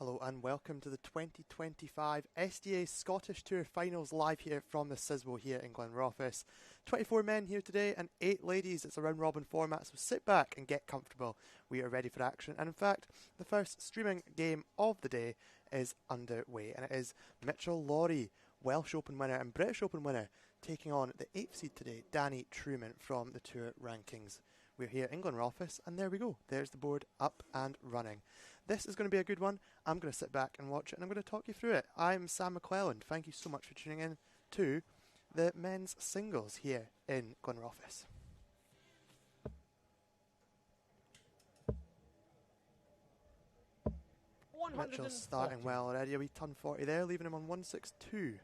Hello and welcome to the 2025 SDA Scottish Tour Finals live here from the CISWO here in Glenrothes. 24 men here today and 8 ladies. It's a round robin format, so sit back and get comfortable. We are ready for action, and in fact the first streaming game of the day is underway, and it is Mitchell Laurie, Welsh Open winner and British Open winner, taking on the 8th seed today, Danny Truman from the Tour Rankings. We're here in Glenrothes, and there we go. There's the board up and running. This is going to be a good one. I'm going to sit back and watch it, and I'm going to talk you through it. I'm Sam McLean. Thank you so much for tuning in to the men's singles here in Glenrothes. Mitchell's starting well already. A wee ton 40 there, leaving him on 162.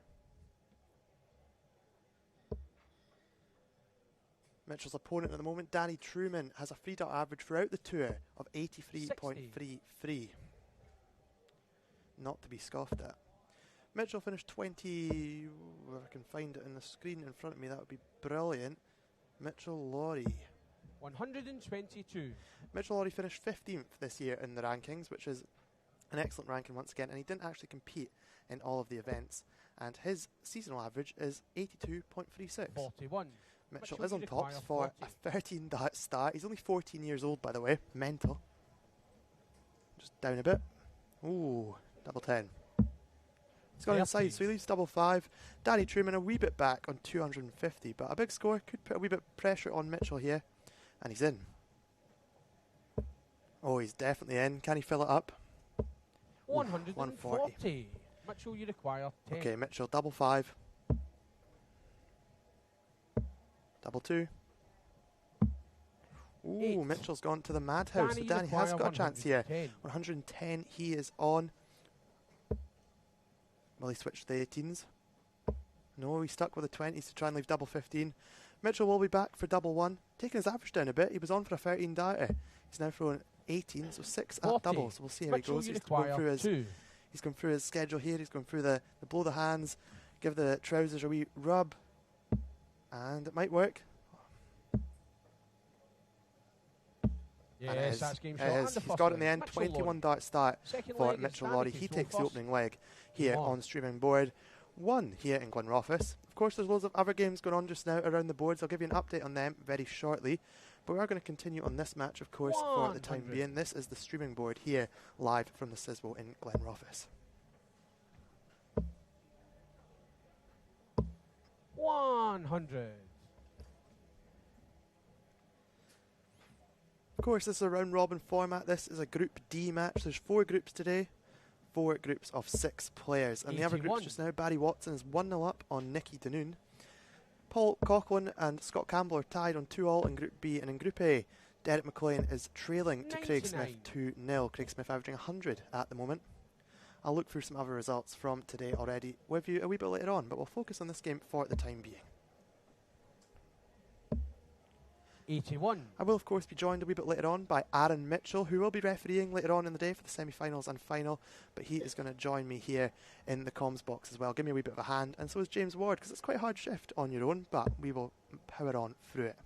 Mitchell's opponent at the moment, Danny Truman, has a free dart average throughout the tour of 83.33. Not to be scoffed at. Mitchell finished 20, if I can find it in the screen in front of me, that would be brilliant. Mitchell Laurie. 122. Mitchell Laurie finished 15th this year in the rankings, which is an excellent ranking once again, and he didn't actually compete in all of the events. And his seasonal average is 82.36. 41. Mitchell is on top for a 13 dart start. He's only 14 years old, by the way. Mental. Just down a bit. Ooh, double 10. He's gone inside, so he leaves double 5. Danny Truman a wee bit back on 250, but a big score could put a wee bit of pressure on Mitchell here. And he's in. Oh, he's definitely in. Can he fill it up? 140. Mitchell, you require 10. Okay, Mitchell, double 5. Double 2. Ooh, 8. Mitchell's gone to the madhouse. So Danny has got a chance here. 110 he is on. Will he switch to the 18s? No, he's stuck with the 20s to try and leave double 15. Mitchell will be back for double 1. Taking his average down a bit. He was on for a 13 darter. He's now throwing 18, so 6 at double. So we'll see how he goes. He's going through his schedule here. He's going through the blow the hands, give the trousers a wee rub. And it might work. Yes, that's game shot. He's got it in the end. 21 dart start for Mitchell Laurie. He takes the opening leg here on streaming board 1 here in Glenrothes. Of course, there's loads of other games going on just now around the boards. I'll give you an update on them very shortly. But we are going to continue on this match, of course, for the time being. This is the streaming board here, live from the CISWO in Glenrothes. 100. Of course, this is a round robin format. This is a Group D match. There's 4 groups today, 4 groups of 6 players. And 81. The other groups just now, Barry Watson is 1-0 up on Nikki Danoon. Paul Coughlin and Scott Campbell are tied on 2-all in Group B. And in Group A, Derek McLean is trailing to 99. Craig Smith 2-0. Craig Smith averaging 100 at the moment. I'll look through some other results from today already with you a wee bit later on, but we'll focus on this game for the time being. 81. I will, of course, be joined a wee bit later on by Aaron Mitchell, who will be refereeing later on in the day for the semi-finals and final, but he is going to join me here in the comms box as well. Give me a wee bit of a hand, and so is James Ward, because it's quite a hard shift on your own, but we will power on through it.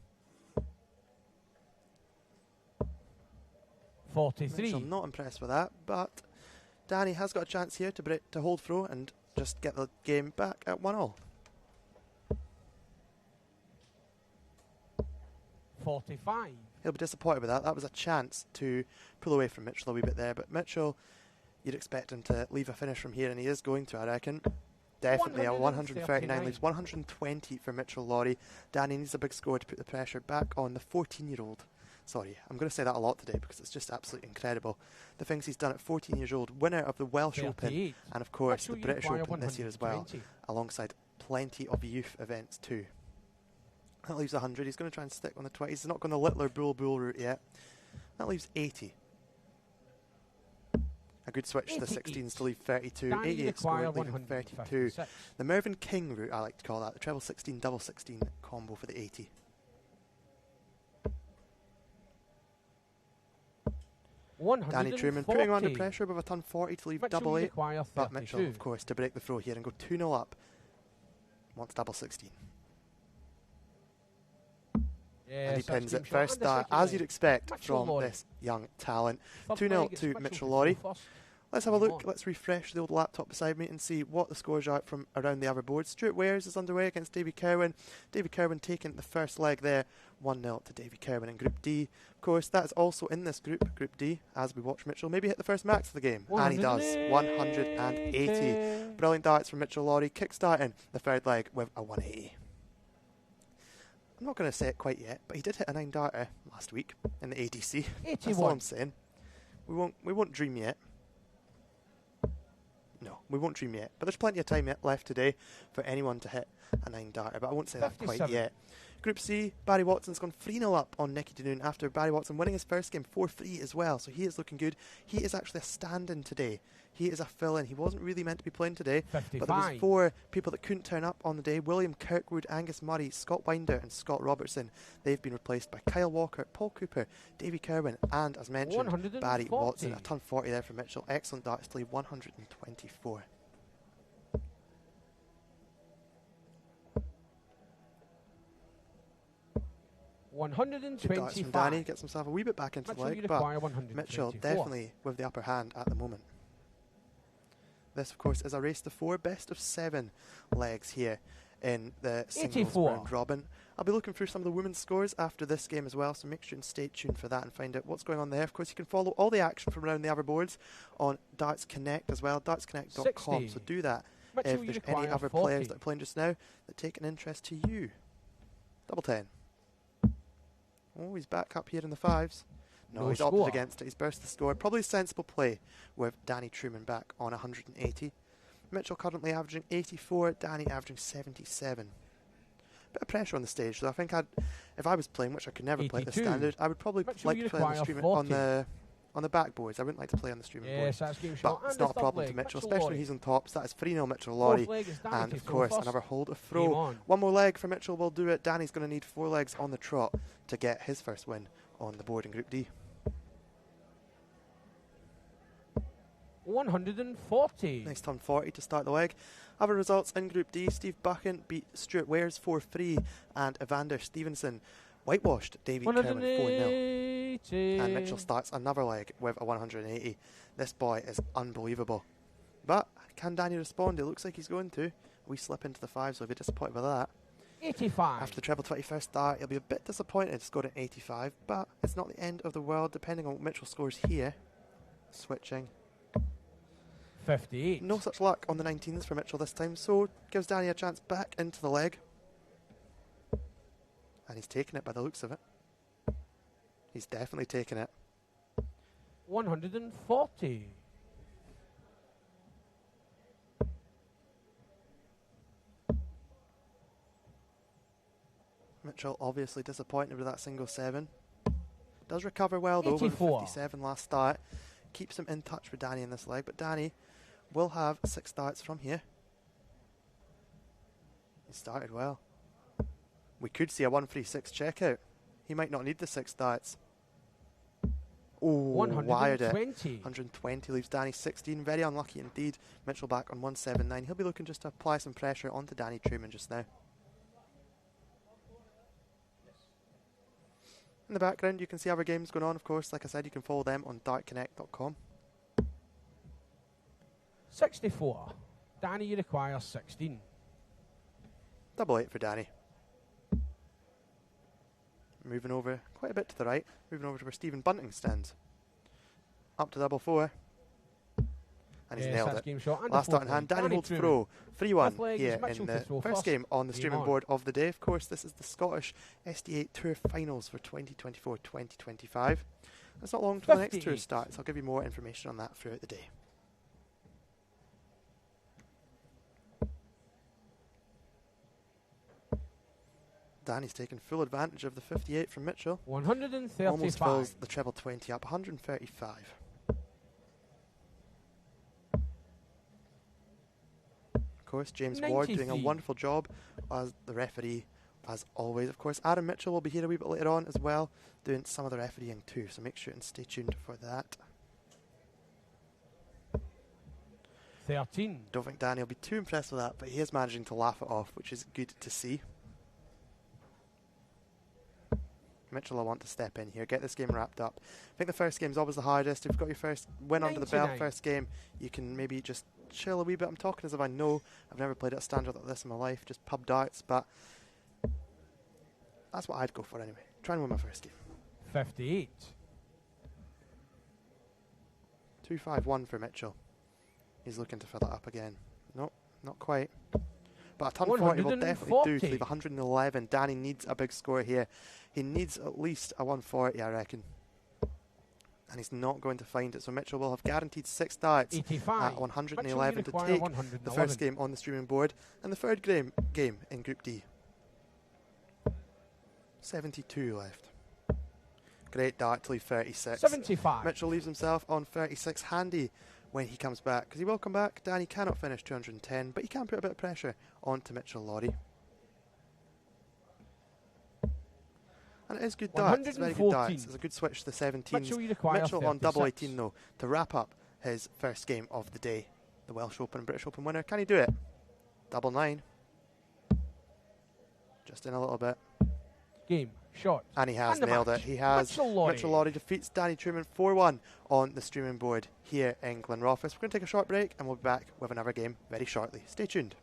43. Mitchell not impressed with that, but Danny has got a chance here to hold throw and just get the game back at 1-all. 45. He'll be disappointed with that. That was a chance to pull away from Mitchell a wee bit there, but Mitchell, you'd expect him to leave a finish from here, and he is going to, I reckon. Definitely a 139 leaves, 120 for Mitchell Laurie. Danny needs a big score to put the pressure back on the 14-year-old. Sorry, I'm going to say that a lot today because it's just absolutely incredible. The things he's done at 14 years old, winner of the Welsh 38. Open, and of course the British Open this year as well, 120. alongside plenty of youth events too. That leaves 100. He's going to try and stick on the 20s. He's not going the Littler Bull route yet. That leaves 80. A good switch to the 16s to leave 32. 88 score, leaving 32. The Mervyn King route, I like to call that. The treble 16, double 16 combo for the 80. Danny Truman putting on under pressure with a ton 40 to leave double 8. But Mitchell, of course, to break the throw here and go 2-0 up. Wants double 16. And he pins it first, as you'd expect from this young talent. 2-0 to Mitchell Laurie. Let's have a look. Let's refresh the old laptop beside me and see what the scores are from around the other board. Stuart Wares is underway against Davy Kerwin. Davy Kerwin taking the first leg there, 1-0 to Davy Kerwin in Group D. Of course, that is also in this group, Group D, as we watch Mitchell maybe hit the first max of the game. And he does, 180. Brilliant darts from Mitchell Laurie, kick-starting the third leg with a 180. I'm not going to say it quite yet, but he did hit a 9-darter last week in the ADC. 81. That's all I'm saying. We won't dream yet. No, we won't dream yet. But there's plenty of time left today for anyone to hit a 9-darter, but I won't say 57. that quite yet. Group C, Barry Watson's gone 3-0 up on Nicky Danoon after Barry Watson winning his first game 4-3 as well, so he is looking good. He is actually a stand-in today. He is a fill-in. He wasn't really meant to be playing today, 55. but there was 4 people that couldn't turn up on the day. William Kirkwood, Angus Murray, Scott Winder and Scott Robertson. They've been replaced by Kyle Walker, Paul Cooper, Davy Kerwin and, as mentioned, 140. Barry Watson. A ton 40 there for Mitchell. Excellent darts to leave, 124. Good darts from Danny, gets himself a wee bit back into the leg, but Mitchell definitely with the upper hand at the moment. This, of course, is a race to 4, best of 7 legs here in the singles round robin. I'll be looking through some of the women's scores after this game as well, so make sure and stay tuned for that and find out what's going on there. Of course, you can follow all the action from around the other boards on Darts Connect as well, dartsconnect.com, so do that if there's any other players that are playing just now that take an interest to you. Double 10. Oh, he's back up here in the 5s. No, he's opted against it. He's burst the score. Probably a sensible play with Danny Truman back on 180. Mitchell currently averaging 84, Danny averaging 77. Bit of pressure on the stage, so I think if I was playing, which I could never play at the standard, I would probably like to play on the backboards. I wouldn't like to play on the streaming board. But it's not a problem for Mitchell, especially when he's on tops. That is 3-0 Mitchell Laurie. And of course, another hold of throw. One more leg for Mitchell will do it. Danny's going to need 4 legs on the trot to get his first win on the board in Group D. 140. Nice turn 40 to start the leg. Other results in Group D, Steve Buchan beat Stuart Wares 4-3 and Evander Stevenson whitewashed Davy Kerwin 4-0. And Mitchell starts another leg with a 180. This boy is unbelievable. But can Danny respond? It looks like he's going to. We slip into the 5s, so he'll be disappointed with that. 85. After the treble 21st start, he'll be a bit disappointed scoring 85, but it's not the end of the world depending on what Mitchell scores here. Switching. 58. No such luck on the 19s for Mitchell this time, so gives Danny a chance back into the leg. And he's taking it by the looks of it. He's definitely taking it. 140. Mitchell obviously disappointed with that single 7. Does recover well though, with 57 last start. Keeps him in touch with Danny in this leg, but Danny will have 6 starts from here. He started well. We could see a 136 checkout. He might not need the 6 starts. Oh, wired it. 120 leaves Danny 16. Very unlucky indeed. Mitchell back on 179. He'll be looking just to apply some pressure onto Danny Truman just now. In the background, you can see other games going on, of course. Like I said, you can follow them on dartconnect.com. 64. Danny, you require 16. Double 8 for Danny. Moving over quite a bit to the right. Moving over to where Stephen Bunting stands. Up to double 4. And he's nailed it. Last start in hand. Danny holds throw. 3-1 here in the first game on the streaming board of the day. Of course, this is the Scottish SD8 Tour Finals for 2024-2025. It's not long till the next tour starts. I'll give you more information on that throughout the day. Danny's taken full advantage of the 58 from Mitchell. 135. Almost fills the treble 20 up. 135. Of course, James 93. Ward doing a wonderful job as the referee, as always. Of course, Aaron Mitchell will be here a wee bit later on as well, doing some of the refereeing too, so make sure and stay tuned for that. 13. Don't think Danny will be too impressed with that, but he is managing to laugh it off, which is good to see. Mitchell will want to step in here, get this game wrapped up. I think the first game's always the hardest. If you've got your first win under the belt, first game, you can maybe just chill a wee bit. I'm talking as if I know. I've never played at a standard like this in my life, just pub darts, but that's what I'd go for anyway. Try and win my first game. 58. 2-5-1 for Mitchell. He's looking to fill it up again. Nope, not quite. But a ton 40 will definitely do to leave 111. Danny needs a big score here. He needs at least a 140, I reckon. And he's not going to find it. So Mitchell will have guaranteed 6 darts 85. at 111 to take the first game on the streaming board. And the third game in Group D. 72 left. Great dart to leave 36. 75. Mitchell leaves himself on 36 handy when he comes back, because he will come back. Danny cannot finish 210, but he can put a bit of pressure onto Mitchell Lawrie. And it is good darts. It's very good darts. It's a good switch to the 17s. Mitchell on double 18 though, to wrap up his first game of the day. The Welsh Open and British Open winner. Can he do it? Double 9. Just in a little bit. Game, shot. And he has nailed it. He has. Mitchell Lawrie defeats Danny Truman 4-1 on the streaming board here in Glenrothes. We're going to take a short break and we'll be back with another game very shortly. Stay tuned.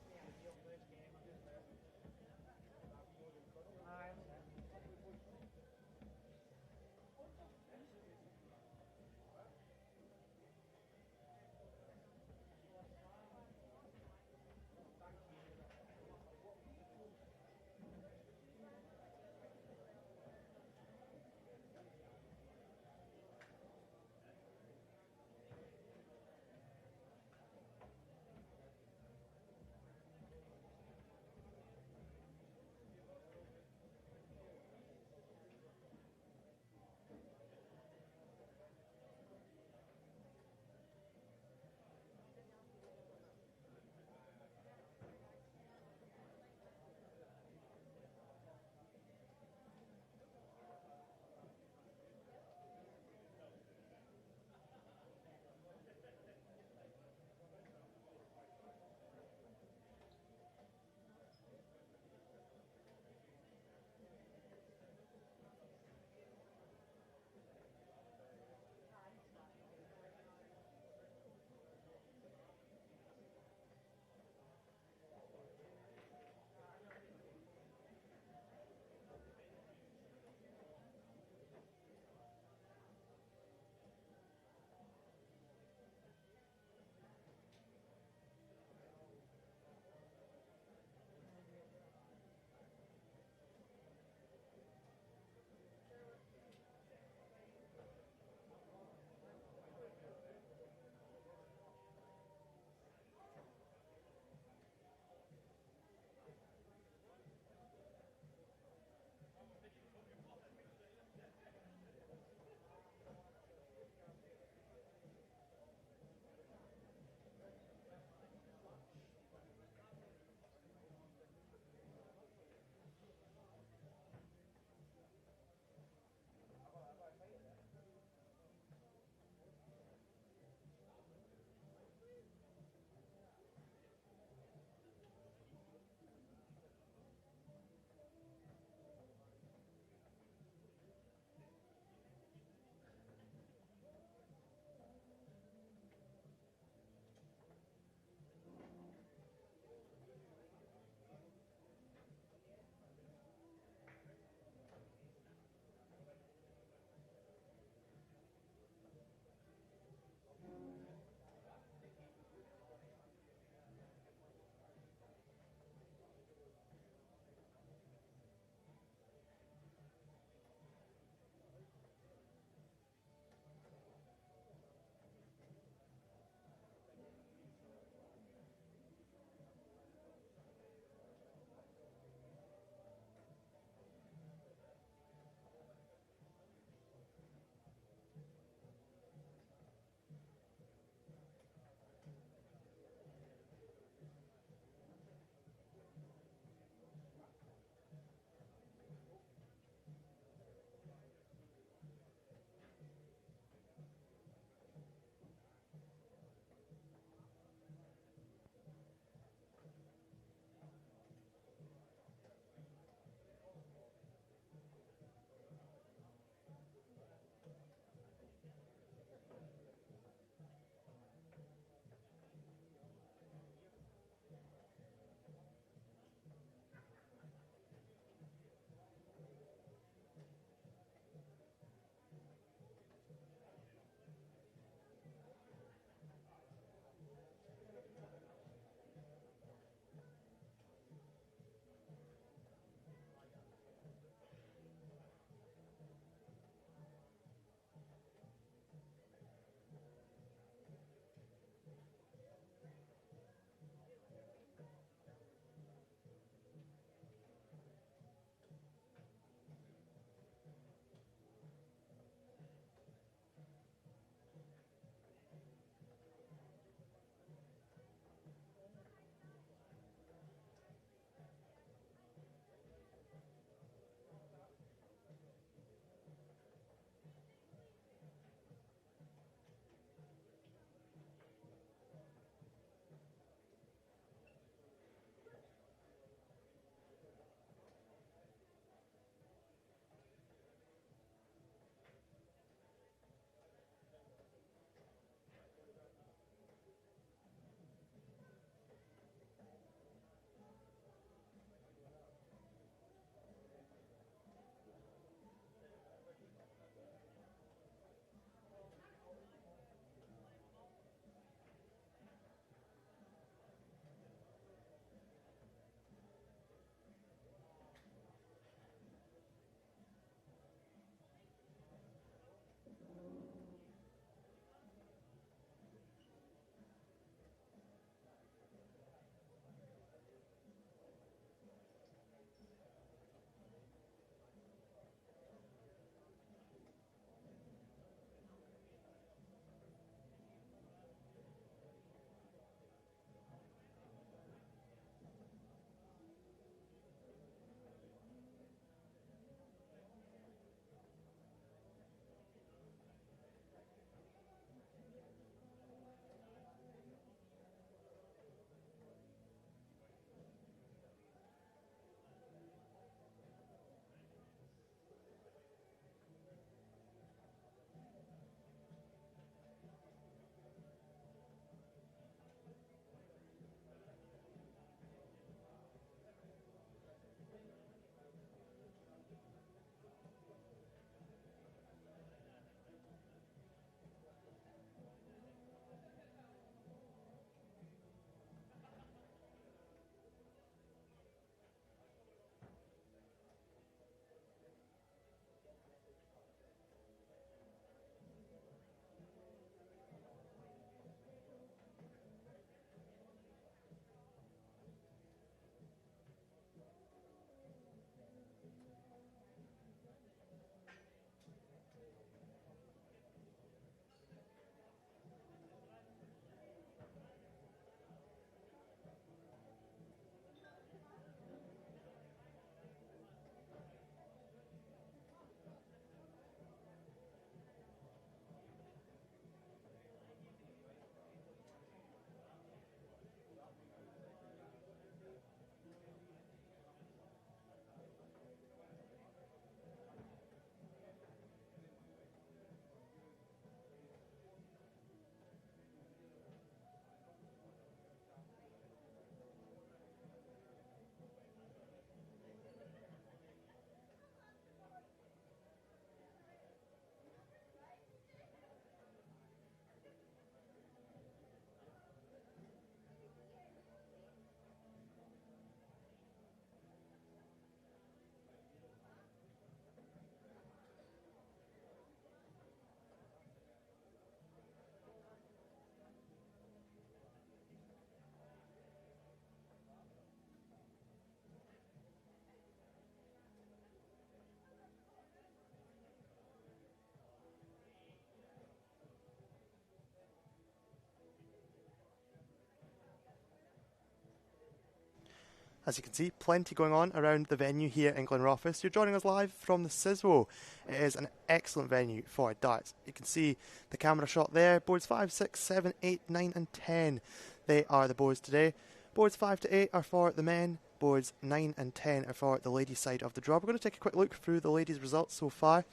As you can see, plenty going on around the venue here in Glenrothes. You're joining us live from the Sizwo. It is an excellent venue for darts. You can see the camera shot there. Boards 5, 6, 7, 8, 9 and 10. They are the boards today. Boards 5 to 8 are for the men. Boards 9 and 10 are for the ladies' side of the draw. We're going to take a quick look through the ladies' results so far.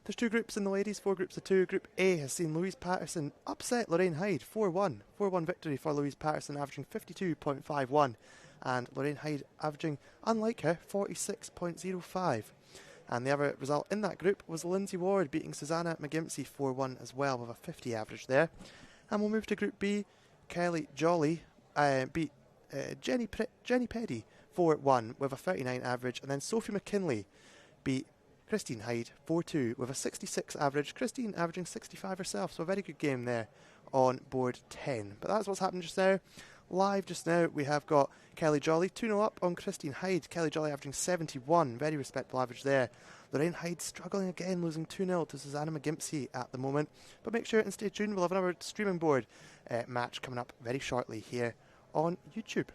There's 2 groups in the ladies, 4 groups of 2. Group A has seen Louise Patterson upset Lorraine Hyde 4-1. 4-1 victory for Louise Patterson, averaging 52.51. And Lorraine Hyde averaging, unlike her, 46.05. And the other result in that group was Lindsay Ward beating Susanna McGimpsey 4-1 as well, with a 50 average there. And we'll move to Group B. Kelly Jolly beat Jenny Peddy 4-1 with a 39 average. And then Sophie McKinley beat Christine Hyde 4-2 with a 66 average. Christine averaging 65 herself, so a very good game there on board 10. But that's what's happened just now. Live just now, we have got Kelly Jolly 2-0 up on Christine Hyde. Kelly Jolly averaging 71, very respectable average there. Lorraine Hyde struggling again, losing 2-0 to Susanna McGimpsey at the moment. But make sure and stay tuned, we'll have another streaming board match coming up very shortly here on YouTube.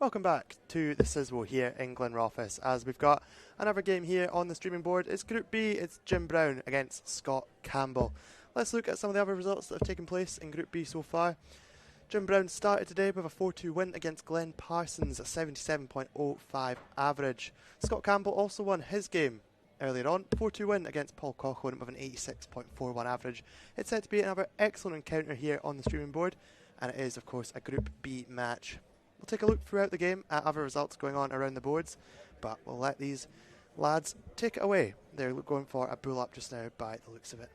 Welcome back to the Sizwell here in Glenrothes, as we've got another game here on the streaming board. It's Group B, it's Jim Brown against Scott Campbell. Let's look at some of the other results that have taken place in Group B so far. Jim Brown started today with a 4-2 win against Glenn Parsons, a 77.05 average. Scott Campbell also won his game earlier on, 4-2 win against Paul Coughlin with an 86.41 average. It's said to be another excellent encounter here on the streaming board, and it is of course a Group B match. We'll take a look throughout the game at other results going on around the boards, but we'll let these lads take it away. They're going for a bull up just now by the looks of it.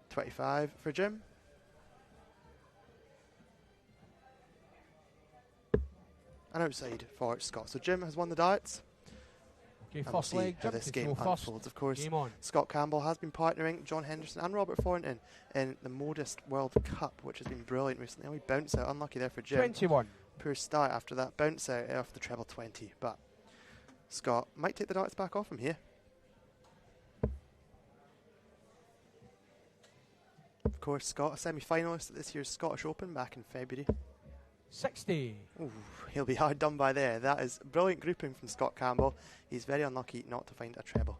25 for Jim. And outside for Scott. So Jim has won the darts. Okay, And we'll first see leg, how Jim this can game throw first. unfolds. Of course, Game on. Scott Campbell has been partnering John Henderson and Robert Thornton in the Modest World Cup, which has been brilliant recently. Oh, he bounced out. Unlucky there for Jim. 21. Poor start after that bounce out off the treble 20. But Scott might take the darts back off him here. Of course, Scott, a semi-finalist at this year's Scottish Open back in February. 60. Ooh, he'll be hard done by there. That is brilliant grouping from Scott Campbell. He's very unlucky not to find a treble.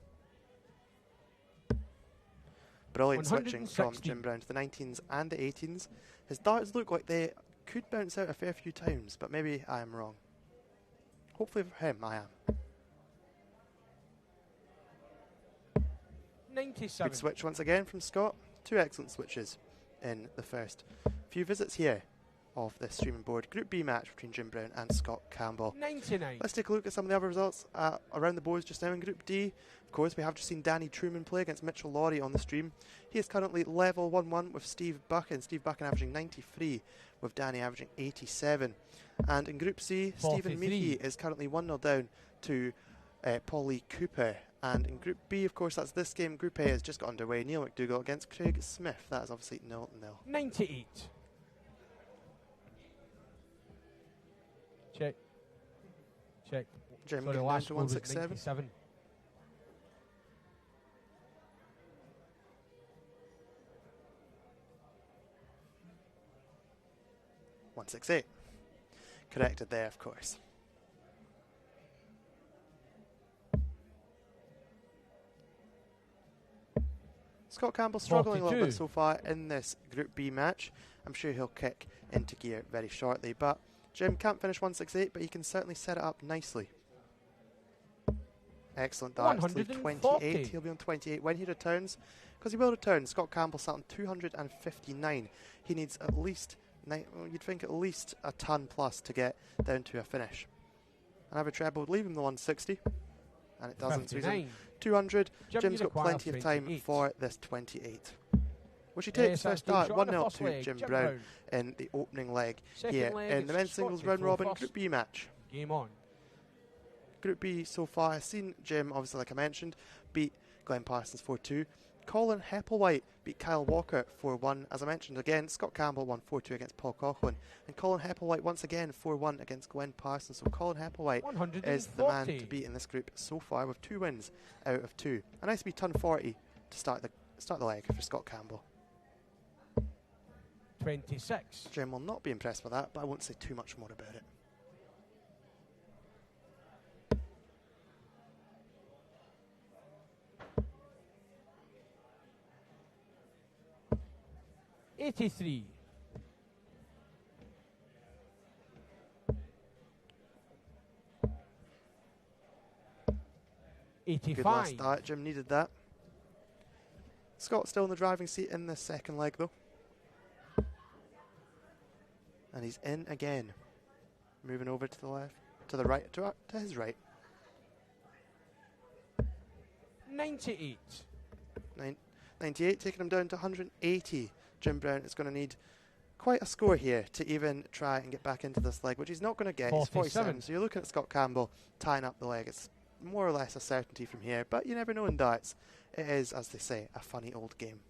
Brilliant switching from Jim Brown to the 19s and the 18s. His darts look like they could bounce out a fair few times, but maybe I am wrong. Hopefully for him, I am. 97. Good switch once again from Scott. Two excellent switches in the first few visits here of the streaming board. Group B match between Jim Brown and Scott Campbell. 99. Let's take a look at some of the other results around the boards just now in Group D. Of course, we have just seen Danny Truman play against Mitchell Laurie on the stream. He is currently level 1-1 with Steve Buchan. Steve Buchan averaging 93, with Danny averaging 87. And in Group C, 43. Stephen Miki is currently 1-0 down to Paulie Cooper. And in Group B, of course, that's this game. Group A has just got underway. Neil McDougall against Craig Smith. That is obviously 0-0. 98. Check. Check. Jim Sorry, getting down last to score was 167. 97. .168. Corrected there, of course. Scott Campbell struggling 42. a little bit so far in this Group B match. I'm sure he'll kick into gear very shortly, but Jim can't finish 168, but he can certainly set it up nicely. Excellent darts, lead 28. He'll be on 28 when he returns, because he will return. Scott Campbell sat on 259. He needs at least, you'd think at least a ton plus to get down to a finish. Another treble would leave him the 160, and it doesn't. So he's on 200. Jim's got plenty of time for this 28. Which he takes first start, 1-0 to Jim Brown in the opening leg here in the men's singles round robin Group B match. Game on. Group B so far has seen Jim, obviously like I mentioned, beat Glenn Parsons 4-2. Colin Hepplewhite beat Kyle Walker 4-1. As I mentioned again, Scott Campbell won 4-2 against Paul Coughlin. And Colin Hepplewhite once again 4-1 against Glenn Parsons. So Colin Hepplewhite is the man to beat in this group so far with 2 wins out of 2. A nice wee ton 40 to start the leg for Scott Campbell. 26. Jim will not be impressed with that, but I won't say too much more about it. $83. Good last start, Jim needed that. Scott's still in the driving seat in the second leg though. And he's in again. Moving over to the left, to the right, to his right. 98. 98, taking him down to 180. Jim Brown is going to need quite a score here to even try and get back into this leg, which he's not going to get. 47. He's 47, so you're looking at Scott Campbell tying up the leg. It's more or less a certainty from here, but you never know in darts. It is, as they say, a funny old game.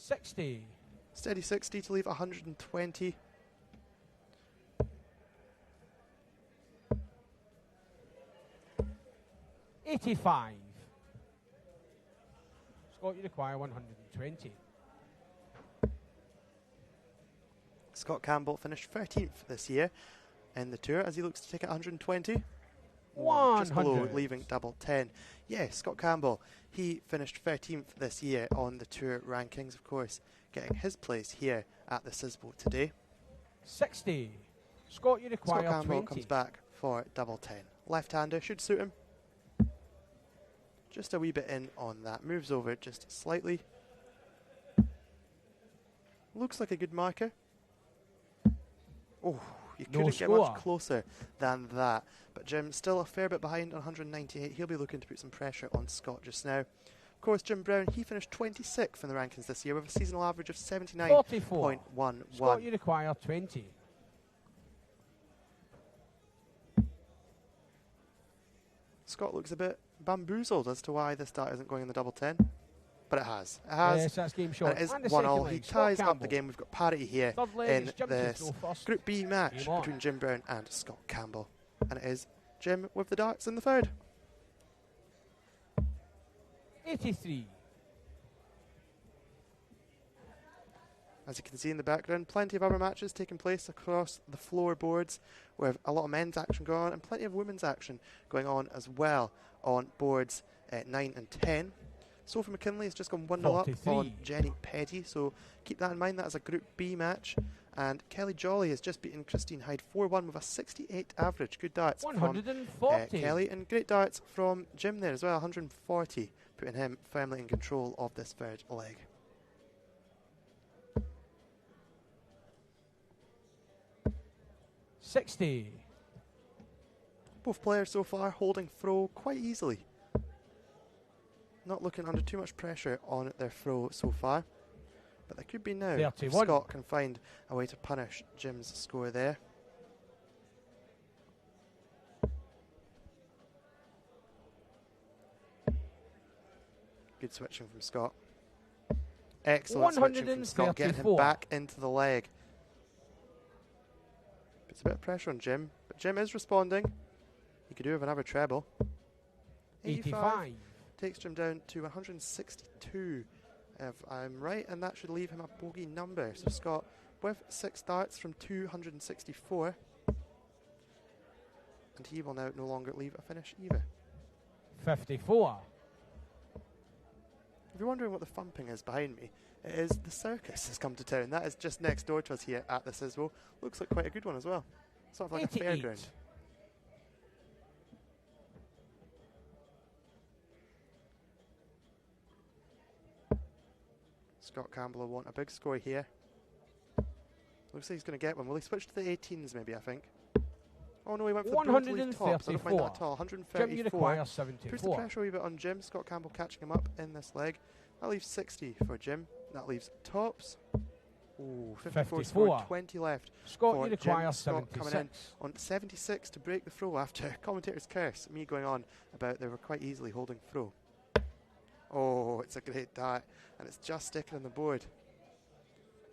$60. Steady 60 to leave 120. $85. Scott, you require 120. Scott Campbell finished 13th this year in the tour as he looks to take it 120. Just below, leaving double 10. Yeah, Scott Campbell, he finished 13th this year on the tour rankings, of course, getting his place here at the Sisbo today. 60. Scott, you require Scott Campbell 20. comes back for double 10. Left-hander should suit him. Just a wee bit in on that. Moves over just slightly. Looks like a good marker. Oh, you couldn't get much closer than that. But Jim still a fair bit behind on 198. He'll be looking to put some pressure on Scott just now. Of course, Jim Brown, he finished 26th in the rankings this year with a seasonal average of 79.11. Scott, you require 20. Scott looks a bit bamboozled as to why this start isn't going in the double 10. But it has. It has. Yes, that's game short. And it is 1-1. He ties up the game. We've got parity here in this Group B match between Jim Brown and Scott Campbell. And it is Jim with the darts in the third. 83. As you can see in the background, plenty of other matches taking place across the floorboards with a lot of men's action going on and plenty of women's action going on as well on boards 9 and 10. Sophie McKinley has just gone 1-0 up on Jenny Petty, so keep that in mind. That is a Group B match. And Kelly Jolly has just beaten Christine Hyde 4-1 with a 68 average. Good darts 140. from Kelly, and great darts from Jim there as well, 140, putting him firmly in control of this third leg. $60. Both players so far holding throw quite easily. Not looking under too much pressure on their throw so far. But there could be now 31. if Scott can find a way to punish Jim's score there. Good switching from Scott. Excellent switching from Scott, getting him back into the leg. Puts a bit of pressure on Jim, but Jim is responding. He could do with another treble. 85. Takes Jim down to 162, if I'm right, and that should leave him a bogey number. So Scott with 6 darts from 264, and he will now no longer leave a finish either. 54. If you're wondering what the thumping is behind me, it is the circus has come to town. That is just next door to us here at the Sisbo. Looks like quite a good one as well. Sort of like 88. a fairground. Scott Campbell will want a big score here. Looks like he's going to get one. Will he switch to the 18s maybe, I think? Oh no, he went for the brutally tops. I don't mind that at all. 134. Jim, you require 74. Puts the pressure a wee bit on Jim. Scott Campbell catching him up in this leg. That leaves 60 for Jim. That leaves tops. Ooh, 54 scored, 20 left. Scott, you require Scott 76. coming in on 76 to break the throw after commentator's curse. Me going on about they were quite easily holding throw. Oh, it's a great dart, and it's just sticking on the board.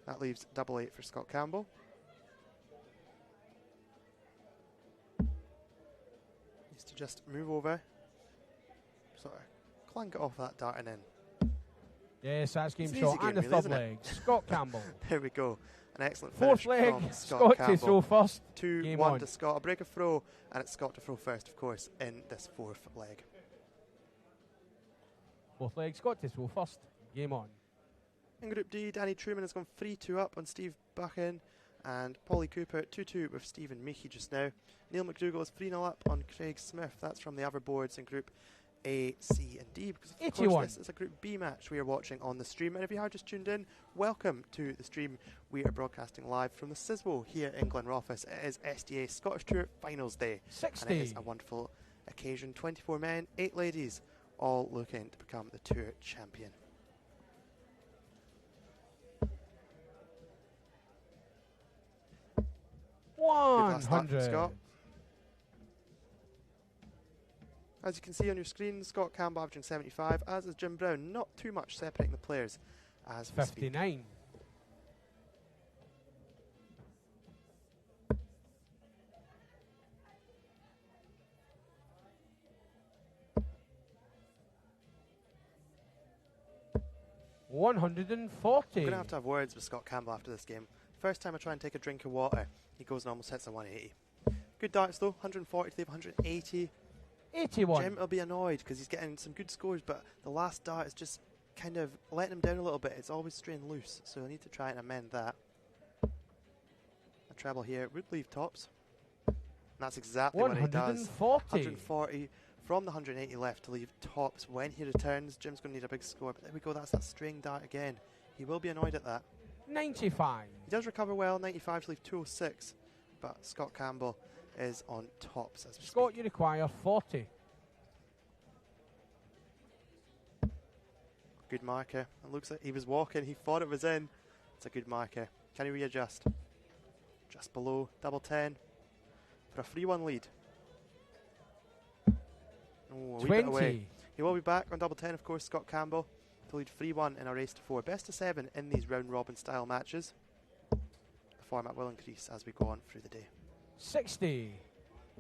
That leaves double 8 for Scott Campbell. Needs to just move over, sort of clank it off that dart and in. Yes, that's game shot. And the third leg, Scott Campbell. There we go. An excellent fourth finish leg, from Scott Campbell. to throw first. 2-1 to Scott. A break of throw, and it's Scott to throw first, of course, in this fourth leg. Fourth leg, Scott to throw first. Game on. In Group D, Danny Truman has gone 3-2 up on Steve Buchan, and Paulie Cooper 2-2 with Stephen Miki just now. Neil McDougall is 3-0 up on Craig Smith. That's from the other boards in Group A, C and D, because of course this is a Group B match we are watching on the stream. And if you are just tuned in, welcome to the stream. We are broadcasting live from the Sisbo here in Glenrothes. It is SDA Scottish Tour Finals Day. 60. And it is a wonderful occasion. 24 men, 8 ladies, all looking to become the Tour champion. Good last start from Scott. As you can see on your screen, Scott Campbell averaging 75, as is Jim Brown. Not too much separating the players as we 59. Speak. 140. I'm going to have words with Scott Campbell after this game. First time I try and take a drink of water, he goes and almost hits a 180. Good darts though, 140 to leave 180. 81. Jim will be annoyed because he's getting some good scores, but the last dart is just kind of letting him down a little bit. It's always straying loose, so I need to try and amend that. A treble here would leave tops. And that's exactly what he does. 140 from the 180 left to leave tops. When he returns, Jim's going to need a big score, but there we go, that's that straying dart again. He will be annoyed at that. 95. He does recover well, 95 to leave 206, but Scott Campbell is on tops as we Scott, speak. you require 40. Good marker. It looks like he was walking, he thought it was in. It's a good marker. Can he readjust? Just below, double 10 for a 3-1 lead. Oh, a wee bit away. He will be back on double 10, of course, Scott Campbell, to lead 3-1 in a race to 4. Best of 7 in these round robin style matches. The format will increase as we go on through the day. 60.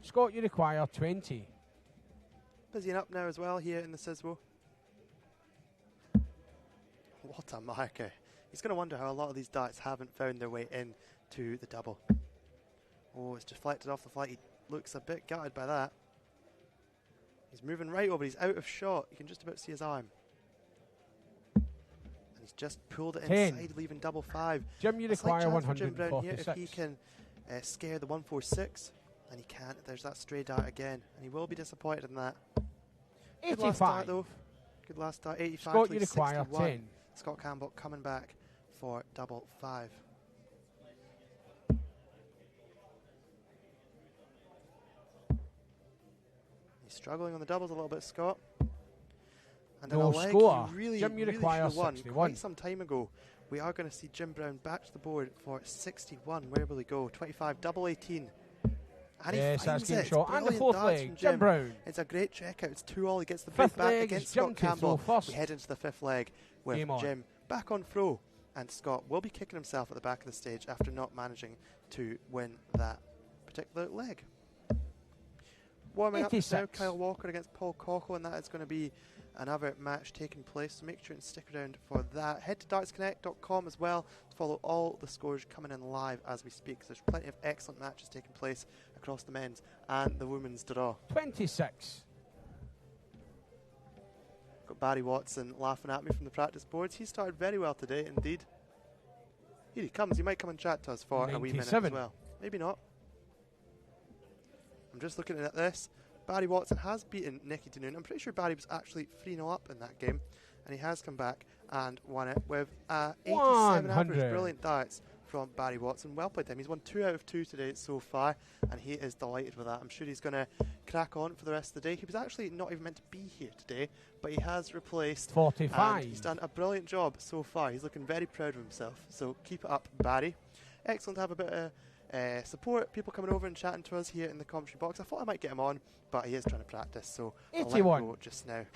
Scott, you require 20. Busying up now as well here in the Siswo. What a marker. He's going to wonder how a lot of these darts haven't found their way in to the double. Oh, it's deflected off the flight. He looks a bit gutted by that. He's moving right over. He's out of shot. You can just about see his arm. And he's just pulled it 10. inside, leaving double 5. Jim, you require 146. Jim Brown here. If he can scare the 146, and he can't, there's that stray dart again. And he will be disappointed in that. 85. Good last dart, though. Good last dart. 85. Scott, you require 61. 10. Scott Campbell coming back for double 5. He's struggling on the doubles a little bit, Scott. And in a leg, score. he really, Jim, you really require should have won 61. quite some time ago. We are going to see Jim Brown back to the board for 61. Where will he go? 25, double 18. And yes, he that's finds game it. shot. And the fourth leg, Jim Brown. It's a great checkout. It's 2-all. He gets the Fifth big back leg, against Jim Scott Campbell. first. We head into the fifth leg with Jim back on throw. And Scott will be kicking himself at the back of the stage after not managing to win that particular leg. Warming 86. up now, Kyle Walker against Paul Cockle, and that is going to be another match taking place, so make sure and stick around for that. Head to dartsconnect.com as well to follow all the scores coming in live as we speak. So there's plenty of excellent matches taking place across the men's and the women's draw. 26. Got Barry Watson laughing at me from the practice boards. He started very well today indeed. Here he comes. He might come and chat to us for 97. a wee minute as well. Maybe not. I'm just looking at this. Barry Watson has beaten Nicky Denoon. I'm pretty sure Barry was actually 3-0 up in that game, and he has come back and won it with 87 average. Brilliant darts from Barry Watson. Well played him. He's won 2 out of 2 today so far, and he is delighted with that. I'm sure he's going to crack on for the rest of the day. He was actually not even meant to be here today, but he has replaced 45. He's done a brilliant job so far. He's looking very proud of himself, so keep it up, Barry. Excellent to have a bit of support, people coming over and chatting to us here in the commentary box. I thought I might get him on, but he is trying to practice, so 81. I'll let him go just now.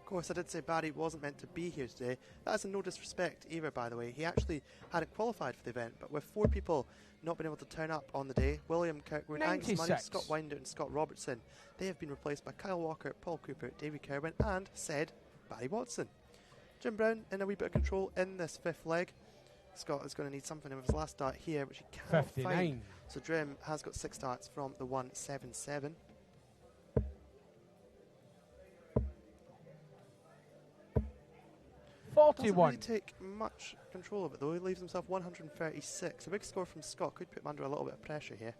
Of course, I did say Barry wasn't meant to be here today. That is a no disrespect either, by the way. He actually hadn't qualified for the event, but with 4 people not being able to turn up on the day, William Kirkwood, Angus Money, Scott Winder and Scott Robertson, they have been replaced by Kyle Walker, Paul Cooper, Davy Kerwin and said Barry Watson. Jim Brown in a wee bit of control in this 5th leg. Scott is going to need something of his last dart here, which he cannot 59. find. So Jim has got 6 darts from the 177. Doesn't really take much control of it though. He leaves himself 136. A big score from Scott could put him under a little bit of pressure here.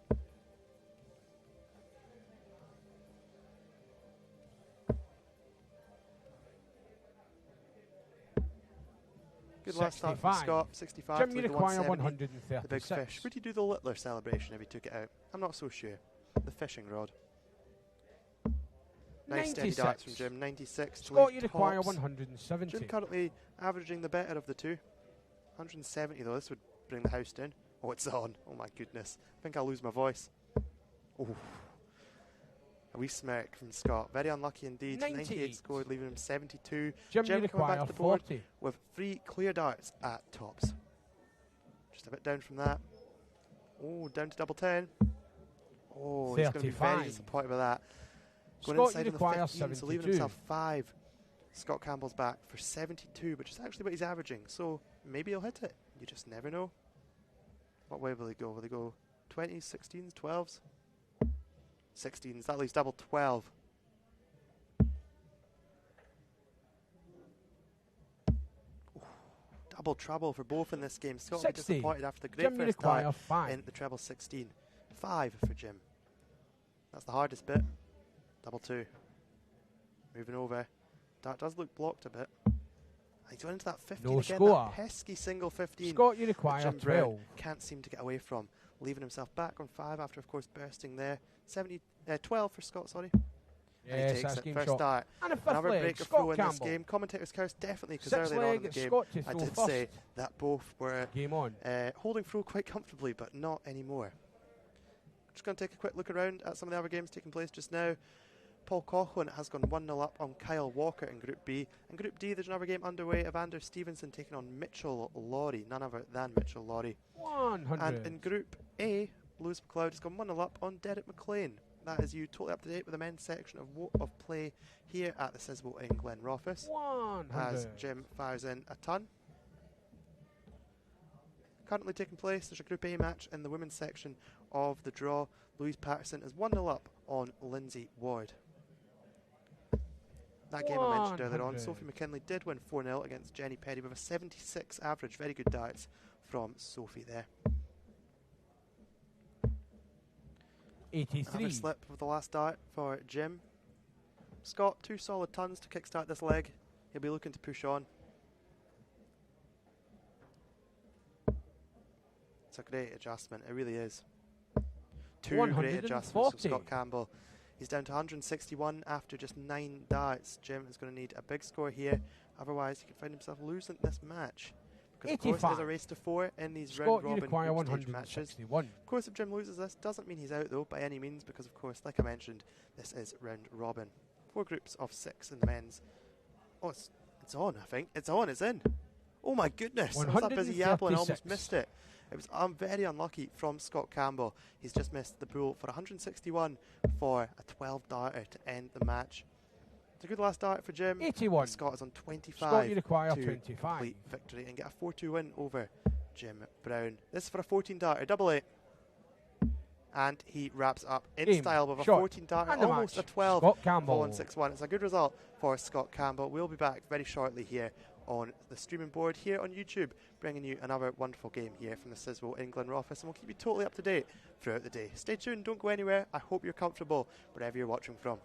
Good last start from Scott, 65 Jim, to you the require 170. 136. The big fish. Would he do the Littler celebration if he took it out? I'm not so sure. The fishing rod. Nice steady darts from Jim, 96 to Scott, leave you require tops. 170. Jim currently averaging the better of the 2. 170 though, this would bring the house down. Oh, it's on. Oh my goodness. I think I'll lose my voice. Oh. A wee smirk from Scott. Very unlucky indeed. 98 scored, leaving him 72. Jim, Jim you coming back require to the board 40. with 3 clear darts at tops. Just a bit down from that. Oh, down to double 10. Oh, he's going to be very disappointed with that. Going Scott, inside you on the require 15, so leaving 72. himself 5 Scott Campbell's back for 72, which is actually what he's averaging, so maybe he'll hit it. You just never know. What way will he go? Will he go 20s, 16s, 12s? 16s, that leaves double 12. Double trouble for both in this game. Scott will be disappointed after the great Jim, first start in the treble 16. 5 for Jim. That's the hardest bit. Double 2. Moving over. That does look blocked a bit. He's going into that 15 no again. Score. That pesky single 15. Scott, you require Jim 12. Brown can't seem to get away from. Leaving himself back on 5 after, of course, bursting there. 12 for Scott, sorry. Yes, and he takes it. First shot. start. And a fifth Another leg, breaker Scott throw in Campbell. this game. Commentator's curse definitely, because Sixth earlier on leg, in the game Scott to I throw did first. say that both were game on. Holding throw quite comfortably, but not anymore. Just going to take a quick look around at some of the other games taking place just now. Paul Coughlin has gone 1-0 up on Kyle Walker in Group B. In Group D, there's another game underway. Evander Stevenson taking on Mitchell Laurie, none other than Mitchell Laurie. 100. And in Group A, Lewis McLeod has gone 1-0 up on Derek McLean. That is you totally up to date with the men's section of play here at the Sisbo in Glenrothes. 100. As Jim fires in a ton. Currently taking place, there's a Group A match in the women's section of the draw. Louise Patterson is 1-0 up on Lindsay Ward. That game I mentioned earlier on, Sophie McKinley did win 4-0 against Jenny Perry with a 76 average. Very good darts from Sophie there. 83. Another slip with the last dart for Jim. Scott, 2 solid tons to kickstart this leg. He'll be looking to push on. It's a great adjustment, it really is. 2 great adjustments from Scott Campbell. He's down to 161 after just 9 darts. Jim is going to need a big score here, otherwise he can find himself losing this match. Because 85. of course there's a race to 4 in these Scott, round robin group stage matches. Of course if Jim loses this, doesn't mean he's out though by any means, because of course, like I mentioned, this is round robin. 4 groups of 6 in the men's. Oh, it's on, I think. It's on, it's in. Oh my goodness, I was that busy yapping, I almost missed it. It was very unlucky from Scott Campbell. He's just missed the pool for 161 for a 12 darter to end the match. It's a good last dart for Jim. 81. Scott is on 25 Scott, you require to 25. complete victory and get a 4-2 win over Jim Brown. This is for a 14 darter, double 8. And he wraps up in style with a 14 darter, almost a 12. Scott Campbell. 4-1-6-1. It's a good result for Scott Campbell. We'll be back very shortly here on the streaming board here on YouTube, bringing you another wonderful game here from the Sisbo in Glenrothes, and we'll keep you totally up to date throughout the day. Stay tuned, don't go anywhere. I hope you're comfortable wherever you're watching from.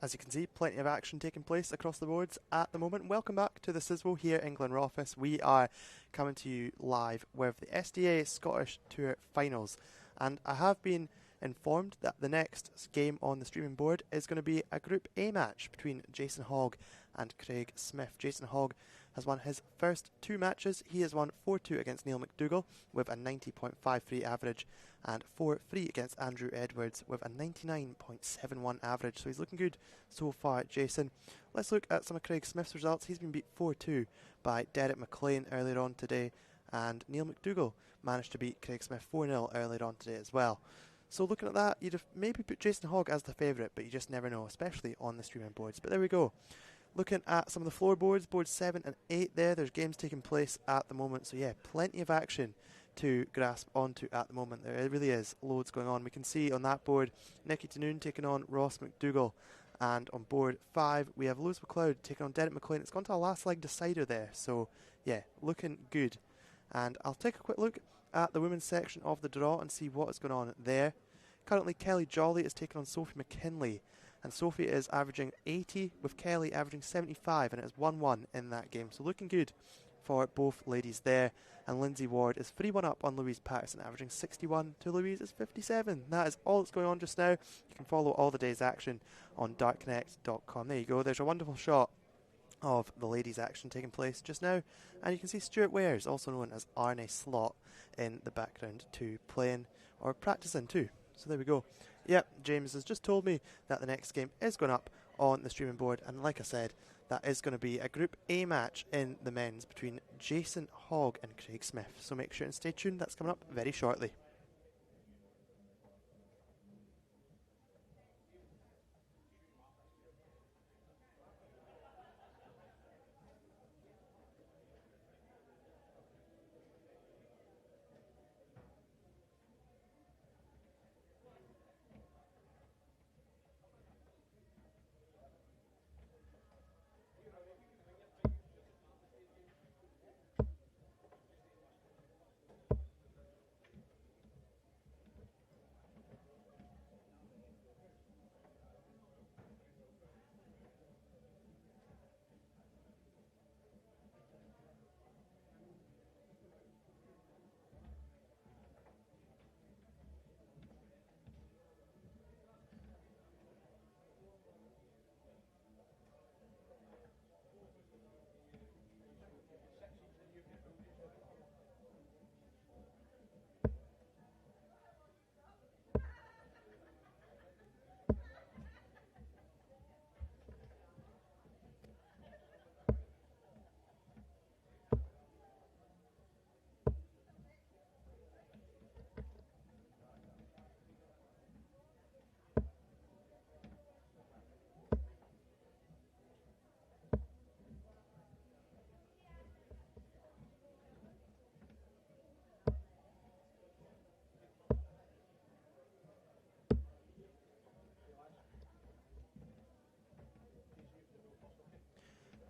As you can see, plenty of action taking place across the boards at the moment. Welcome back to the Sizwell here in Glenrothes. We are coming to you live with the SDA Scottish Tour Finals. And I have been informed that the next game on the streaming board is going to be a Group A match between Jason Hogg and Craig Smith. Jason Hogg has won his first two matches. He has won 4-2 against Neil McDougall with a 90.53 average and 4-3 against Andrew Edwards with a 99.71 average. So he's looking good so far, Jason. Let's look at some of Craig Smith's results. He's been beat 4-2 by McLean earlier on today, and Neil McDougall managed to beat Craig Smith 4-0 earlier on today as well. So looking at that, you'd have maybe put Jason Hogg as the favourite, but you just never know, especially on the streaming boards. But there we go. Looking at some of the floorboards, boards 7 and 8 there's games taking place at the moment. So yeah, plenty of action to grasp onto at the moment. There really is loads going on. We can see on that board, Nicky Tanoon taking on Ross McDougall. And on board 5, we have Lewis McLeod taking on Derek McLean. It's gone to a last leg decider there. So yeah, looking good. And I'll take a quick look at the women's section of the draw and see what is going on there. Currently, Kelly Jolly is taking on Sophie McKinley. And Sophie is averaging 80 with Kelly averaging 75, and it is 1-1 in that game. So looking good for both ladies there. And Lindsay Ward is 3-1 up on Louise Patterson, averaging 61 to Louise's 57. That is all that's going on just now. You can follow all the day's action on dartconnect.com. There you go. There's a wonderful shot of the ladies' action taking place just now. And you can see Stuart Wares, also known as Arne Slot, in the background too, playing or practicing too. So there we go. Yep, James has just told me that the next game is going up on the streaming board, and like I said, that is going to be a Group A match in the men's between Jason Hogg and Craig Smith. So make sure and stay tuned, that's coming up very shortly.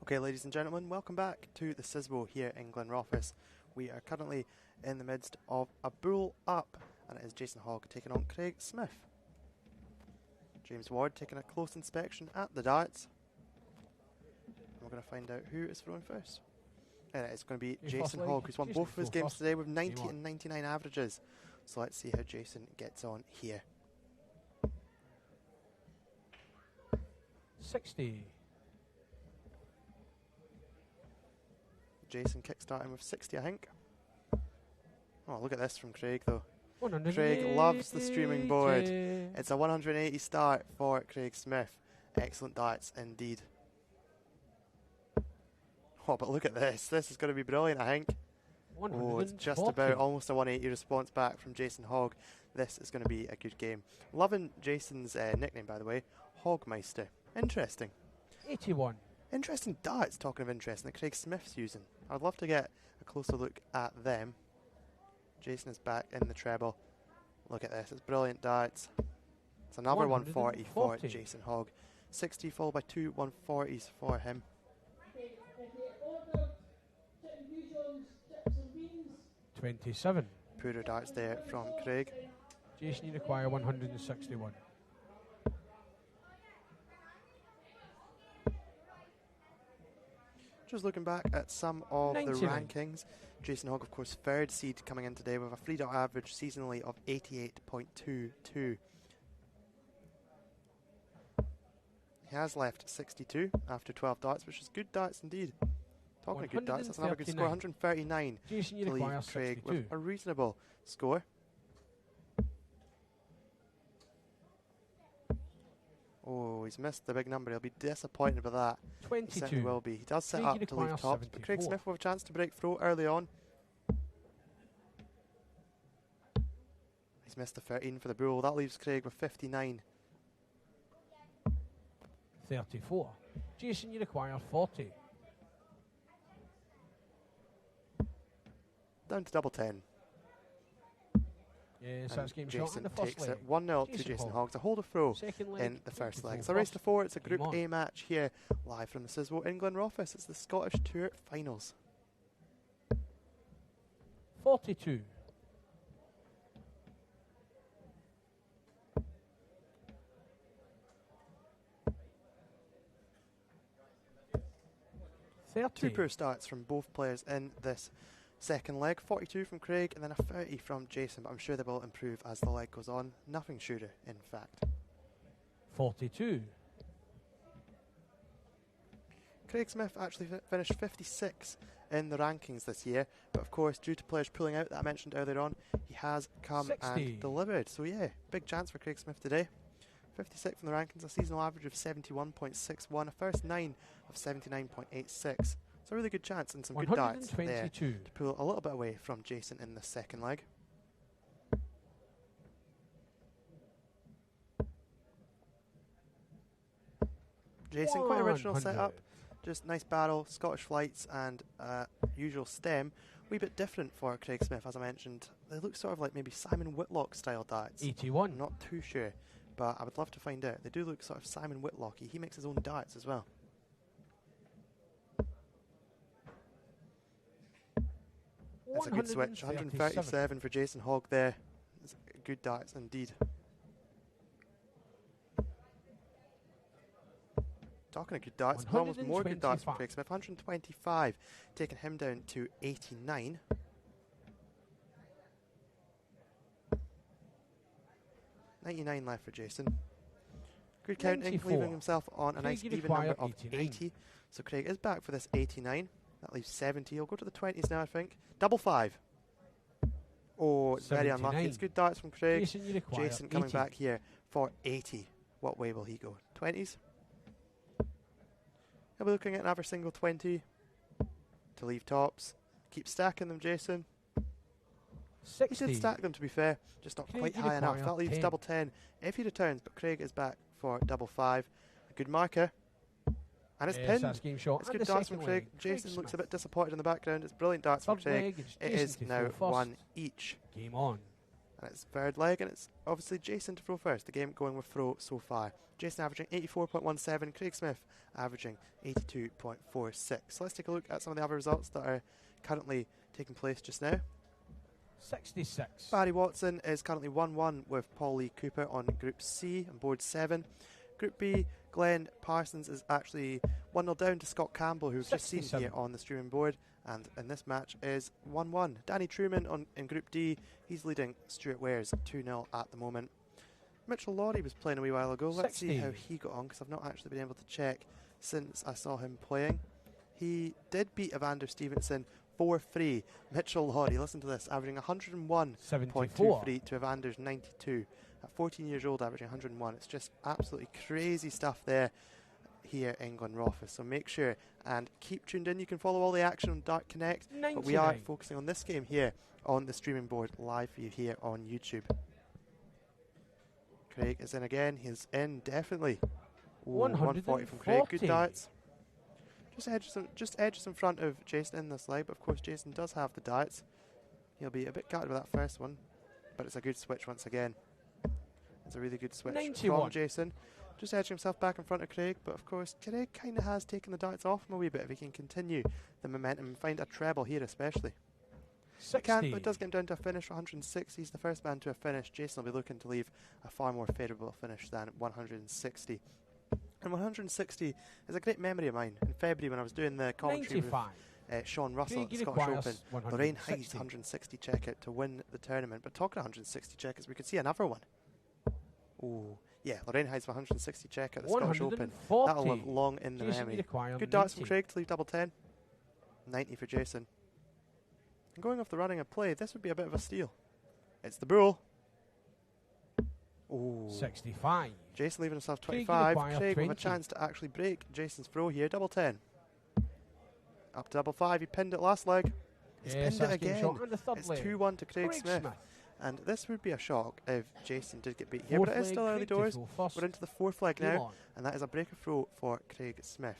Okay, ladies and gentlemen, welcome back to the Sizwell here in Glenrothes. We are currently in the midst of a bull up, and it is Jason Hogg taking on Craig Smith. James Ward taking a close inspection at the darts. We're going to find out who is throwing first. And it's going to be Jason Hogg, who's won both of his games today with 90 and 99 averages. So let's see how Jason gets on here. 60. Jason kickstarting with 60, I think. Oh, look at this from Craig, though. Craig loves the streaming board. It's a 180 start for Craig Smith. Excellent darts indeed. Oh, but look at this. This is going to be brilliant, I think. Oh, it's just about almost a 180 response back from Jason Hogg. This is going to be a good game. Loving Jason's nickname, by the way. Hogmeister. Interesting. 81. Interesting darts, talking of interesting, that Craig Smith's using. I'd love to get a closer look at them. Jason is back in the treble. Look at this, it's brilliant darts. It's another 140 for Jason Hogg. 60 followed by two 140s for him. 27. Poorer darts there from Craig. Jason, you require 161. Just looking back at some of 99. the rankings. Jason Hogg, of course, third seed coming in today with a free dot average seasonally of 88.22. He has left 62 after 12 darts, which is good darts indeed. Talking of good darts, that's another good score, 139. Jason, you to leave require Craig 62. with a reasonable score. Oh, he's missed the big number. He'll be disappointed with that. He 22. certainly will be. He does set Craig, up you to leave require tops, but Craig 74. Smith will have a chance to break through early on. He's missed the 13 for the bull. That leaves Craig with 59. 34. Jason, you require 40. Down to double 10. Yes, And that's game shot in Jason the first takes leg. it 1-0 to Jason Hogg to hold a throw Second leg, in the first leg. 24 It's a race to 4. It's a Game Group on. A match here, live from the Sizwell in Glen Rothes. It's the Scottish Tour Finals. 42. 30. Two poor starts from both players in this second leg. 42 from Craig and then a 30 from Jason, but I'm sure they will improve as the leg goes on. Nothing shorter, in fact. 42. Craig Smith actually finished 56 in the rankings this year, but of course, due to players pulling out that I mentioned earlier on, he has come 60. and delivered. So yeah, big chance for Craig Smith today. 56 in the rankings, a seasonal average of 71.61, a first 9 of 79.86. So a really good chance and some good darts there 122. to pull a little bit away from Jason in the second leg. Jason, quite original 100. setup. Just nice barrel, Scottish flights and usual stem. Wee bit different for Craig Smith, as I mentioned. They look sort of like maybe Simon Whitlock style darts. 81. I'm not too sure, but I would love to find out. They do look sort of Simon Whitlocky. He makes his own darts as well. That's a good switch. 137 for Jason Hogg there. That's good darts indeed. Talking of good darts, almost more good darts from Craig Smith. 125, taking him down to 89. $99 left for Jason. Good counting, 94. leaving himself on a nice Craig even number of 89. 80. So Craig is back for this 89. That leaves 70. He'll go to the 20s now, I think. Double 5. Oh, it's very unlucky. 79. It's good darts from Craig. Jason, you require Jason coming 80. back here for 80. What way will he go? 20s? He'll be looking at another single 20 to leave tops. Keep stacking them, Jason. 60. He did stack them, to be fair, just not Craig, quite you high enough. require That leaves 10. double 10 if he returns, but Craig is back for double 5. A good marker. And it's Yes, pinned. that's game shot. It's And good the darts from second Craig. leg, Jason looks a Smith. bit disappointed in the background. It's brilliant darts from Third Craig. leg, it's It Jason is to now throw 1 first. each. Game on. And it's third leg, and it's obviously Jason to throw first. The game going with throw so far. Jason averaging 84.17, Craig Smith averaging 82.46. So let's take a look at some of the other results that are currently taking place just now. 66. Barry Watson is currently 1-1 with Paul Lee Cooper on Group C on board 7. Group B, Glenn Parsons is actually 1-0 down to Scott Campbell, who we've just seen 67. here on the streaming board. And in this match is 1-1. Danny Truman in Group D, he's leading Stuart Wares 2-0 at the moment. Mitchell Lawrie was playing a wee while ago. Let's see 60. how he got on, because I've not actually been able to check since I saw him playing. He did beat Evander Stevenson 4-3. Mitchell Lawrie, listen to this, averaging 101.23 74. to Evander's 92. At 14 years old, averaging 101. It's just absolutely crazy stuff there here in Glen Rothes. So make sure and keep tuned in. You can follow all the action on Dart Connect, but we are 99. focusing on this game here on the streaming board live for you here on YouTube. Craig is in again. He's in definitely. Ooh, 140 from Craig. Good 140. darts. Just edges in front of Jason in this leg, but of course Jason does have the darts. He'll be a bit gutted with that first one, but it's a good switch once again. It's a really good switch 91. from Jason. Just edging himself back in front of Craig, but of course Craig kind of has taken the darts off him a wee bit if he can continue the momentum and find a treble here especially. He can, 60. but it does get him down to a finish for 106. He's the first man to a finish. Jason will be looking to leave a far more favourable finish than 160. And 160 is a great memory of mine. In February, when I was doing the commentary 95. with Sean Russell at the Craig Scottish requires Open, Lorraine Hyde's 160. 160 checkout to win the tournament. But talking 160 checkouts, we could see another one. Oh, yeah, Lorraine Hyde's 160 checkout at the Scottish Open. 140. That'll live long in the Jason memory. Good darts from Craig to leave double 10. 90 for Jason. And going off the running of play, this would be a bit of a steal. It's the bull. Oh, 65. Jason leaving himself Craig 25. requires Craig with a 20. chance to actually break Jason's throw here. Double 10. Up to double 5. He pinned it last leg. He's Yes, pinned it that's game again. shot on the third It's leg. 2-1 to Craig Smith. And this would be a shock if Jason did get beat here. But it is still early doors. We're into the fourth leg now. And that is a breaker throw for Craig Smith.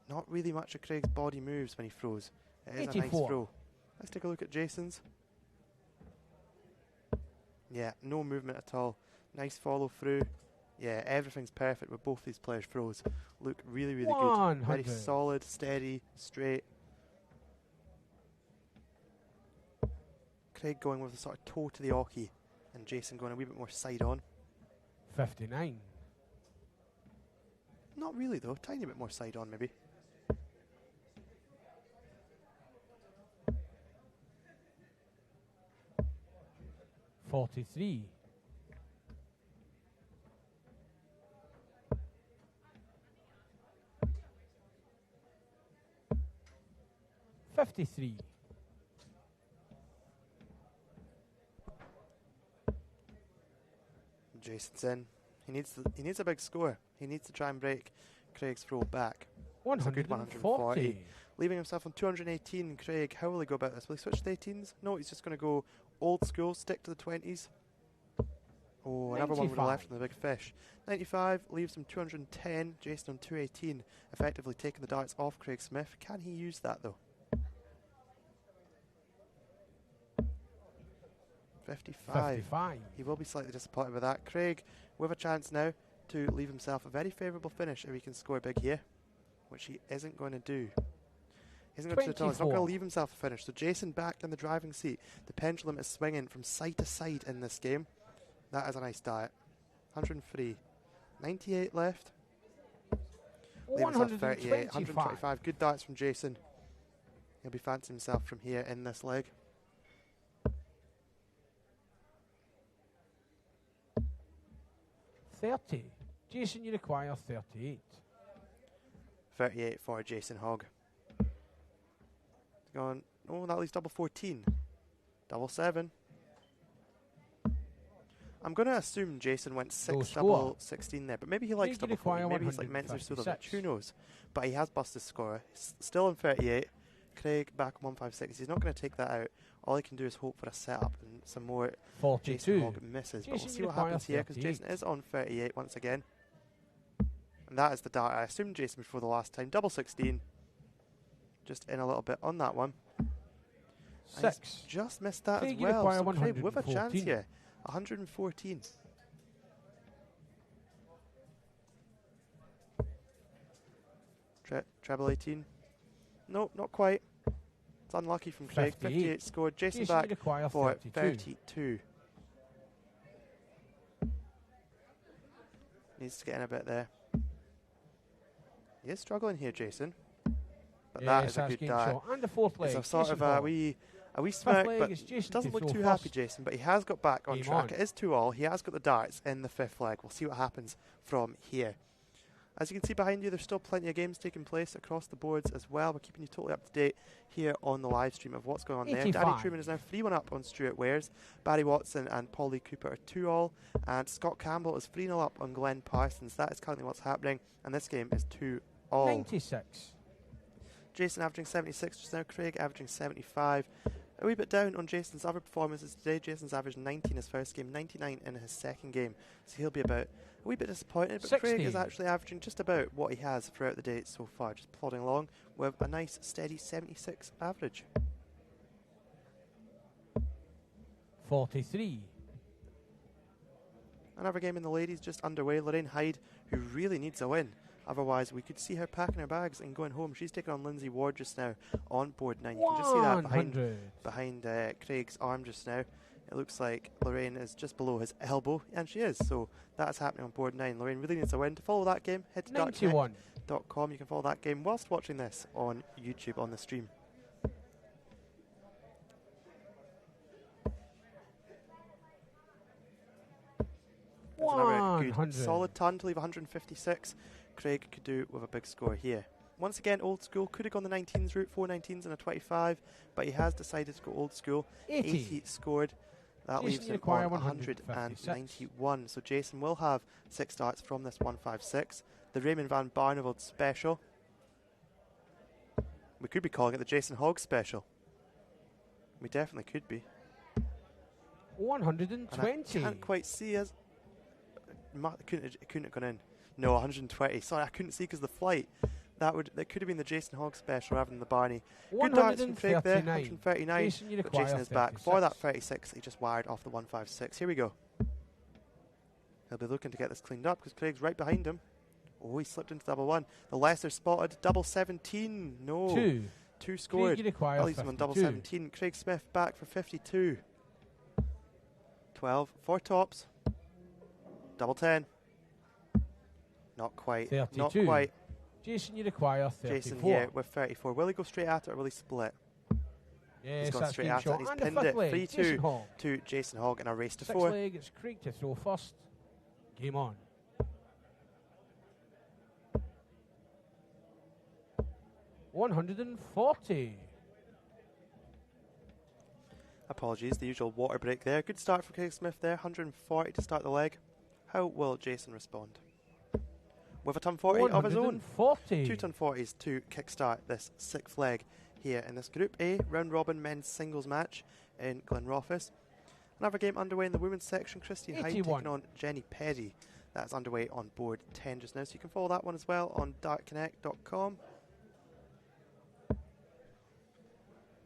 Not really much of Craig's body moves when he throws. It is 84. a nice throw. Let's take a look at Jason's. Yeah, no movement at all. Nice follow through. Yeah, everything's perfect with both these players' throws. Look really, really good. Very solid, steady, straight. Craig going with a sort of toe to the oche, and Jason going a wee bit more side on. 59. Not really though, tiny bit more side on maybe. $43. 53. Jason's in. He needs a big score. He needs to try and break Craig's throw back. It's a good 140. Leaving himself on 218. Craig, how will he go about this? Will he switch to 18s? No, he's just going to go old school, stick to the 20s. Oh, another one with the left from the big fish. 95 leaves him 210. Jason on 218, effectively taking the darts off Craig Smith. Can he use that though? 55. He will be slightly disappointed with that. Craig with a chance now to leave himself a very favourable finish if he can score big here, which he isn't going to do. He's not going to leave himself a finish. So Jason back in the driving seat. The pendulum is swinging from side to side in this game. That is a nice diet. 103. 98 left. 138. 125. Good darts from Jason. He'll be fancying himself from here in this leg. $30. Jason, you require 38. 38 for Jason Hogg. Gone. Oh, that leaves double 14. Double 7. I'm going to assume Jason went 6 double 16 there, but maybe he likes double 14. Maybe he's like Menzer Sudovic. Who knows? But he has busted score. He's still on 38. Craig back on 156. He's not going to take that out. All he can do is hope for a setup and some more 42. Jason Hogg misses. But we'll see what happens here because Jason is on 38 once again. And that is the dart. I assumed Jason before the last time. Double 16. Just in a little bit on that one. 6. Just missed that as well. So Craig with a chance here. 114. Treble 18. Nope, not quite. It's unlucky from Craig. 58 scored. Jason back for 32. Needs to get in a bit there. He is struggling here, Jason. But that is a good dive. And the fourth leg. It's a sort of a wee smirk, but doesn't look too happy, Jason. But he has got back on track. It is 2-all. He has got the darts in the fifth leg. We'll see what happens from here. As you can see behind you, there's still plenty of games taking place across the boards as well. We're keeping you totally up to date here on the live stream of what's going on 85. there. Danny Truman is now 3-1 up on Stuart Wares. Barry Watson and Paulie Cooper are 2-all. And Scott Campbell is 3-0 up on Glenn Parsons. That is currently what's happening. And this game is 2-all. 96. Jason averaging 76 just now. Craig averaging 75. A wee bit down on Jason's other performances today. Jason's averaged 90 in his first game, 99 in his second game. So he'll be about a wee bit disappointed, but 60. Craig is actually averaging just about what he has throughout the day so far, just plodding along with a nice steady 76 average. 43. Another game in the ladies just underway. Lorraine Hyde, who really needs a win. Otherwise, we could see her packing her bags and going home. She's taking on Lindsay Ward just now on board 9. You can just see that behind Craig's arm just now. It looks like Lorraine is just below his elbow, and she is, so that's happening on board 9. Lorraine really needs a win. To follow that game, head to 91. dartconnect.com. You can follow that game whilst watching this on YouTube on the stream. There's another good solid ton to leave 156. Craig could do with a big score here. Once again, old school. Could have gone the 19s route, 4 19s and a 25, but he has decided to go old school. 80 scored. That leaves him on 191. So Jason will have 6 darts from this 156. The Raymond van Barneveld special. We could be calling it the Jason Hogg special. We definitely could be. 120. I can't quite see as... It couldn't have gone in. No, 120. Sorry, I couldn't see because of the flight. That could have been the Jason Hogg special rather than the Barney. Good darts from Craig there, 139. But Jason is back for that 36. He just wired off the 156. Here we go. He'll be looking to get this cleaned up because Craig's right behind him. Oh, he slipped into double 1. The Leicester spotted double 17. No. 2 scored. That leaves him on double 17. Craig Smith back for 52. 12. 4 tops. Double 10. Not quite. 32. Not quite. Jason, you require 34. Jason here with 34. Will he go straight at it or will he split? Yes, he's gone straight at it. He's pinned it. 3-2 to Jason Hogg in a race to 4. Leg, it's Craig to throw first. Game on. $140. Apologies, the usual water break there. Good start for Craig Smith there. 140 to start the leg. How will Jason respond? With a ton 40 of his own. 2 ton 40s to kickstart this 6th leg here in this Group A round robin men's singles match in Glenrothes. Another game underway in the women's section. Christine Hyde taking on Jenny Perry. That's underway on board 10 just now, so you can follow that one as well on dartconnect.com.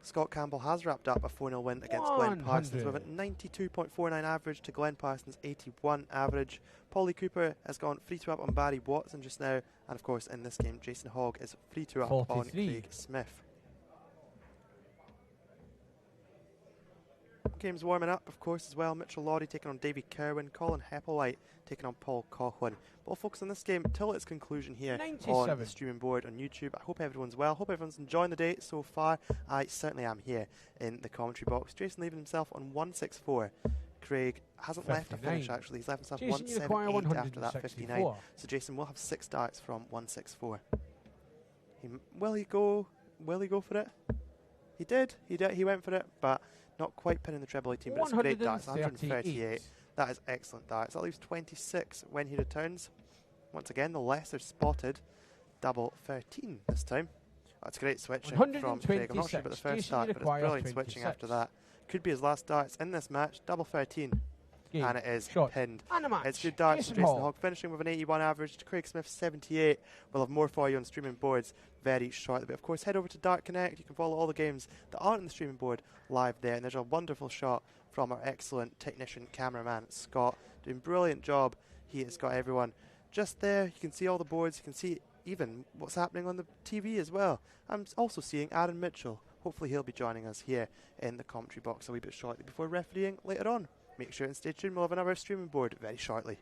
Scott Campbell has wrapped up a 4-0 win against Glenn Parsons with a 92.49 average to Glenn Parsons' 81 average. Paulie Cooper has gone 3-2 up on Barry Watson just now, and of course in this game Jason Hogg is 3-2 up 43. On Craig Smith. Game's warming up, of course, as well. Mitchell Lawrie taking on Davy Kerwin, Colin Hepplewhite taking on Paul Coughlin. But we'll focus on this game till its conclusion here 97. On the streaming board on YouTube. I hope everyone's well. Hope everyone's enjoying the day so far. I certainly am here in the commentary box. Jason leaving himself on 164. Craig hasn't 59. Left a finish actually. He's left himself 178 after that 59. So Jason will have 6 darts from 164. Will he go for it? He did. He went for it, but not quite pinning the treble 18, but it's great darts. 138. That is excellent darts. That leaves 26 when he returns. Once again, the lesser spotted double 13 this time. That's great switching from Craig. I'm not sure about the first start, but it's brilliant switching after that. Could be his last darts in this match. Double 13. And it is pinned. It's good darts from Jason Hogg, finishing with an 81 average to Craig Smith 78. We'll have more for you on streaming boards very shortly. But of course, head over to Dart Connect. You can follow all the games that aren't on the streaming board live there. And there's a wonderful shot from our excellent technician cameraman Scott, doing a brilliant job. He has got everyone just there. You can see all the boards. You can see even what's happening on the TV as well. I'm also seeing Aaron Mitchell. Hopefully he'll be joining us here in the commentary box a wee bit shortly before refereeing later on. Make sure and stay tuned. We'll have another streaming board very shortly.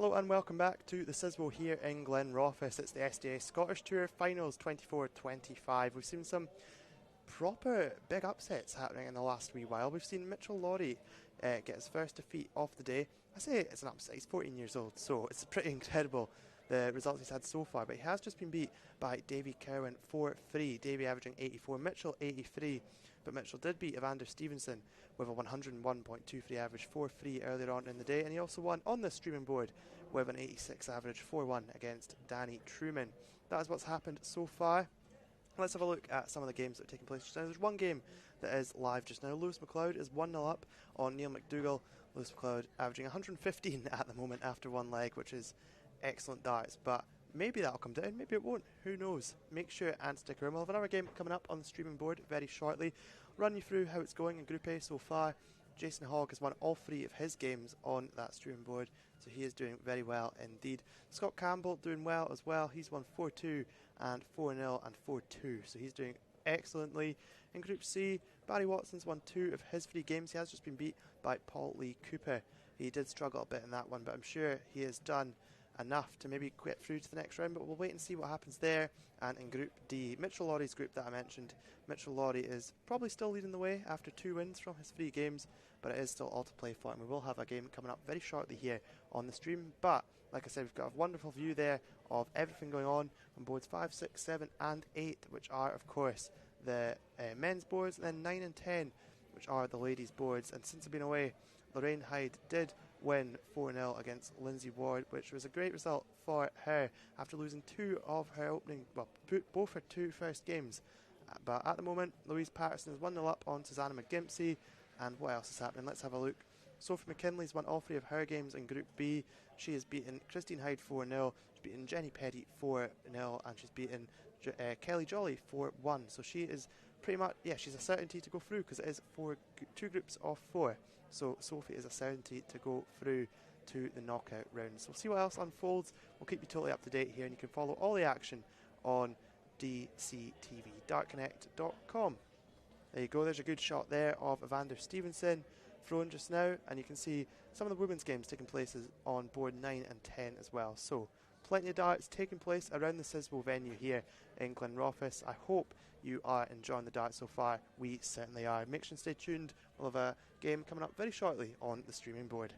Hello and welcome back to the Sizwell here in Glenrothes. It's the SDA Scottish Tour Finals 24-25. We've seen some proper big upsets happening in the last wee while. We've seen Mitchell Lawrie get his first defeat of the day. I say it's an upset, he's 14 years old, so it's pretty incredible the results he's had so far, but he has just been beat by Davy Kerwin 4-3. Davy averaging 84, Mitchell 83, but Mitchell did beat Evander Stevenson with a 101.23 average 4-3 earlier on in the day, and he also won on the streaming board with an 86 average 4-1 against Danny Truman. That is what's happened so far. Let's have a look at some of the games that are taking place just now. There's one game that is live just now. Lewis McLeod is 1-0 up on Neil McDougall. Lewis McLeod averaging 115 at the moment after one leg, which is excellent darts, but maybe that'll come down, maybe it won't, who knows. Make sure and stick around. We'll have another game coming up on the streaming board very shortly. Run you through how it's going in Group A so far. Jason Hogg has won all 3 of his games on that streaming board, so he is doing very well indeed. Scott Campbell doing well as well. He's won 4-2 and 4-0 and 4-2, so he's doing excellently. In Group C, Barry Watson's won 2 of his 3 games. He has just been beat by Paul Lee Cooper. He did struggle a bit in that one, but I'm sure he has done enough to maybe get through to the next round, but we'll wait and see what happens there. And in Group D, Mitchell Laurie's group that I mentioned, Mitchell Lawrie is probably still leading the way after 2 wins from his 3 games, but it is still all to play for, and we will have a game coming up very shortly here on the stream. But like I said, we've got a wonderful view there of everything going on boards 5, 6, 7 and 8, which are of course the men's boards, and then 9 and 10, which are the ladies' boards. And since I've been away, Lorraine Hyde did win 4-0 against Lindsay Ward, which was a great result for her after losing 2 of her opening, well, both her 2 first games. But at the moment, Louise Patterson is 1-0 up on Susanna McGimpsey. And what else is happening? Let's have a look. Sophie McKinley's won all 3 of her games in Group B. She has beaten Christine Hyde 4-0, she's beaten Jenny Petty 4-0, and she's beaten Kelly Jolly 4-1. So she is pretty much, yeah, she's a certainty to go through because it is 2 groups of 4. So Sophie is a certainty to go through to the knockout rounds. We'll see what else unfolds. We'll keep you totally up to date here, and you can follow all the action on DCTV, dartconnect.com. There you go, there's a good shot there of Evander Stevenson thrown just now, and you can see some of the women's games taking place on board 9 and 10 as well. So plenty of darts taking place around the Sizwell venue here in Glenrothes. I hope you are enjoying the darts so far. We certainly are. Make sure and stay tuned. We'll have a game coming up very shortly on the streaming board.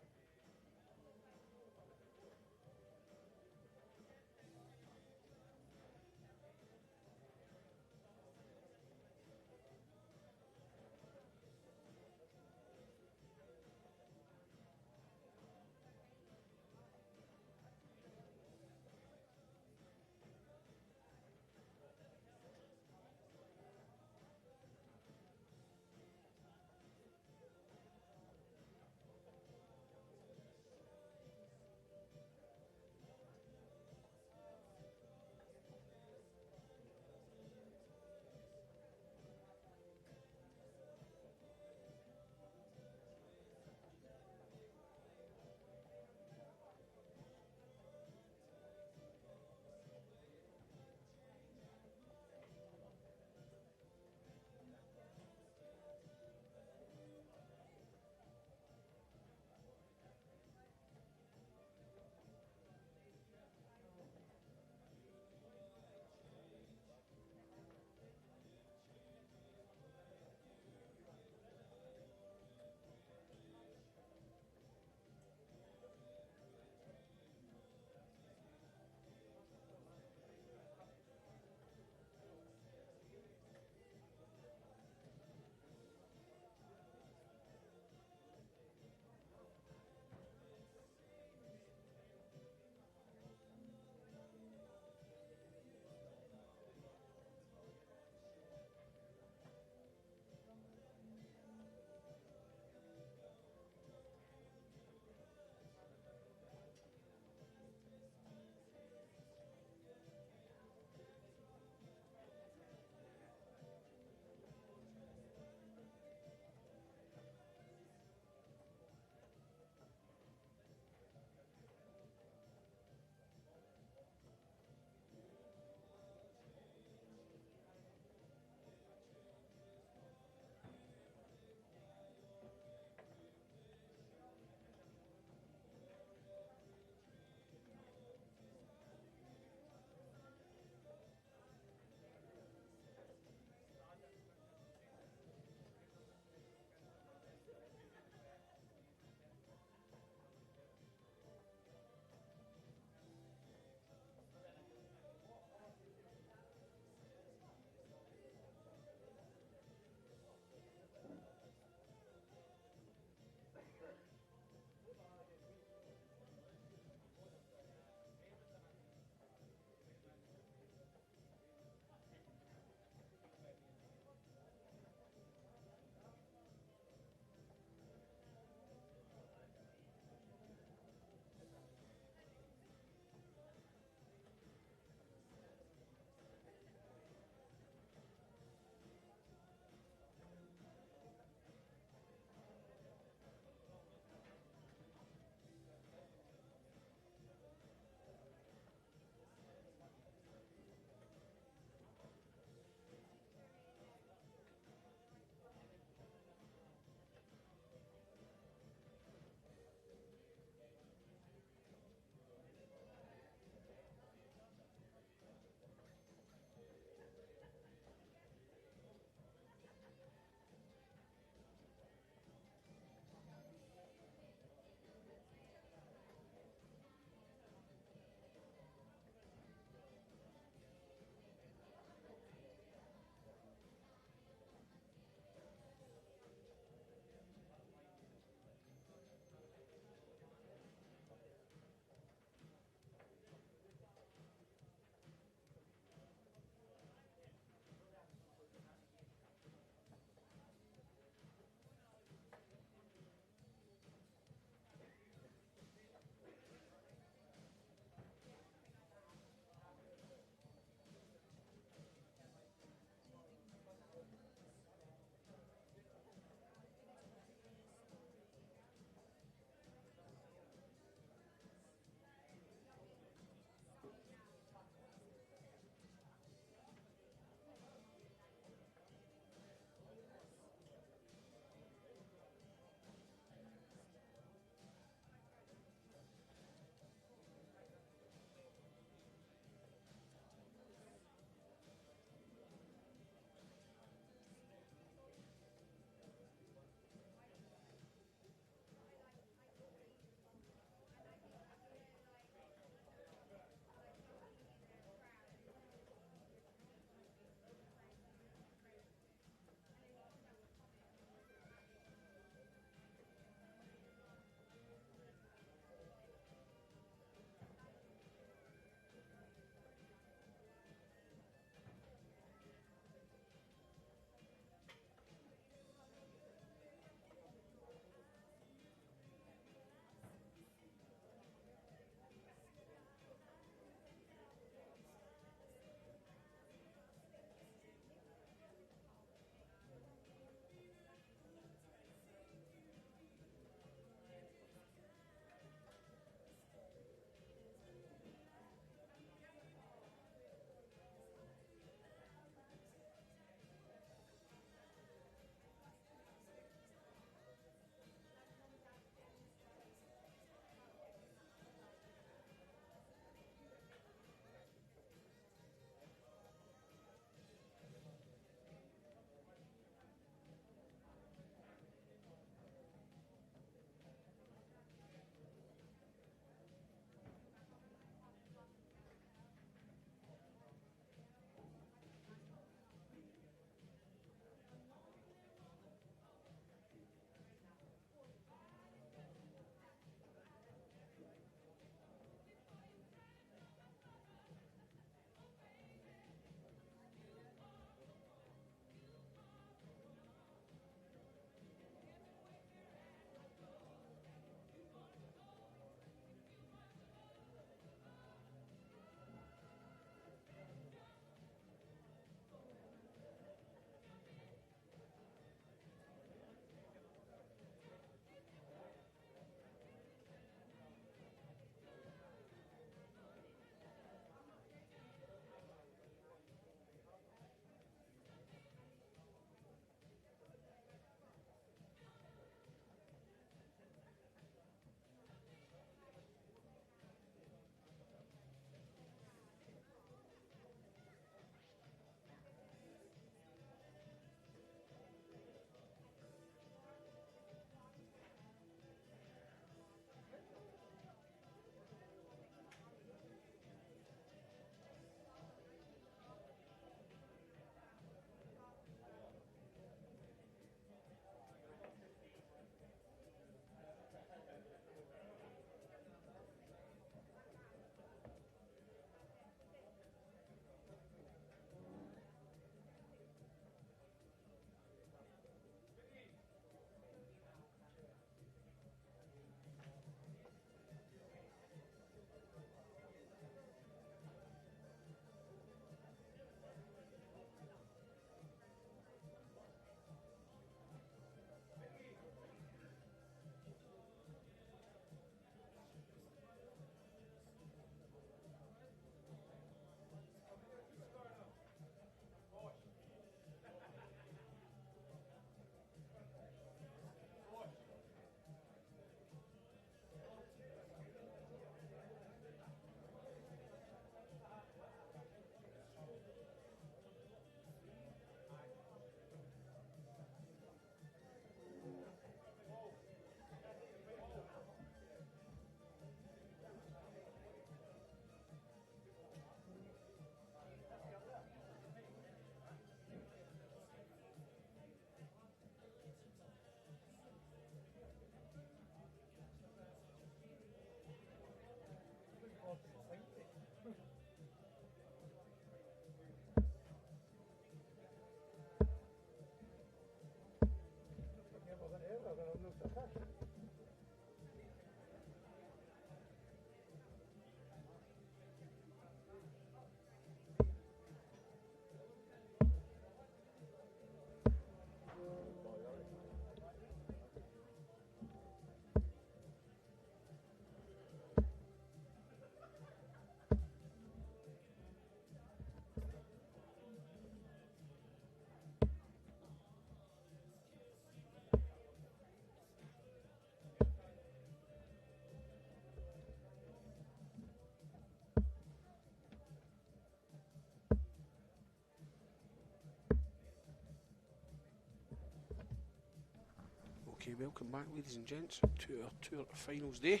Okay, welcome back, ladies and gents, to our tour finals day.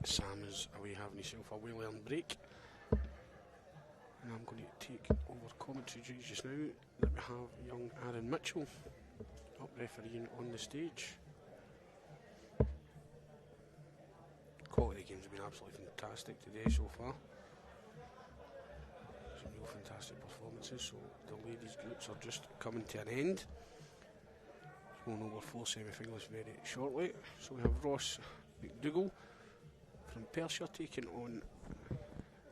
Sam is away having himself a well-earned break, and I'm going to take over commentary duties just now. That we have young Aaron Mitchell up refereeing on the stage. Quality of the games have been absolutely fantastic today so far. Some real fantastic performances, so the ladies groups are just coming to an end. We'll know our 4 semi-finalists very shortly. So we have Ross McDougall from Perthshire taking on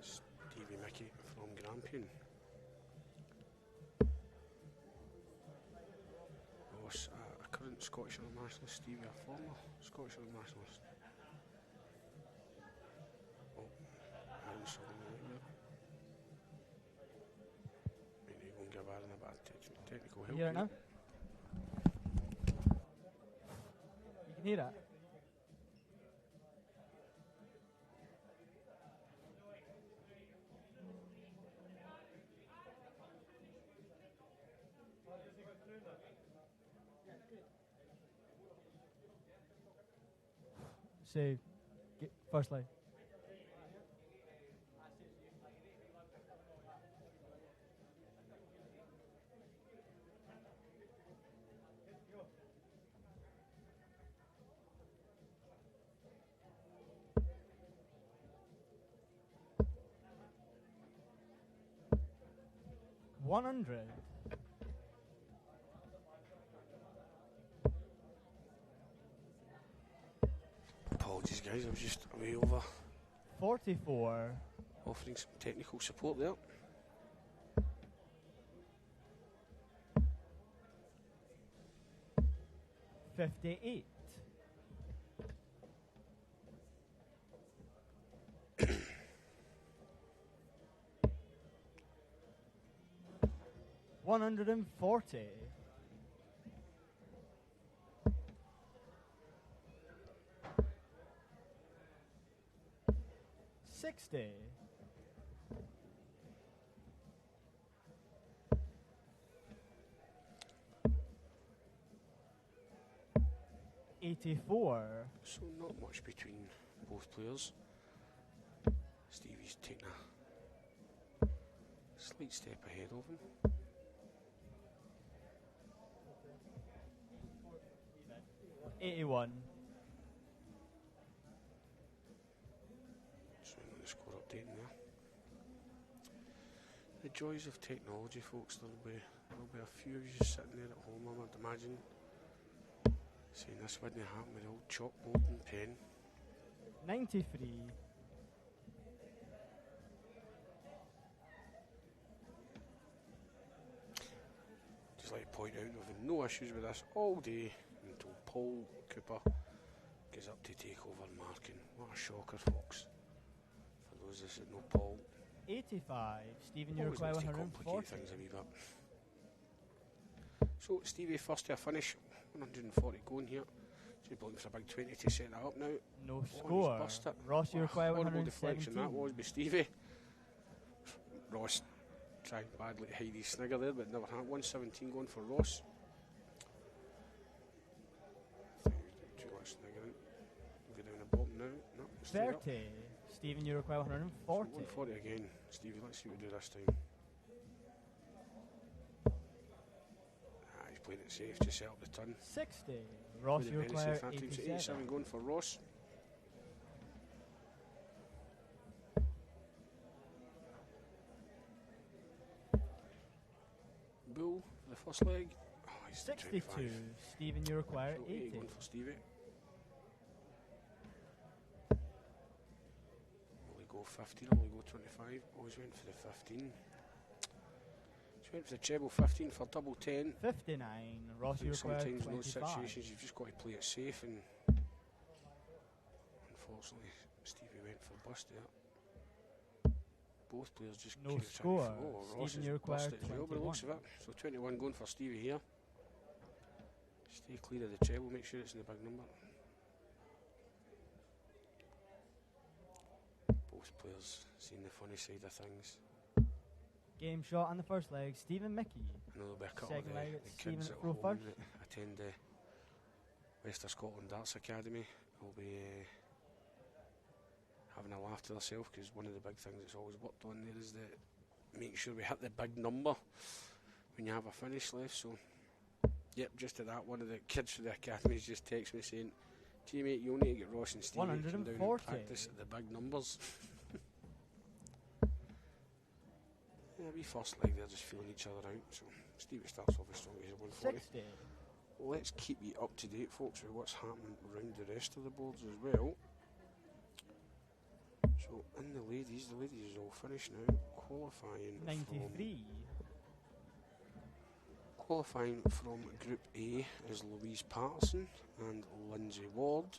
Stevie Miki from Grampian. Ross, a current Scottish internationalist, Stevie a former Scottish internationalist. Oh, I'm sorry, maybe you won't give Aaron a bad technical help. You hear it now? You can hear it? Say, first line. $100. Apologies guys, I was just way over 44. offering some technical support there. $58. $140. $60. $84. So not much between both players. Stevie's taking a slight step ahead of him. $81. So the score updating there. The joys of technology, folks. There'll be a few of you sitting there at home, I would imagine, saying this wouldn't happen with the old chalkboard and pen. 93. Just like to point out, we've had no issues with this all day until Paul Cooper gets up to take over marking. What a shocker, folks. For those that know Paul. 85. Stephen, you Always require likes to complicate 140. things a wee bit. So Stevie first to a finish, 140 going here. So he's looking for a big 20 to set that up now. No Oh, he's score. bust it. Ross, you What a require horrible deflection 117. that was by Stevie. Ross trying badly to hide his snigger there, but never had. 117 going for Ross. I think he was too much sniggering. Go down the bottom now. No, straight up. 30. Stephen, you require 140. 140 again. Stevie, let's see what we do this time. He's playing it safe to set up the turn. 60. Ross, Played you it very require safe that time. So 87. 87 going for Ross. Bull for the first leg. Oh, he's 62. 25. Stephen, you require So 80. going for Stevie. Will he go 15 or will he go 25? Always went for the 15. Just went for the treble 15 for double 10. 59. I Ross, you think require sometimes in 25. those situations you've just got to play it safe, and unfortunately Stevie went for bust there. Both players just No keep trying score. to Ross Stephen, has you require busted as well by the looks of it. 21. So 21 going for Stevie here. Stay clear of the treble, make sure it's in the big number. Both players seeing the funny side of things. Game shot on the first leg, Stephen Miki. I know there'll be a couple Second of leg, the it's kids Stephen at at throw home first. that attend the West of Scotland Darts Academy will be having a laugh to themselves, because one of the big things that's always worked on there is that making sure we hit the big number when you have a finish left. So, yep, just to that, one of the kids from the academies just texted me saying, "Gee mate, you'll need to get Ross and Steve come down and 140. practice at the big numbers." Yeah, we first leg they're just feeling each other out. So Stevie starts off as strong as 140. 60. Let's keep you up to date, folks, with what's happening around the rest of the boards as well. So in the ladies is all finished now. Qualifying from Group A is Louise Patterson and Lindsay Ward.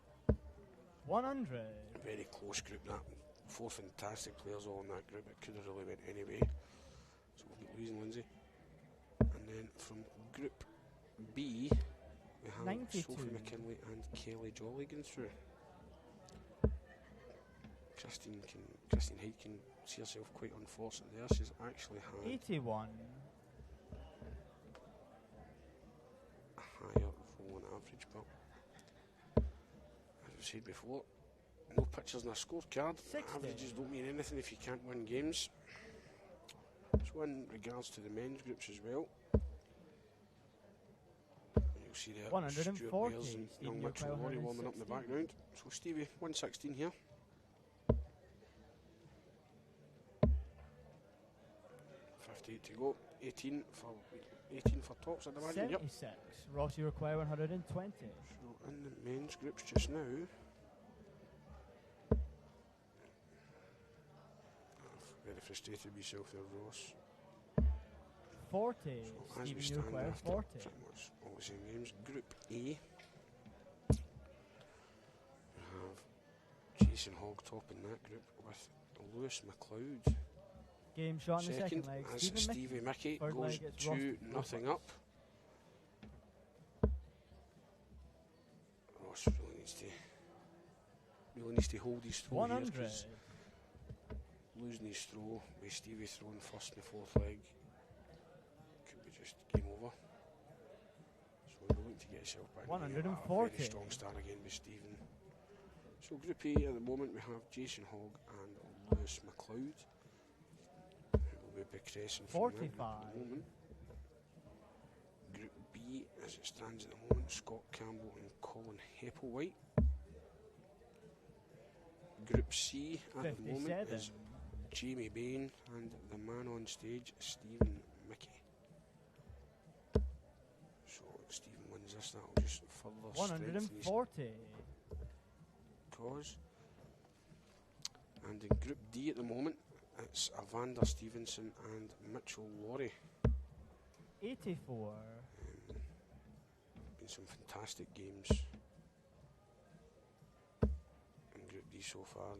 100. Very close group, that. 4 fantastic players all in that group. It could have really went any way. So we've got Louise and Lindsay. And then from Group B, we have 92. Sophie McKinley and Kelly Jolly going through. Christine Hyde can see herself quite unfortunate there. She's actually had 81. a higher rolling average, but as I said before, no pictures in a scorecard. 60. Averages don't mean anything if you can't win games. So in regards to the men's groups as well, you'll see there 140. Stuart Bears and Stephen young Mitchell Yorkville, Laurie warming up in the 160. background. So Stevie, 116 here. 58 to go. 18 for tops, I'd imagine. Yep. 76. Ross, you require 120. So in the men's groups just now, very frustrated with yourself there, Ross. 40. So as we Stephen, you stand require after 40. pretty much all the same games, Group A, we have Jason Hogg topping that group with Lewis McLeod. Game shot in the second Second, leg, as Stephen Miki. Stevie Mickey Third goes leg, it's Ross 2-0 up. Ross really needs to hold his throw here, 100. 'cause losing his throw with Stevie throwing first and the fourth leg could be just game over. So we're looking to get yourself back. 140. A very strong start again with Stephen. So Group A at the moment we have Jason Hogg and Lewis McLeod. We'll be progressing from that group at the 45. moment. Group B, as it stands at the moment, Scott Campbell and Colin Hepplewhite. Group C at the moment 57. is Jamie Bane and the man on stage, Stephen Mickey. So if Stephen wins this, that'll just further strengthen his 140. cause. And in Group D at the moment, it's Evander Stevenson and Mitchell Laurie. 84. Been some fantastic games in Group D so far.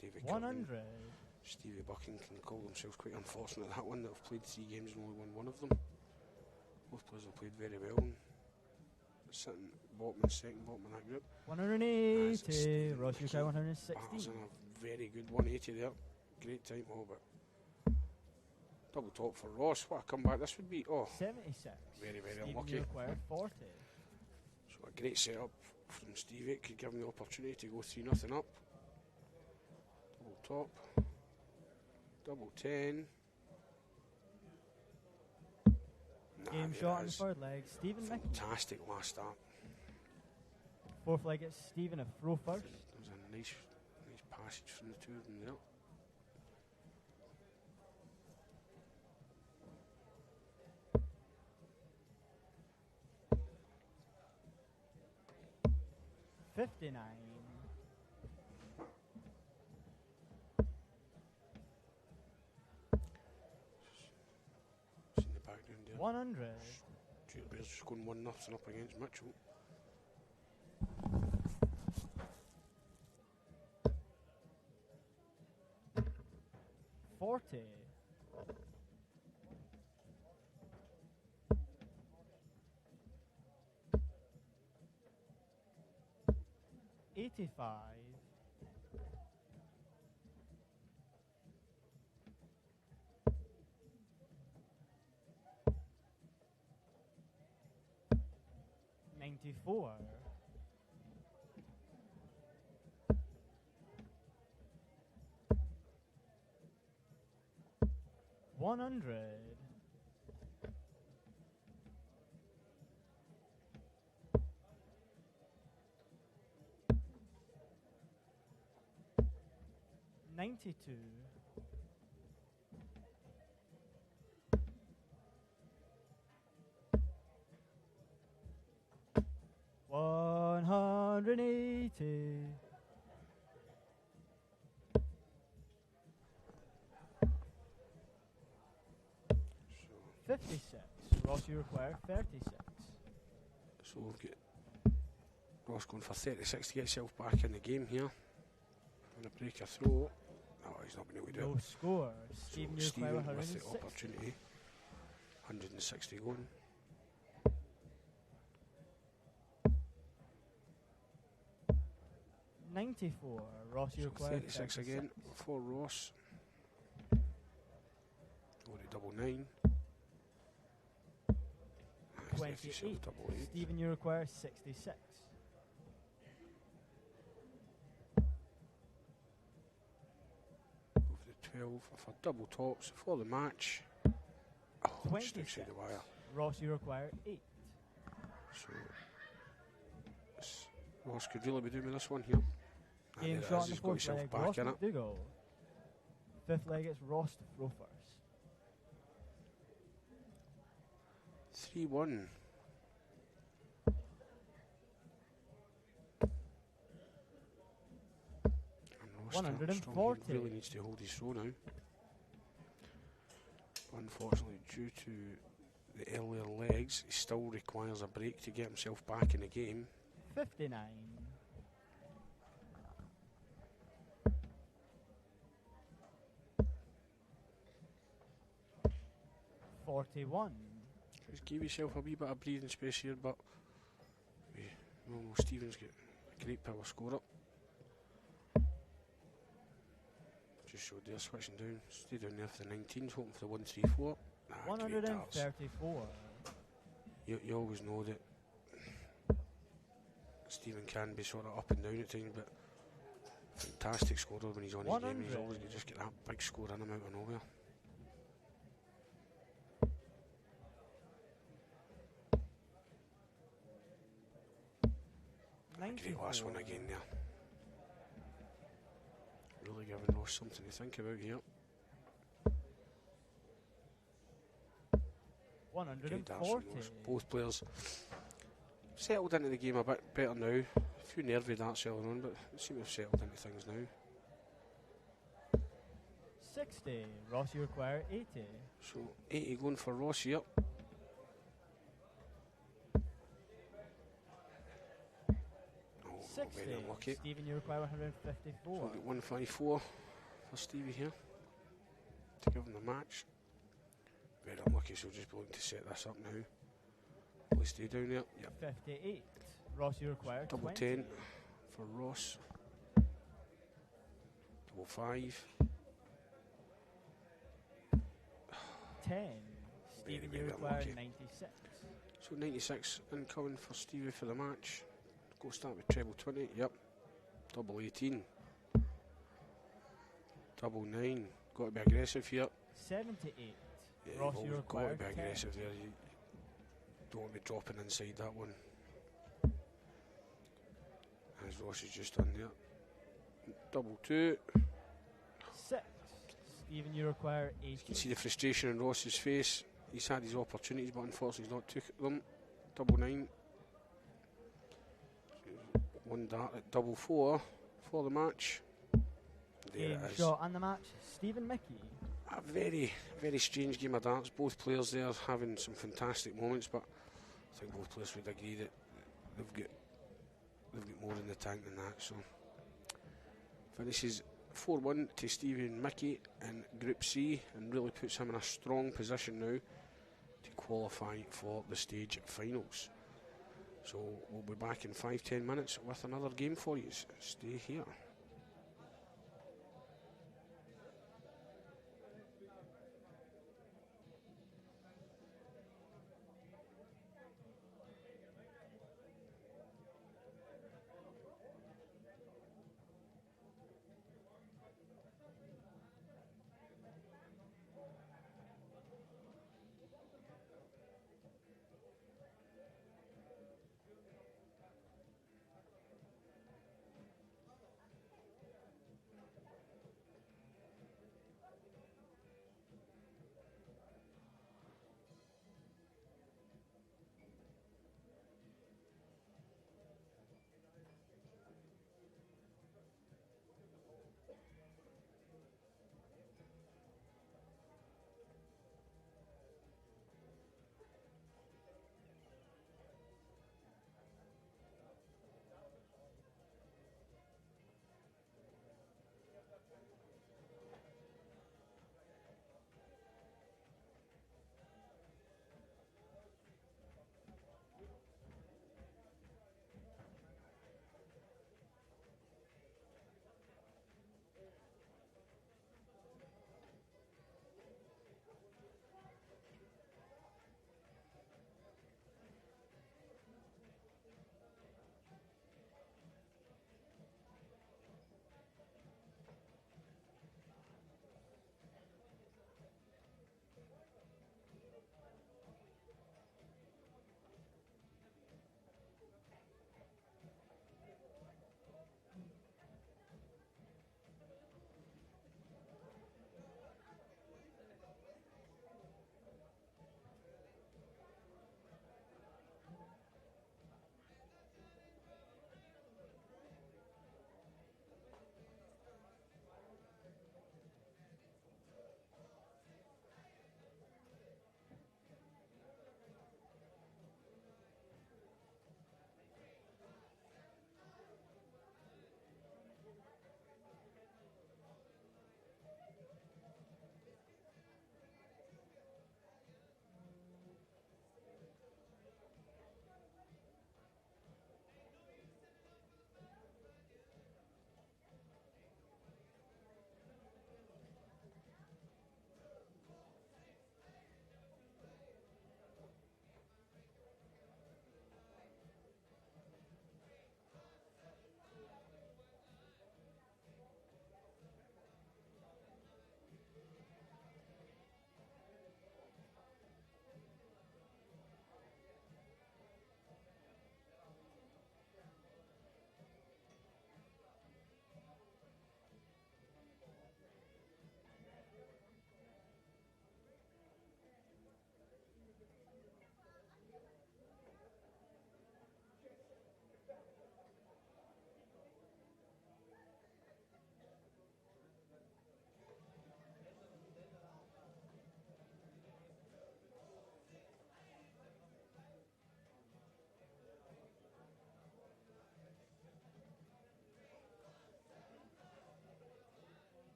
David Kirkman, 100. Stevie Bucking can call themselves quite unfortunate that one, that have played 3 games and only won one of them. Both players have played very well and sitting bottom and second bottom in that group. 180. Ross, you require Patterson 160. a very good 180 there. Great time, all but double top for Ross. What a comeback this would be. Oh, 76. very, very Stephen, unlucky. you require 40. So a great setup from Stevie. It could give him the opportunity to go 3-0 up. Double top. Double 10. Game there shot it in the is. third leg, Stephen Mickey. Fantastic last start. Fourth leg, it's Stephen a throw first. There was a nice passage from the two of them there. '59. It's in the background there. 100. Stuart Bears just going 1-0 up against Mitchell. '40. '85. 100. 94. 100. 92. 180. 56. Ross, you require 36. So we've got Ross going for 36 to get himself back in the game here. Going to break a throw. Oh, he's not been able to do No it. score. Stephen, you require Stephen with the 160. opportunity. 160 going. $94. Ross, you So require 36 again for Ross. Go to double 9. He's left himself 28. double 8. Stephen, you require 66. Go for the 12 for double tops for the match. Oh, just 26. outside the wire. Ross, you require 8. So Ross could really be doing with this one here. Game There it shot is, in the he's got fourth himself leg. back Ross in it. McDougall. Fifth leg, it's Ross to throw first. 3-1. And Ross starting strong. 140. He really needs to hold his throw now. Unfortunately, due to the earlier legs, he still requires a break to get himself back in the game. 59. 41. Just give yourself a wee bit of breathing space here, but we all know Stephen's got a great power scorer. Just showed there, switching down. Stay down there for the 19s, hoping for the 1-3-4. Great darts. 134. You always know that Stephen can be sort of up and down at times, but fantastic scorer when he's on his game. He's always going to just get that big score in him out of nowhere. Great last one again there. Really giving Ross something to think about here. Great darts from 140. Ross. Both players settled into the game a bit better now. A few nervy darts earlier on, but they seem to have settled into things now. 60. Ross, you require 80. So 80 going for Ross here. Oh, 60. very unlucky. Stephen, you require So 154. we've got 154 for Stevie here to give him the match. Very unlucky, so just be looking to set this up now. Will he stay down there? Yep. 58. Ross, you require Double 20. 10 for Ross. Double 5. 10. Stephen, you very require unlucky. 96. So 96 incoming for Stevie for the match. Go start with treble 20. Yep. Double 18. Double 9. Got to be aggressive here. 78. Yeah, Ross, you've you always got require to be 10. aggressive there. You don't want to be dropping inside that one. As Ross has just done there. Double 2. 6. Stephen, you require 80. You can see the frustration in Ross's face. He's had his opportunities, but unfortunately he's not took them. Double 9. One dart at double 4 for the match. There Game it is. shot and the match. Stephen Miki. A very, very strange game of darts. Both players there having some fantastic moments, but I think both players would agree that they've got more in the tank than that. So finishes 4-1 to Stephen Miki in Group C, and really puts him in a strong position now to qualify for the stage finals. So we'll be back in 5-10 minutes with another game for you. Stay here.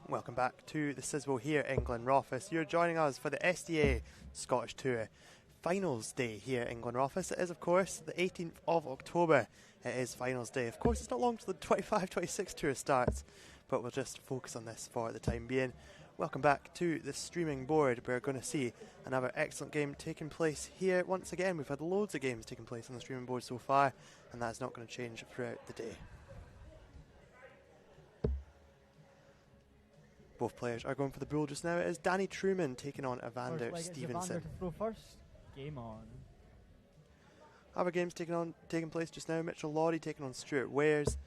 Welcome back to the Sizwell here in Glenrothes. You're joining us for the SDA Scottish Tour Finals Day here in Glenrothes. It is, of course, the 18th of October. It is Finals Day. Of course, it's not long till the 25-26 Tour starts, but we'll just focus on this for the time being. Welcome back to the streaming board. We're going to see another excellent game taking place here. Once again, we've had loads of games taking place on the streaming board so far, and that's not going to change throughout the day. Both players are going for the bull just now. It is Danny Truman taking on Evander Stevenson. To throw first. Game on. Other games taking place just now. Mitchell Lawrie taking on Stuart Wares.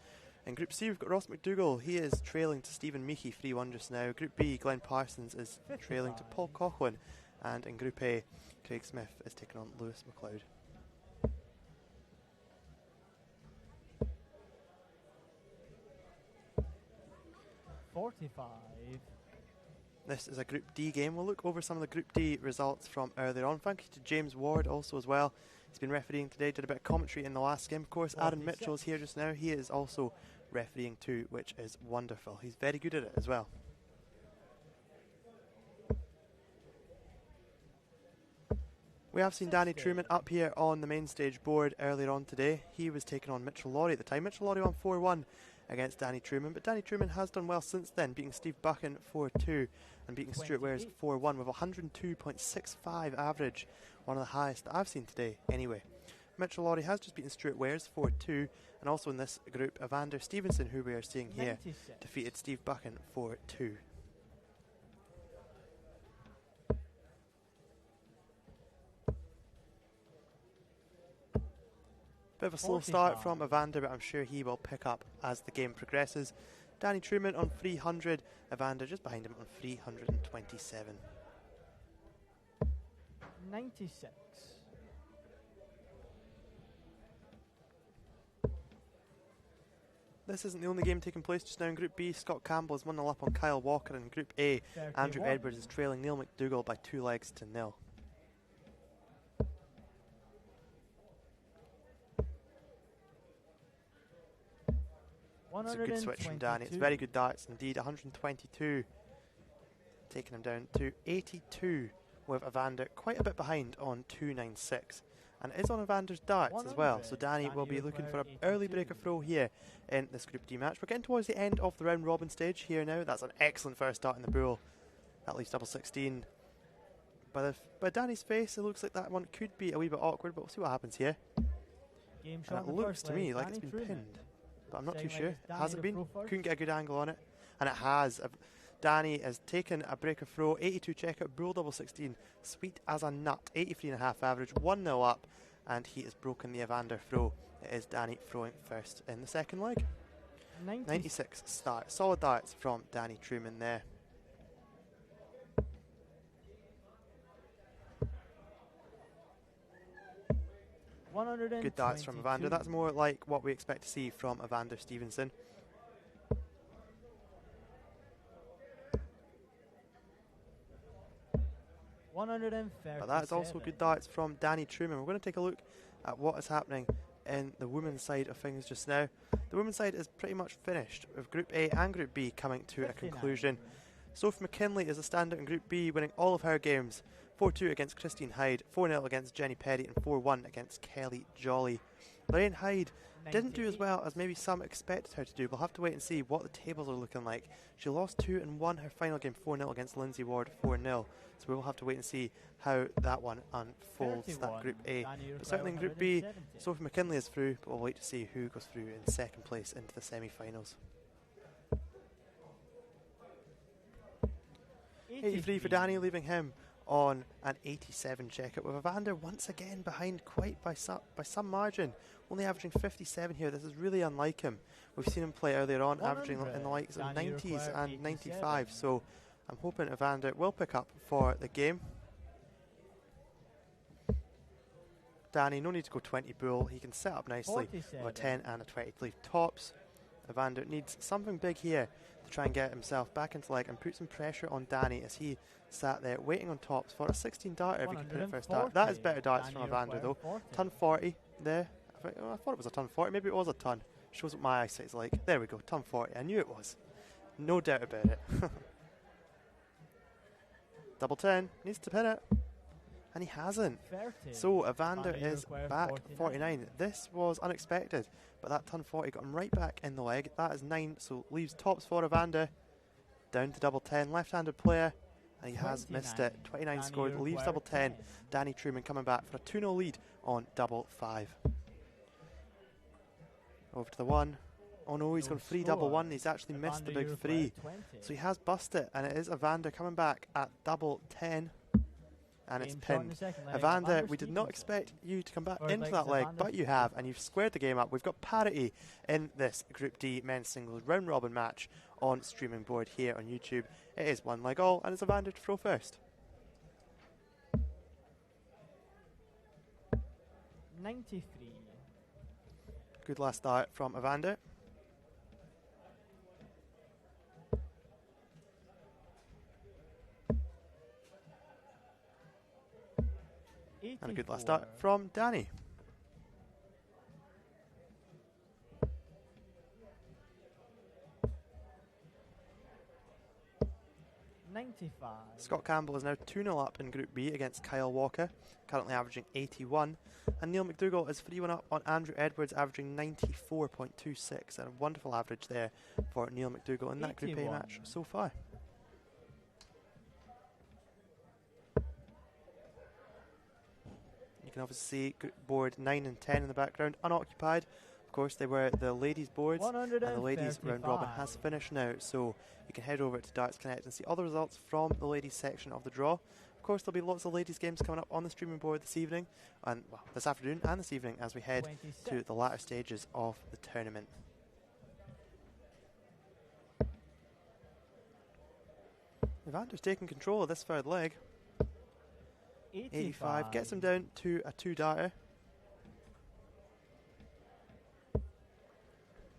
In Group C, we've got Ross McDougall. He is trailing to Stephen Miki 3-1 just now. Group B, Glenn Parsons is 55. Trailing to Paul Coughlin. And in Group A, Craig Smith is taking on Lewis McLeod. This is a Group D game. We'll look over some of the Group D results from earlier on. Thank you to James Ward also as well. He's been refereeing today, did a bit of commentary in the last game. Of course, Aaron Mitchell is here just now. He is also refereeing too, which is wonderful. He's very good at it as well. We have seen Danny Truman up here on the main stage board earlier on today. He was taking on Mitchell Lawrie at the time. Mitchell Lawrie won 4-1 against Danny Truman, but Danny Truman has done well since then, beating Steve Buchan 4-2 and beating Stuart Wares 4-1 with a 102.65 average, one of the highest that I've seen today anyway. Mitchell Lawrie has just beaten Stuart Wares 4-2, and also in this group, Evander Stevenson, who we are seeing here, defeated Steve Buchan 4-2. Bit of a slow start from Evander, but I'm sure he will pick up as the game progresses. Danny Truman on 300, Evander just behind him on 327. 96. This isn't the only game taking place just now in Group B. Scott Campbell is 1-0 up on Kyle Walker. In Group A, 31. Andrew Edwards is trailing Neil McDougall by 2 legs to 0. It's a good switch from Danny. It's very good darts indeed. 122, taking him down to 82 with Evander quite a bit behind on 296. And it is on Evander's darts as well, so Danny will be looking for an early breaker throw here in this Group D match. We're getting towards the end of the round robin stage here now. That's an excellent first start in the bull. That leaves double 16. By Danny's face, it looks like that one could be a wee bit awkward, but we'll see what happens here. Game and it looks to me like it's been pinned, but I'm not too sure. Has it been? Couldn't get a good angle on it. And it has. Danny has taken a breaker throw, 82 checkout, bull double 16, sweet as a nut, 83.5 average, 1-0 up, and he has broken the Evander throw. It is Danny throwing first in the second leg. 96 start. Solid darts from Danny Truman there. Good darts from Evander. That's more like what we expect to see from Evander Stevenson. But that's also good darts from Danny Truman. We're going to take a look at what is happening in the women's side of things just now. The women's side is pretty much finished, with Group A and Group B coming to a conclusion. Sophie McKinley is a standout in Group B, winning all of her games. 4-2 against Christine Hyde, 4-0 against Jenny Petty, and 4-1 against Kelly Jolly. Lorraine Hyde didn't do as well as maybe some expected her to do. We'll have to wait and see what the tables are looking like. She lost 2 and won her final game 4-0 against Lindsay Ward 4-0. So we will have to wait and see how that one unfolds, that Group A. But certainly in Group B, Sophie McKinley is through, but we'll wait to see who goes through in second place into the semi-finals. 83 for Danny, leaving him on an 87 checkout, with Evander once again behind quite by some margin, only averaging 57 here. This is really unlike him. We've seen him play earlier on, averaging in the likes of 90s and 95, so I'm hoping Evander will pick up for the game. Danny, no need to go 20 bull, he can set up nicely with a 10 and a 20 to leave tops. Evander needs something big here to try and get himself back into leg and put some pressure on Danny as he sat there waiting on tops for a 16 darter if he can put it first dart. That is better darts from Evander though. Ton 40 there. I thought it was a ton 40, maybe it was a ton. Shows what my eyesight's like. There we go, ton 40. I knew it was. No doubt about it. Double 10. Needs to pin it. And he hasn't. 30. So Evander Evander is requires back 49. 49. This was unexpected, but that turn 40 got him right back in the leg. That is 9, so leaves tops for Evander. Down to double 10, left-handed player, and he has missed it. 29 Danny scored, leaves double 10. Danny Truman coming back for a 2-0 lead on double 5. Over to the 1. Oh no, he's gone free double 1. He's actually missed the big free. So he has busted it, and it is Evander coming back at double 10. And it's pinned. Evander, we did not expect you to come back into that leg, but you have, and you've squared the game up. We've got parity in this Group D men's singles round robin match on streaming board here on YouTube. It is 1 leg all, and it's Evander to throw first. 93. Good last start from Evander. And a good last start from Danny. 95. Scott Campbell is now 2-0 up in Group B against Kyle Walker, currently averaging 81. And Neil McDougall is 3-1 up on Andrew Edwards, averaging 94.26. And a wonderful average there for Neil McDougall in that Group A match so far. You can obviously see board 9 and 10 in the background, unoccupied. Of course, they were the ladies' boards, and the ladies' round robin has finished now. So you can head over to Darts Connect and see all the results from the ladies' section of the draw. Of course, there'll be lots of ladies' games coming up on the streaming board this evening, and well, this afternoon and this evening as we head 26. to the latter stages of the tournament. Evander's taking control of this third leg. 85 gets him down to a 2-darter.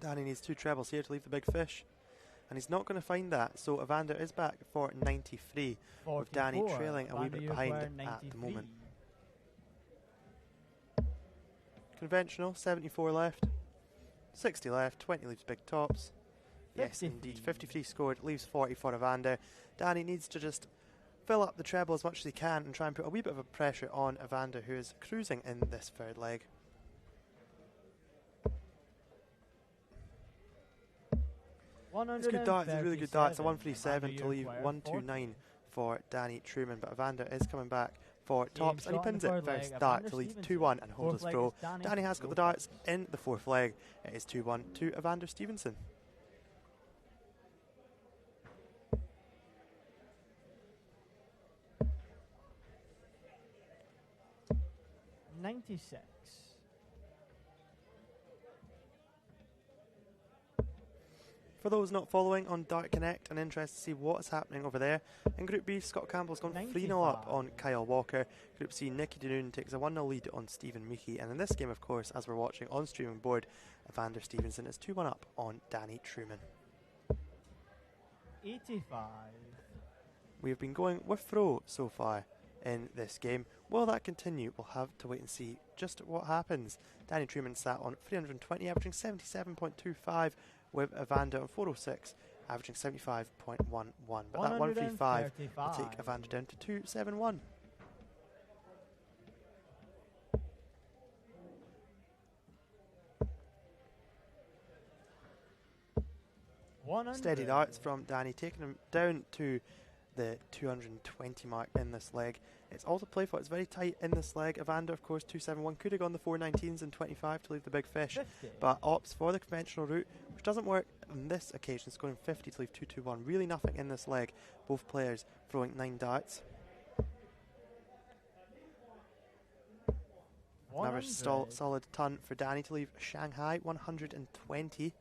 Danny needs 2 trebles here to leave the big fish, and he's not going to find that, so Evander is back for 93, with Danny trailing a wee bit behind at the moment. Conventional, 74 left, 60 left, 20 leaves big tops. Yes, indeed, 53 scored, leaves 40 for Evander. Danny needs to just fill up the treble as much as he can and try and put a wee bit of a pressure on Evander, who is cruising in this third leg. It's good darts, it's really good darts. A 137 to leave 129 for Danny Truman, but Evander is coming back for tops, and he pins it first dart to leave 2-1 and hold his throw. Danny has got the darts in the fourth leg. It is 2-1 to Evander Stevenson. 96. For those not following on Dart Connect and interested to see what is happening over there, in Group B, Scott Campbell's gone 3-0 up on Kyle Walker. Group C, Miki takes a 1-0 lead on Stephen Miki. And in this game, of course, as we're watching on streaming board, Evander Stevenson is 2-1 up on Danny Truman. 85. We have been going with throw so far in this game. Will that continue? We'll have to wait and see just what happens. Danny Truman sat on 320, averaging 77.25, with Evander on 406, averaging 75.11. But that 135 will take Evander down to 271. Steady darts from Danny, taking him down to the 220 mark in this leg. It's also playful, it's very tight in this leg. Evander, of course, 271, could have gone the 419s and 25 to leave the big fish, 50. But opts for the conventional route, which doesn't work on this occasion, scoring 50 to leave 221. Really nothing in this leg. Both players throwing 9 darts. Another solid ton for Danny to leave Shanghai, 120.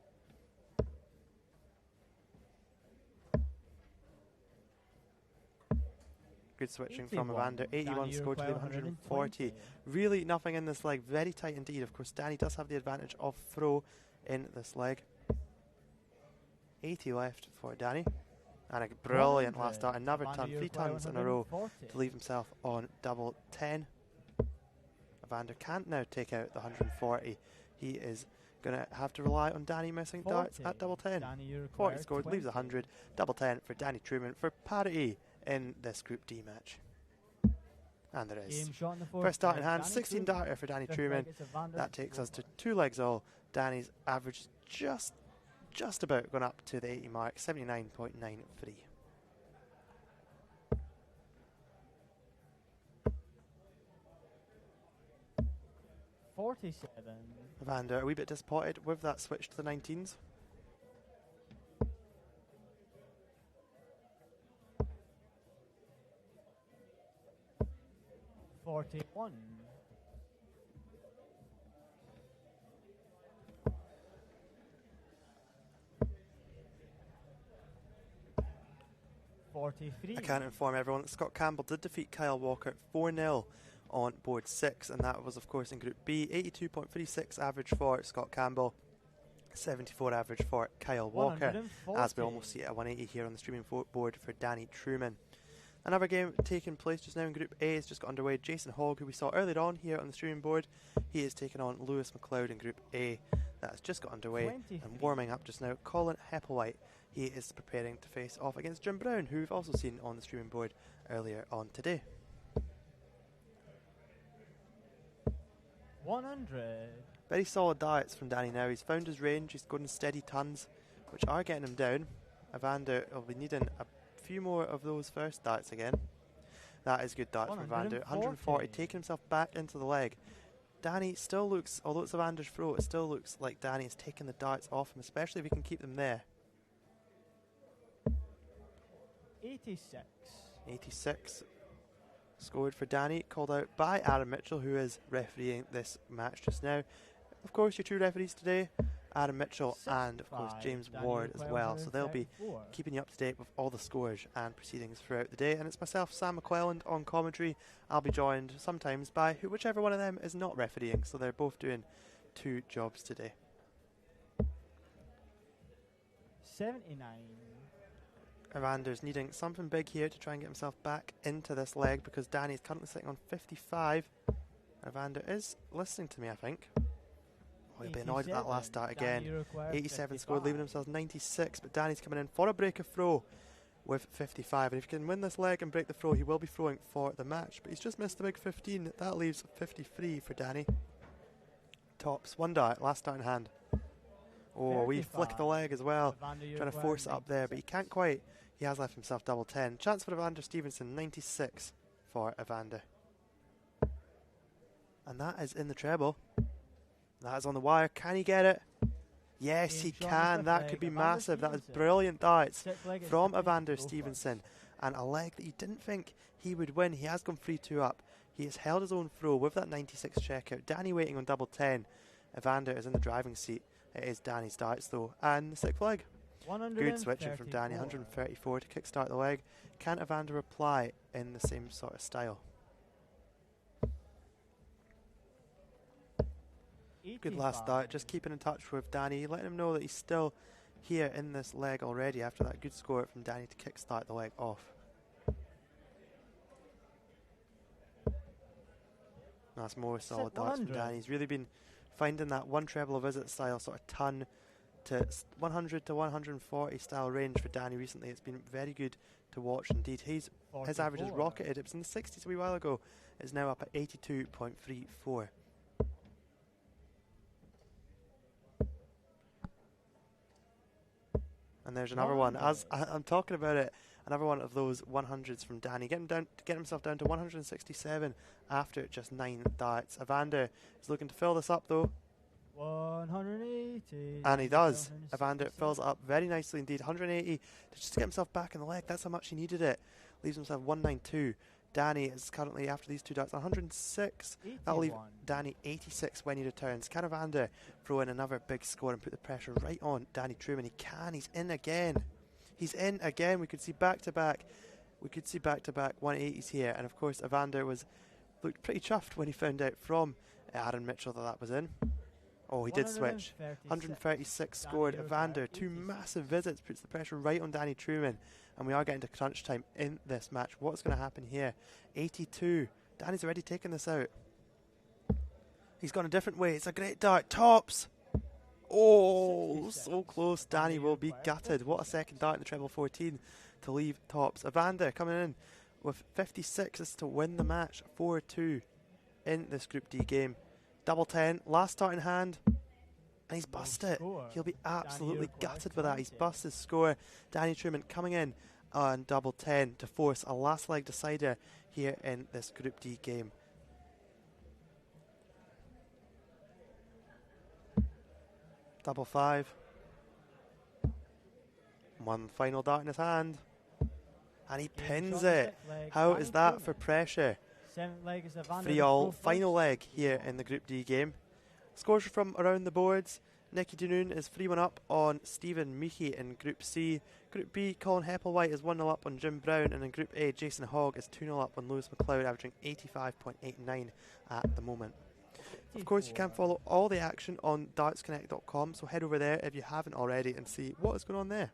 Good switching from Evander. 81 scored to leave 140. Really nothing in this leg. Very tight indeed. Of course, Danny does have the advantage of throw in this leg. 80 left for Danny. And a brilliant last start. Another ton. 3 tons in a row to leave himself on double 10. Evander can't now take out the 140. He is going to have to rely on Danny missing darts at double 10. 40 scored, leaves 100. Double 10 for Danny Truman for parity in this Group D match. And there is. Game shot in the fourth. First dart in by hand, Danny 16 Truman. darter for Danny Fifth Truman. leg, it's Evander. That takes us to 2 legs all. Danny's average is just about gone up to the 80 mark, 79.93. $47. Evander a wee bit disappointed with that switch to the 19s. $41. $43. I can't inform everyone that Scott Campbell did defeat Kyle Walker 4-0 on board 6, and that was of course in Group B. 82.36 average for Scott Campbell, 74 average for Kyle Walker, as we almost see it at 180 here on the streaming board for Danny Truman. Another game taking place just now in Group A has just got underway. Jason Hogg, who we saw earlier on here on the streaming board, he is taking on Lewis McLeod in Group A. That has just got underway 23. and warming up just now. Colin Hepplewhite, he is preparing to face off against Jim Brown, who we've also seen on the streaming board earlier on today. 100. Very solid darts from Danny now. He's found his range, he's going steady tons, which are getting him down. Evander will be needing a few more of those first darts again. That is good darts from Evander. 140, taking himself back into the leg. Danny still looks, although it's Evander's throw, it still looks like Danny is taking the darts off him, especially if he can keep them there. 86. 86 scored for Danny, called out by Adam Mitchell, who is refereeing this match just now. Of course, your 2 referees today, Adam Mitchell and of course James Ward as well, so they'll be keeping you up to date with all the scores and proceedings throughout the day. And it's myself, Sam McLean, on commentary. I'll be joined sometimes by whichever one of them is not refereeing, so they're both doing 2 jobs today. 79. Evander's needing something big here to try and get himself back into this leg, because Danny is currently sitting on 55. Evander is listening to me, I think. Oh, he'll be annoyed at that last start again. 87 scored, leaving himself 96, but Danny's coming in for a break of throw with 55. And if he can win this leg and break the throw, he will be throwing for the match. But he's just missed the big 15. That leaves 53 for Danny. Tops, 1 dart, last start in hand. Oh, we flick the leg as well, trying to force it up there, but he can't quite. He has left himself double 10. Chance for Evander Stevenson, 96 for Evander. And that is in the treble. That is on the wire. Can he get it? Yes, he can. That could be massive. That is brilliant darts from Evander Stevenson. And a leg that you didn't think he would win. He has gone 3-2 up. He has held his own throw with that 96 checkout. Danny waiting on double 10. Evander is in the driving seat. It is Danny's darts though. And the 6th leg. Good switching from Danny. 134 to kickstart the leg. Can Evander reply in the same sort of style? Good last start, just keeping in touch with Danny, letting him know that he's still here in this leg already after that good score from Danny to kickstart the leg off. That's more solid darts from Danny. He's really been finding that one treble visit style, sort of ton to 100 to 140 style range for Danny recently. It's been very good to watch indeed. His average has rocketed. It was in the 60s a wee while ago. It's now up at 82.34. And there's another one. As I'm talking about it, another one of those 100s from Danny. Get himself down to 167 after just 9 darts. Evander is looking to fill this up though. 180. And he does. Evander fills it up very nicely indeed. 180 to just get himself back in the leg. That's how much he needed it. Leaves himself 192. Danny is currently, after these 2 darts, 106. That'll leave Danny 86 when he returns. Can Evander throw in another big score and put the pressure right on Danny Truman? He can. He's in again. He's in again. We could see back-to-back. We could see back-to-back 180s here. And of course, Evander looked pretty chuffed when he found out from Adam Mitchell that was in. Oh, he did switch. 136 scored. Evander, 2 massive visits, puts the pressure right on Danny Truman. And we are getting to crunch time in this match. What's going to happen here? 82. Danny's already taken this out. He's gone a different way. It's a great dart. Tops. Oh, so close. Danny will be gutted. What a second dart in the treble 14 to leave tops. Evander coming in with 56 is to win the match 4-2 in this Group D game. Double 10, last start in hand, and he's busted it. He'll be absolutely gutted with that. He's busted his score. Danny Truman coming in on double 10 to force a last leg decider here in this Group D game. Double 5. One final dart in his hand. And he pins it. How is that for pressure? 3-all, final leg here in the Group D game. Scores from around the boards. Nicky Dunoon is 3-1 up on Stephen Miki in Group C. Group B, Colin Hepplewhite is 1-0 up on Jim Brown. And in Group A, Jason Hogg is 2-0 up on Lewis McLeod, averaging 85.89 at the moment. Of course, you can follow all the action on dartsconnect.com, so head over there if you haven't already and see what is going on there.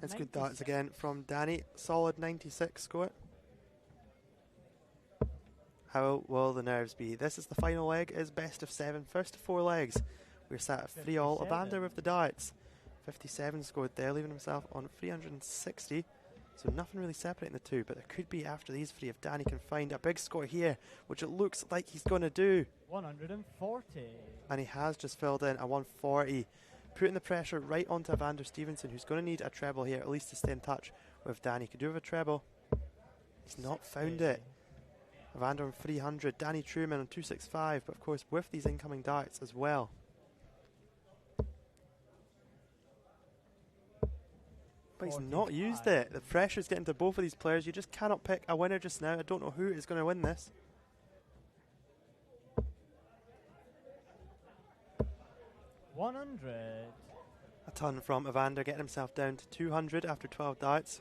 It's good darts again from Danny. Solid 96 score. How will the nerves be? This is the final leg, is best of 7. First of 4 legs. We're sat at 3-all. Evander with the darts. 57 scored there, leaving himself on 360. So nothing really separating the two, but there could be after these 3 if Danny can find a big score here, which it looks like he's going to do. 140. And he has just filled in a 140. Putting the pressure right onto Evander Stevenson, who's going to need a treble here, at least to stay in touch with Danny. Could do with a treble. He's not found it. Evander on 300, Danny Truman on 265, but of course with these incoming darts as well. But he's not used it. The pressure's getting to both of these players. You just cannot pick a winner just now. I don't know who is going to win this. 100. A ton from Evander, getting himself down to 200 after 12 darts.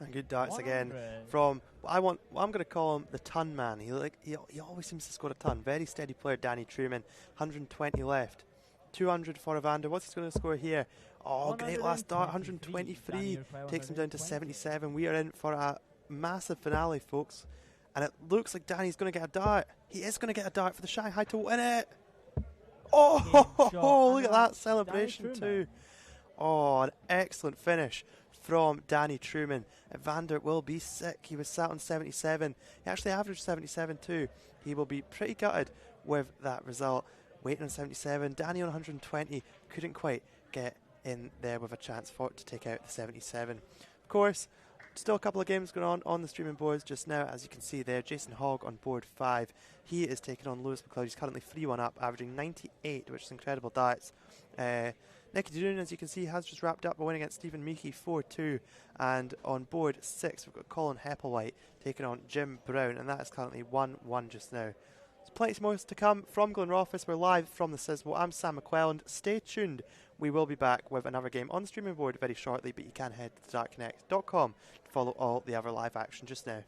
And good darts 100. again from what I'm going to call him the ton man. He always seems to score a ton. Very steady player, Danny Truman. 120 left. 200 for Evander. What's he going to score here? Oh, great last dart. 123 takes him down to 77. We are in for a massive finale, folks. And it looks like Danny's going to get a dart. He is going to get a dart for the Shanghai to win it. Oh, look at that celebration too. Oh, an excellent finish from Danny Truman. Evander will be sick. He was sat on 77. He actually averaged 77 too. He will be pretty gutted with that result. Waiting on 77. Danny on 120. Couldn't quite get in there with a chance for it to take out the 77. Of course, still a couple of games going on the streaming boards just now. As you can see there, Jason Hogg on board 5. He is taking on Lewis McLeod. He's currently 3-1 up, averaging 98, which is incredible darts. Nicky Dunoon, as you can see, has just wrapped up a win against Stephen Miki 4-2. And on board 6, we've got Colin Hepplewhite taking on Jim Brown. And that is currently 1-1 just now. There's plenty more to come from Glenrothes. We're live from the Sizzle. I'm Sam McClelland. Stay tuned. We will be back with another game on the streaming board very shortly, but you can head to dartconnect.com to follow all the other live action just now.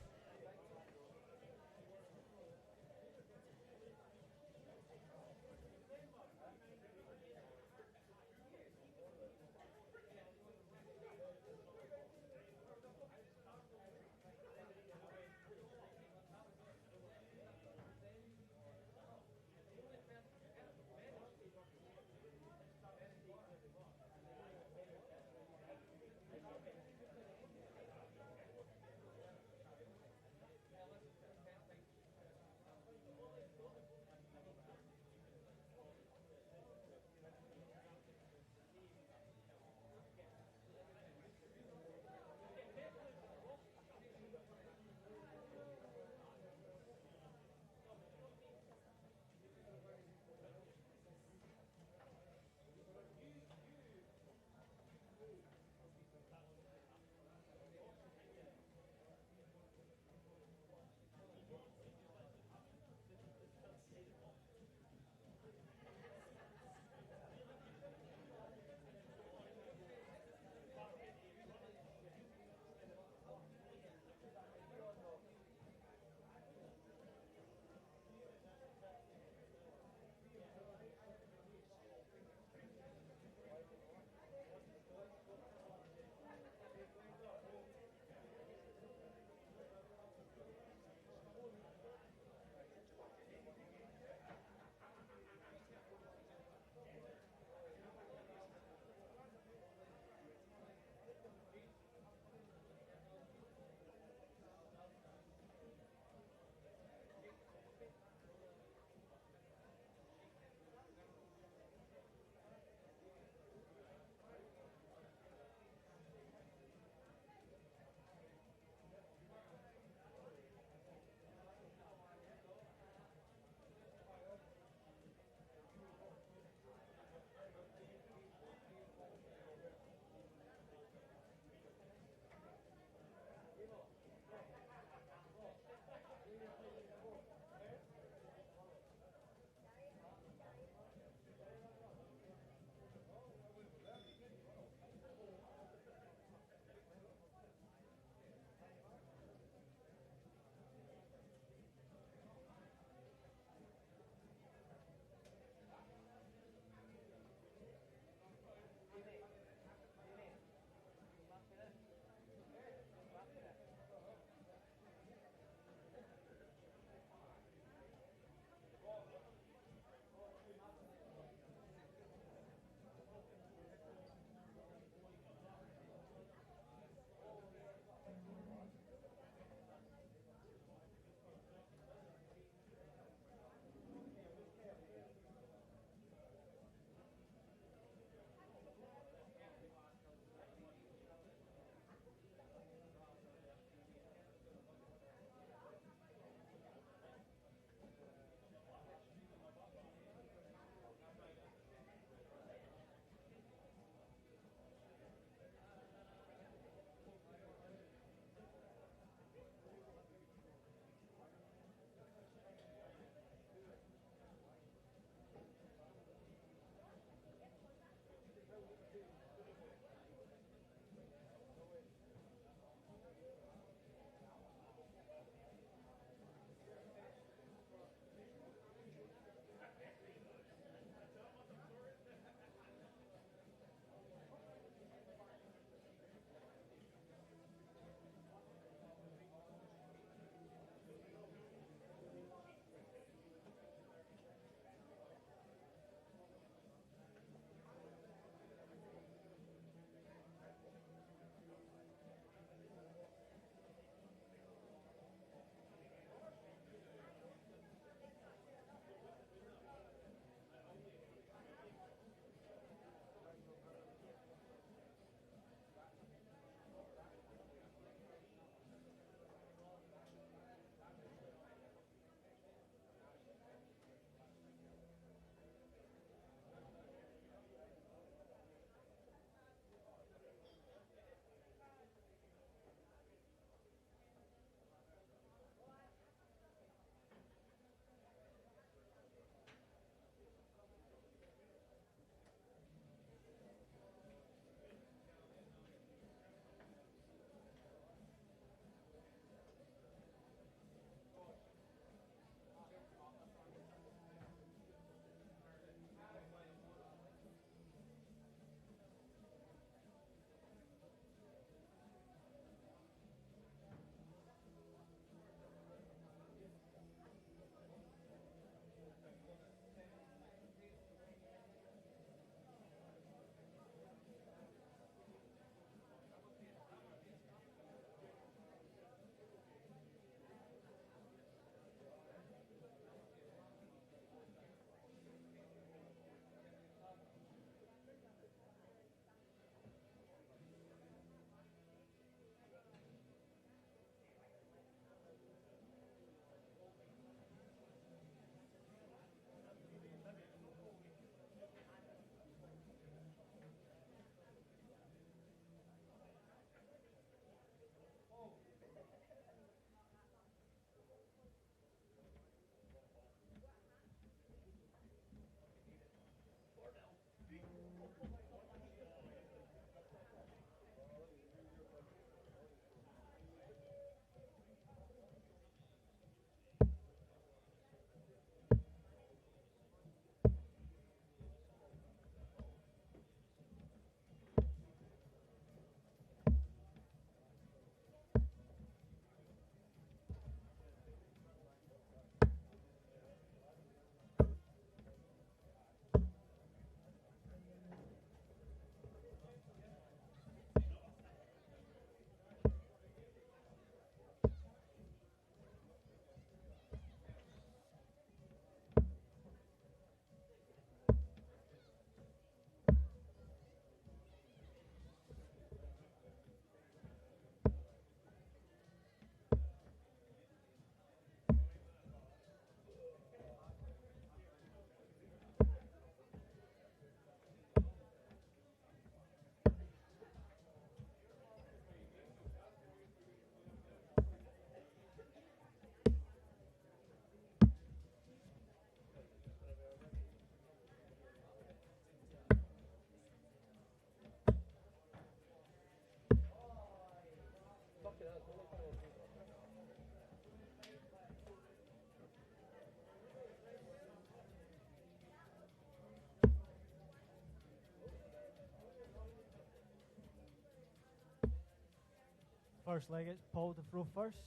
first leg. It's Paul to throw first.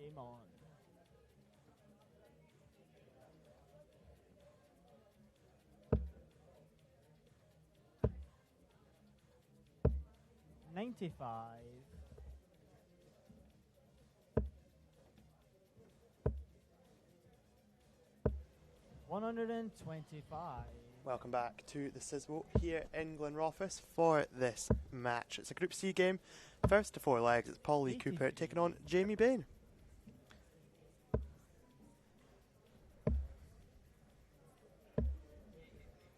Game on. $95. $125. Welcome back to the Sizwell here in Glenrothes for this match. It's a Group C game. First to 4 legs, it's Paul Lee Cooper taking on Jamie Bane.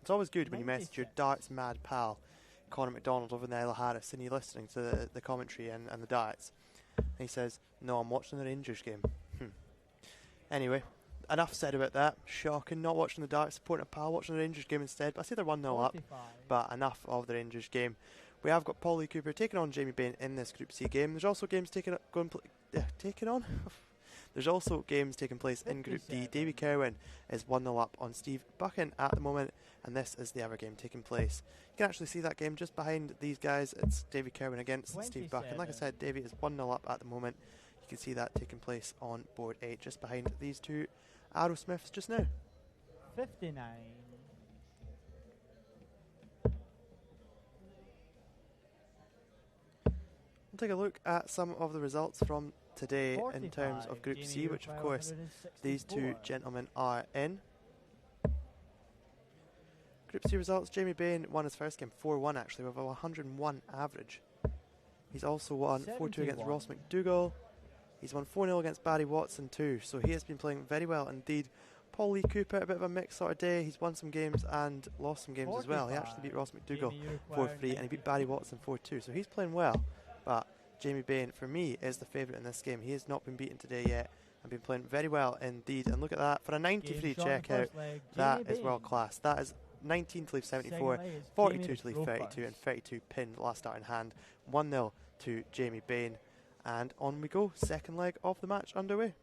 It's always good when you message your darts mad pal, Connor McDonald, over in the Isle of Harris, and you're listening to the commentary and the darts. And he says, "No, I'm watching the Rangers game." Anyway, enough said about that. Shocking, not watching the darts, supporting a pal, watching the Rangers game instead. But I see they're 1-0 up, but enough of the Rangers game. We have got Paul Lee Cooper taking on Jamie Bane in this Group C game. There's also games taking place in Group D. Davy Kerwin is 1-0 up on Steve Buchan at the moment, and this is the other game taking place. You can actually see that game just behind these guys. It's Davy Kerwin against Steve Buchan. Like I said, Davy is 1-0 up at the moment. You can see that taking place on board 8, just behind these two Aerosmiths just now. 59. We'll take a look at some of the results from today in terms of Group C, which of course these two gentlemen are in. Group C results: Jamie Bane won his first game 4-1 actually, with a 101 average. He's also won 4-2 against Ross McDougall. He's won 4-0 against Barry Watson too, so he has been playing very well indeed. Paul Lee Cooper, a bit of a mixed sort of day. He's won some games and lost some games as well. He actually beat Ross McDougall 4-3 and he beat Barry Watson 4-2, so he's playing well. But Jamie Bane, for me, is the favourite in this game. He has not been beaten today yet and been playing very well indeed. And look at that, for a 93 checkout, that is world class. That is 19 to leave 74, 42 to leave 32, and 32 pinned, last start in hand. 1-0 to Jamie Bane. And on we go, second leg of the match underway.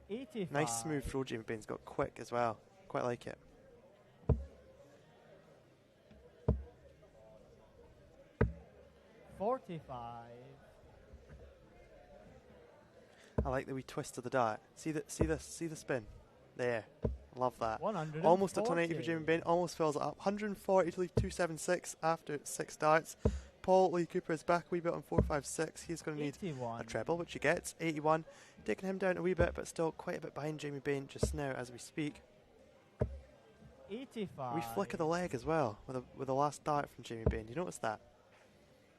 85. Nice smooth throw Jamie Bane's got, quick as well. Quite like it. $45. I like the wee twist of the dart. See the spin. There. Love that. 140. Almost at 180 for Jamie Bane. Almost fills it up. 140 to leave 276 after 6 darts. Paul Lee Cooper is back a wee bit on 456. He's going to need 81. a treble, which he gets. 81. Taking him down a wee bit, but still quite a bit behind Jamie Bane just now as we speak. 85. We flick of the leg as well with the last dart from Jamie Bane. Do you notice that?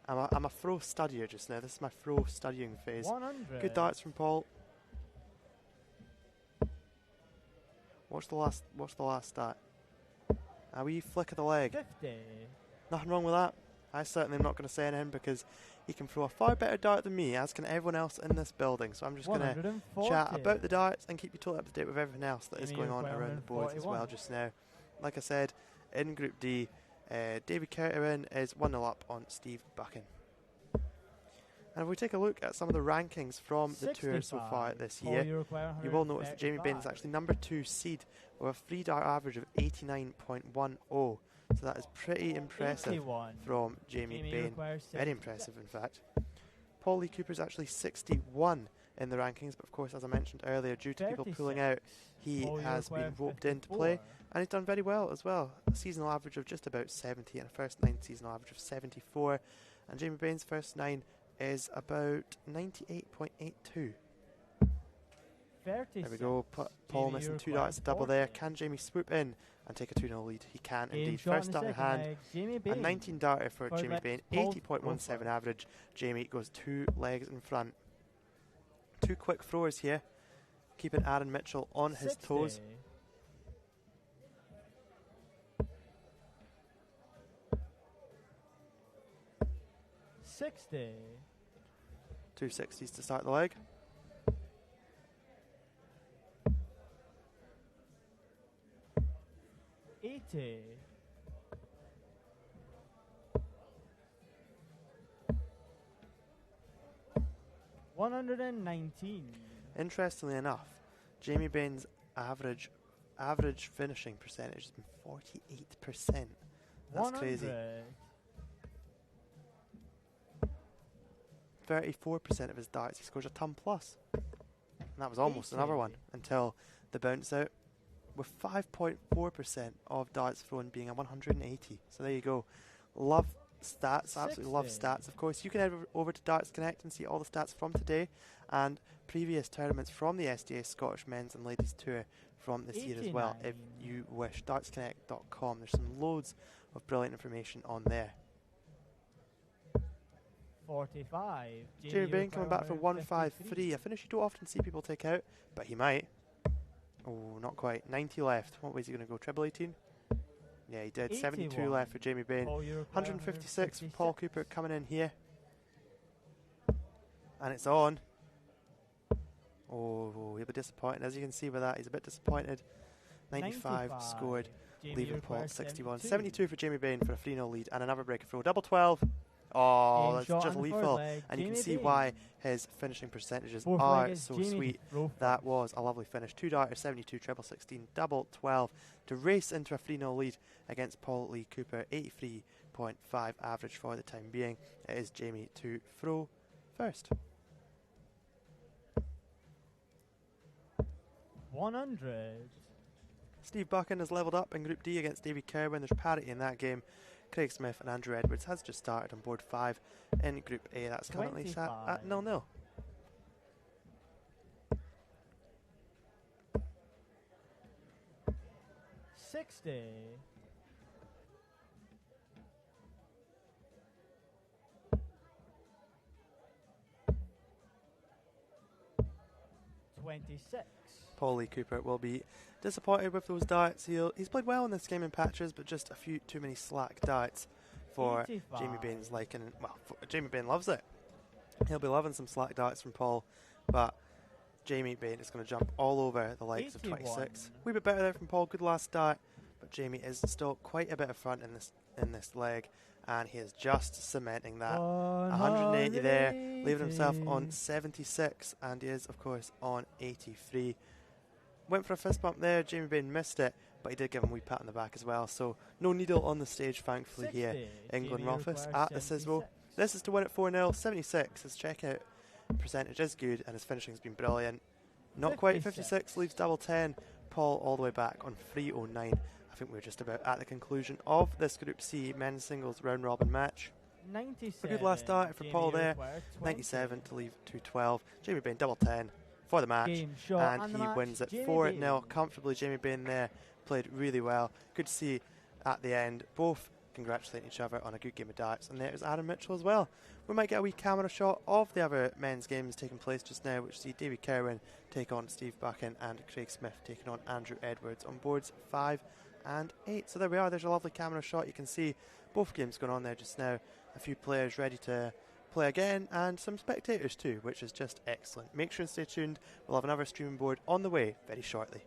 I'm a throw studier just now. This is my throw studying phase. 100. Good darts from Paul. Watch the last start. A wee flick of the leg. 50. Nothing wrong with that. I certainly am not going to say anything because he can throw a far better dart than me, as can everyone else in this building. So I'm just going to chat about the darts and keep you totally up to date with everything else that is going on around the boards as well just now. Like I said, in Group D, David Kerwin is 1-0 up on Steve Buchan. And if we take a look at some of the rankings from the tour so far this year, you will notice that Jamie Bane is actually number 2 seed with a 3-dart average of 89.10. So that is pretty impressive 81. from Jamie Bane. Very impressive, in fact. Paul Lee Cooper is actually 61 in the rankings, but of course, as I mentioned earlier, due to people pulling out, he has been roped into play, and he's done very well as well. A seasonal average of just about 70 and a first 9 seasonal average of 74. And Jamie Bane's first 9 is about 98.82. There we go. Paul missing 2 darts, a double there. Can Jamie swoop in and take a 2-0 lead? He can indeed. First dart in hand. A 19 darter for Jamie Bane. 80.17 average. Jamie goes 2 legs in front. 2 quick throwers here, keeping Aaron Mitchell on his toes. 60. 2 60s to start the leg. 80. 119. Interestingly enough, Jamie Bane's average finishing percentage has been 48%. That's 100. crazy. 34% of his darts, he scores a ton plus. And that was almost another one until the bounce out, with 5.4% of darts thrown being a 180. So there you go. Love stats, absolutely love stats. Of course, you can head over to Darts Connect and see all the stats from today and previous tournaments from the SDA Scottish Men's and Ladies Tour from this year as well, if you wish. dartsconnect.com. There's some loads of brilliant information on there. 45. Jamie Bane coming back for 153. A finish you don't often see people take out, but he might. Oh, not quite. 90 left. What way is he going to go? Treble 18? Yeah, he did. 72 left for Jamie Bane. 156 for Paul Cooper coming in here. And it's on. Oh, he'll be disappointed. As you can see with that, he's a bit disappointed. 95 scored, leaving Paul at 61. 72 for Jamie Bane for a 3-0 lead and another break throw. Double 12. Oh, that's just lethal. And you can see why his finishing percentages are so sweet. That was a lovely finish. 2-darter, 72, treble 16, double 12 to race into a 3-0 lead against Paul Lee Cooper. 83.5 average for the time being. It is Jamie to throw first. 100. Steve Buchan has levelled up in Group D against Davy Kerwin. There's parity in that game. Craig Smith and Andrew Edwards has just started on board 5 in Group A. That's currently sat at 0-0. $60. 26. Paul Lee Cooper will be disappointed with those darts. He's played well in this game in patches, but just a few too many slack darts for 85. Jamie Bane's liking. Well, Jamie Bane loves it. He'll be loving some slack darts from Paul, but Jamie Bane is going to jump all over the likes 81. Of 26. A wee bit better there from Paul. Good last start, but Jamie is still quite a bit of front in this leg, and he is just cementing that. 180 there, leaving himself on 76, and he is, of course, on 83. Went for a fist bump there. Jamie Bane missed it, but he did give him a wee pat on the back as well. So no needle on the stage, thankfully, 60. Here in Glenrothes at the Siswo. This is to win at 4-0. 76. His checkout percentage is good, and his finishing has been brilliant. Not 56. Quite 56, leaves double 10. Paul all the way back on 309. I think we're just about at the conclusion of this Group C men's singles round robin match. 97. A good last start for Paul there. 97 to leave 212. Jamie Bane double 10 for the match, and he wins it 4-0 comfortably. Jamie Bane there played really well. Good to see at the end both congratulating each other on a good game of darts, and there's Adam Mitchell as well. We might get a wee camera shot of the other men's games taking place just now, which see Davy Kerwin take on Steve Buchan and Craig Smith taking on Andrew Edwards on boards 5 and 8. So there we are. There's a lovely camera shot. You can see both games going on there just now. A few players ready to play again, and some spectators too, which is just excellent. Make sure and stay tuned. We'll have another streaming board on the way very shortly.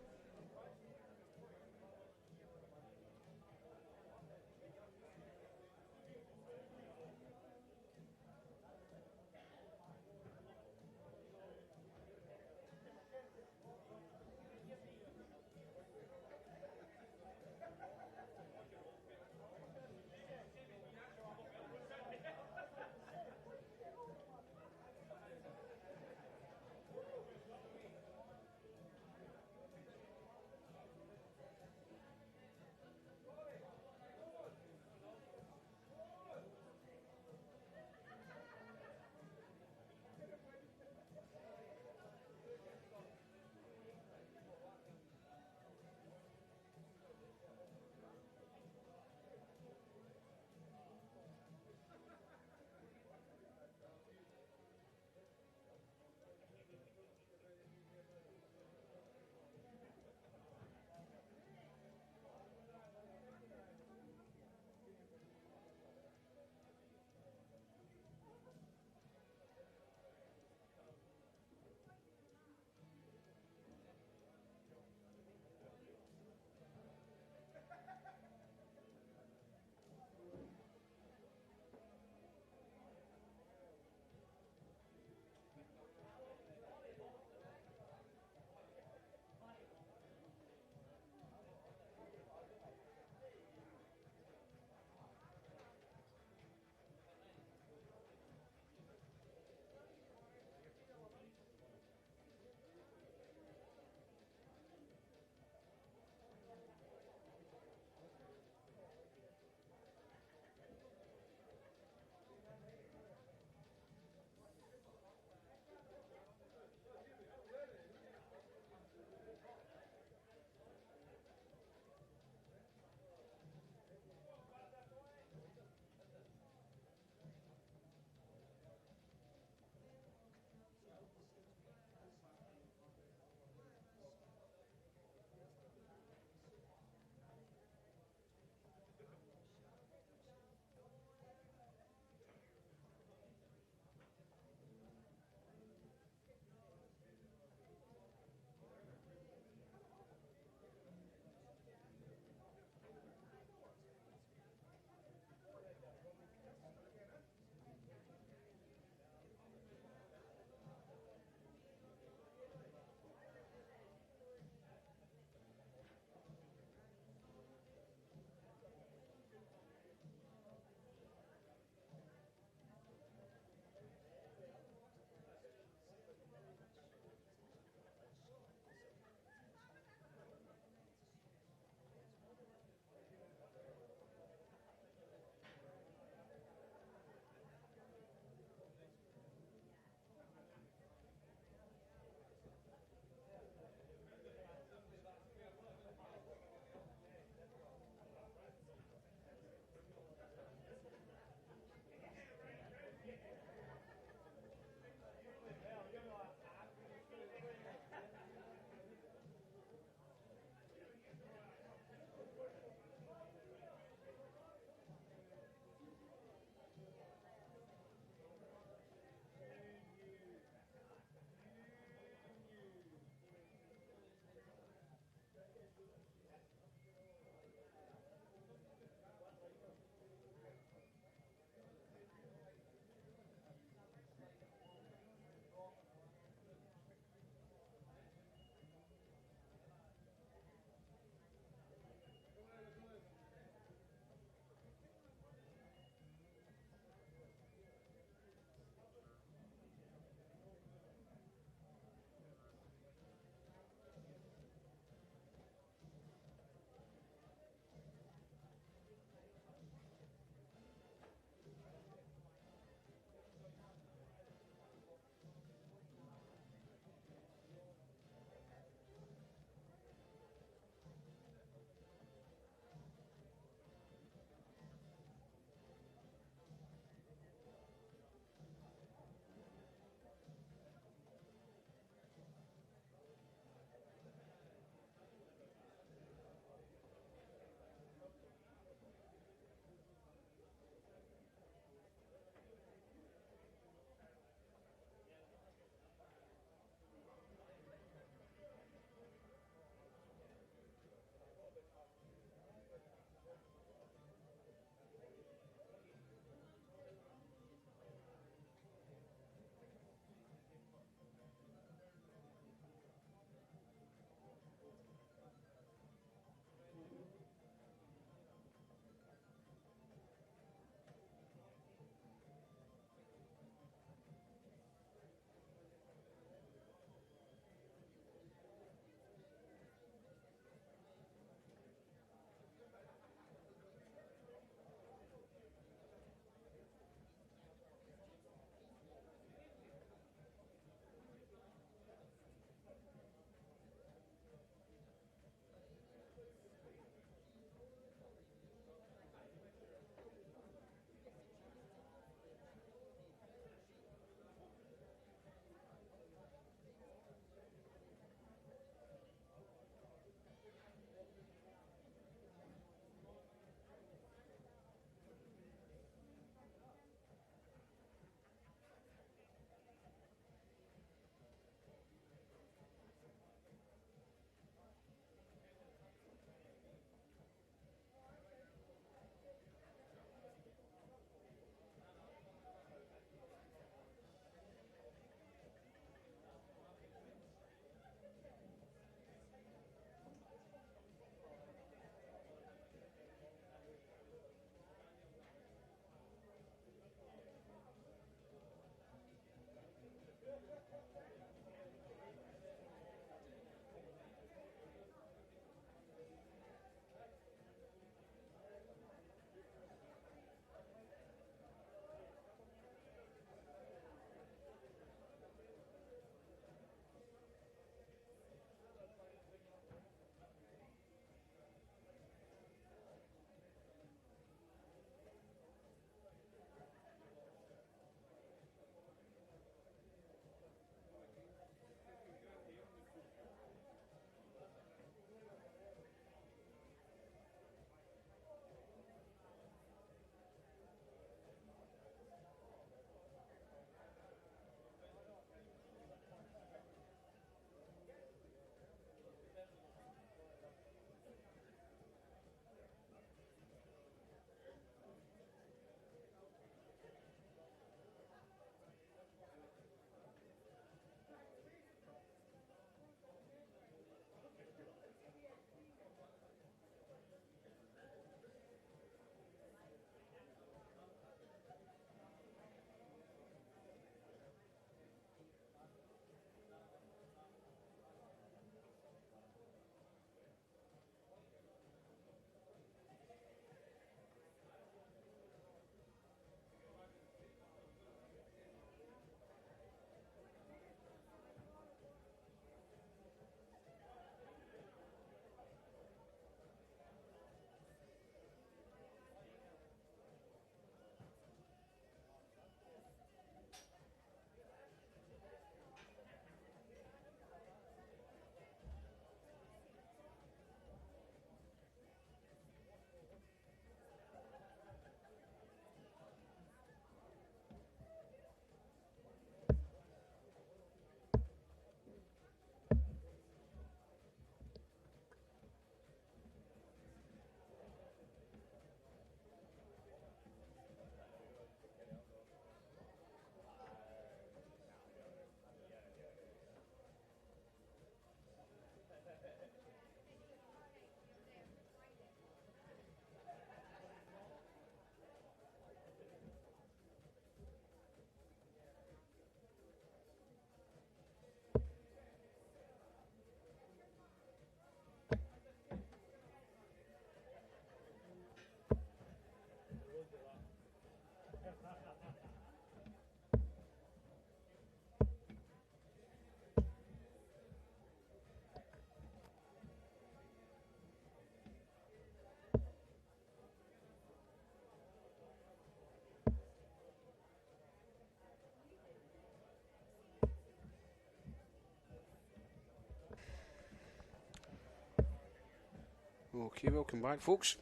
Okay, welcome back, folks.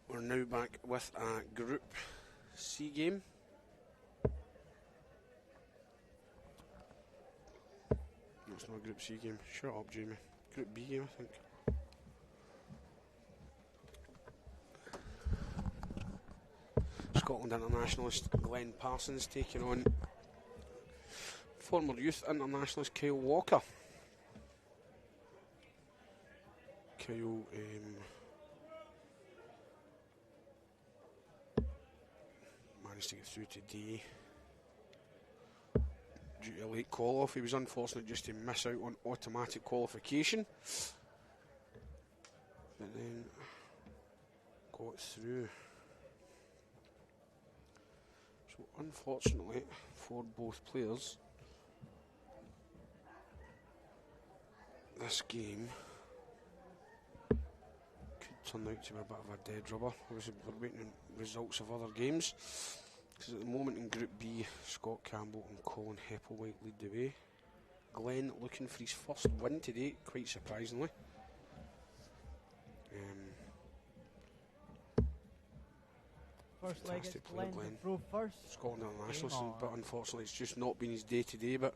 We're now back with a Group C game. No, it's not a Group C game. Shut up, Jamie. Group B game, I think. Scotland internationalist Glenn Parsons taking on former youth internationalist Kyle Walker. Kyle managed to get through today due to a late call-off. He was unfortunate just to miss out on automatic qualification, but then got through. So unfortunately for both players, this game turn out to be a bit of a dead rubber. Obviously we're waiting on results of other games, because at the moment in Group B, Scott Campbell and Colin Hepplewhite lead the way. Glenn looking for his first win today, quite surprisingly. First leg is Fantastic player, Glenn Glenn. throw first. Scotland international, but unfortunately it's just not been his day today. But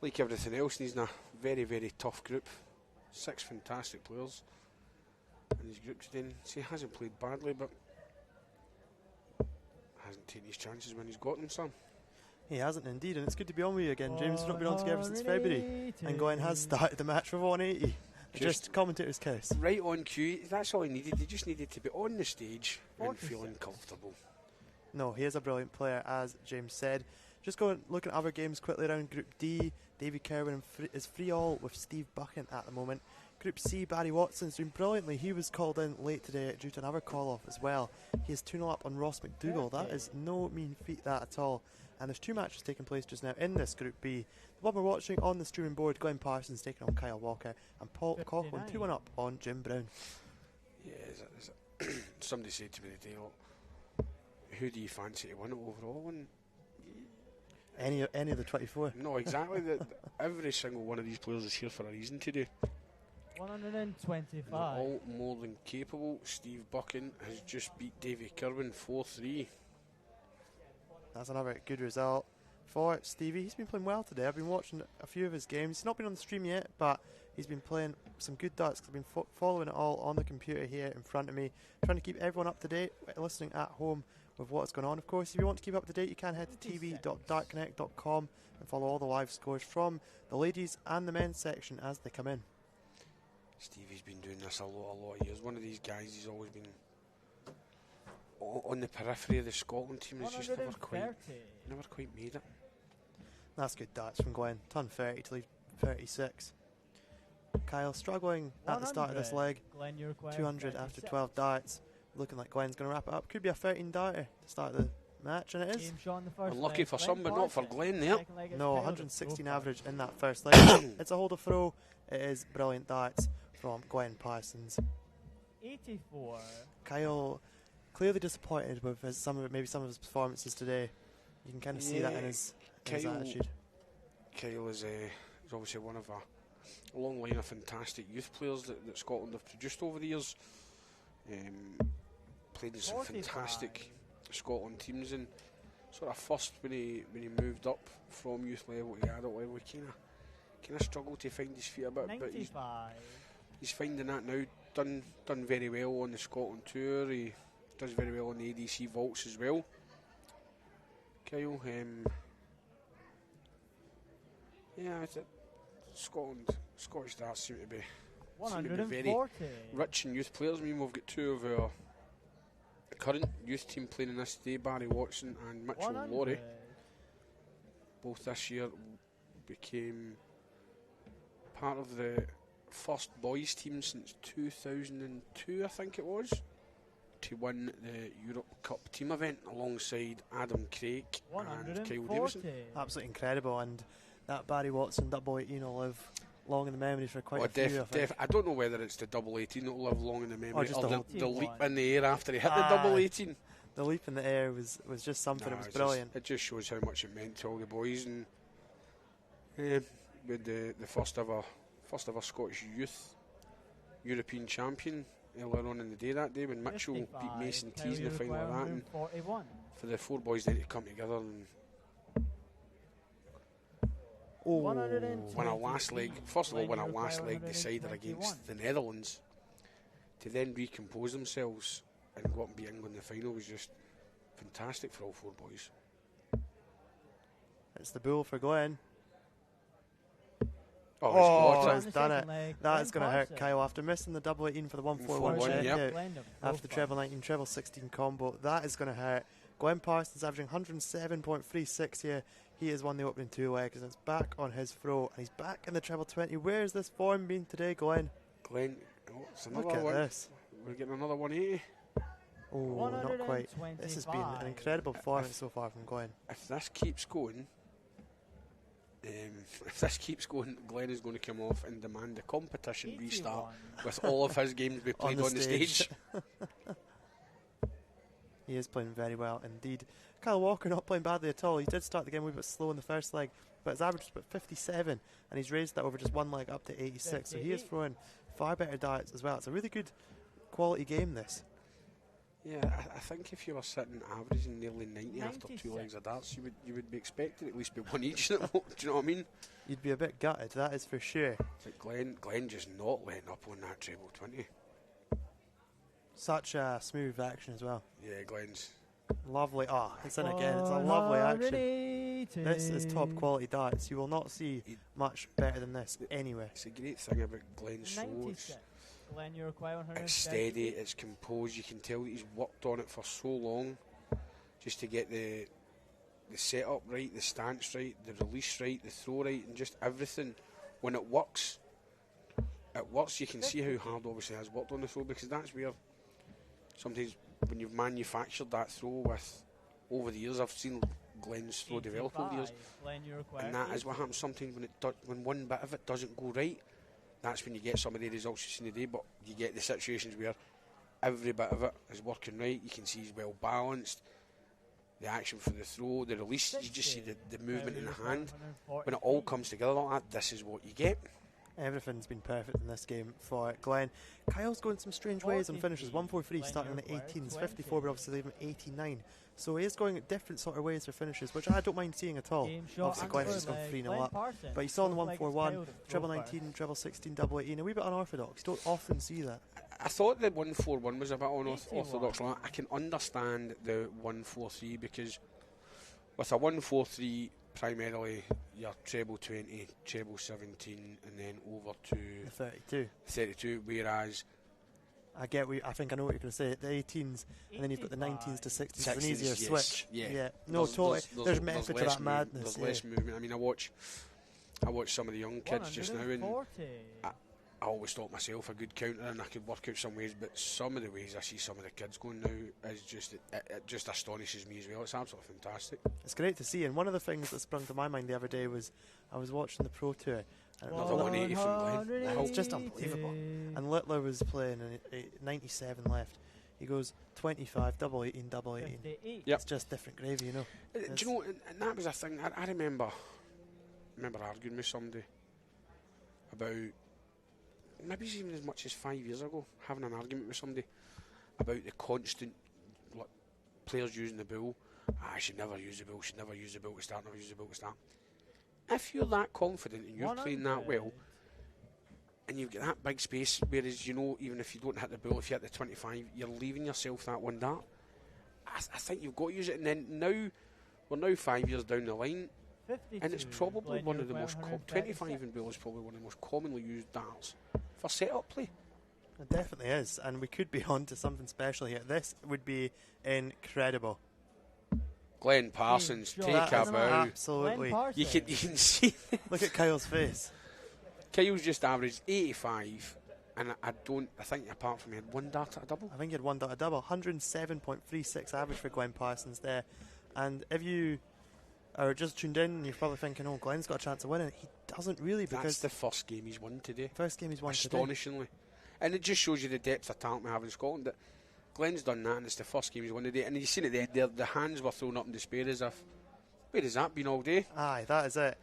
like everything else, he's in a very, very tough group. 6 fantastic players in his group today. So he hasn't played badly, but hasn't taken his chances when he's got them, Sam. He hasn't indeed, and it's good to be on with you again, James. We've not been on together since February, and Glenn has started the match with 180. Just commentator's kiss. Right on cue, that's all he needed. He just needed to be on the stage and feeling comfortable. No, he is a brilliant player, as James said. Just looking at other games quickly around Group D. David Kerwin is 3-all with Steve Buchan at the moment. Group C, Barry Watson's doing brilliantly. He was called in late today due to another call-off as well. He is 2-0 up on Ross McDougall. That is no mean feat, that at all. And there's 2 matches taking place just now in this Group B. The one we're watching on the streaming board, Glenn Parsons taking on Kyle Walker, and Paul Coughlin 2-1 up on Jim Brown. Yeah, somebody said to me today, who do you fancy to win it overall? And any of the 24. No, exactly. Every single one of these players is here for a reason today. 125. They're all more than capable. Steve Buchan has just beat Davy Kerwin 4-3. That's another good result for Stevie. He's been playing well today. I've been watching a few of his games. He's not been on the stream yet, but he's been playing some good darts. I've been following it all on the computer here in front of me, trying to keep everyone up to date, listening at home with what's going on. Of course, if you want to keep up to date, you can head to tv.dartconnect.com and follow all the live scores from the ladies and the men's section as they come in. Stevie's been doing this a lot of years. One of these guys, he's always been on the periphery of the Scotland team. He's just never quite made it. That's good darts from Glenn. Turn 30 to leave 36. Kyle struggling at the start of this leg. 200 after 12 darts. Looking like Glenn's going to wrap it up. Could be a 13 darter to start the match, and it is. Unlucky for some, but not for Glenn there. No, 116 average in that first leg. It's a hold of throw. It is brilliant darts from Glenn Parsons. 84. Kyle clearly disappointed with some of his performances today. You can kind of see that in his attitude. Kyle is obviously one of a long line of fantastic youth players that Scotland have produced over the years. Played in some fantastic Scotland teams, and sort of first when he moved up from youth level to adult level, he kind of struggled to find his feet a bit, but he's finding that now. Done very well on the Scotland tour. He does very well on the ADC vaults as well. Kyle, Scottish darts seem to be very rich in youth players. I mean, we've got 2 of our current youth team playing in this today, Barry Watson and Mitchell Laurie. Both this year became part of the first boys team since 2002, I think it was, to win the Europe Cup team event alongside Adam Craig and Kyle Davison. Absolutely incredible, and that Barry Watson double 18 will live long in the memory for quite a few. I don't know whether it's the double 18 that will live long in the memory, or the leap one in the air after he hit the double 18. The leap in the air was just something. It was brilliant. It just shows how much it meant to all the boys, and with the first ever Scottish youth European champion earlier on in the day that day when Mitchell beat Mason Tees in the final of that. And for the four boys then to come together and win a last leg. First of all, win a last leg decider against the Netherlands. To then recompose themselves and go up and beat England in the final was just fantastic for all four boys. It's the bull for Glenn. Oh, he's done it. That is going to hurt Kyle after missing the double 18 for the 141 checkout. After the treble 19, treble 16 combo. That is going to hurt. Glenn Parsons averaging 107.36 here. He has won the opening two legs and it's back on his throat. And he's back in the treble 20. Where's this form been today, Glenn? It's another Look at one. This. We're getting another 180. Oh, not quite. This has been an incredible performance so far from Glenn. If this keeps going, Glenn is going to come off and demand the competition restart with all of his games be played on the stage. He is playing very well indeed. Kyle Walker not playing badly at all. He did start the game a wee bit slow in the first leg, but his average was about 57, and he's raised that over just one leg up to 86. So he is throwing far better diets as well. It's a really good quality game, this. Yeah, I think if you were sitting averaging nearly 90 after two legs of darts, you would be expecting at least be one each. Do you know what I mean? You'd be a bit gutted, that is for sure. But Glenn just not letting up on that treble 20. Such a smooth action as well. Yeah, Glenn's lovely. It's in again. It's a lovely action. This is top quality darts. You will not see much better than this anywhere. It's a great thing about Glenn's show. It's steady, it's composed. You can tell that he's worked on it for so long just to get the setup right, the stance right, the release right, the throw right, and just everything. When it works, you can see how hard obviously has worked on the throw, because that's where sometimes when you've manufactured that throw with over the years, I've seen Glenn's throw develop over the years, and that is what happens sometimes when one bit of it doesn't go right. That's when you get some of the results you've seen today, but you get the situations where every bit of it is working right. You can see he's well balanced, the action for the throw, the release, you just see the movement in the hand. When it all comes together like that, this is what you get. Everything's been perfect in this game for Glenn. Kyle's going some strange ways on finishes. 143 starting on the 18s, 54 but obviously leaving 89. So he is going different sort of ways for finishes, which I don't mind seeing at all. Obviously Glenn's just gone 3-0 up. But you saw in the 141, treble 19, treble 16, double 18, a wee bit unorthodox. You don't often see that. I thought the 141 was a bit unorthodox. I can understand the 143 because with a 143 primarily your treble 20, treble 17 and then over to the 32, whereas I think I know what you're going to say. The 18s, and then you've got the 19s to 16s. It's an easier switch. Yeah. No, totally. There's method to that madness. There's less movement. I mean, I watch some of the young kids just now, and I always thought myself a good counter, and I could work out some ways. But some of the ways I see some of the kids going now is just it just astonishes me as well. It's absolutely fantastic. It's great to see. And one of the things that sprung to my mind the other day was I was watching the Pro Tour. Another 180 from Glenn. It's just unbelievable. And Littler was playing, and 97 left. He goes 25, double 18, double 18. Yep. It's just different gravy, you know. Do you know? And that was a thing. I remember arguing with somebody about maybe even as much as 5 years ago, having an argument with somebody about the constant players using the bull. I should never use the bull. Should never use the bull to start. Never use the bull to start. If you're that confident and you're playing that well, and you've got that big space, whereas, you know, even if you don't hit the bull, if you hit the 25, you're leaving yourself that one dart. I think you've got to use it. And then we're now 5 years down the line, and it's probably one of the most 25 in bull is probably one of the most commonly used darts for set-up play. It definitely is, and we could be on to something special here. This would be incredible. Glenn Parsons, take a bow. Absolutely. You can see. Look at Kyle's face. Kyle's just averaged 85, and I think apart from he had one dart at a double. I think he had one dart at a double. 107.36 average for Glenn Parsons there. And if you are just tuned in, you're probably thinking, oh, Glenn's got a chance of winning. He doesn't really, because that's the first game he's won today. Astonishingly. And it just shows you the depth of talent we have in Scotland. That Glenn's done that, and it's the first game he's won today. And you've seen it there, the hands were thrown up in despair as if, where has that been all day? Aye, that is it.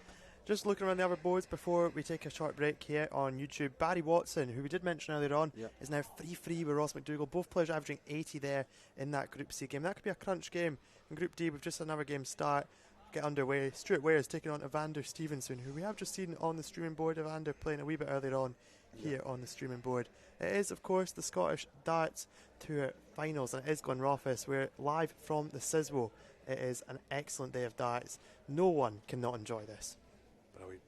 Just looking around the other boards before we take a short break here on YouTube. Barry Watson, who we did mention earlier on, is now 3-3 with Ross McDougall. Both players averaging 80 there in that Group C game. That could be a crunch game. In Group D, with just another game start, get underway. Stuart Ware is taking on Evander Stevenson, who we have just seen on the streaming board. Evander playing a wee bit earlier on here on the streaming board. It is, of course, the Scottish Darts Tour Finals, and it is Glenrothes. We're live from the Ciswo. It is an excellent day of darts. No one cannot enjoy this. Brilliant.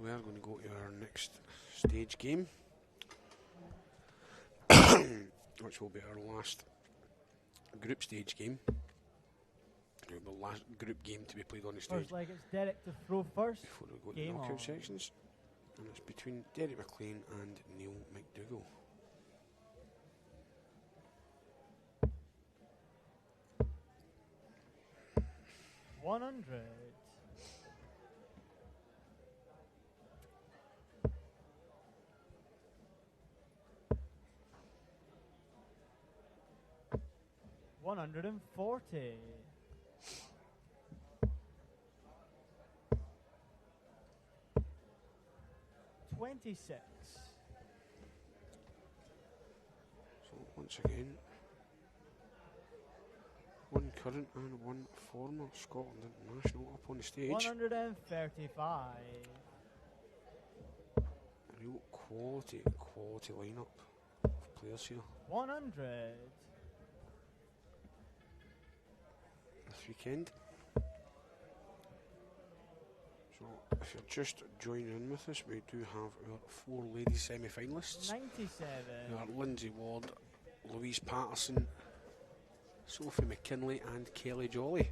We are going to go to our next stage game, which will be our last group stage game. The last group game to be played on the stage. First leg, it's Derek to throw first. Before we go to Game the knockout on. sections. And it's between Derek McLean and Neil McDougall. $100. $140. $26. So once again, one current and one former Scotland international up on the stage. 135. A real quality lineup of players here 100. this weekend. So if you're just joining in with us, we do have our 4 ladies semi-finalists. 97. We are Lindsay Ward, Louise Patterson, Sophie McKinley and Kelly Jolly.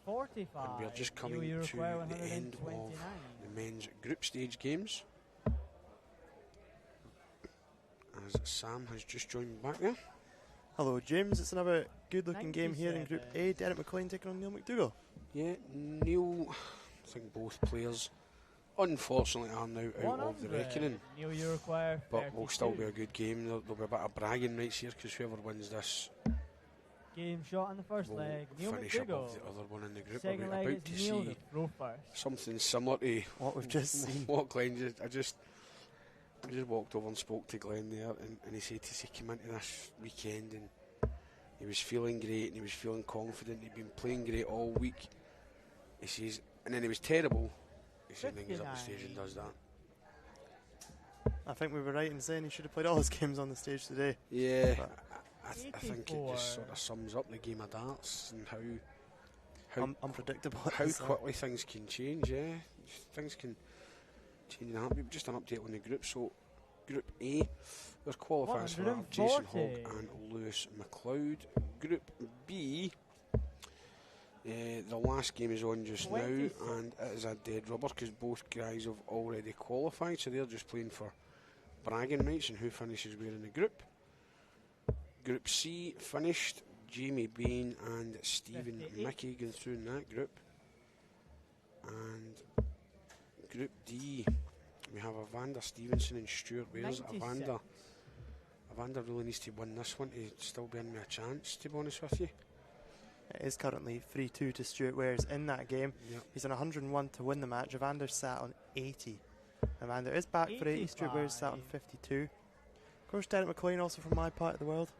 45. And we are just coming You to require the end of 129. the men's group stage games. As Sam has just joined back there. Hello, James. It's another good-looking game here in Group 97. A. Derek McLean taking on Neil McDougall. Yeah, Neil, I think both players unfortunately are now out of the 100. reckoning. Neil, you require But will still be a 32. good game. There'll be a bit of bragging rights here because whoever wins this Game shot in the first will leg. Neil finish McDougall. above the other one in the group. Second We're leg, about to it's Neil see to throw first. something similar to What we've just seen. what Glenn just. I just walked over and spoke to Glenn there, and he said he came into this weekend and he was feeling great and he was feeling confident. He'd been playing great all week. He says, and then he was terrible. He said, then he goes up the stage and does that. I think we were right in saying he should have played all his games on the stage today. Yeah, But I think it just sort of sums up the game of darts and how unpredictable. how it is, quickly things can change. Yeah, things can change in a heartbeat. Just an update on the group. So, Group A, there's qualifiers for that. Jason Hogg 140. and Lewis McLeod. Group B, the last game is on just 26. now, and it is a dead rubber because both guys have already qualified, so they're just playing for bragging rights and who finishes where in the group. Group C finished. Jamie Bane and Stephen 58. Miki going through in that group. And Group D, we have Evander Stevenson and Stuart Wales. 96. Evander really needs to win this one to still be in me a chance, to be honest with you. It is currently 3-2 to Stuart Wares in that game. Yep. He's on 101 to win the match. Evander sat on 80. Evander is back for 80. Stuart Wares sat on 85. 52. Of course, Derek McLean also from my part of the world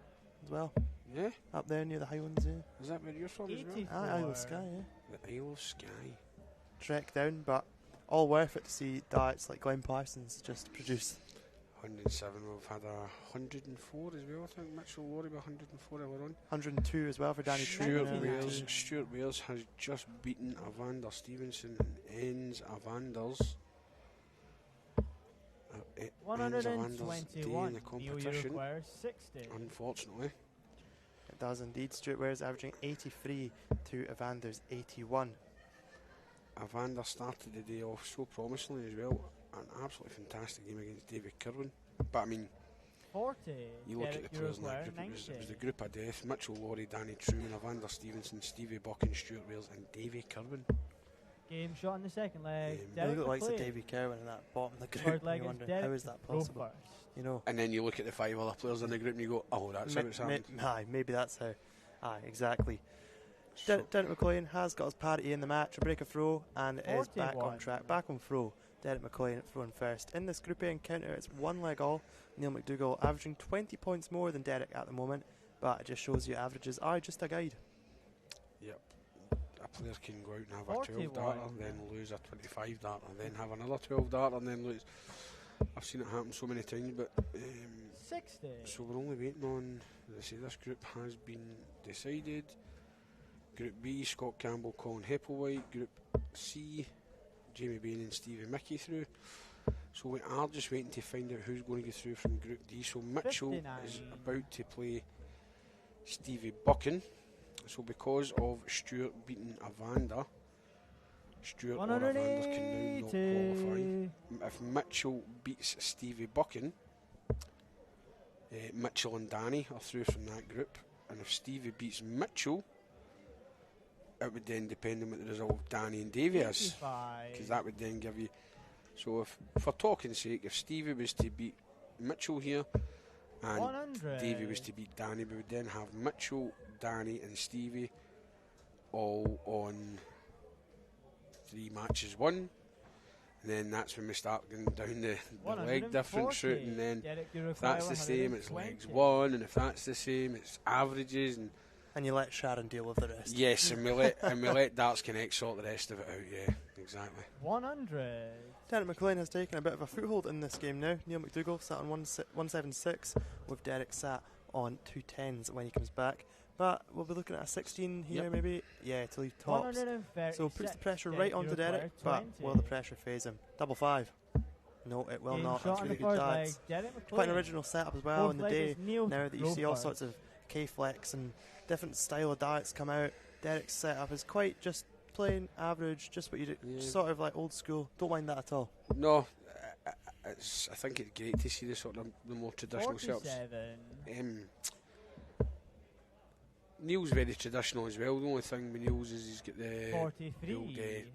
as well. Yeah? Up there near the Highlands, yeah. Is that where you're from as well? 84. Isle of Skye, yeah. The Isle of Skye. Trek down, but all worth it to see darts like Glenn Parsons just produce. 107, we've had 104 as well, I think. Mitchell Laurie with 104 earlier on. 102 as well for Danny Stuart Truman. Wales, Stuart Wales has just beaten Evander Stevenson and ends Evander's Evander's day in 121. the Neil, you competition, require 60. unfortunately. It does indeed. Stuart Wares averaging 83 to Evander's 81. Evander started the day off so promisingly as well. An absolutely fantastic game against David Kirwan. But I mean, 40. you look Derek, at the you players in that require group, it was 90. the group of death. Mitchell Laurie, Danny Truman, Evander Stevenson, Stevie Buchan, Stuart Wales and Davy Kirwan. Game shot in the second leg. They Look Derek at the likes of McLean. Davy Kerwin in that bottom of the Third group. And leg you're is wondering, Derek how is that throw possible? first. You know, And then you look at the 5 other players in the group and you go, oh, that's how it's happened. aye, maybe that's how. Aye, exactly. So, Derek McLean has got his parity in the match, a break of throw, and is back 41. on track. Back on throw. Derek McLean throwing first. In this Group A encounter, it's one leg all. Neil McDougall averaging 20 points more than Derek at the moment, but it just shows you averages are just a guide. yep. A player can go out and have a 12 darter, 41. then lose a 25 darter, then have another 12 darter, and then lose. I've seen it happen so many times, but 60. so we're only waiting on, as I say, this group has been decided. Group B, Scott Campbell, Colin Hepplewhite. Group C, Jamie Bane and Stevie Miki through. So we are just waiting to find out who's going to go through from Group D. So Mitchell 59. is about to play Stevie Buchan. So because of Stuart beating Evander, Stuart or Evander can now not qualify. If Mitchell beats Stevie Buchan, Mitchell and Danny are through from that group. And if Stevie beats Mitchell, it would then depend on what the result of Danny and Davey is. Because that would then give you... So if, for talking sake, if Stevie was to beat Mitchell here and 100. Davey was to beat Danny, we would then have Mitchell, Danny and Stevie all on 3 matches won. And then that's when we start going down the leg difference route, and then if that's the same, it's legs won, and if that's the same, it's averages, And you let Sharon deal with the rest. yes, and we let Darts Connect sort the rest of it out. Yeah, exactly. 100. Derek McLean has taken a bit of a foothold in this game now. Neil McDougall sat on 176, with Derek sat on 210s when he comes back. But we'll be looking at a 16 here, Yep. maybe. Yeah, to leave tops. 136. So puts the pressure right onto Derek, but will the pressure phase him? Double 5. No, it will not. That's really good darts. Quite an original setup as well in the day. Now that you see all sorts of K-flex and different style of darts come out, Derek's setup is quite just plain average, just what you do, sort of like old school. Don't mind that at all. No, I think it's great to see the sort of the more traditional setups. Neil's very traditional as well. The only thing with Neil's is he's got the old,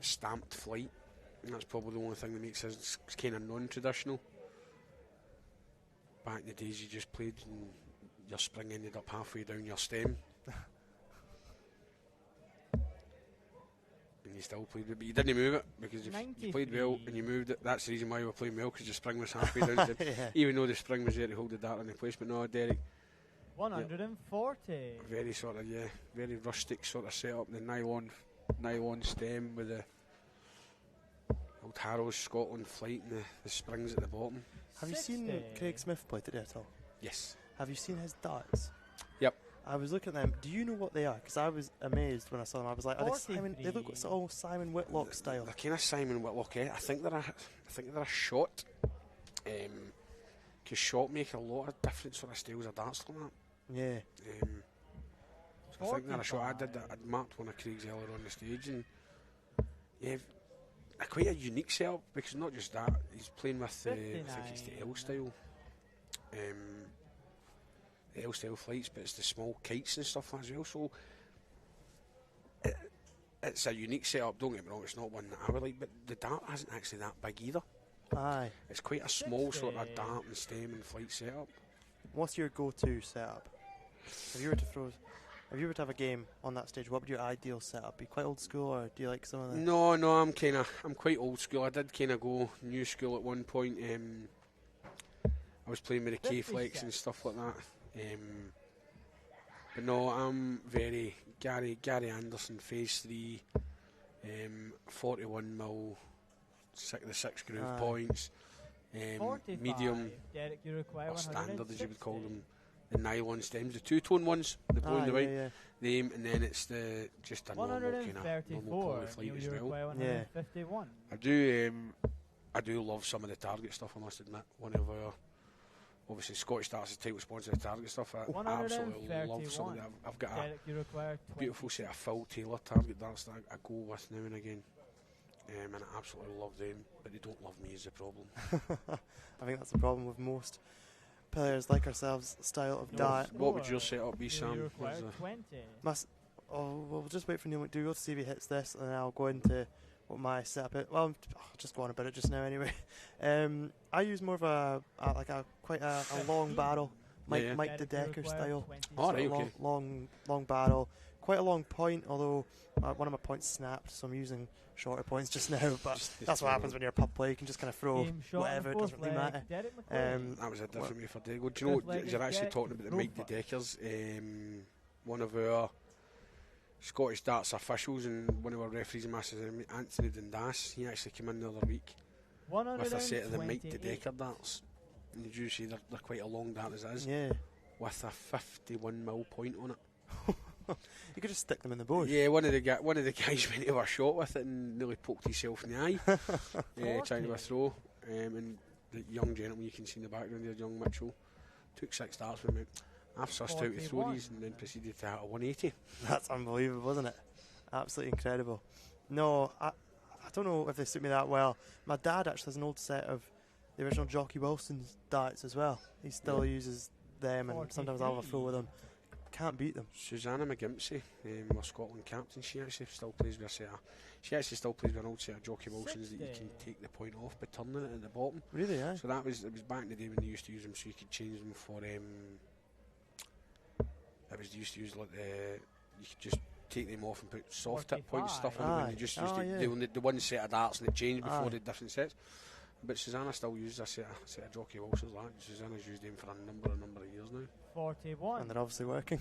stamped flight, and that's probably the only thing that makes his kind of non-traditional. Back in the days you just played and your spring ended up halfway down your stem. And you still played it, but you didn't move it, because if you played well and you moved it, that's the reason why you were playing well, because your spring was halfway down the even though the spring was there to hold the dart in place. But no, Derek, 140. very sort of, very rustic sort of setup. The nylon stem with the old Harrow's Scotland flight and the springs at the bottom. Have you seen Craig Smith play today at all? Yes. Have you seen his darts? Yep. I was looking at them. Do you know what they are? Because I was amazed when I saw them. I was like, are they Simon? They look almost Simon Whitlock style. They're kind of Simon Whitlock. I think they're a shot. Because shot make a lot of different sort of styles of darts like that. Yeah. I think they're a shot. I'd marked one of Craig's earlier on the stage, and quite a unique setup, because not just that, he's playing with I think it's the L style. The L style flights, but it's the small kites and stuff as well. So it's a unique setup. Don't get me wrong, it's not one that I would like, but the dart isn't actually that big either. Aye. It's quite a small sort of dart and stem and flight setup. What's your go-to setup? If you were to have a game on that stage, what would your ideal setup be? Quite old school, or do you like some of the... No, I'm quite old school. I did kind of go new school at one point. I was playing with the K-flex and stuff like that. But no, I'm very Gary Anderson phase 3, 41 mil, the 6 groove points, medium, or standard as you would call them, the nylon stems, the 2-tone ones, the blue and the white, them, and then it's just a normal kind of poly flight as well. I do love some of the Target stuff, I must admit. One of our, obviously Scottish Darts is title sponsor of Target stuff. I absolutely love some of that. I've got a beautiful set of Phil Taylor Target darts that I go with now and again. And I absolutely love them, but they don't love me is the problem. I think that's the problem with most players like ourselves style of dart. What would your setup be, Sam? We'll just wait for Neil McDougall to see if he hits this, and then I'll go into what my setup is. Well, I'll just go on about it just now anyway. I use more of quite a long barrel, Mike the Decker style. Oh, right, okay. Long barrel, quite a long point, although one of my points snapped, so I'm using shorter points just now, but that's what happens when you're a pub player. You can just kind of throw whatever, it doesn't really matter. That was a different way for Diego. Do you know, you're actually talking about the Mike the Deckers, one of our Scottish Darts officials and one of our referees and masters, Anthony Dundas, he actually came in the other week with a set of the Mike the Decker darts. And you do see they're quite a long dart as it is, with a 51 mil point on it. You could just stick them in the bush. Yeah, one of the guys went to a shot with it and nearly poked himself in the eye, trying to throw. And the young gentleman you can see in the background there, young Mitchell, took 6 starts with him. I've sussed out to throw these and then proceeded to hit a 180. That's unbelievable, isn't it? Absolutely incredible. No, I don't know if they suit me that well. My dad actually has an old set of the original Jockey Wilson's darts as well. He still uses them, and sometimes I'll have a full with them. Can't beat them. Susanna McGimpsey, our Scotland captain, she actually still plays with a set of, an old set of Jockey Wilsons that you can take the point off by turning it at the bottom. Really, yeah. So it was back in the day when they used to use them, so you could change them for used to use you could just take them off and put soft tip point stuff in when you just used the one set of darts and it changed before the different sets. But Susanna still uses a set of Jockey Wilsons. Susanna's used them for a number of years now. 41. And they're obviously working.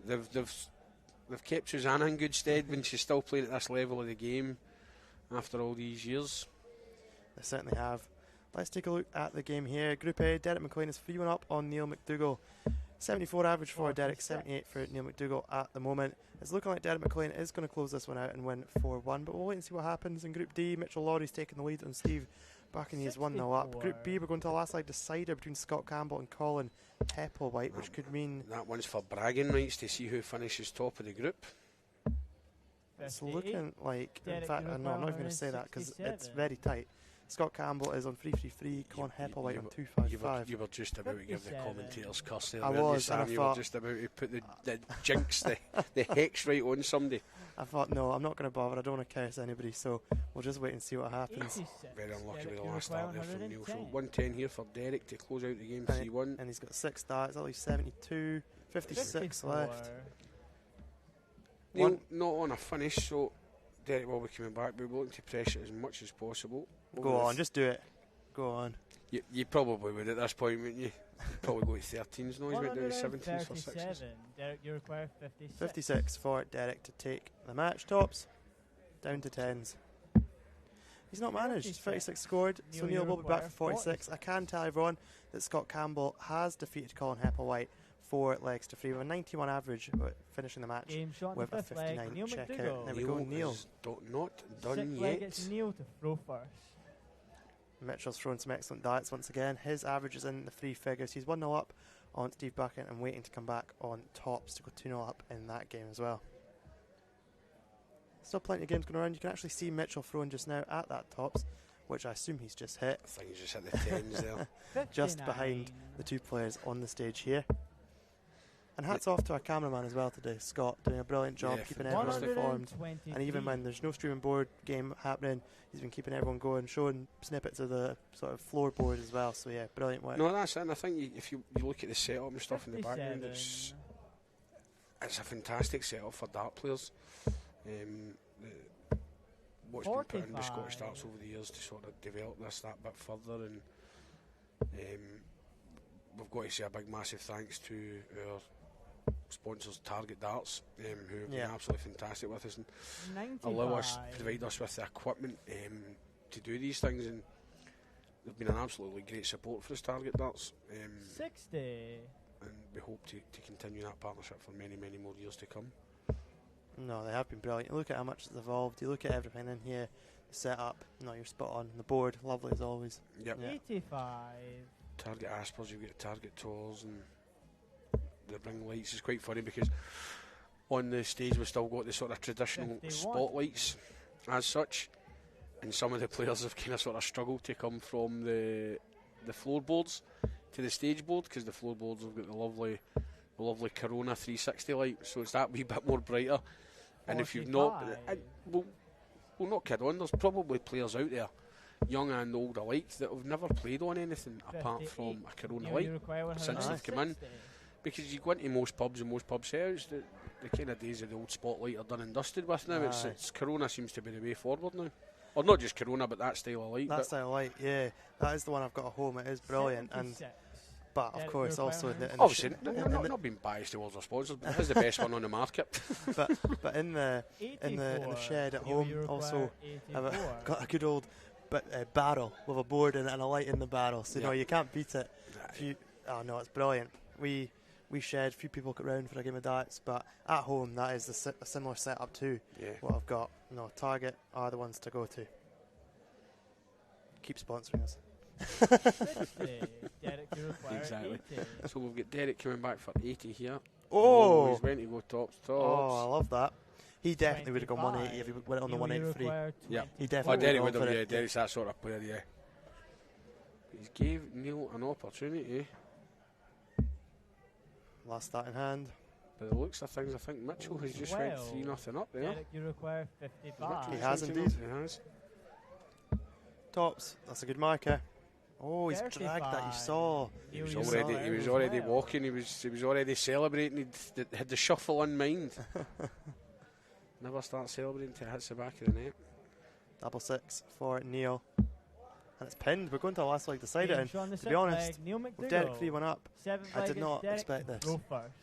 They've kept Susanna in good stead when she's still playing at this level of the game after all these years. They certainly have. Let's take a look at the game here. Group A, Derek McLean is 3-1 up on Neil McDougall. 74 average for Derek, 78 for Neil McDougall at the moment. It's looking like Derek McLean is going to close this one out and win 4-1, but we'll wait and see what happens. In Group D, Mitchell Lawry's taking the lead on Steve Buckingham. He's 1-0 up. Group B, we're going to the last leg decider between Scott Campbell and Colin Hepplewhite, which could mean... That one's for bragging rights to see who finishes top of the group. It's looking like... In fact, no, I'm not even going to say that because it's very tight. Scott Campbell is on 333, Colin Hepplewhite on 255. You were just about to give the commentators curse there. I was, and I you thought... were just about to put the jinx, the hex right on somebody. I thought, no, I'm not going to bother. I don't want to curse anybody, so we'll just wait and see what happens. Very unlucky with the last start there from Neil. So 110 here for Derek to close out the game 3-1. And he's got 6 starts, at least 72, 56 left. Neil not on a finish, so Derek will be coming back, but we're looking to press it as much as possible. Go on, just do it. Go on. You probably would at this point, wouldn't you? Probably go to 13s now. He's went down to 17s for 6s. Derek, you require 56. 56 for Derek to take the match tops. Down to 10s. He's not managed. 36 scored, so Neil will be back for 46. I can tell everyone that Scott Campbell has defeated Colin Hepplewhite 4 legs to 3 with a 91 average, finishing the match with a 59 checkout. There we go, Neil. Not done yet. It's Neil to throw first. Mitchell's thrown some excellent darts once again. His average is in the 3 figures. He's 1-0 up on Steve Bucket and waiting to come back on tops to go 2-0 up in that game as well. Still plenty of games going around. You can actually see Mitchell throwing just now at that tops, which I assume he's just hit. I think he's just hit the 10s there. Just behind the 2 players on the stage here. And hats off to our cameraman as well today, Scott, doing a brilliant job keeping everyone informed. And even when there's no streaming board game happening, he's been keeping everyone going, showing snippets of the sort of floorboard as well. So yeah, brilliant work. No, that's it. And I think if you look at the setup and stuff in the background, it's a fantastic setup for dart players. What's been put into Scottish darts over the years to sort of develop this that bit further, and we've got to say a big massive thanks to our sponsors Target Darts, who have been absolutely fantastic with us and provide us with the equipment to do these things, and they've been an absolutely great support for us, Target Darts. 60. And we hope to continue that partnership for many, many more years to come. No, they have been brilliant. You look at how much it's evolved. You look at everything in here, the setup. No, you're spot on. The board, lovely as always. Yep. 85. Target Aspers, you've got Target Tools, and the ring lights. Is quite funny because on the stage we've still got the sort of traditional 51 spotlights as such, and some of the players have kind of sort of struggled to come from the floorboards to the stage board, because the floorboards have got the lovely Corona 360 light, so it's that wee bit more brighter. 45. And if you've not, we'll not kid on, there's probably players out there, young and old alike, that have never played on anything apart from a Corona light since they've come in. Because you go into most pubs and most pub settings, the kind of days of the old spotlight are done and dusted with now. It's Corona seems to be the way forward now. Or not just Corona, but that style of light. That style of light, yeah. That is the one I've got at home. It is brilliant. 76. But of course, also in the obviously, not being biased towards our sponsors, but it is the best one on the market. but in the shed at home, also I've got a good old barrel with a board and a light in the barrel. So no, you can't beat it. Oh no, it's brilliant. We we shed, few people get round for a game of darts, but at home that is a similar setup to what I've got. No, Target are the ones to go to. Keep sponsoring us. Derek, you require Exactly. 80. So we've got Derek coming back for 80 here. Oh! He's meant to go tops. Oh, I love that. He definitely would have gone 180 if he went on the 183. Yeah. He definitely Derek would would have. have, yeah. Derek's that sort of player, yeah. He's gave Neil an opportunity. Last start in hand. By the looks of things, I think Mitchell has just went 3-0 up there. Derek, you require 55. He has indeed. He has. Tops. That's a good marker. Oh, he's dragged that. You saw. He was already walking. He was already celebrating. He had the shuffle in mind. Never start celebrating until it hits the back of the net. 6-6 for Neil. And it's pinned. We're going to a last leg decider. And to be honest, with Derek 3-1 up, I did not expect this. Go first.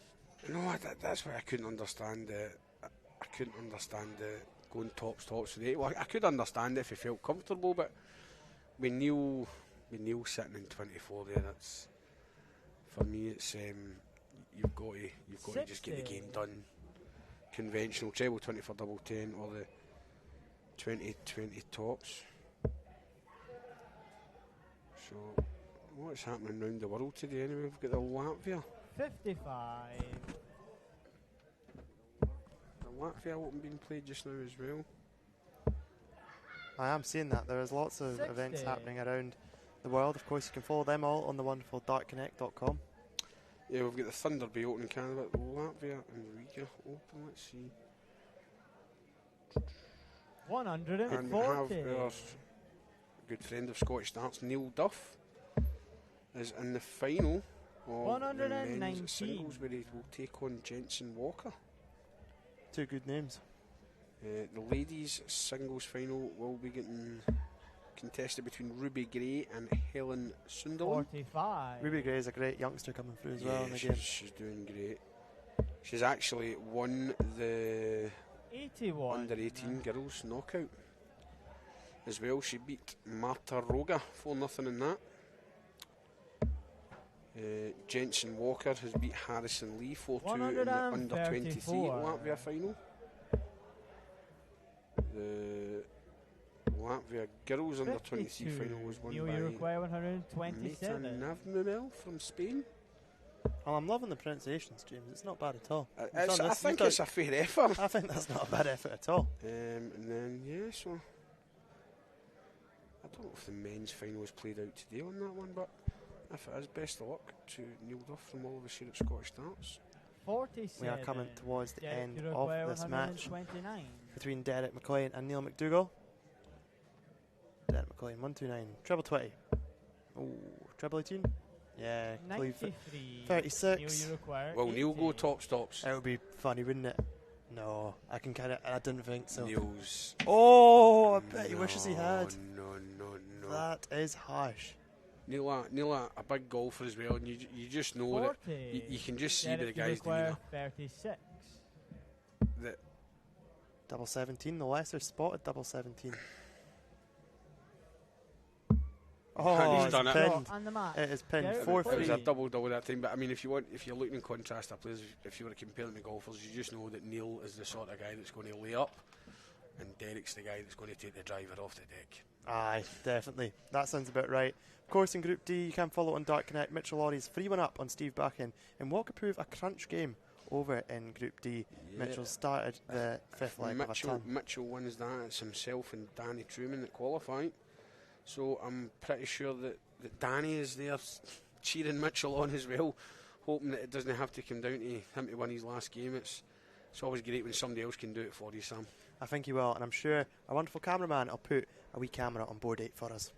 No, that's why I couldn't understand it. I couldn't understand it going tops with 8. Well, I could understand it if he felt comfortable, but with Neil sitting in 24 there, that's for me. It's you've got to just get the game done. Conventional treble 20 for double 10 or the 20-20 tops. So what's happening around the world today anyway? We've got the Latvia. 55. The Latvia Open being played just now as well. I am seeing that. There is lots of 60. events happening around the world. Of course, you can follow them all on the wonderful dartconnect.com. Yeah, we've got the Thunder Bay Open in Canada, Latvia and Riga Open. Let's see. 140. And we have our good friend of Scottish darts, Neil Duff, is in the final of the men's singles, where he will take on Jensen Walker. Two good names. The ladies' singles final will be getting contested between Ruby Gray and Helen Sunderland. 45. Ruby Gray is a great youngster coming through as well in the game. She's doing great. She's actually won the 81. under 18 girls knockout as well. She beat Marta Roga 4-0 in that. Jensen Walker has beat Harrison Lee 4-2 in the under 23 Latvia final. The Latvia girls under 23 final was won by Meta 127. Navnumel from Spain. Well, I'm loving the pronunciations, James. It's not bad at all. I think it's a fair effort. I think that's not a bad effort at all. And then, so I don't know if the men's final was played out today on that one, but if it is, best of luck to Neil Duff from all of us here at Scottish Darts. 47. We are coming towards the Derek end of this match 129. between Derek McLean and Neil McDougall. Derek McLean, 129. Treble 20. Oh, treble 18? Yeah, 93. 36. Will Neil go tops? It would be funny, wouldn't it? No, I didn't think so. Neil's. Oh, I bet he wishes he had. No. That is harsh. Neil, a big golfer as well, and you just know 40. that you can just see by the Derek, guy's demeanour 36. that Double 17, the lesser spotted double 17. Oh, He's it's done it. pinned. On the mat. It is pinned. Derek 4-3. it was a double that time. But I mean, if you're looking in contrast to players, if you were to compare them to golfers, you just know that Neil is the sort of guy that's going to lay up, and Derek's the guy that's going to take the driver off the deck. Aye, definitely. That sounds about right. Of course, in Group D, you can follow on Dart Connect. Mitchell Laurie's 3-1 up on Steve Backen in what could prove a crunch game over in Group D. Yeah. Mitchell started the fifth leg of a ton. Mitchell wins that. It's himself and Danny Truman that qualify. So I'm pretty sure that Danny is there cheering Mitchell on as well, hoping that it doesn't have to come down to him to win his last game. It's always great when somebody else can do it for you, Sam. I think he will, and I'm sure our wonderful cameraman will put a wee camera on board 8 for us.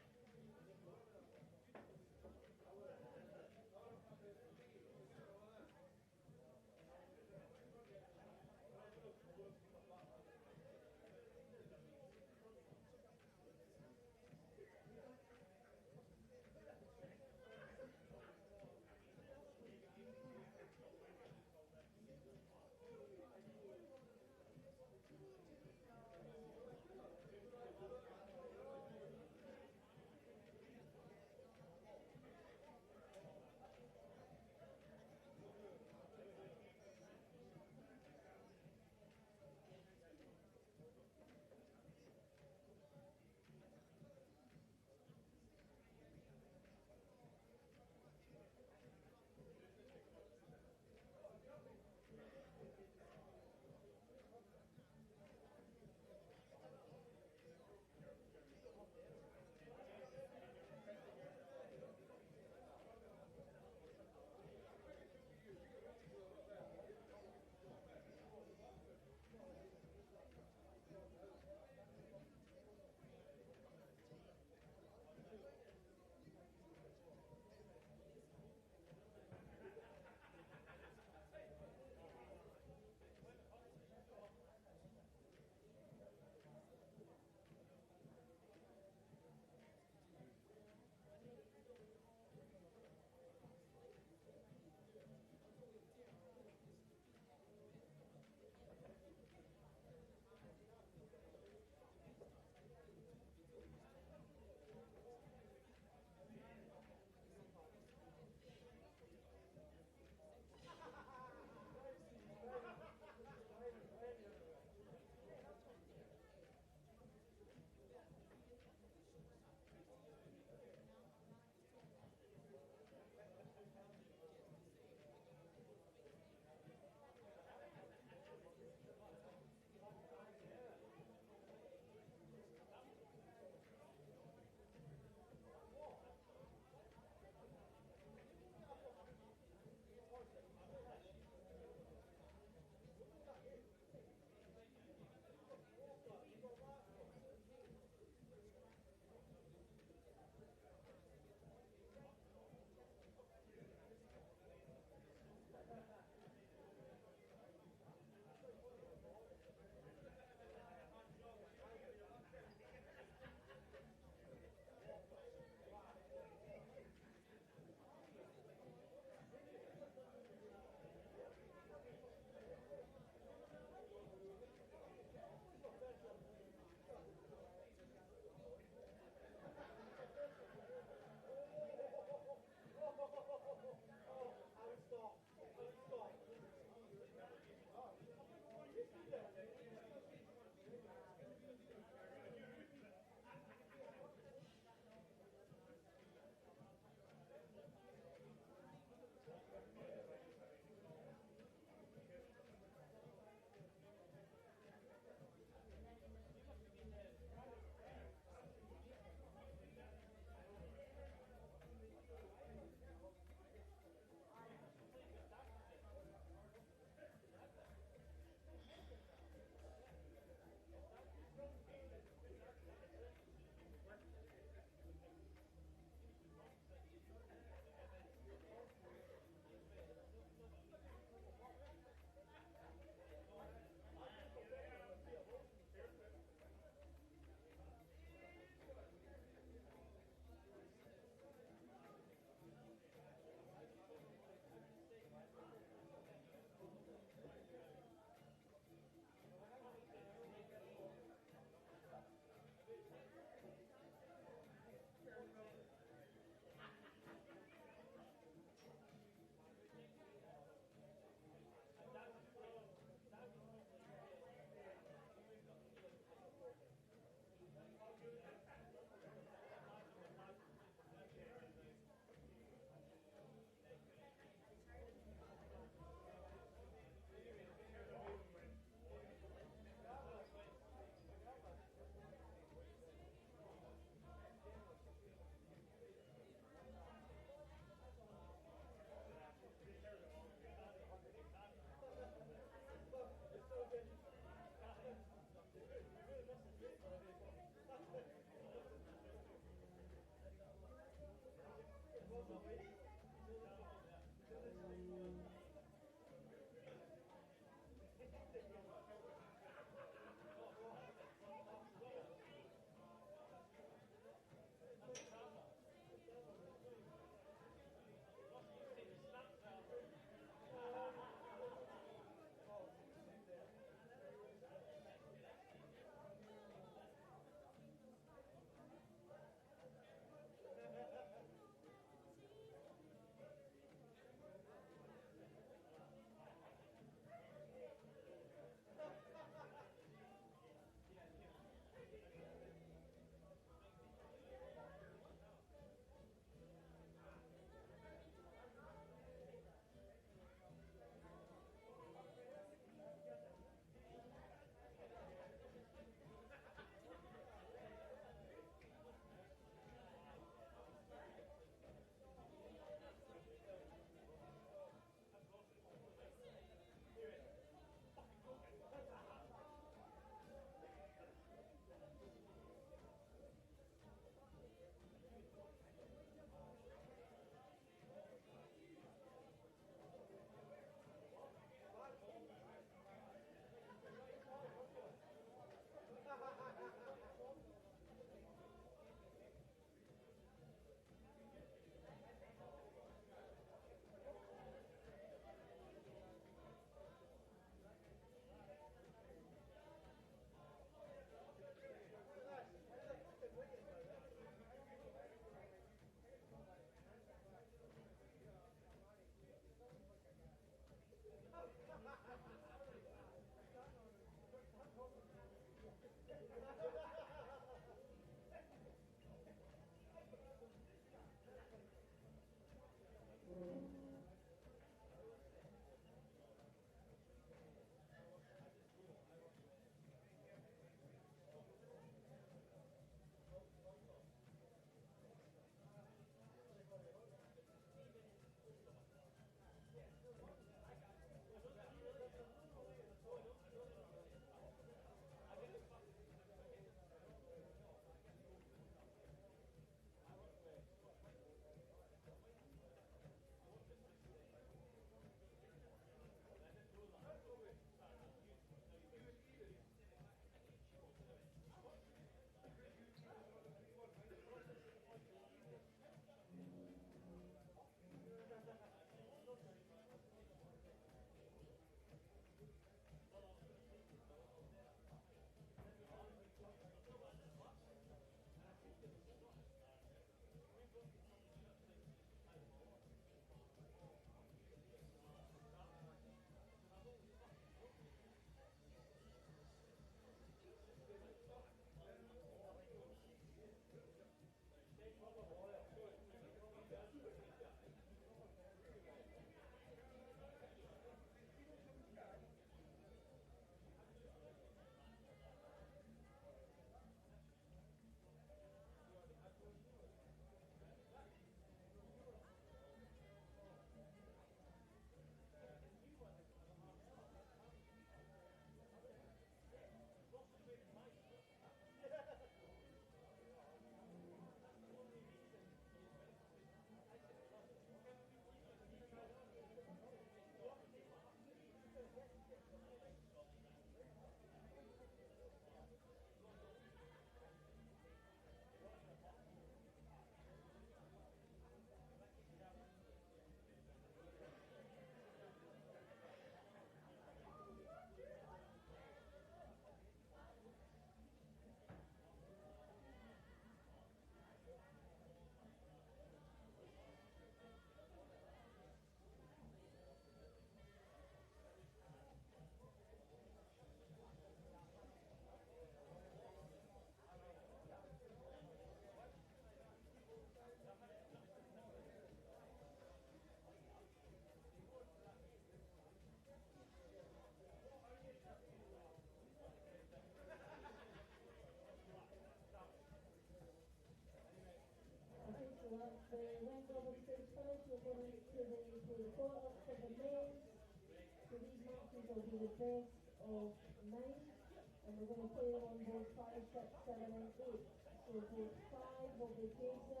will be the best of 9, and we're going to play them on board 5, 6, 7 and 8. So board 5 will be Jason,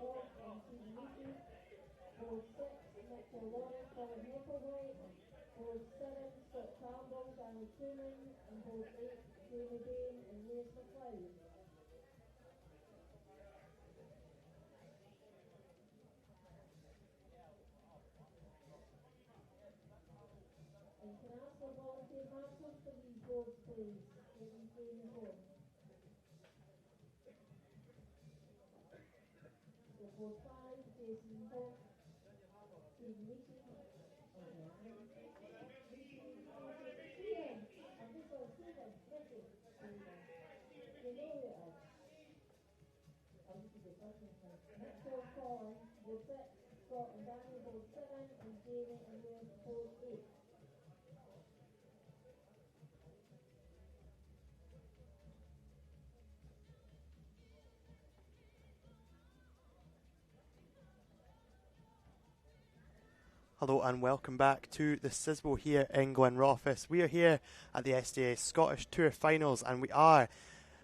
Bob and Steve Miki. Board 6, McDougall, Colin Applewhite. Board 7, Scott Campbell, Danny Truman. And board 8, Jamie Bane and McLean. And can I ask for volunteer marshals for these boards, please? Let them stay in the board. So board 5, Jason Hawk, Steve Miki. Steven! I'm just going Steven, Miki. You know who it is. I'll just do the questions now. Next board, Colin, board 6, Scott and Danny, board 7, and Jamie and Lewis, board 8. Hello and welcome back to the Sisbo here in Glenrothes. We are here at the SDA Scottish Tour Finals, and we are,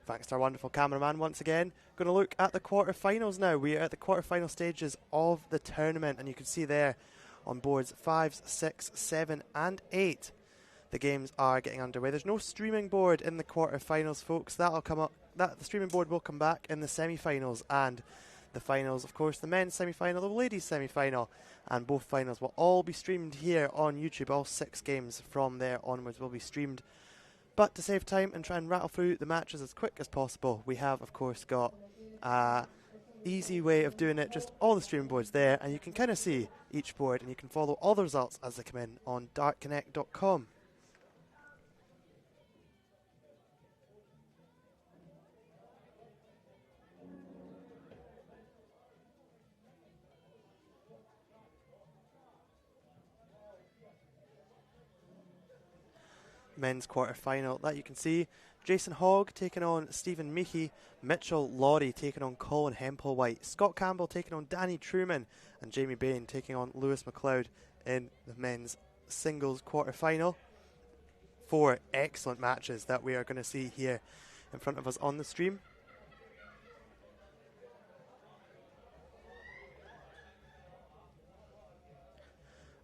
thanks to our wonderful cameraman once again, going to look at the quarter-finals now. We are at the quarter-final stages of the tournament, and you can see there on boards 5, 6, 7 and 8 the games are getting underway. There's no streaming board in the quarter-finals, folks. That'll come up. The streaming board will come back in the semi-finals and the finals. Of course, the men's semi-final, the ladies' semi-final, and both finals will all be streamed here on YouTube. All 6 games from there onwards will be streamed. But to save time and try and rattle through the matches as quick as possible, we have, of course, got an easy way of doing it. Just all the streaming boards there, and you can kind of see each board, and you can follow all the results as they come in on dartconnect.com. Men's quarter-final that you can see. Jason Hogg taking on Stephen Miki, Mitchell Laurie taking on Colin Hempel-White, Scott Campbell taking on Danny Truman, and Jamie Bane taking on Lewis McLeod in the men's singles quarter-final. 4 excellent matches that we are going to see here in front of us on the stream.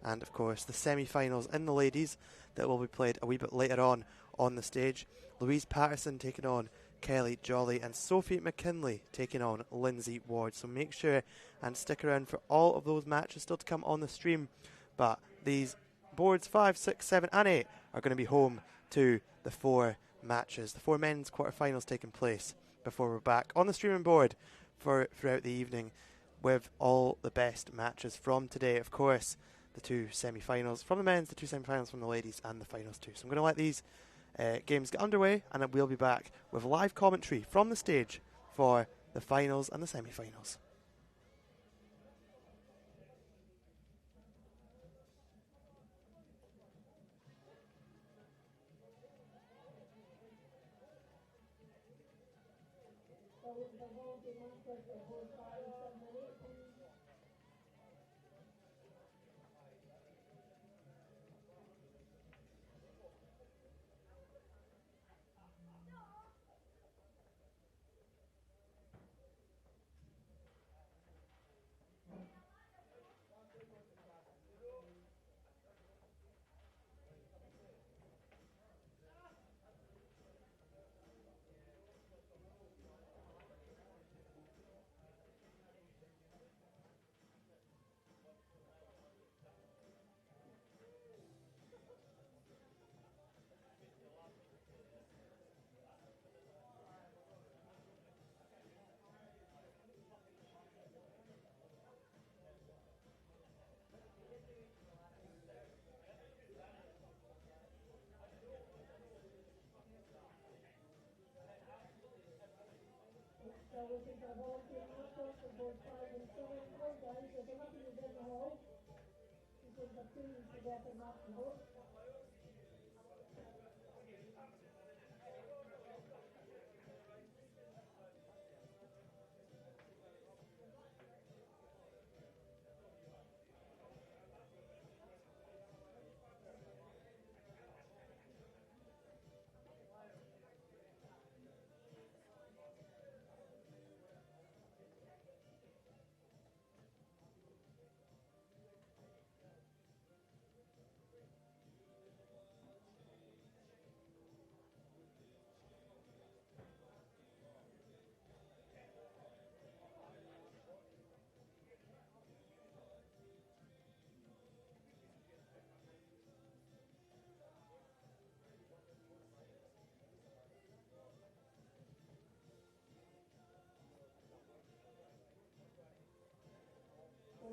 And of course the semi-finals in the ladies that will be played a wee bit later on the stage. Louise Patterson taking on Kelly Jolly, and Sophie McKinley taking on Lindsay Ward. So make sure and stick around for all of those matches still to come on the stream. But these boards 5, 6, 7 and 8 are going to be home to the 4 matches, the 4 men's quarterfinals taking place before we're back on the streaming board for throughout the evening with all the best matches from today. Of course, the 2 semi-finals from the men's, the 2 semi-finals from the ladies, and the finals too. So I'm going to let these games get underway, and then we'll be back with live commentary from the stage for the finals and the semi-finals.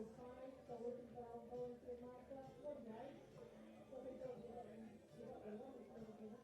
5, so looking for our volunteer marker. One right. So we don't get it and we got the one. It's never been.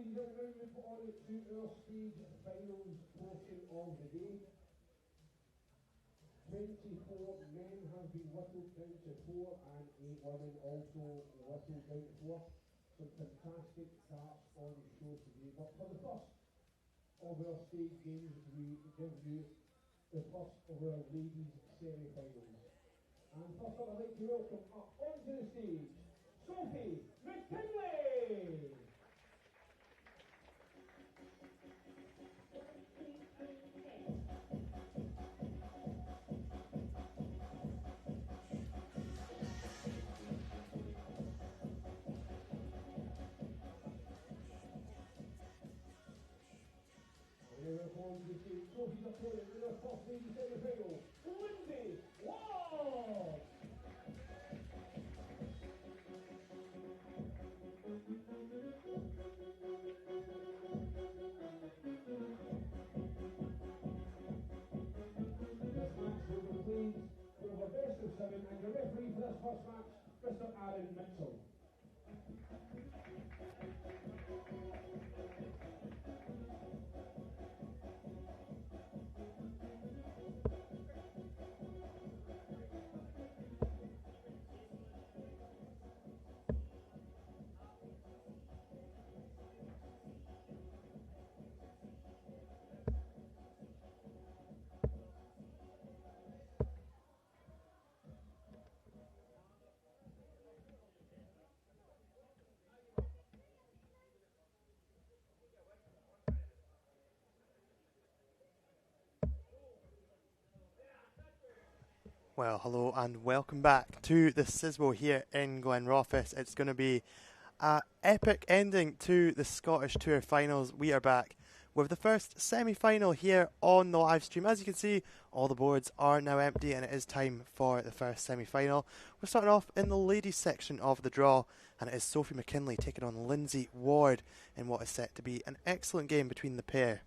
ladies and gentlemen, we put on to our stage finals portion of the day. 24 men have been whittled down to 4 and 8 women also whittled down to 4. Some fantastic darts on the show today. But for the first of our stage games, we give you the first of our ladies semi-finals. And first up, I'd like to welcome up onto the stage, Sophie McKinley! Sophie's opponent in her first ladies semi-final, Lindsay Ward! This match will be played over best of 7, and the referee for this first match, Mr. Aaron Mitchell. Well, hello and welcome back to the Sizwell here in Glenrothes. It's going to be an epic ending to the Scottish Tour Finals. We are back with the first semi-final here on the live stream. As you can see, all the boards are now empty and it is time for the first semi-final. We're starting off in the ladies section of the draw, and it is Sophie McKinley taking on Lindsay Ward in what is set to be an excellent game between the pair.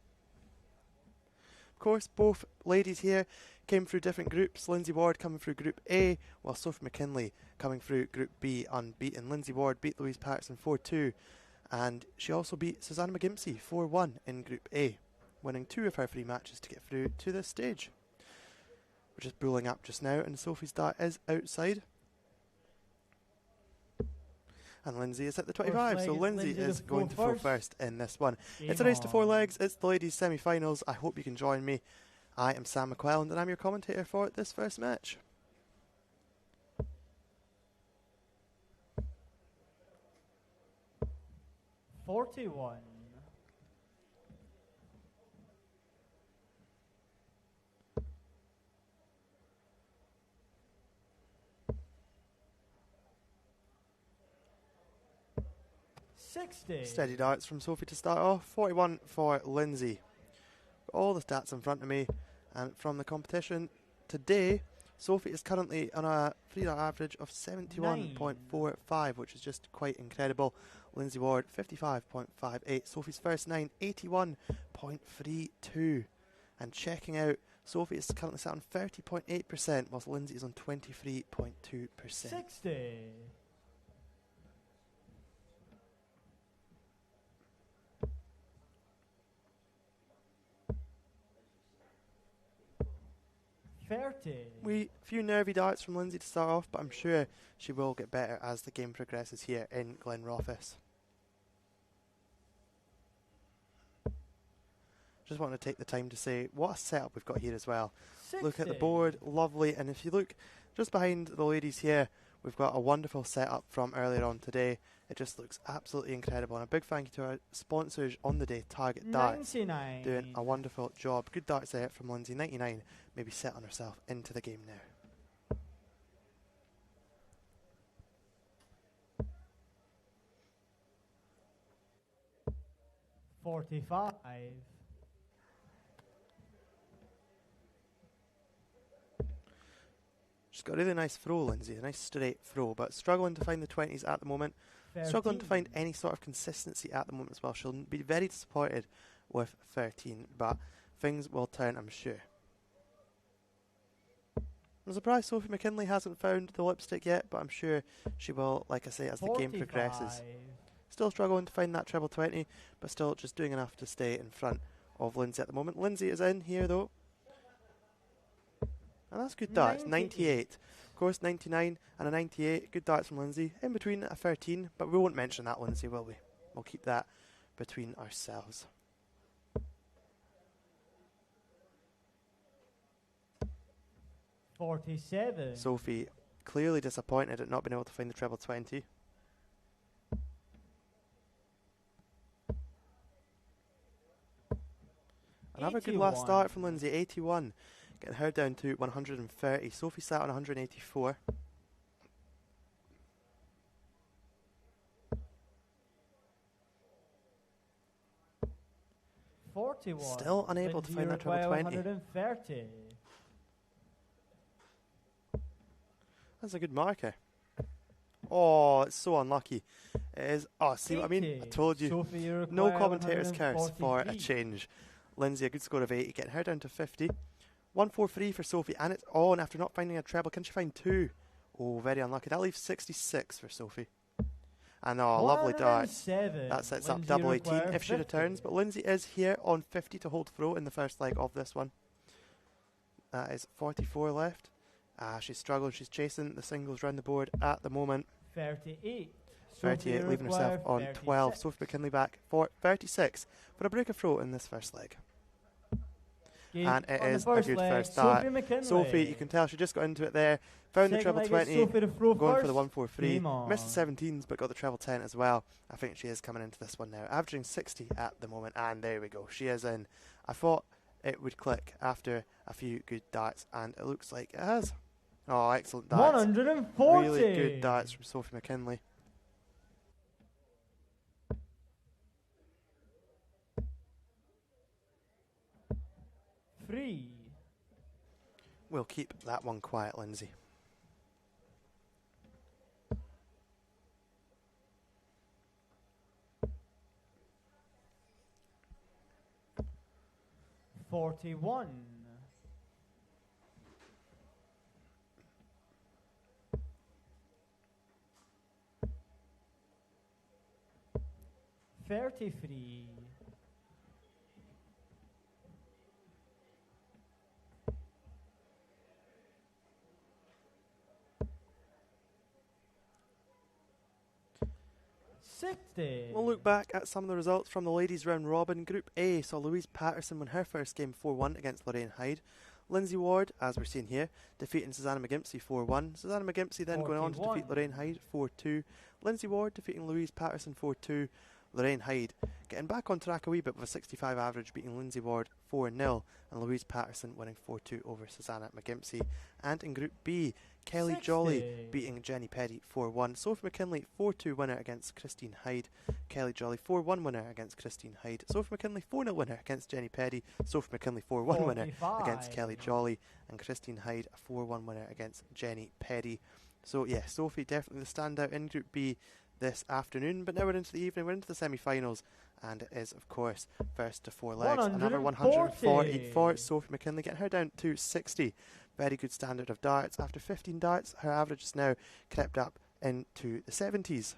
Of course, both ladies here came through different groups. Lindsay Ward coming through Group A, while Sophie McKinley coming through Group B unbeaten. Lindsay Ward beat Louise Patterson 4-2, and she also beat Susanna McGimpsey 4-1 in Group A, winning 2 of her 3 matches to get through to this stage. We're just bulling up just now, and Sophie's dart is outside. And Lindsay is at the 25, so Lindsay is going to go first in this one. It's a race to 4 legs, it's the ladies' semi-finals. I hope you can join me. I am Sam McLean and I'm your commentator for this first match. $41. $60. Steady darts from Sophie to start off. 41 for Lindsay. Got all the stats in front of me, and from the competition today, Sophie is currently on a 3-dart average of 71.45, which is just quite incredible. Lindsay Ward 55.58. Sophie's first 9 81.32, and checking out, Sophie is currently sat on 30.8%, whilst Lindsay is on 23.2%. 60. Few nervy darts from Lindsay to start off, but I'm sure she will get better as the game progresses here in Glenrothes. Just want to take the time to say what a setup we've got here as well. 60. Look at the board, lovely, and if you look just behind the ladies here, we've got a wonderful setup from earlier on today. It just looks absolutely incredible, and a big thank you to our sponsors on the day, Target Darts, 99. doing a wonderful job. Good darts there from Lindsay, 99, maybe settling herself into the game now. $45. She's got a really nice throw, Lindsay, a nice straight throw, but struggling to find the 20s at the moment. 13. Struggling to find any sort of consistency at the moment as well. She'll be very disappointed with 13, but things will turn, I'm sure. I'm surprised Sophie McKinley hasn't found the lipstick yet, but I'm sure she will, like I say, as the game progresses. Still struggling to find that treble 20, but still just doing enough to stay in front of Lindsay at the moment. Lindsay is in here though. And that's good darts, 98. Of course, 99 and a 98. Good darts from Lindsay. In between a 13, but we won't mention that, Lindsay, will we? We'll keep that between ourselves. $47. Sophie clearly disappointed at not being able to find the treble 20. Another good last start from Lindsay, 81. Getting her down to 130. Sophie sat on 184. $41. Still unable to find that treble 20. 130. That's a good marker. Oh, it's so unlucky. It is. Oh, see what I mean? I told you. Sophie, No commentator's curse for a change. Lindsay, a good score of 80, getting her down to 50. 143 for Sophie, and it's on after not finding a treble. Can she find 2? Oh, very unlucky. That leaves 66 for Sophie. And oh, lovely darts. That sets up double 18 if she returns. But Lindsay is here on 50 to hold throw in the first leg of this one. That is 44 left. She's struggling. She's chasing the singles round the board at the moment. 38. 38, leaving herself on 36. 12. Sophie McKinley back for 36 for a break of throw in this first leg. And it is a good first start. Sophie, you can tell she just got into it there. Found the treble 20, going for the 143. Missed the 17s, but got the treble 10 as well. I think she is coming into this one now, averaging 60 at the moment. And there we go, she is in. I thought it would click after a few good darts, and it looks like it has. Oh, excellent darts. 140. Really good darts from Sophie McKinley. Free. We'll keep that one quiet, Lindsay. $41. $33. $60. We'll look back at some of the results from the ladies' round robin. Group A saw Louise Patterson win her first game 4-1 against Lorraine Hyde. Lindsay Ward, as we're seeing here, defeating Susanna McGimpsey 4-1. Susanna McGimpsey then going on to defeat Lorraine Hyde 4-2. Lindsay Ward defeating Louise Patterson 4-2. Lorraine Hyde getting back on track a wee bit with a 65 average, beating Lindsay Ward 4-0, and Louise Patterson winning 4-2 over Susanna McGimpsey. And in Group B, Kelly 60. Jolly beating Jenny Peddy 4-1. Sophie McKinley 4-2 winner against Christine Hyde. Kelly Jolly 4-1 winner against Christine Hyde. Sophie McKinley 4-0 winner against Jenny Peddy. Sophie McKinley 4-1 winner against Kelly Jolly, and Christine Hyde a 4-1 winner against Jenny Peddy. So yeah, Sophie definitely the standout in Group B this afternoon. But now we're into the evening, we're into the semi-finals, and it is of course first to 4 legs. Another 140 for Sophie McKinley, getting her down to 60. Very good standard of darts. After 15 darts, her average is now crept up into the 70s.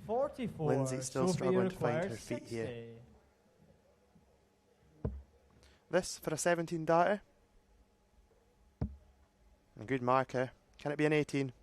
44. Lindsay still struggling to find her feet here. This for a 17 darter. A good marker. Can it be an 18?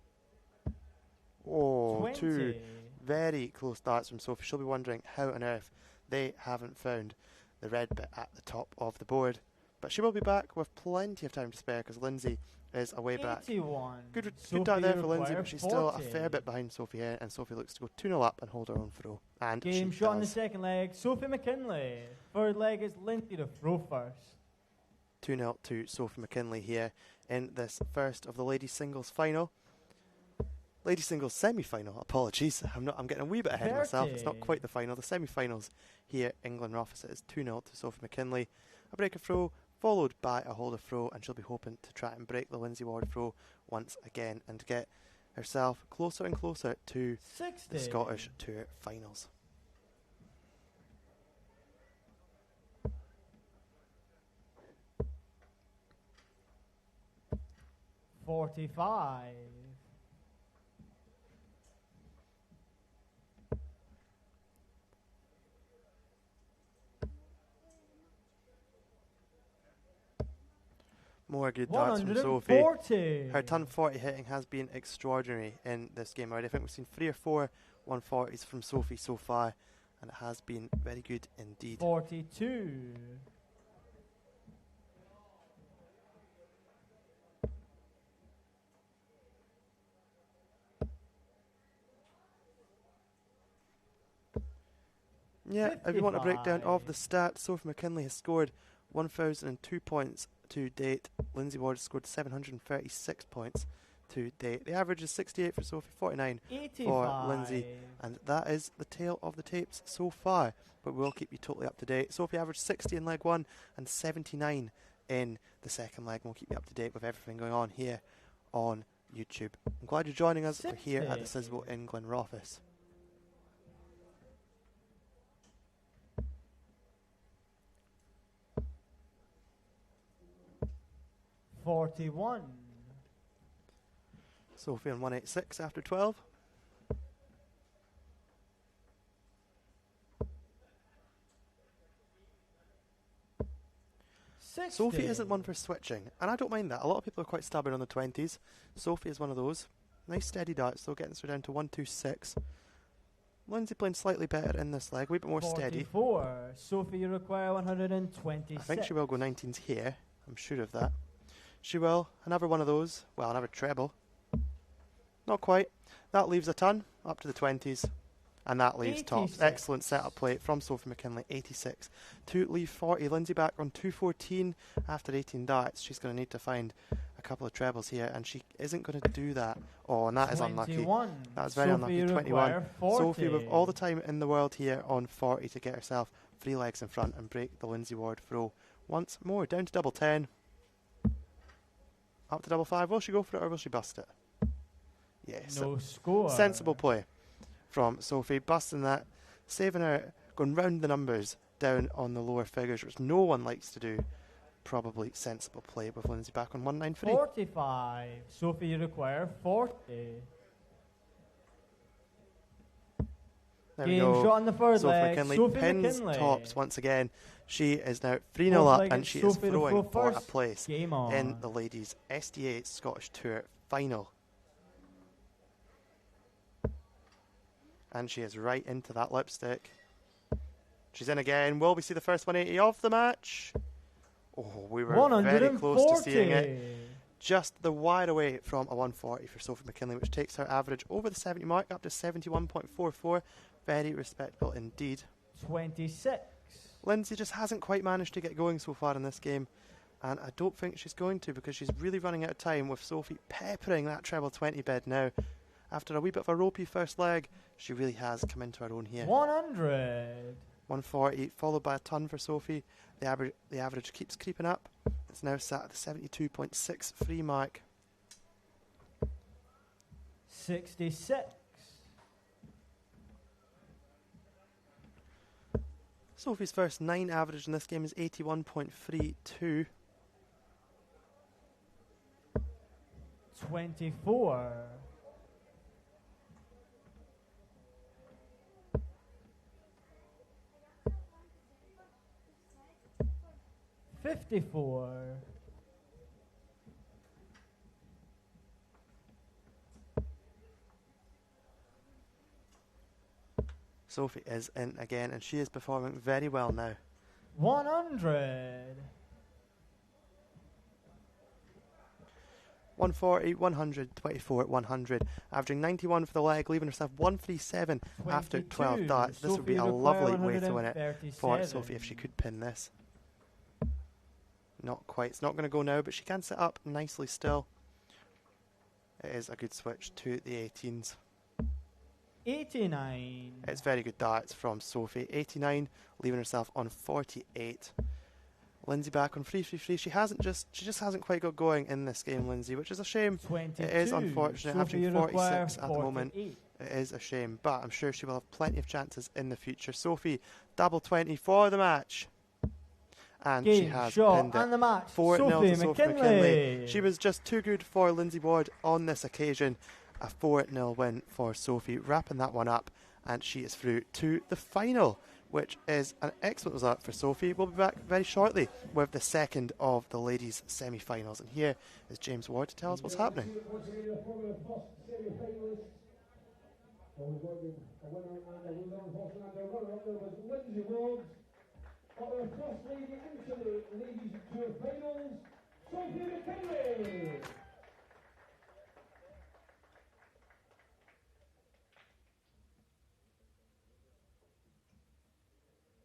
Oh, 20. 2 very close darts from Sophie. She'll be wondering how on earth they haven't found the red bit at the top of the board. But she will be back with plenty of time to spare because Lindsay is away back. 81. Good dart there for Lindsay, but she's still a fair bit behind Sophie here, and Sophie looks to go 2-0 up and hold her own throw. And Game she shot in the does. second leg. Sophie McKinley. Third leg is Lindsay to throw first. 2-0 to Sophie McKinley here in this first of the ladies singles final. Ladies singles semi-final, apologies. I'm getting a wee bit ahead of myself. It's not quite the final. The semi-finals here, England Office, is 2-0 to Sophie McKinley. A break of throw, followed by a hold of throw, and she'll be hoping to try and break the Lindsay Ward throw once again and get herself closer and closer to 60. the Scottish Tour finals. $45. More good darts from Sophie. 140. Her ton 40 hitting has been extraordinary in this game already. I think we've seen 3 or 4 140s from Sophie so far, and it has been very good indeed. 42. Yeah, if you want a breakdown of the stats, Sophie McKinley has scored 1,002 points to date. Lindsay Ward has scored 736 points to date. The average is 68 for Sophie, 49 for Lindsay, and that is the tale of the tapes so far. But we'll keep you totally up to date. Sophie averaged 60 in leg 1 and 79 in the second leg. We'll keep you up to date with everything going on here on YouTube. I'm glad you're joining us. We're here at the Sizwell in Glenrothes. $41. Sophie on 186 after 12. Sophie isn't one for switching, and I don't mind that. A lot of people are quite stubborn on the 20s. Sophie is one of those. Nice steady darts, though, getting her down to 126. Lindsay playing slightly better in this leg, a wee bit more steady. 44. Sophie, you require 126. I think she will go 19s here. I'm sure of that. She will. Another one of those. Well, another treble. Not quite. That leaves a ton up to the 20s. And that leaves 86. tops. Excellent setup play from Sophie McKinley. 86 to leave 40. Lindsay back on 214 after 18 darts. She's going to need to find a couple of trebles here, and she isn't going to do that. Oh, and that is unlucky. That is very Sophie unlucky. 21. 40. Sophie with all the time in the world here on 40 to get herself 3 legs in front and break the Lindsay Ward throw once more. Down to double 10. Up to double 5. Will she go for it or will she bust it? Yes. No score. Sensible play from Sophie, busting that, saving her, going round the numbers down on the lower figures, which no one likes to do. Probably sensible play with Lindsay back on 193. 45. Sophie, you require 40. There we Game go. shot on the third Sophie leg. McKinley Sophie pins McKinley. tops once again. She is now 3-0 Fourth up, leg and is she is Sophie to throwing throw for a first. place Game on. in the ladies' SDA Scottish Tour final. And she is right into that lipstick. She's in again. Will we see the first 180 of the match? Oh, we were very close to seeing it. Just the wide away from a 140 for Sophie McKinley, which takes her average over the 70 mark up to 71.44. Very respectable indeed. 26. Lindsay just hasn't quite managed to get going so far in this game, and I don't think she's going to, because she's really running out of time with Sophie peppering that treble 20 bed now. After a wee bit of a ropey first leg, she really has come into her own here. 100. 140, followed by a ton for Sophie. The average keeps creeping up. It's now sat at the 72.63 mark. 66. Sophie's first 9 average in this game is 81.32. 24. 54. Sophie is in again, and she is performing very well now. 100. 140, 100, 24, 100, averaging 91 for the leg, leaving herself 137 after 12 darts. This would be a lovely way to win it for Sophie if she could pin this. Not quite. It's not going to go now, but she can set up nicely still. It is a good switch to the 18s. 89. It's very good darts from Sophie. 89, leaving herself on 48. Lindsay back on 3-3-3. She just hasn't quite got going in this game, Lindsay, which is a shame. 22. It is unfortunate, Sophie, averaging 46 at the 48. moment. It is a shame, but I'm sure she will have plenty of chances in the future. Sophie, double 20 for the match. And Game she has shot pinned it. and the match. 4-0 to Sophie McKinley. McKinley. She was just too good for Lindsay Ward on this occasion. A 4-0 win for Sophie, wrapping that one up and she is through to the final, which is an excellent result for Sophie. We'll be back very shortly with the second of the ladies' semi-finals. And here is James Ward to tell us what's happening. Once again, the first semi-finalist. So we've got a winner and a loser, unfortunately, and the runner-up there was Lindsay Ward. But our first lady into the ladies' tour finals, Sophie McKinley.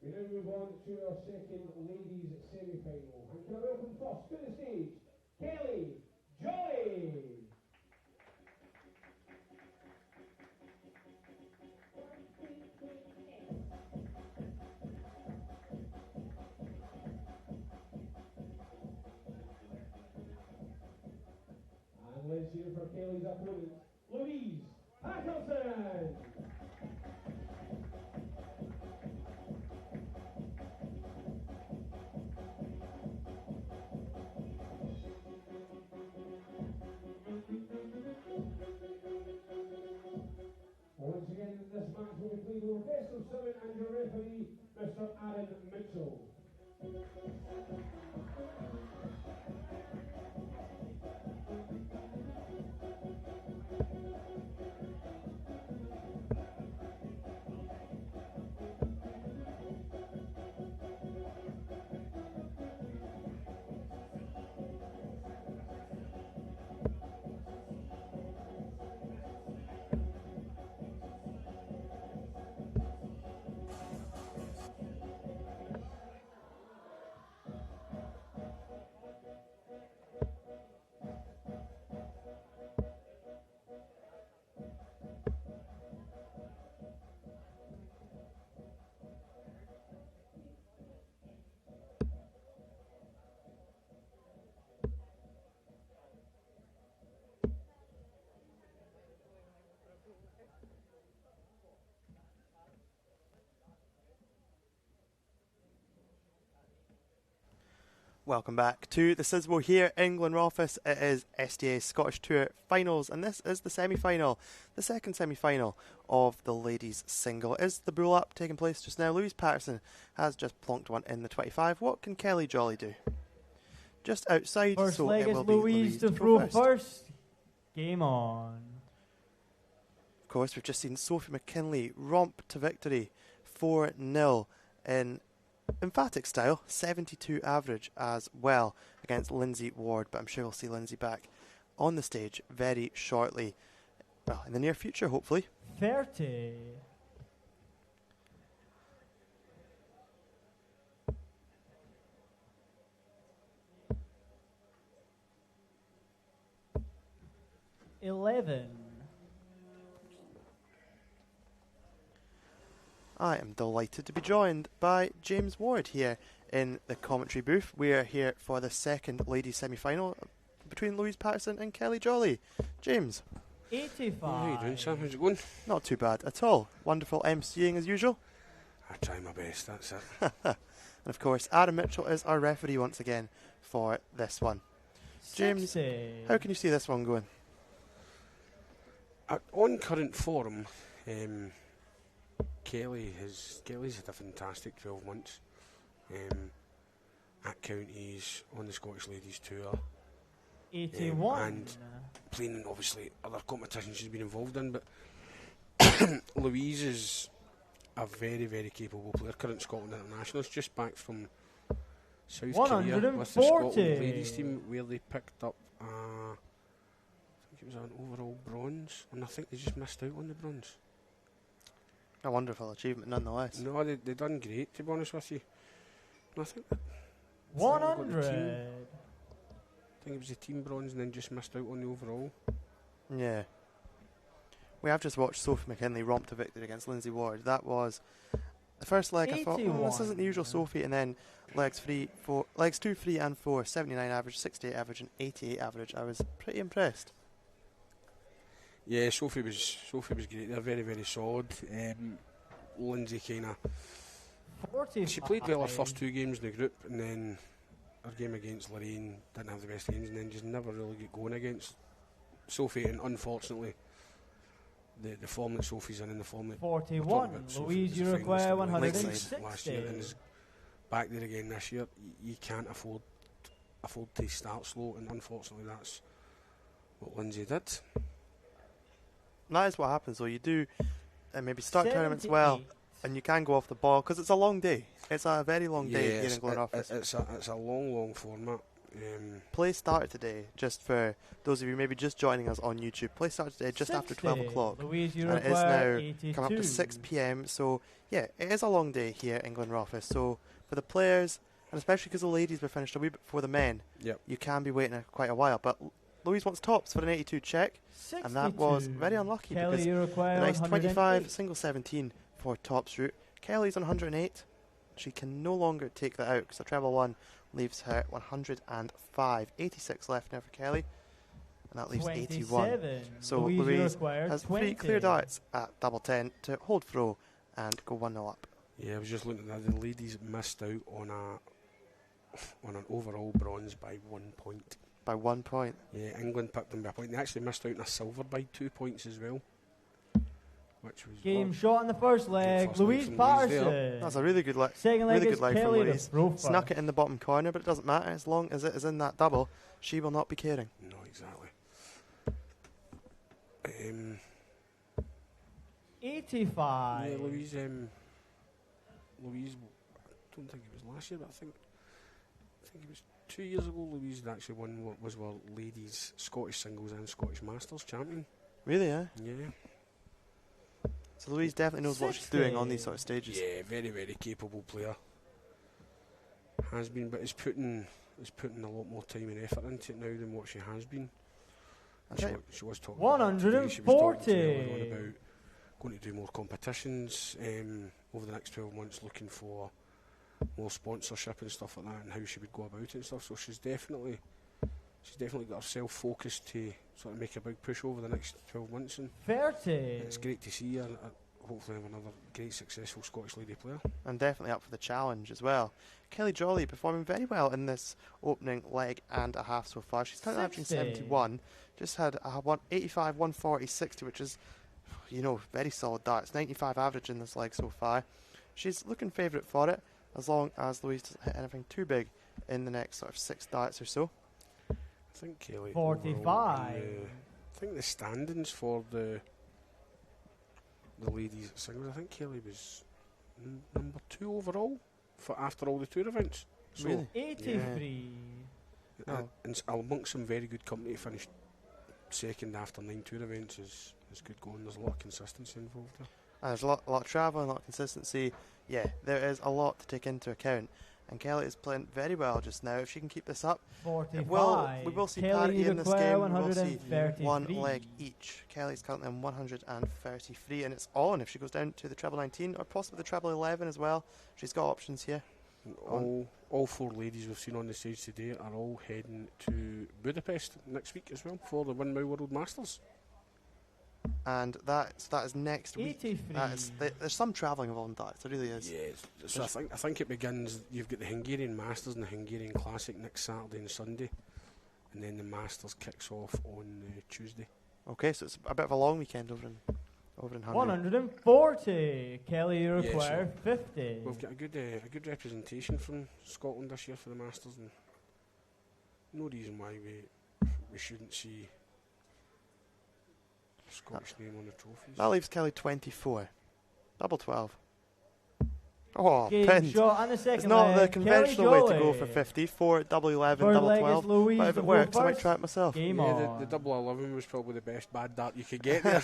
We now move on to our second ladies' semi-final. And can I welcome first to the stage, Kelly Jolly. And let's hear for Kelly's opponent, Louise Packleton. Once again, this match will be played over best of 7 and your referee, Mr. Aaron Mitchell. Welcome back to the Sizwell here in Glenrothes. It is SDA Scottish Tour Finals, and this is the semi-final, the second semi-final of the ladies' single. Is the bull up taking place just now? Louise Patterson has just plonked one in the 25. What can Kelly Jolly do? Just outside, First so leg it is will be Louise to throw first. Game on. Of course, we've just seen Sophie McKinley romp to victory 4-0 in emphatic style, 72 average as well against Lindsay Ward, but I'm sure we'll see Lindsay back on the stage very shortly. Well, in the near future, hopefully. 30. I am delighted to be joined by James Ward here in the commentary booth. We are here for the second ladies semi-final between Louise Patterson and Kelly Jolly. James. 85. How are you doing, Sam? How's it going? Not too bad at all. Wonderful emceeing as usual. I try my best, that's it. And of course, Aaron Mitchell is our referee once again for this one. James, 60. how can you see this one going? On current form, Kelly's had a fantastic 12 months at counties, on the Scottish Ladies Tour, 81. and playing in obviously other competitions she's been involved in, but Louise is a very, very capable player, current Scotland internationalist, just back from South Korea with the Scotland ladies team, where they picked up I think it was an overall bronze, and I think they just missed out on the bronze. A wonderful achievement nonetheless. No, they done great, to be honest with you. And I think 100. I think it was the team bronze and then just missed out on the overall. Yeah. We have just watched Sophie McKinley romp to victory against Lindsay Ward. That was the first leg. I thought, this isn't the usual Sophie, and then legs 2, 3 and 4, 79 average, 68 average and 88 average. I was pretty impressed. Yeah, Sophie was great. They're very, very solid. Lindsay she played well her first two games in the group, and then her game against Lorraine didn't have the best games, and then just never really get going against Sophie, and unfortunately the form that Sophie's in and the form that 41. Louise, you require last 160. year and is back there again this year. You can't afford to start slow, and unfortunately that's what Lindsay did. That is what happens though. You do maybe start tournaments well, 78. and you can go off the ball because it's a long day. It's a very long day here in it's, Glenrothes. it's a long format. Play started today, just for those of you maybe just joining us on YouTube. Play started today just after 12 o'clock. Louise, you And it is require now 82. coming up to 6 p.m. So, yeah, it is a long day here in Glenrothes. So, for the players, and especially because the ladies were finished a wee bit before the men, Yep. you can be waiting quite a while. But Louise wants tops for an 82 check, and that was 62. very unlucky Kelly, because you require a nice 25, 108. single 17 for tops route. Kelly's on 108. She can no longer take that out because the treble one leaves her 105. 86 left now for Kelly, and that leaves 81. 27. So Louise, you Louise require has 20. 3 clear darts at double 10 to hold throw and go 1-0 up. Yeah, I was just looking at that. The ladies missed out on an overall bronze by 1 point. By 1 point. Yeah, England picked them by a point. They actually missed out on a silver by 2 points as well, which was Game shot in the first leg. first leg Louise from Louise Parsons. That's a really good leg. Second leg Really is good leg from Kelly to Louise. throw first. Snuck it in the bottom corner, but it doesn't matter as long as it is in that double. She will not be caring. no, exactly. 85. Yeah, Louise. Louise. I don't think it was last year, but I think it was 2 years ago. Louise had actually won what was our ladies Scottish singles and Scottish Masters champion. Really, eh? Yeah. So Louise definitely knows what she's doing on these sort of stages. Yeah, very very capable player. Has been, but is putting a lot more time and effort into it now than what she has been. Okay. She was talking about today, she was talking to me earlier on about going to do more competitions over the next 12 months, looking for more sponsorship and stuff like that, and how she would go about it and stuff. So she's definitely got herself focused to sort of make a big push over the next 12 months, and 30. it's great to see her. Hopefully have another great successful Scottish lady player. And definitely up for the challenge as well. Kelly Jolly performing very well in this opening leg and a half so far. She's currently averaging 60. 71. Just had a 85, 140, 60, which is, very solid darts. 95 average in this leg so far. She's looking favourite for it, as long as Louise doesn't hit anything too big in the next sort of 6 darts or so. I think Kelly. 45. Overall, I think the standings for the ladies singles, I think Kelly was number 2 overall for after all the tour events. So, Really? 83. Oh. and amongst some very good company, to finish second after 9 tour events is good going. There's a lot of consistency involved there. And there's a lot of travel and a lot of consistency. Yeah, there is a lot to take into account. And Kelly is playing very well just now. If she can keep this up, 45. we will see Kelly, parity you in this require game. We'll see 133. one leg each. Kelly's currently on 133, and it's on if she goes down to the treble 19 or possibly the treble 11 as well. She's got options here. All 4 ladies we've seen on the stage today are all heading to Budapest next week as well for the Windmill World Masters. And that is next week. 83. There's some travelling involved in darts. There really is. Yeah, so I think it begins. You've got the Hungarian Masters and the Hungarian Classic next Saturday and Sunday, and then the Masters kicks off on Tuesday. Okay, so it's a bit of a long weekend over in Hungary. 140. Kelly, you require 50. We've got a good representation from Scotland this year for the Masters, and no reason why we shouldn't see a Scottish name on the trophies. That leaves Kelly 24. Double 12. Oh, Game pinned. shot on the second It's not the leg. conventional Kelly way to go Jolly. for 50. 4 double 11, Third double leg is 12. Louise But if to it go works, I might first. try it myself. Game Yeah, on. the double 11 was probably the best bad dart you could get there,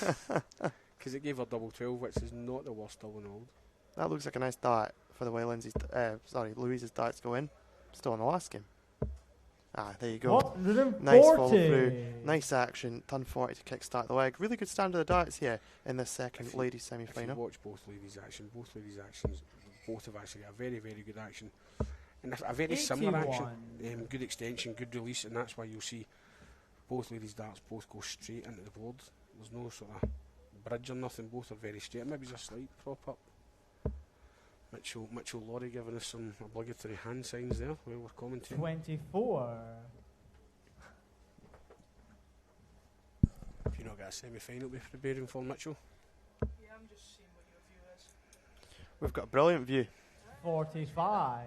because it gave her double 12, which is not the worst double in the world. That looks like a nice dart for the way Louise's darts go in. Still on the last game. There you go. 140. Nice follow through. Nice action. Turn 40 to kickstart the leg. Really good stand of the darts here in this second ladies If you semi-final. watch both ladies' actions, both have actually got a very, very good action. And a very similar action. 81. Good extension, good release, and that's why you'll see both ladies' darts both go straight into the board. There's no sort of bridge or nothing, both are very straight. Maybe just a slight prop up. Mitchell Laurie giving us some obligatory hand signs there while we're commentating. 24. If you've not got bit of semi-final to be preparing for, Mitchell. Yeah, I'm just seeing what your view is. We've got a brilliant view. 45.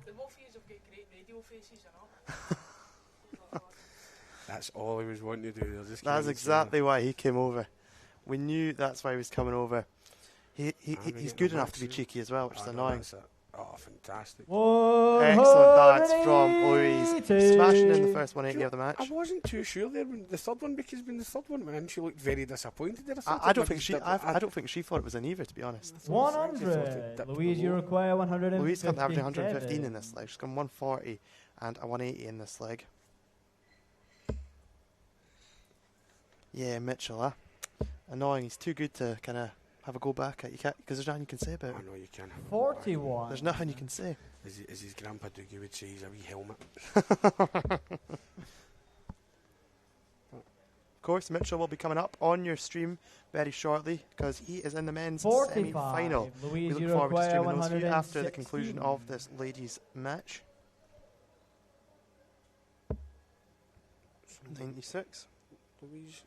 The both of you have got great radio faces, you know. That's all he was wanting to do. They're just That's exactly why he came over. We knew that's why he was coming over. He's good enough to be cheeky as well, which is annoying. Oh, fantastic. Excellent darts from Louise. Smashing in the first 180 of the match. I wasn't too sure there when the third one, because when the third one went in, she looked very disappointed there. I don't think she thought it was an either, to be honest. 100. Louise, you require 150. Louise can't average 115 in this leg. She's gone 140 and a 180 in this leg. Yeah, Mitchell, annoying. He's too good to kind of have a go back at. You can't, because there's nothing you can say about it. I know you can. 41. There's nothing you can say. As his grandpa Dougie would say, he's a wee helmet. Of course, Mitchell will be coming up on your stream very shortly because he is in the men's 45. semi-final. Louise, We you look forward to require streaming those for you after the 116. conclusion of this ladies' match. 96. Louise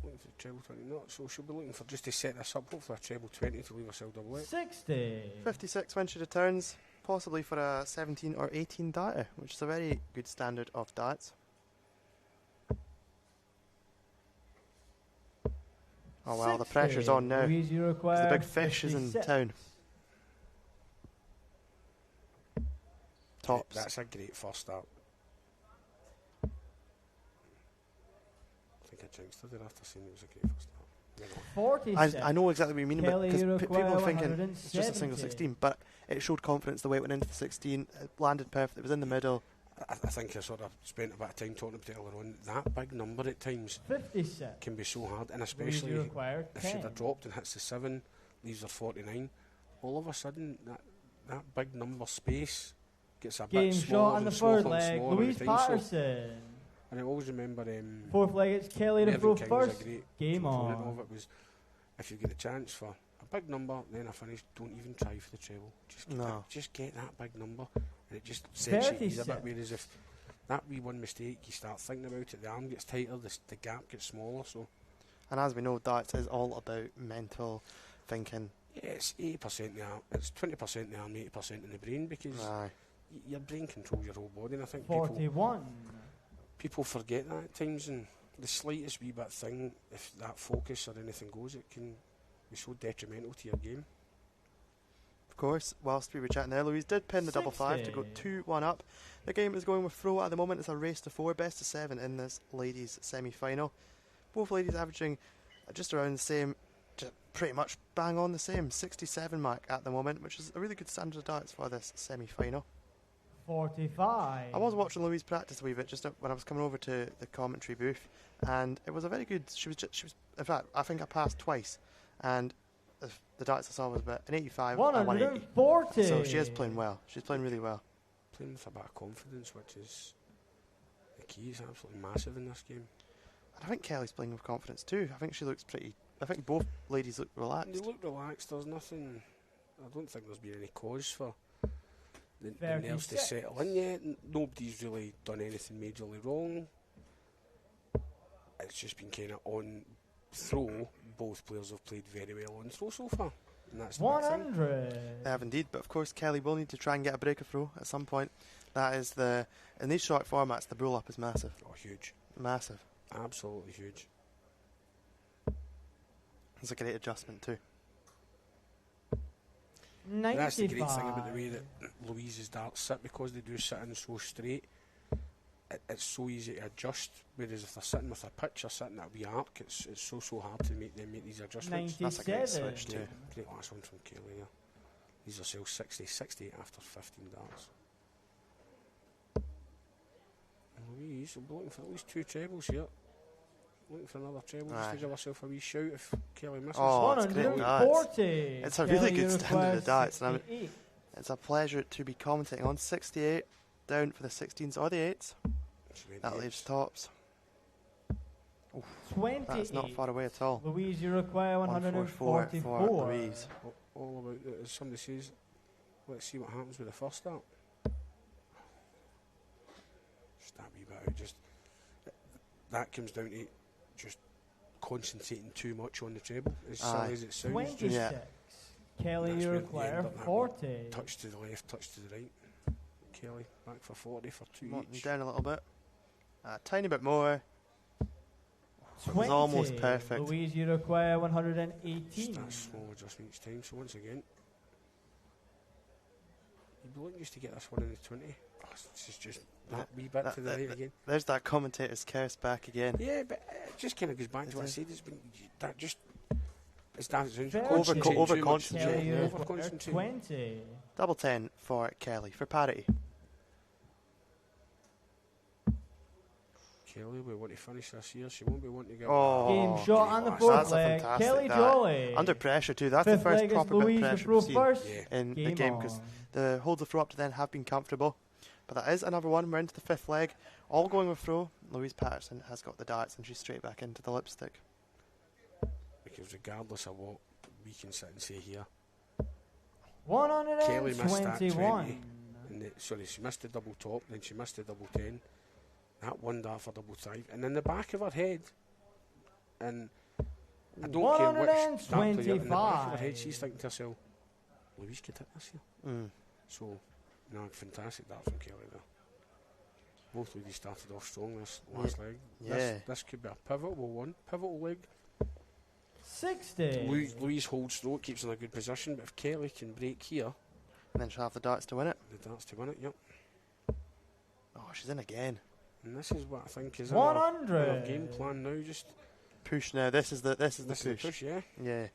looking for the treble 20, not so she'll be looking for just to set this up, hopefully a treble 20 to leave herself double it. 60. 56 when she returns, possibly for a 17 or 18 data, which is a very good standard of darts. Oh well, the pressure's on now. Louise, you 'Cause require the big fish is in 56. town. Tops. That's a great first start. I think I jinxed her there after seeing it was a great first start. You know. 46. I know exactly what you mean, Kelly, because you people require are thinking it's just a single 170. 16, but it showed confidence the way it went into the 16. It landed perfect. It was in the middle. I think I sort of spent a bit of time talking about it earlier on. That big number at times 56. can be so hard, and Louise, especially you require if she'd 10. have dropped and hits the 7, leaves her 49, all of a sudden that big number space gets a Game bit shot smaller on and the smaller third and leg. smaller Louise every time, so- Patterson. And I always remember Fourth leg, it's Kelly to Mervyn throw King was first. a great Game proponent on. of it. Was if you get a chance for a big number, then a finish, don't even try for the treble. Just get that big number, and it just sets you ease a bit. 37. Whereas if that wee one mistake, you start thinking about it, the arm gets tighter, the gap gets smaller. So, And as we know, darts is all about mental thinking. yeah, it's 80% the arm, it's 20% the arm, 80% in the brain, because Aye. your brain controls your whole body, and I think 41. people forget that at times, and the slightest wee bit thing, if that focus or anything goes, it can be so detrimental to your game. Of course, whilst we were chatting there, Louise did pin the double 5 to go 2-1 up. The game is going with throw at the moment. It's a race to 4, best of 7 in this ladies' semi-final. Both ladies averaging just around the same, just pretty much bang on the same 67 mark at the moment, which is a really good standard of darts for this semi-final. 45. I was watching Louise practice a wee bit just when I was coming over to the commentary booth, and it was a very good. She was. In fact, I think I passed twice, and the darts I saw was about an 85 and 180. 140. So she is playing well. She's playing really well. Playing with a bit of confidence, which is the key, is absolutely massive in this game. And I think Kelly's playing with confidence too. I think she looks pretty. I think both ladies look relaxed. They look relaxed. There's nothing. I don't think there's been any cause for the nerves to 36. settle in yet. Nobody's really done anything majorly wrong. It's just been kind of on throw. Both players have played very well on throw so far, and that's the big thing. 100. They have indeed, but of course Kelly will need to try and get a break of throw at some point. That is in these short formats, the roll up is massive. Oh, huge. Massive. Absolutely huge. It's a great adjustment too. 95. That's the great thing about the way that Louise's darts sit, because they do sit in so straight. It's so easy to adjust. Whereas if they're sitting with a pitch or sitting at a wee arc, it's so hard to make these adjustments. That's a great 97. switch too. Great last one from Kelly there. These are still 60 after 15 darts. Louise will be looking for at least 2 trebles here. Looking for another treble just to give herself a wee shout if Kelly misses. Oh, it's great darts. 140. It's a really Kelly, good you standard require of darts, and I mean, 68. it's a pleasure to be commentating on 68 down for the 16s or the 8s. That leaves tops. 28. That's not far away at all. Louise, you require 144 144. for Louise. All about it, as somebody says, let's see what happens with the first start. Just that wee bit out, that comes down to just concentrating too much on the treble, as Aye. silly as it sounds. 26. Yeah. Kelly, That's you where you require end up having 40. Touch to the left, touch to the right. Kelly back for 40 for 2 Wanting each. down a little bit. A tiny bit more. So it 20. was almost perfect. Louise, you require 118. Just that small adjustment each time. So once again, you'd be looking just to get this one in the 20. Oh, this is just that wee bit to the right again. There's that commentator's curse back again. Yeah, but it just kind of goes back to what I said. It's been that just. It's daft. It sounds Very concentrating over too much. concentrating. Kelly, you Yeah, require over-concentrating. 20. Double 10 for Kelly for parity. Kelly, we want to finish this year. She won't be wanting to get. Oh, Game shot on the that's fourth that's a leg. fantastic Kelly that. Jolly. Under pressure too. That's Fifth the first leg is proper bit Louise of to pressure throw we've seen first. Yeah. in the Game game, because on. the holds of throw up to then have been comfortable. But that is another one. We're into the fifth leg. All going with throw. Louise Patterson has got the darts and she's straight back into the lipstick. Because regardless of what we can sit and say here, 121. Kelly missed that 20. And sorry, she missed the double top, then she missed the double 10. That one dart for double 5, and in the back of her head, and I don't care which dart player, in the back of her head, she's thinking to herself, Louise could hit this here. So, no, fantastic dart from Kelly there. Both ladies started off strong this last leg. Yeah. This could be a pivotal one, pivotal leg. 60. Louise holds throat, keeps in a good position, but if Kelly can break here, And then she'll have the darts to win it. the darts to win it, yep. Oh, she's in again. And this is what I think is 100. our game plan now. Just Push now. This is the push. yeah. Yeah.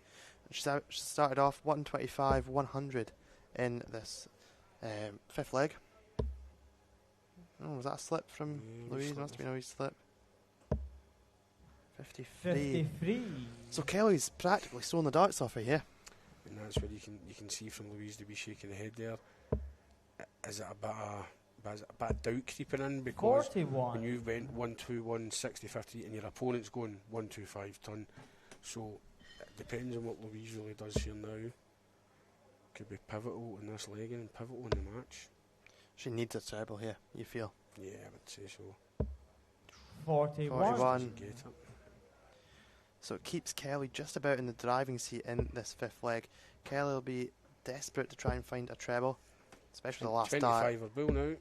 She started off 125, 100 in this fifth leg. Oh, was that a slip from Louise? Must have been a wee slip. 53. 53. So Kelly's practically stolen the darts off her here. And that's where you can see from Louise to be shaking the head there. Is it a bit of doubt creeping in, because 41. when you went 1-2-1 60-50 and your opponent's going 1-2-5 ton, so it depends on what Louise really does here now. Could be pivotal in this leg and pivotal in the match. She needs a treble here, you feel. Yeah, I would say so. 41. 41. Doesn't get it. So it keeps Kelly just about in the driving seat in this fifth leg. Kelly will be desperate to try and find a treble, especially the last 25 dart. or bull now.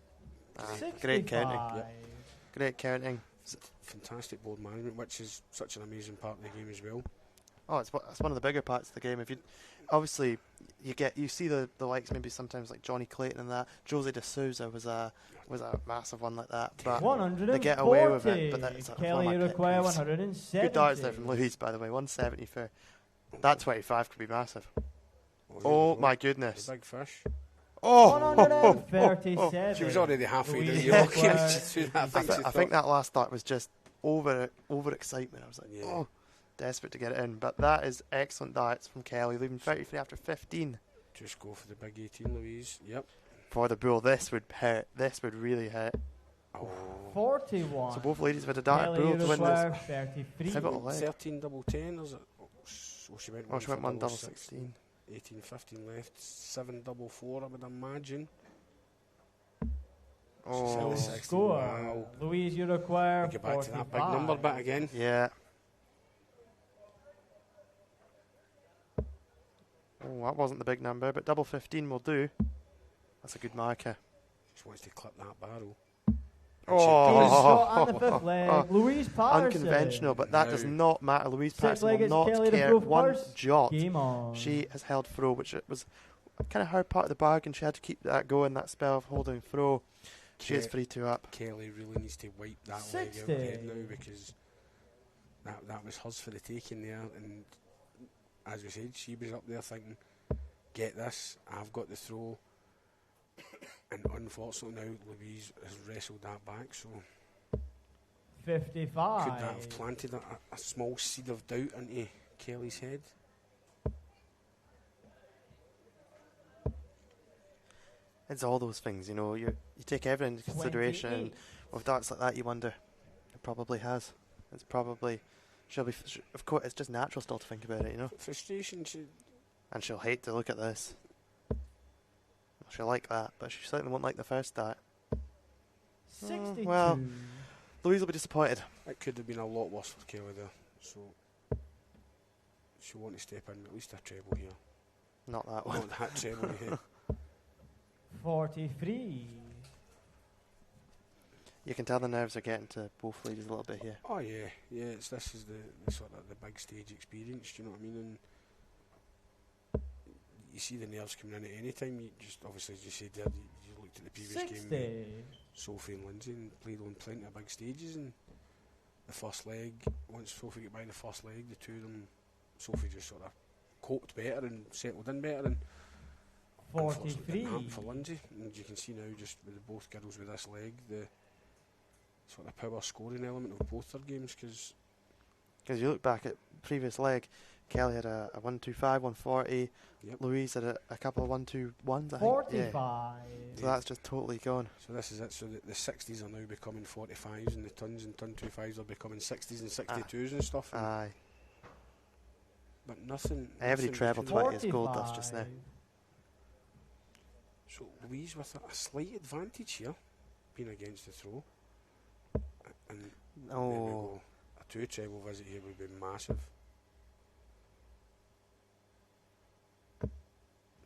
Great counting. 65. Great counting. Fantastic board management, which is such an amazing part of the game as well. Oh, it's one of the bigger parts of the game. If you obviously you see the likes maybe sometimes like Johnny Clayton and that. Jose de Souza was a massive one like that. But 140. they get away with it. But that's Kelly, you require 170. Good darts there from Louise, by the way. 170 for that 25 could be massive. Oh my goodness! The big fish. Oh, 137. She was already halfway down. Louise You're lucky requires- she threw that. I think that last dart was just over excitement. I was like, Yeah. oh, desperate to get it in. But that is excellent darts from Kelly, leaving 33 after 15 Just go for the big 18, Louise. Yep. for the bull. This would hurt. This would really hurt. Oh. 41. So both ladies with a dart Kelly, bull you to win require this 33. pivotal leg. 13 double 10, or is it? Oh, she went Oh, she went for one double 16. 16. 18, 15 left. 7 double 4, I would imagine. Oh, the 16. Score. Wow. Louise, you require Get back to 45. that big number bit again. yeah. Oh, that wasn't the big number, but double 15 will do. That's a good marker. Just wants to clip that barrel. Game Oh, shot on the fifth leg. Louise Patterson. unconventional, but that does not matter. Louise Sixth Patterson leg will is not Kelly to care throw one first. jot. Game on. She has held throw, which it was kind of her part of the bargain. She had to keep that going, that spell of holding throw. She is 3-2 up. Kelly really needs to wipe that leg out of 60. her head now, because that was hers for the taking there. And as we said, she was up there thinking, get this, I've got the throw. And unfortunately now Louise has wrestled that back, so 55. could that have planted a small seed of doubt into Kelly's head? It's all those things, you know. You take everything into consideration, and 28. with darts like that, you wonder. It probably has. It's probably. She'll be. Of course, it's just natural still to think about it, you know. Frustration, And she'll hate to look at this. She'll like that, but she certainly won't like the first dart. 62. well. Louise will be disappointed. it could have been a lot worse for Kelly there. So she'll want to step in at least a treble here. Not that one. Not that treble here. 43. You can tell the nerves are getting to both ladies a little bit here. Oh yeah, this is the sort of the big stage experience. Do you know what I mean? And you see the nerves coming in at any time. You just obviously, as you said there, you looked at the previous 60. game. Sophie and Lindsay and played on plenty of big stages. And the first leg, once Sophie got by the first leg, the two of them, Sophie just sort of coped better and settled in better. And 43. didn't happen for Lindsay. And you can see now, just with both girls with this leg, the sort of power scoring element of both their games, because you look back at previous leg, Kelly had a 125, 140. Yep. Louise had a couple of 121s, I think. 45. Yeah. So that's just totally gone. So this is it. So the 60s are now becoming 45s, and the tons and ton 25s are becoming 60s and 62s and stuff. And Aye. but nothing. Every nothing treble between- 20 is gold dust just now. So Louise with a slight advantage here, being against the throw. And there we Oh, go. A 2 treble visit here would be massive.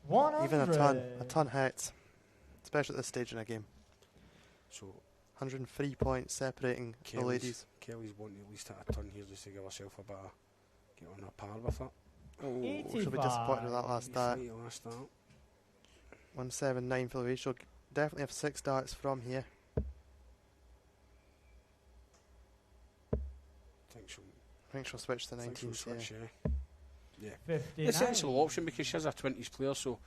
100. even a ton hurts, especially at this stage in a game. So 103 points separating the ladies. Kelly's wanting at least hit a ton here just to give herself a bit of get on a par with it. Oh, she'll be disappointed with that last start. Slightly last start. 179 for Louise. She'll definitely have 6 darts from here. I think she'll switch to 19s here. Switch, yeah. 59. The sensible option, because she's a 20s player, so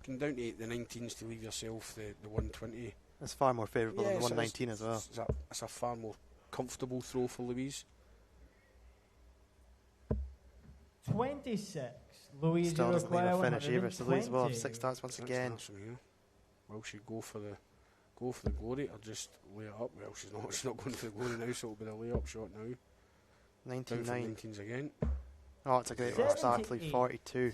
going down to the 19s to leave yourself the 120. It's far more favourable than the it's- 119 as well. It's a far more comfortable throw for Louise. 26. Louise Still doesn't leave require a finish either, so Louise will have 120. 6 darts once Six again. darts from here. Will she go for the glory or just lay it up? Well, she's not. She's not going for the glory now, so it'll be the lay-up shot now. Down for 99. 19s again. Oh, it's a great last start to leave 78. 42.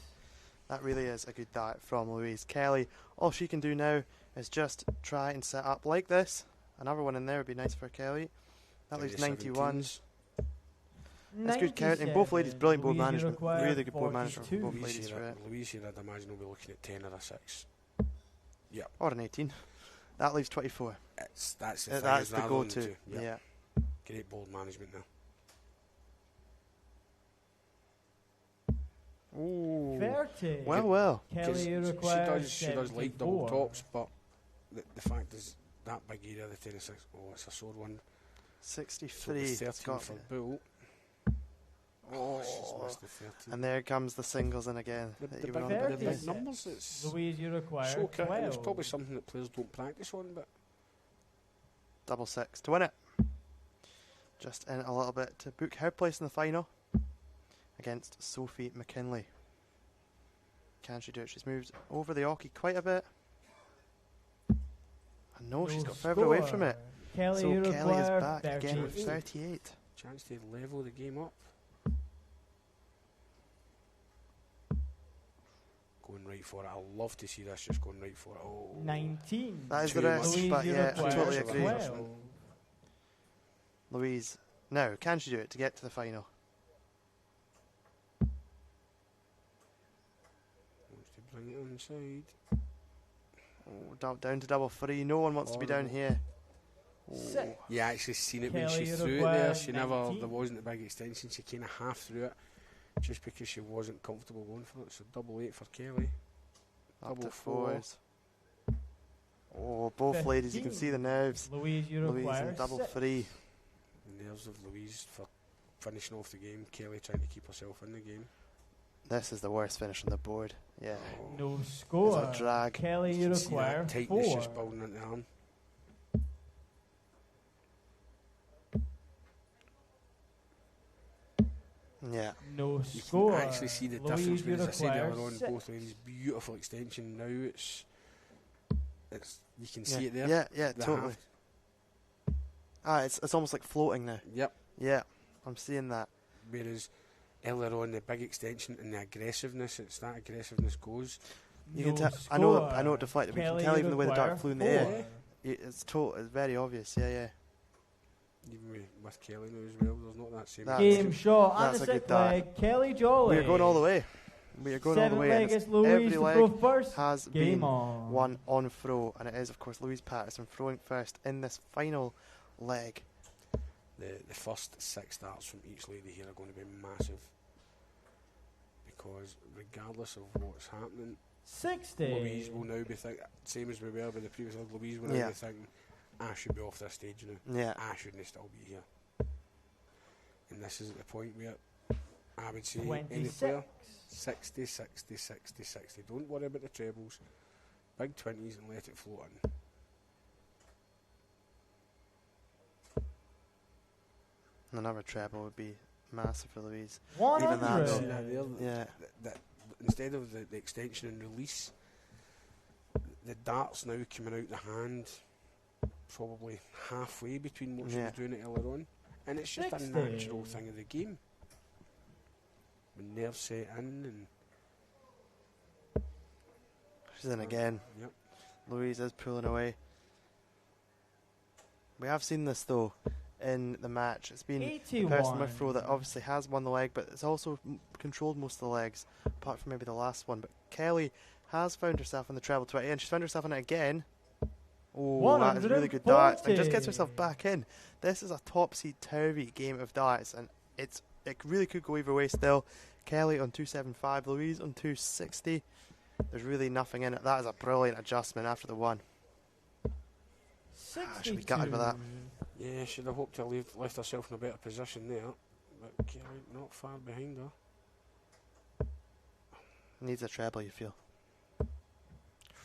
That really is a good dart from Louise. Kelly, all she can do now is just try and set up like this. Another one in there would be nice for Kelly. That Down leaves to 91s. 17s. That's good counting. Both ladies, brilliant board Louise, you management. require Really good board management from 42. both ladies for it. Louise here, I'd imagine, will be looking at 10 or a 6. Or an 18. That leaves 24. That's the thing. That's is the rather go-to. than two. Yeah. Great board management now. Ooh. 30. Well. Kelly, you 'Cause require she does like double 74. tops, but the fact is that big area, the 10 and 6, it's a sore one. So 63. the It's 13 got for me. Bull. She's missed the 13. And there comes the singles in again. The that big, you were on the about. big 36. numbers, it's Louise, you require so critical. 12. It's probably something that players don't practice on, but Double 6 to win it. Just in a little bit to book her place in the final against Sophie McKinley. Can she do it? She's moved over the hockey quite a bit. And no, she's got further away from it. Kelly, So you Kelly is require back again with 38. 38. chance to level the game up. Going right for it. I love to see this just going right for it. Oh, 19. That is Too the risk, Louise, but you yeah, I require totally agree. 12. Louise, now, can she do it to get to the final? wants to bring it inside. Oh, down to double 3. No one wants to be down Horrible. here. Six. Yeah, I actually seen it when Kelly, she you threw it require there. She never, 19. there wasn't a big extension. She kind of half threw it just because she wasn't comfortable going for it. So double 8 for Kelly. Up Double to 4. 4s. Oh, both ladies, you can see the nerves. Louise, you Louise require in double 6. 3. The nerves of Louise for finishing off the game. Kelly trying to keep herself in the game. This is the worst finish on the board. Yeah. No score. It's a drag. Kelly, you can see require that tightness 4. just building into the arm. Yeah. No You score. can actually see the Louise, difference. you When, as I said require earlier on, 6. both ladies, beautiful extension. Now it's you can see it there. Yeah, The totally. half. It's almost like floating now. Yep. Yeah, I'm seeing that. Whereas earlier on, the big extension and the aggressiveness, it's that aggressiveness goes. You No can tell. score. I know it deflected, but you Kelly, can tell you even the way the require dart flew in the 4. air. It's very obvious. Yeah. Even with Kelly now as well, there's not that same. That- Game shot and that's the a good sixth dart. leg. Kelly Jolly. We are going all the way. We are going all the Seventh way. leg and is it's Louise every to leg throw first. has Game been on. one on throw, and it is, of course, Louise Patterson throwing first in this final leg. The first 6 darts from each lady here are going to be massive, because regardless of what's happening, 60. Louise will now be thinking, same as we were with the previous leg, Louise will now Yeah. be thinking, I should be off this stage now. Yeah. I shouldn't still be here. And this is at the point where I would say any 26. player, 60, 60, 60, 60. Don't worry about the trebles. Big 20s and let it float in. Another treble would be massive for Louise. 100. Even that, though. See that there? Yeah. That instead of the extension and release, the dart's now coming out the hand probably halfway between what she Yeah. was doing it earlier on. And it's just 60. a natural thing of the game. When nerves set in and... She's in again. Yep. Louise is pulling away. We have seen this, though, in the match. It's been the person with throw that obviously has won the leg, but it's also controlled most of the legs, apart from maybe the last one. But Kelly has found herself in the treble 20, and she's found herself in it again. Oh, that is a really good dart, and just gets herself back in. This is a topsy-turvy game of darts, and it really could go either way still. Kelly on 275, Louise on 260. There's really nothing in it. That is a brilliant adjustment after the one. 62. Should be gutted with that. Yeah, she'd have hoped to have left herself in a better position there. But Kelly not far behind her. Needs a treble, you feel.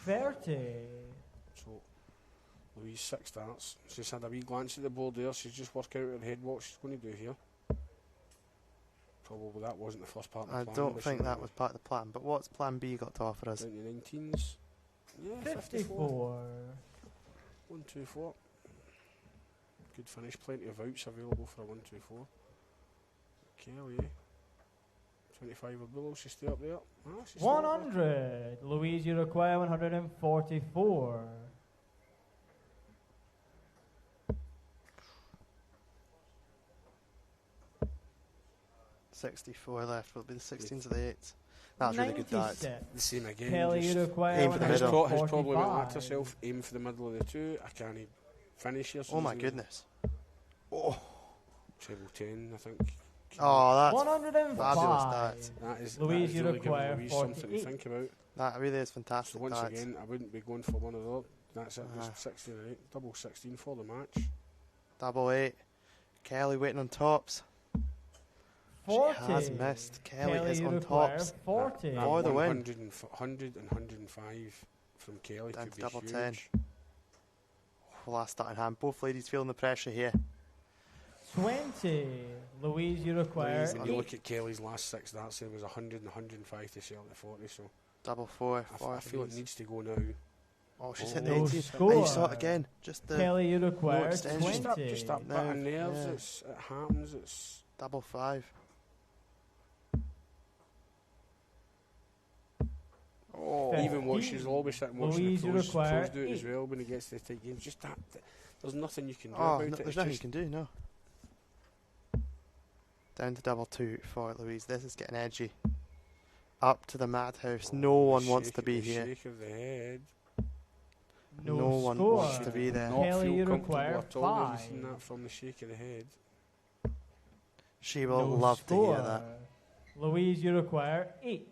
30. So, Louise 6 darts. She's had a wee glance at the board there. She's just working out in her head what she's going to do here. Probably that wasn't the first part of the I plan. don't think that was part of the plan, but what's plan B got to offer us? Down to 19s. Yeah, 54. 54. 1, 2, 4. Good finish. Plenty of outs available for a 1, 2, 4. Kelly. 25 or below. She's still up there. Oh, she's still up there. 100. Louise, you require 144. 64 left. Will it be the 16s or the 8s? That's really good darts. 96. The same again. Kelly, just you require aim for the middle. has probably went at 145. herself. Aim for the middle of the two. I can't finish here. So Oh my easily. goodness. Oh. Treble 10, I think. Oh, that's 105. fabulous darts. That is Louise, that is you really giving require Louise something to 48. think about. That really is So fantastic once darts. again, I wouldn't be going for one of those. That's it, just 16 and 8. Double 16 for the match. Double 8. Kelly waiting on tops. 40. She has missed. Kelly is you on require tops. 40. That For the win. 100 and 105 from Kelly Down could to be double huge. 10. Last start in hand. Both ladies feeling the pressure here. 20. Louise, you require When you 8. look at Kelly's last 6 darts, there was 100 and 105 to sell at 40. So Double 4. I feel it needs to go now. Oh, she's Oh. hit the No 18. score. And you saw it again. Just the Kelly, you require extension. 20. Just that No, bit of nerves. yeah. It happens. It's double 5. Oh, even what she's always sitting watching Louise, the you pros require do it as 8. well when he gets to the tight games. Just that. There's nothing you can do Oh, about no, it. there's It's nothing you just can do, no. Down to double 2 for Louise. This is getting edgy. Up to the madhouse. No one wants to be here. Shake of the head. No, No one score. wants to be there. Not Kelly, feel you comfortable require at all. Have you 5. seen that from the shake of the head? She will No love to hear score. that. Louise, you require 8.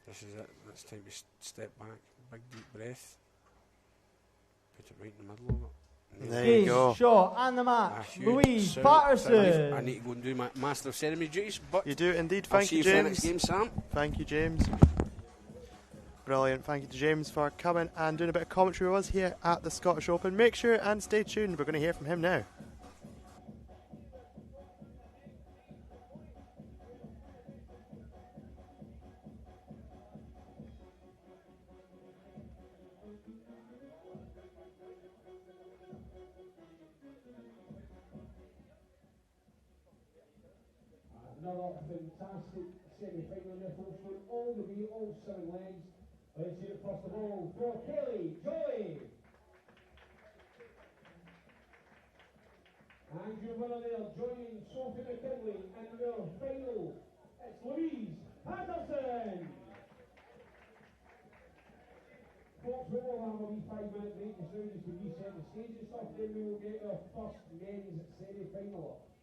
This is it. It's time to step back. Big deep breath. Put it right in the middle of it. There you Game, go. shot, and the Ah, match. huge. Louise So, Patterson. I need to go and do my Master of Ceremony duties, but You do indeed. I'll Thank see you, you for the next James. game, Sam. Thank you, James. Brilliant. Thank you to James for coming and doing a bit of commentary with us here at the Scottish Open. Make sure and stay tuned. We're going to hear from him now. Another fantastic semi-final there, folks, going all the way, all 7 legs. Let's hear it first of all for Kelly Joy. And your winner there, joining Sophie McKinley in their final, it's Louise Patterson. Folks, we will have a wee 5-minute break just now just to reset the stage and stuff, then we will get our first men's semi-final up.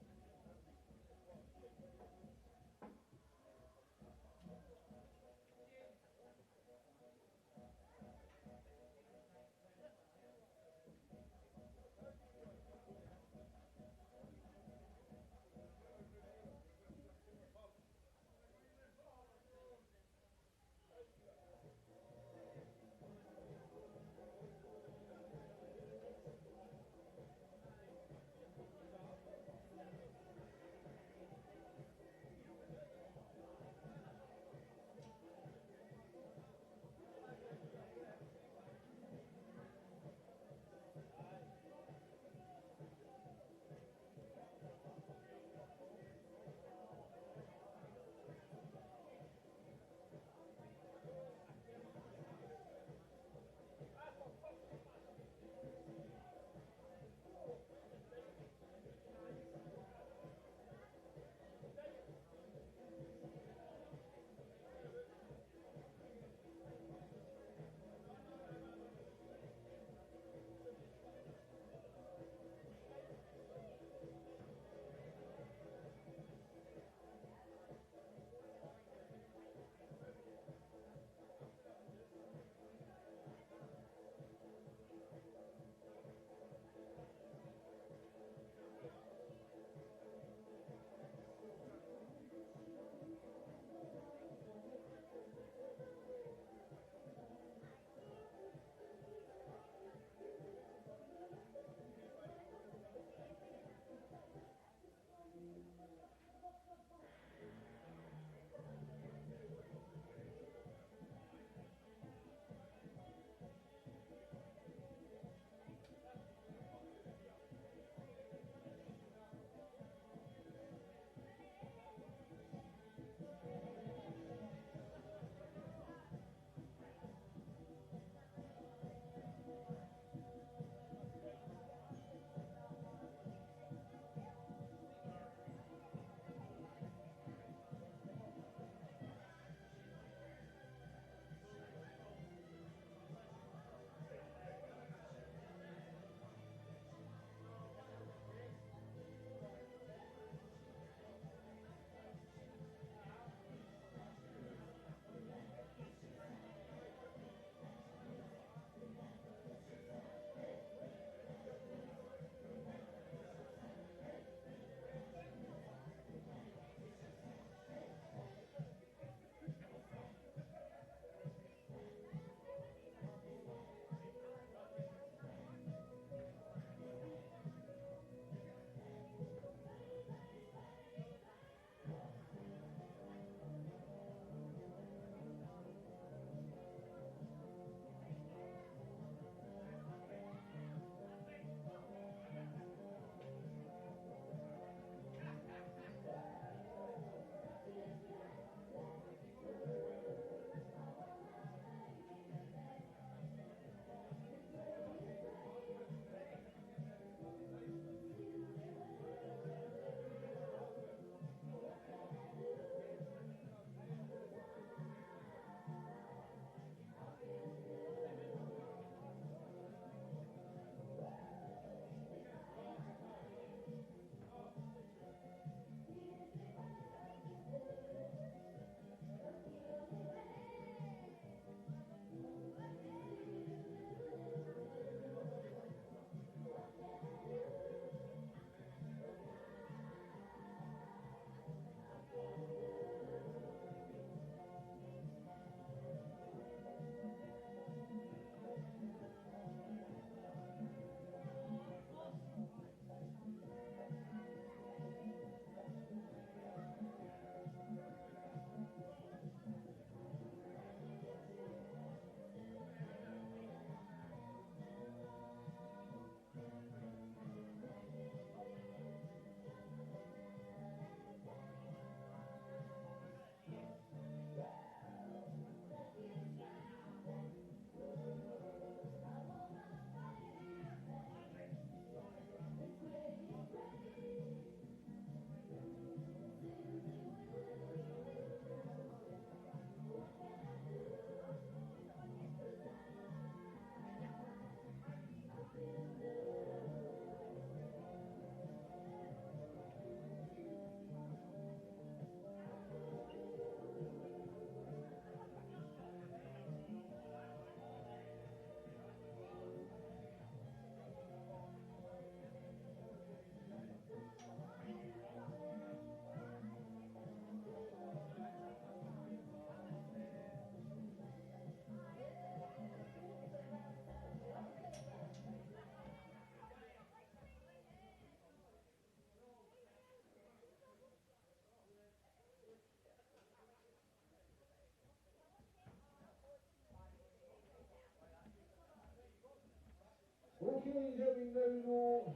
ladies and gentlemen, now know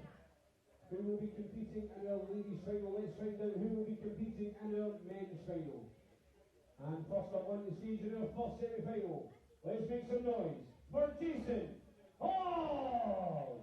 who will be competing in our ladies' final. Let's find out who will be competing in our men's final. And first up on the stage in our first semi-final, let's make some noise for Jason Hall!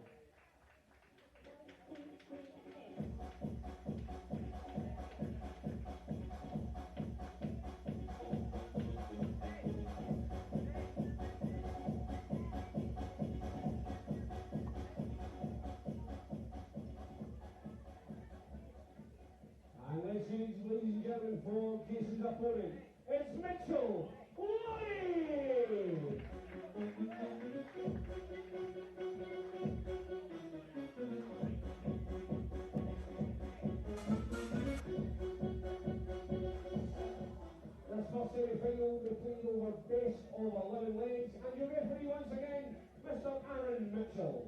And let's see, ladies and gentlemen, for Jason's opponent, it's Mitchell Lottie! This first semi-final will be played over best of 11 legs, and your referee once again, Mr. Aaron Mitchell.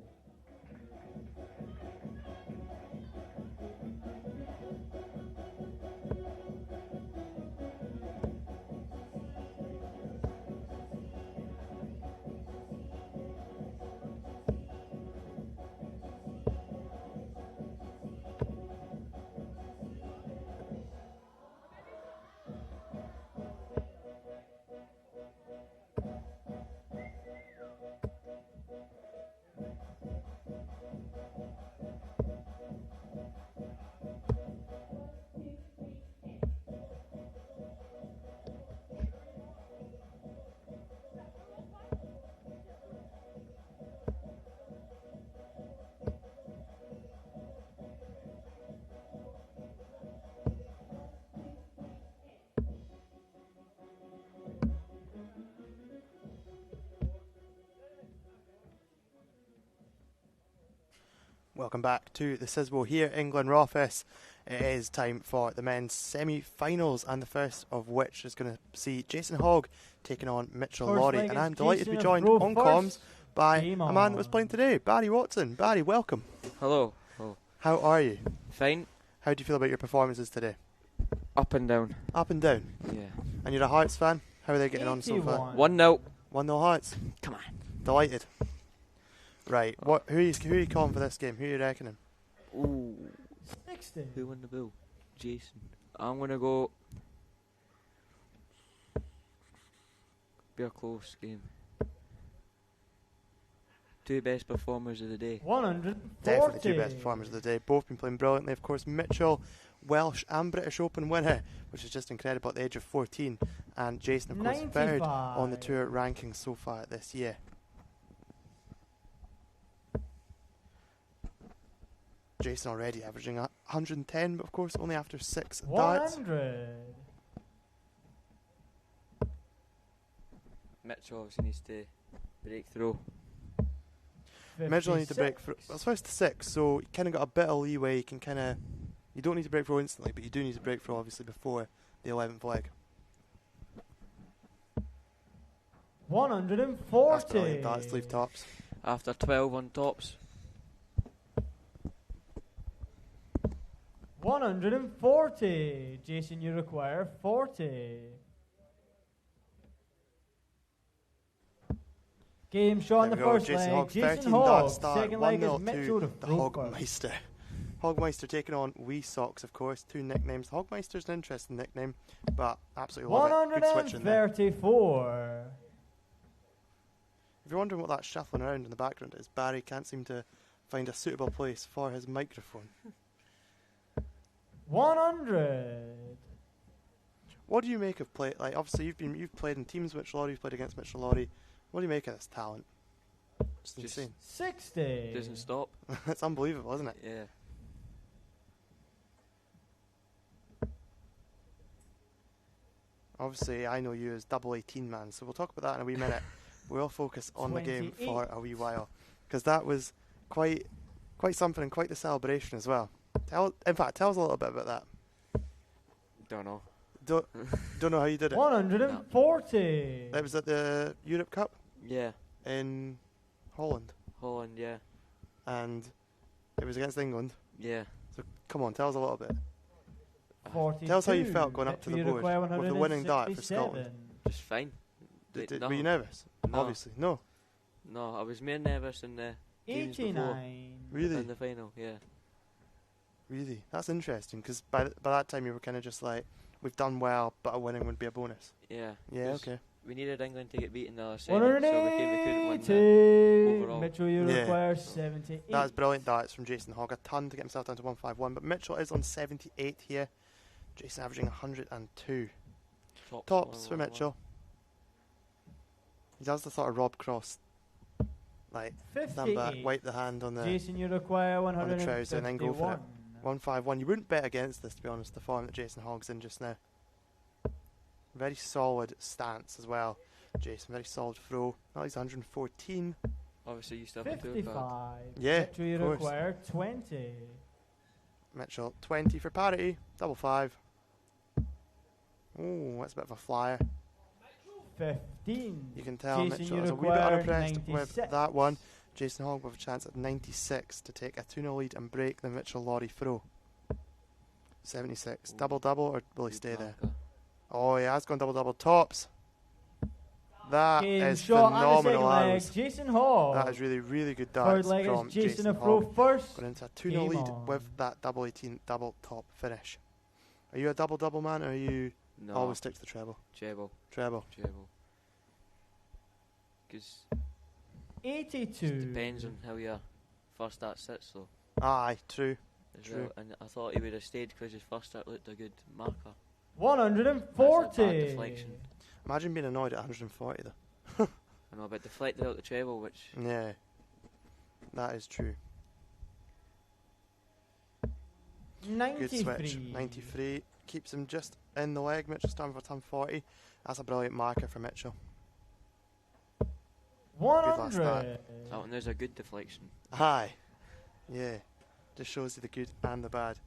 Welcome back to the Sizwell here in Glenrothes. It is time for the men's semi-finals, and the first of which is going to see Jason Hogg taking on Mitchell First Laurie. leg And is I'm delighted to be Jason joined of on Roe comms first. by Game a man that on. was playing today, Barry Watson. Barry, welcome. Hello. Oh, How are you? fine. How do you feel about your performances today? Up and down. Up and down. Yeah. And you're a Hearts fan? How are they getting on so far? 1-0. 1-0 Hearts. Come on. Delighted. Right. Who are you calling for this game? Who are you reckoning? Ooh. 60. Who won the bill? Jason. I'm gonna go. Be a close game. Two best performers of the day. 140. Definitely two best performers of the day. Both been playing brilliantly. Of course, Mitchell, Welsh and British Open winner, which is just incredible at the age of 14. And Jason, of course, third on the 95. tour rankings so far this year. Jason already averaging 110, but of course only after 6 darts. 100. Mitchell obviously needs to break through. Mitchell needs to break 56. through. Well, it's first to 6, so you kind of got a bit of leeway. You can kind of, you don't need to break through instantly, but you do need to break through obviously before the 11th leg. 140. That's brilliant. That's sleeve tops. After 12 on tops. 140. Jason, you require 40. Game shot in the There we go, first Jason leg. Hogg, Jason 13 Hogg. darts start, Second leg is 1-0 Mitchell to to the Froberg. Hogmeister. Hogmeister taking on Wee Socks, of course. Two nicknames. Hogmeister's an interesting nickname, but absolutely love it. Good switch in there. 134. If you're wondering what that's shuffling around in the background is, Barry can't seem to find a suitable place for his microphone. 100. What do you make of play? Like, obviously you've played in teams Mitchell Laurie, you've played against Mitchell Laurie. What do you make of this talent? It's Just insane. 60. Doesn't stop. It's unbelievable, isn't it? Yeah. Obviously, I know you as double 18 man, so we'll talk about that in a wee minute. We'll focus on the game 28. for a wee while, because that was quite something and quite the celebration as well. Tell us a little bit about that. Don't know. Don't know how you did it. 140. That was at the Europe Cup Yeah. in Holland, Holland, yeah. and it was against England. Yeah. So come on, tell us a little bit. 42. Tell us how you felt going up to the You board require with the winning dart for 167. Scotland. Just fine. Were you nervous? No. Obviously, no. No, I was more nervous in the games before 89. Really? in the final. Yeah. Really? That's interesting, because by that time you were kind of just like, we've done well, but a winning would be a bonus. Yeah. Yeah, 'cause okay. We needed England to get beat in the other semi, so we couldn't win 180. overall. Mitchell, you Yeah. require 78. That's brilliant darts from Jason Hogg. A ton to get himself down to 151, but Mitchell is on 78 here. Jason averaging 102. Tops for Mitchell. He does the sort of Rob Cross, like, stand back, 58. wipe the hand on the Jason, you require on the trouser and then go for it. 151. 151. You wouldn't bet against this, to be honest, the form that Jason Hogg's in just now. Very solid stance as well. Jason, very solid throw. Oh, he's 114. Obviously, you still have a tour card. 55. Yeah, Mitchell, you of course. require 20. Mitchell, 20 for parity. Double 5. Oh, that's a bit of a flyer. 15. You can tell Jason, Mitchell you is a wee bit require unimpressed 96. with that one. Jason Hogg with a chance at 96 to take a 2-0 lead and break the Mitchell Laurie throw. 76. Ooh. Double-double, or will he Good stay there? marker. Oh, he has gone double-double. Tops. That Game is shot and a phenomenal second leg. arrows. Jason Hall. That is really, really good Third darts leg from is Jason Jason Afro Hogg. first. Going into a 2-0 Game lead on. with that double 18 double top finish. Are you a double-double man, or are you No. always stick to the treble? Treble. Treble. Because 82. it depends on how your first start sits, though. Aye, true. As True. well. And I thought he would have stayed because his first start looked a good marker. 140. That's a bad deflection. Imagine being annoyed at 140 though. I know, but deflected out the treble, which Yeah, that is true. 93. Good switch. 93 keeps him just in the leg. Mitchell starting for turn 40. That's a brilliant marker for Mitchell. last 100. that one there's a good deflection. Aye. Yeah. Just shows you the good and the bad.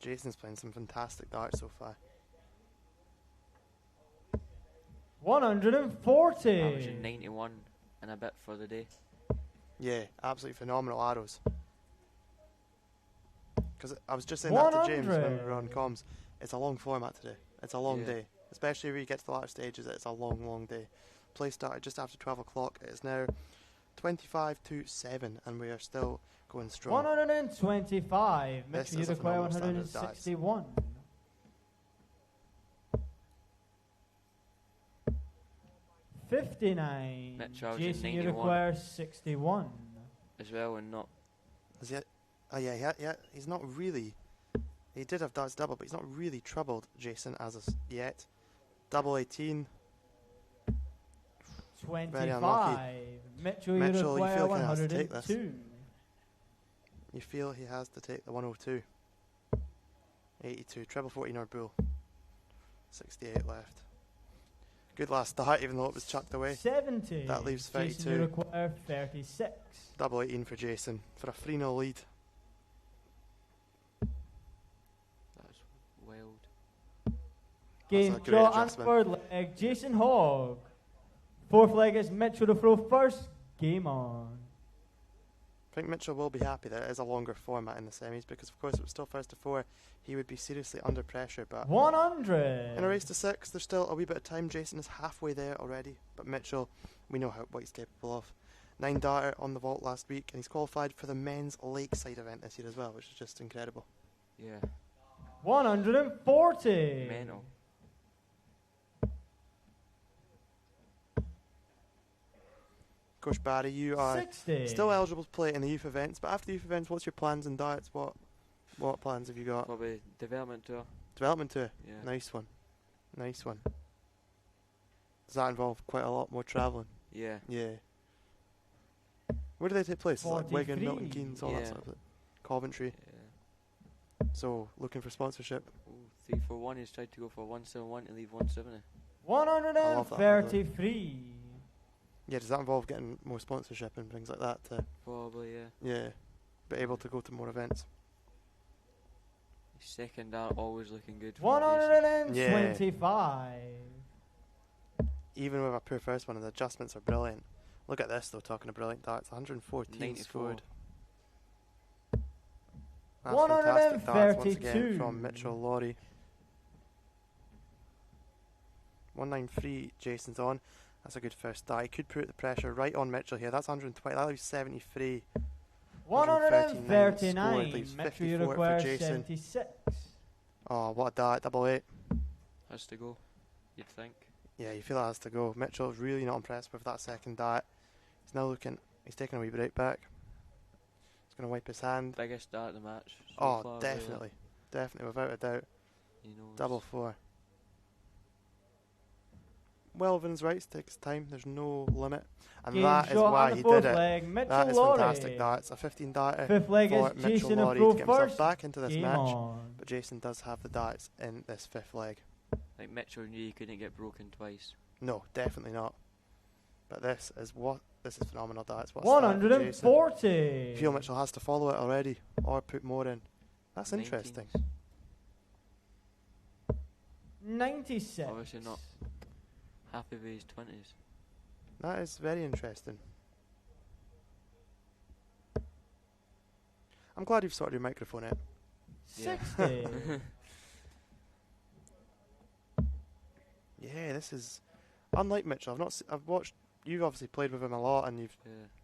Jason's playing some fantastic darts so far. 140. Averaging 91 and a bit for the day. Yeah, absolutely phenomenal arrows. Because I was just saying that to James when we were on comms. It's a long format today. It's a long Yeah. day. Especially when you get to the latter stages, it's a long, long day. Play started just after 12 o'clock. It's now 25 to 7 and we are still going strong. 125. This Mitchell, is you a require phenomenal standard of darts. 161. 59. Mitchell averaging Jason, you 91. require 61. As well, and not Is he? Oh yeah. He's not really. He did have darts double, but he's not really troubled Jason as of yet. Double 18. 25. Mitchell, you Mitchell, you require feel he has to take this. 102. You feel he has to take the 102. 82. Treble 14 or bull. 68 left. Good last start, even though it was chucked away. 70. That leaves Jason, 32. you require 36. Double 18 for Jason for a 3-0 lead. that's wild. Game a great draw and adjustment. third leg, Jason Hogg. Fourth leg is Mitchell to throw first. Game on. I think Mitchell will be happy that it is a longer format in the semis because, of course, it was still first to 4. He would be seriously under pressure, but 100. in a race to 6, there's still a wee bit of time. Jason is halfway there already, but Mitchell, we know what he's capable of. 9 darter on the vault last week, and he's qualified for the men's Lakeside event this year as well, which is just incredible. Yeah. 140. Mental. Coach Barry, you are 60. still eligible to play in the youth events, but after the youth events, what's your plans and darts? What plans have you got? Probably development tour. Development tour. Yeah. Nice one. Nice one. Does that involve quite a lot more travelling? Yeah. Yeah. Where do they take place? Is it like Wigan, 43. Milton Keynes, all that Yeah. sort of thing? Coventry. Yeah. So, looking for sponsorship. Ooh, 341. He's tried to go for 171 to leave 170. 133. Yeah, does that involve getting more sponsorship and things like that to, Probably, yeah. yeah, be able to go to more events? His second dart always looking good. For Jason. 125. Even with a poor first one, the adjustments are brilliant. Look at this though, talking of brilliant darts, 114 94. scored. That's fantastic darts once again 132. from Mitchell Laurie. 193 Jason's on. That's a good first start. He could put the pressure right on Mitchell here. That's 120. That leaves 73. 139. Leaves Mitchell, 54 you for require Jason. 76. Oh, what a dart. Double 8. Has to go, you'd think. Yeah, you feel that has to go. Mitchell's really not impressed with that second dart. He's now looking. He's taking a wee break back. He's going to wipe his hand. Biggest dart of the match. So Oh, far, definitely. Really. Definitely, without a doubt. He knows. Double 4. Welvin's right, takes time. There's no limit. And Game that is shot why on the he fourth did it. leg. Mitchell That is Laurie. fantastic. That's a 15 darter Fifth leg for is Mitchell Jason Laurie to approved get himself first. back into this Game match. on. But Jason does have the darts in this fifth leg. Like Mitchell knew he couldn't get broken twice. No, definitely not. But this is phenomenal darts. What a start for Jason. 140. I feel Mitchell has to follow it already or put more in. That's 19s. interesting. 96. Obviously not happy with his 20s. That is very interesting. I'm glad you've sorted your microphone out. 60. Yeah, this is unlike Mitchell. I've watched. You've obviously played with him a lot, and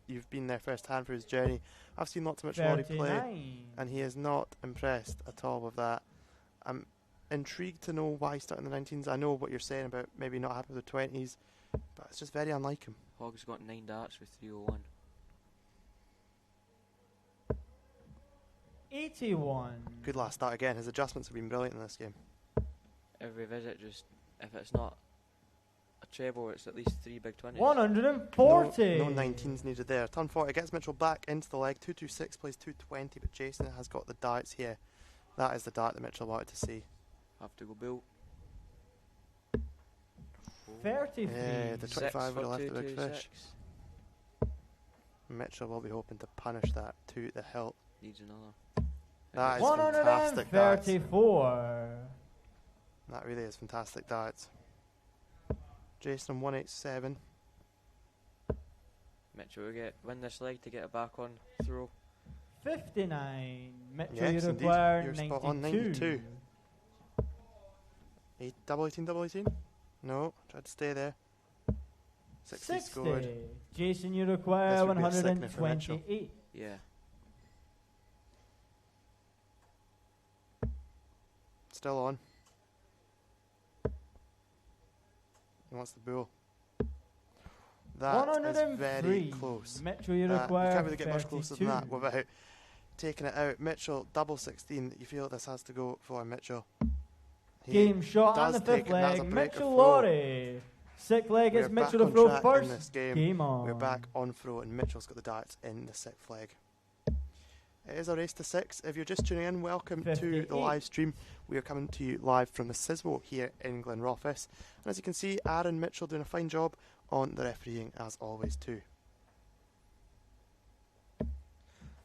you've been there firsthand for his journey. I've seen lots of Mitchell Laurie play, and he is not impressed at all with that. I'm intrigued to know why he started in the 19s. I know what you're saying about maybe not happy with the 20s, but it's just very unlike him. Hogg's got 9 darts with 301. 81. Good last start again. His adjustments have been brilliant in this game. Every visit, just if it's not a treble, it's at least 3 big 20s. 140. No 19s needed there. Turn 40 gets Mitchell back into the leg. 226 plays 220, but Jason has got the darts here. That is the dart that Mitchell wanted to see. Have to go Bill. 33. Yeah, the 25 would have left the big fish. Mitchell will be hoping to punish that to the hilt. Needs another. That is fantastic darts. 134. That really is fantastic darts. Jason 187. Mitchell will win this leg to get it back on throw. 59. Mitchell, Yes, you indeed. require You're 92. spot on, 92. Double 18, double 18? No, tried to stay there. 60 scored. Jason, you require This would be a sickener for Mitchell. 128. Yeah. Still on. He wants the bull. That is very 103. close. Mitchell, you You require can't really get much closer than that 32. without taking it out. Mitchell, double 16. You feel this has to go for Mitchell. He Game shot on does the take fifth it, and that's a leg. breaker Mitchell throw. Laurie. Sixth leg is We're Mitchell back to throw on track in first. this game. Game on. We're back on throw, and Mitchell's got the darts in the sixth leg. It is a race to 6. If you're just tuning in, welcome to 58. the live stream. We are coming to you live from the Ciswo here in Glenrothes. And as you can see, Aaron Mitchell doing a fine job on the refereeing as always too.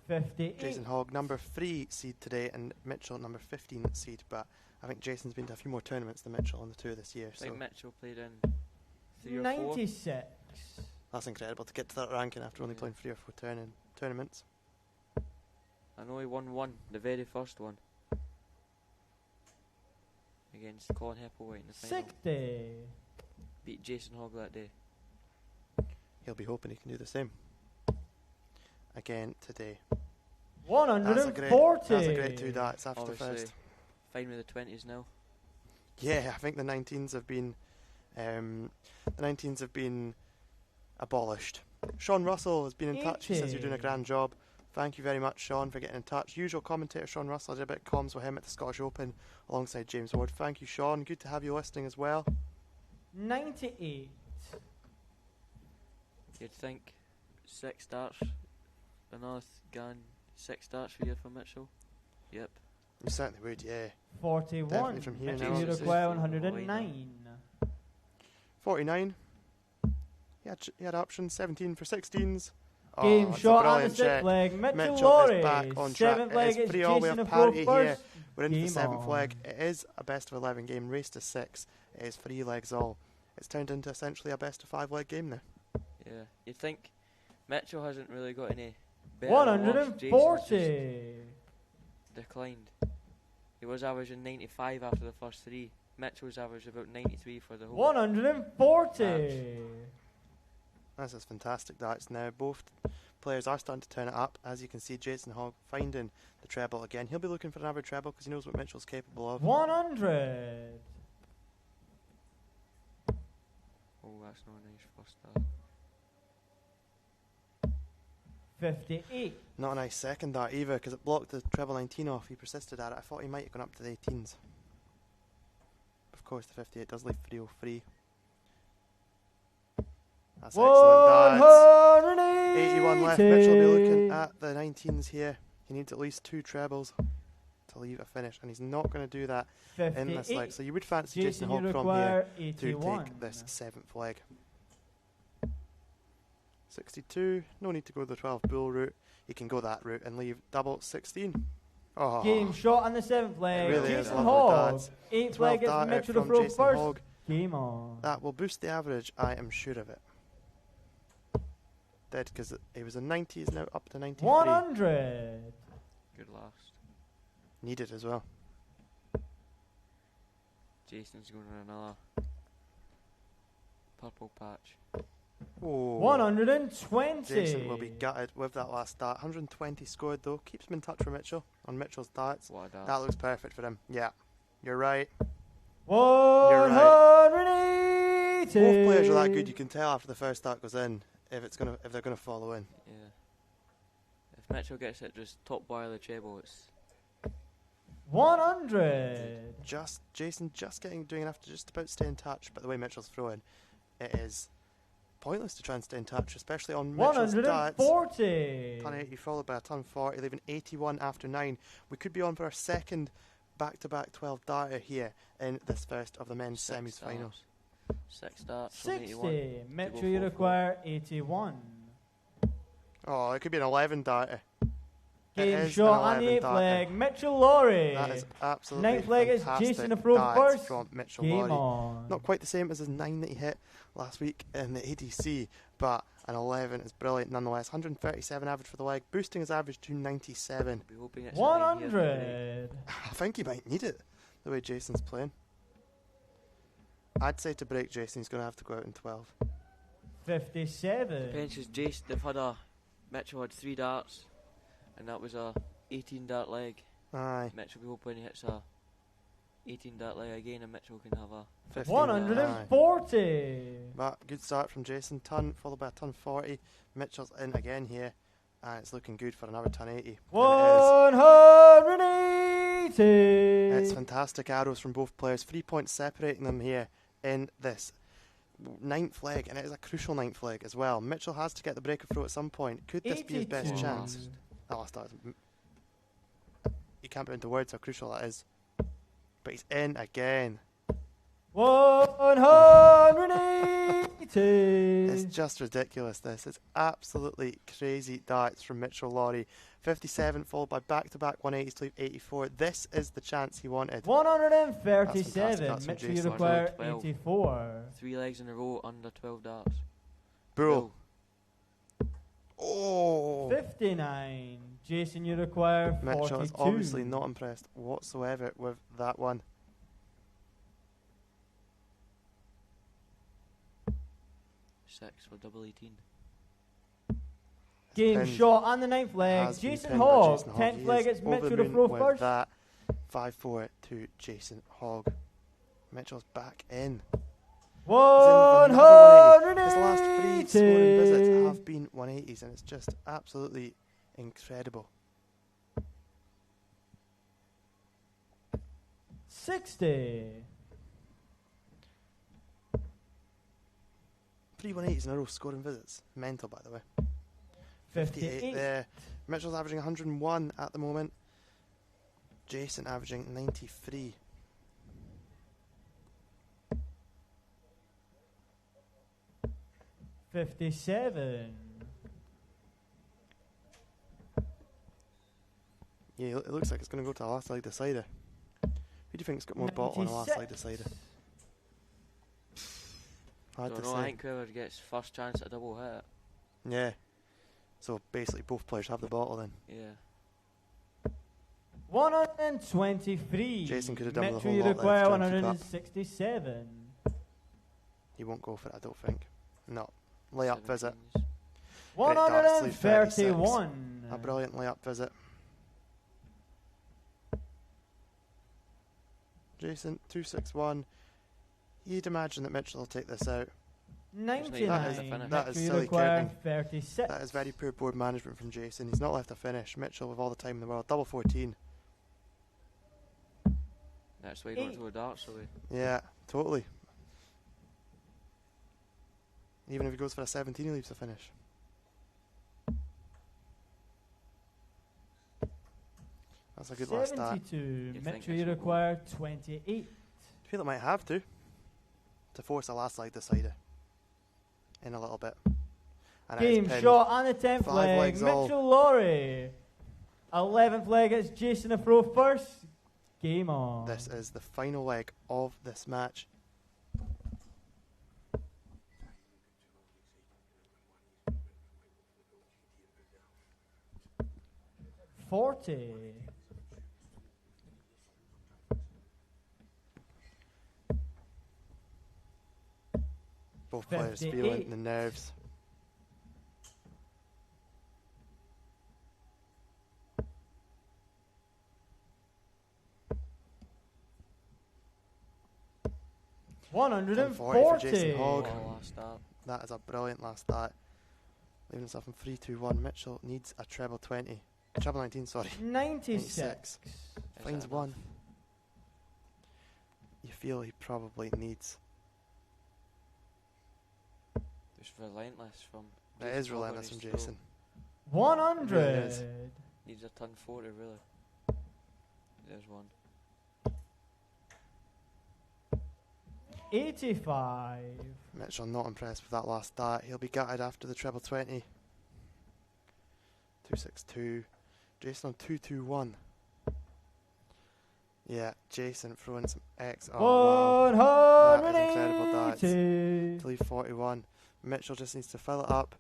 58. Jason Hogg, number 3 seed today, and Mitchell, number 15 seed. But I think Jason's been to a few more tournaments than Mitchell on the tour this year. I think So Mitchell played in 3 or 4. 96. that's incredible to get to that ranking after only playing 3 or 4 tournaments. I know he won one, the very first one. Against Colin Hepplewhite in the final. 60. Beat Jason Hogg that day. He'll be hoping he can do the same again today. 140. That's a great 2 darts after the Obviously, first. fine with the 20s now. Yeah, I think the 19s have been abolished. Sean Russell has been in touch. He says you're doing a 80. grand job. Thank you very much, Sean, for getting in touch. Usual commentator Sean Russell. I did a bit of comms with him at the Scottish Open alongside James Ward. Thank you, Sean. Good to have you listening as well. 98. You'd think 6 darts. Another gun, 6 darts for you for Mitchell. Yep. You certainly would, yeah. 41. Definitely from here Mitchell, now. you Jesus. require 109. 49. He had options. 17 for 16s. Game it's a shot on the brilliant sixth check. leg. Mitchell Mitchell Laurie. is back on track. Seventh It leg is is 3 all. We Jason have Afro parity here. first. We're into the Game 7th on. leg. It is a best of 11 game, race to 6. It is 3 legs all. It's turned into essentially a best of 5 leg game now. Yeah. You'd think Mitchell hasn't really got any better or worse. Jason's 140. just declined. He was averaging 95 after the first 3. Mitchell's averaged about 93 for the whole. 140. This is fantastic darts now. Both players are starting to turn it up. As you can see, Jason Hogg finding the treble again. He'll be looking for another treble because he knows what Mitchell's capable of. 100. Oh, that's not a nice first start. 58. Not a nice second dart either because it blocked the treble 19 off. He persisted at it. I thought he might have gone up to the 18s. Of course, the 58 does leave 303. That's excellent darts. 81 left. Mitchell will be looking at the 19s here. He needs at least 2 trebles to leave a finish, and he's not going to do that in this leg. So you would fancy Jason Hogg from here 81. to take this 7th leg. 62. No need to go the 12 bull route. You can go that route and leave double 16. Oh, Game shot on the 7th leg. Really Jason is Hogg. lovely 8th 12 leg is darter Mitchell to from throw Jason first. Hogg. Game on. That will boost the average, I am sure of it. Dead because it was a 90, is now up to 93. 100. Good last. Needed as well. Jason's going on another purple patch. Oh, 120. Jason will be gutted with that last start. 120 scored though. Keeps him in touch for Mitchell on Mitchell's darts. What a dart. That looks perfect for him. Yeah, you're right. 180. Both players are that good. You can tell after the first start goes in if they're gonna follow in. Yeah. If Mitchell gets it just top bar of the treble, it's 100. Jason doing enough to just about stay in touch. But the way Mitchell's throwing, it is pointless to try and stay in touch, especially on Mitchell's darts. 140. Ton 80 followed by a ton 40, leaving 81 after 9. We could be on for our second back-to-back 12 darter here in this first of the men's semi-finals. 6 darts from 81. 60. Mitchell, you require 81. Oh, it could be an 11 darter. Game shot on the 8th leg. Mitchell Laurie. That is absolutely 9th leg is fantastic Jason Afro darts first. from Mitchell Game Laurie. on. Not quite the same as his 9 that he hit last week in the ADC, but an 11 is brilliant nonetheless. 137 average for the leg, boosting his average to 97. Be hoping it's a 9 here for the break. 100. I think he might need it, the way Jason's playing. I'd say to break Jason, he's going to have to go out in 12. 57. 57. Jason, Mitchell had 3 darts, and that was a 18 dart leg. Aye. Mitchell will be hoping he hits a 18 dart leg again, and Mitchell can have a 15. 140. But good start from Jason. Ton followed by a ton 40. Mitchell's in again here, and it's looking good for another ton 80. 180. It's fantastic arrows from both players. 3 points separating them here in this 9th leg, and it is a crucial 9th leg as well. Mitchell has to get the breaker throw at some point. Could this be his best 82. chance? That last start. You can't put into words how crucial that is. But he's in again. 180. It's just ridiculous, this. It's absolutely crazy darts from Mitchell Laurie. 57 followed by back-to-back 180s to leave 84. This is the chance he wanted. 137. That's Mitchell, from you Jason. require 12. 84. 3 legs in a row under 12 darts. Bull. Oh! 59. Jason, you require 42. Mitchell is obviously not impressed whatsoever with that one. Six for double 18. Game Pinned. shot on the 9th leg. Has been Jason pinned by Hogg. Jason Hogg. 10th He leg is is over Mitchell the to moon throw with first. that. 5-4 to Jason Hogg. Mitchell's back in. He's in with another 180. His last 3 scoring visits have been 180s, and it's just absolutely incredible. 60. 3 180s in a row scoring visits. Mental, by the way. 58 there. Mitchell's averaging 101 at the moment. Jason averaging 93. $57. Yeah, it looks like it's going to go to a last leg decider. Who do you think's got more bottle on a last leg decider? Hard to Don't know, I say. think whoever gets first chance at a double hit. Yeah. So basically both players have the bottle then. Yeah. 123. Jason could have done with a Mitchell, whole you lot require left, trying to keep up. 167. He won't go for it, I don't think. No. layup visit. 17s. Great darts, sleeve 36. 131. A brilliant layup visit. Jason, 261. You'd imagine that Mitchell will take this out. 99. That is Mitchell, you silly require curtain. 36. That is very poor board management from Jason. He's not left a finish. Mitchell with all the time in the world. Double 14. That's why you don't throw darts away. Yeah, totally. Even if he goes for a 17, he leaves a finish. That's a good last stat. 72. think Mitchell, this you will require 28. I feel it might have to force a last leg decider in a little bit. And it is Game, pinned. shot, and the 10th 5 leg. legs all. Mitchell Laurie. 11th leg, it's Jason Afro first. Game on. This is the final leg of this match. $40. Both players 58. feeling the nerves. $140 for Jason Hogg. Oh, last start. That is a brilliant last start. Leaving himself in 3-2-1. Mitchell needs a treble 20. Treble 19, sorry. 96. Finds that one. enough? You feel he probably needs. Just relentless from. It Jason is Hogg on relentless his from throw. Jason. 100. Really is. Needs a ton 40, really. There's one. 85. Mitchell not impressed with that last start. He'll be gutted after the treble 20. 262. Jason on 221. Yeah, Jason throwing some X. Oh, wow. That is incredible darts. 180. To leave 41. Mitchell just needs to fill it up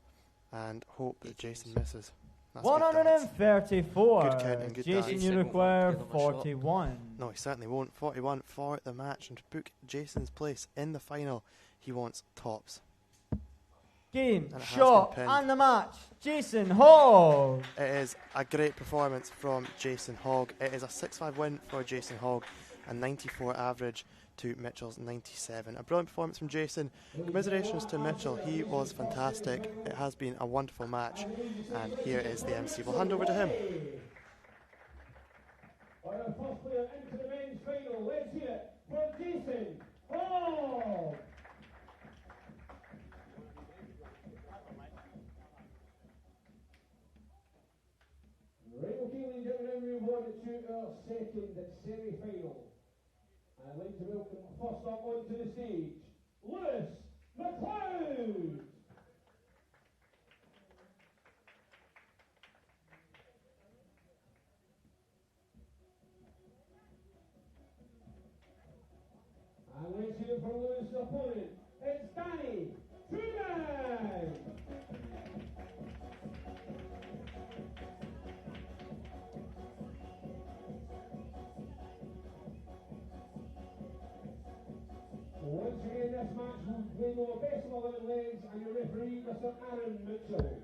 and hope that Jason misses. That's good darts. 134. Good counting, good Jason, darts. you require Give him a shot. 41. No, he certainly won't. 41 for the match, and to book Jason's place in the final, he wants tops. Game, And it has shot, been pinned. and the match. Jason Hogg. It is a great performance from Jason Hogg. It is a 6-5 win for Jason Hogg, a 94 average to Mitchell's 97. A brilliant performance from Jason. Commiserations to Mitchell. He was fantastic. It has been a wonderful match, and here is the MC. We'll hand over to him. Our first player into the men's final. Let's hear it for Jason Hogg. Right, okay, ladies and gentlemen, we move on to our second semi-final. I'd like to welcome first up onto the stage, McLean. And let's hear it from Lewis' opponent. It's Truman. Once again, this match will play the best of 11 legs, and your referee, Mr. Aaron Mitchell.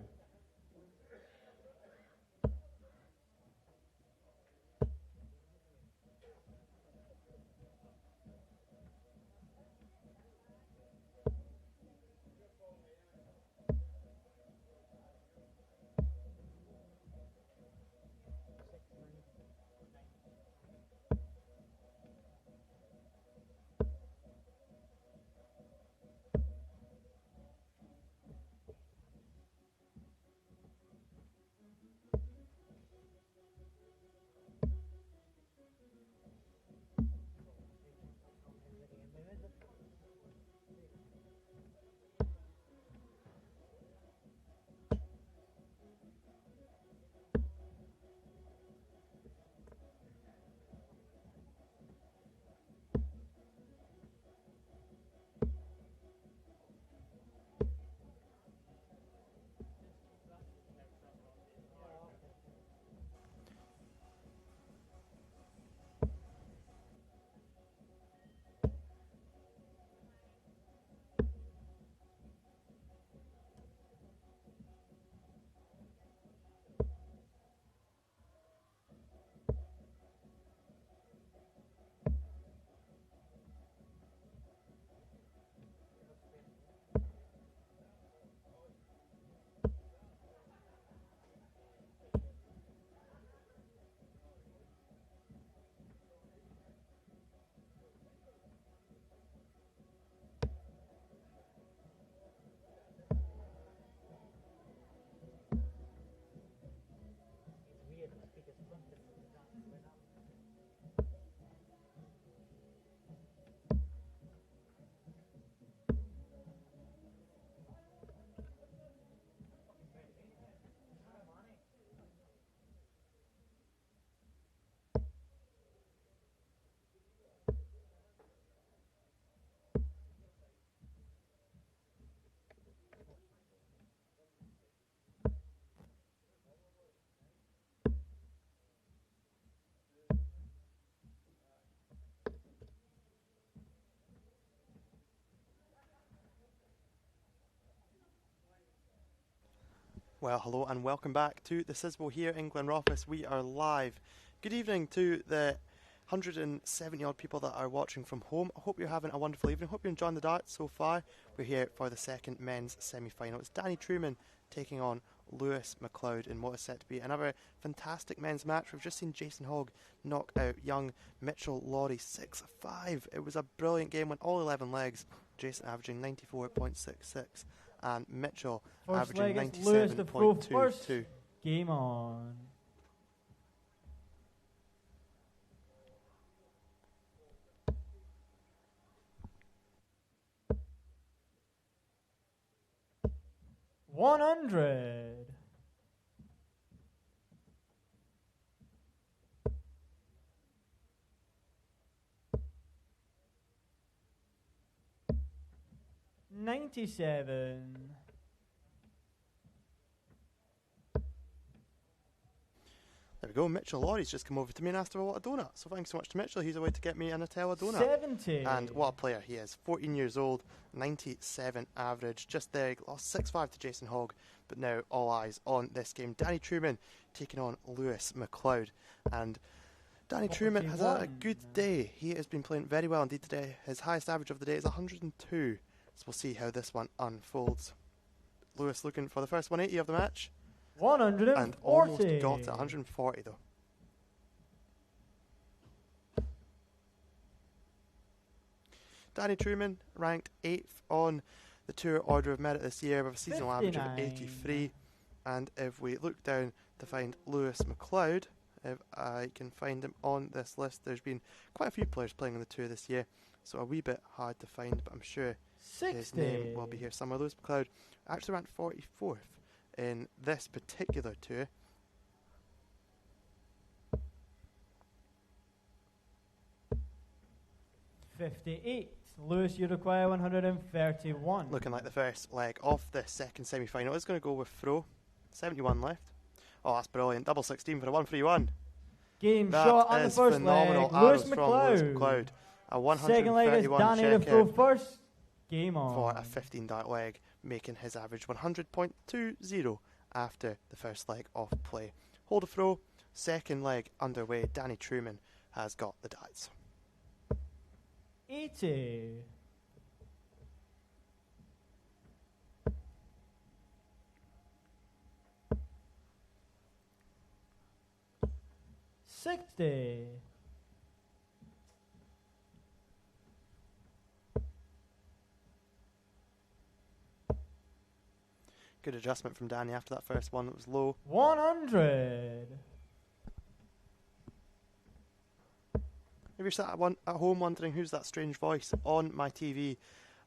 Well, hello and welcome back to the Sizwell here in Glenrothes. We are live. Good evening to the 170 odd people that are watching from home. I hope you're having a wonderful evening. Hope you're enjoying the darts so far. We're here for the second men's semi-final. It's Danny Truman taking on Lewis McLeod in what is set to be another fantastic men's match. We've just seen Jason Hogg knock out young Mitchell Laurie 6-5. It was a brilliant game, went all 11 legs. Jason averaging 94.66 and Mitchell First averaging leg is Lewis to throw first. 97.22. Game on. $100. $97. There we go. Mitchell Laurie's just come over to me and asked if I want a donut. So thanks so much to Mitchell. He's away to get me a Nutella donut. 70. And what a player he is. 14 years old, 97 average. Just there, lost 6-5 to Jason Hogg. But now all eyes on this game. Danny Truman taking on Lewis McLeod. And Danny Truman has had a good day. He has been playing very well indeed today. His highest average of the day is 102. So we'll see how this one unfolds. Lewis looking for the first 180 of the match. 140. And almost got it. 140 though. Danny Truman ranked 8th on the Tour Order of Merit this year with a seasonal average of 83. And if we look down to find Lewis McLeod, if I can find him on this list, there's been quite a few players playing on the Tour this year, so a wee bit hard to find, but I'm sure 60. his name will be here somewhere. Lewis McLeod actually ranked 44th in this particular Tour. $58. Lewis, you require 131. Looking like the first leg of the second semi-final is going to go with throw. 71 left. Oh, that's brilliant. Double 16 for a 131. Game That shot on the is first phenomenal. leg. Lewis Arrows from Lewis McLeod. McLeod. A Second leg is 131 Danny to check throw out first. Game on. for a 15 dart leg, making his average 100.20 after the first leg of play. Hold a throw. Second leg underway. Danny Truman has got the darts. 80. $60. Good adjustment from Danny after that first one that was low. 100. If you're sat at home wondering who's that strange voice on my TV,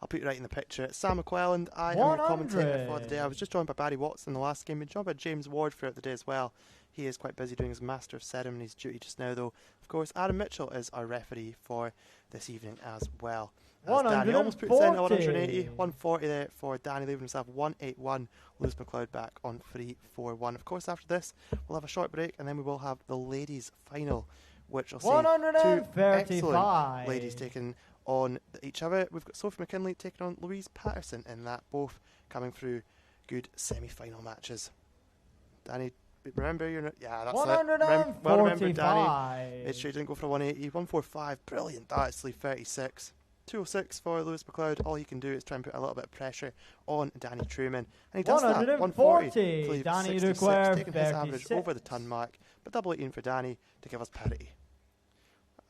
I'll put you right in the picture. It's Sam McLelland. I am your commentator for the day. I was just joined by Barry Watson in the last game. Been joined by James Ward throughout the day as well. He is quite busy doing his Master of Ceremonies duty just now, though. Of course, Adam Mitchell is our referee for this evening as well. As Danny almost puts in a 180. 140 there for Danny, leaving himself 181. Lewis McLeod back on 3-4-1. Of course, after this, we'll have a short break, and then we will have the ladies' final, which will see two excellent ladies taking on each other. We've got Sophie McKinley taking on Louise Patterson in that, both coming through good semi-final matches. Danny, remember you're not, yeah, that's it. Well remembered, Danny. Make sure you didn't go for a 180. 145, brilliant darts, leave 36. 206 for Lewis McLeod. All he can do is try and put a little bit of pressure on Danny Truman, and he does that. 140 to leave Danny 66, requires taking his average over the ton mark, but double 18 for Danny to give us parity.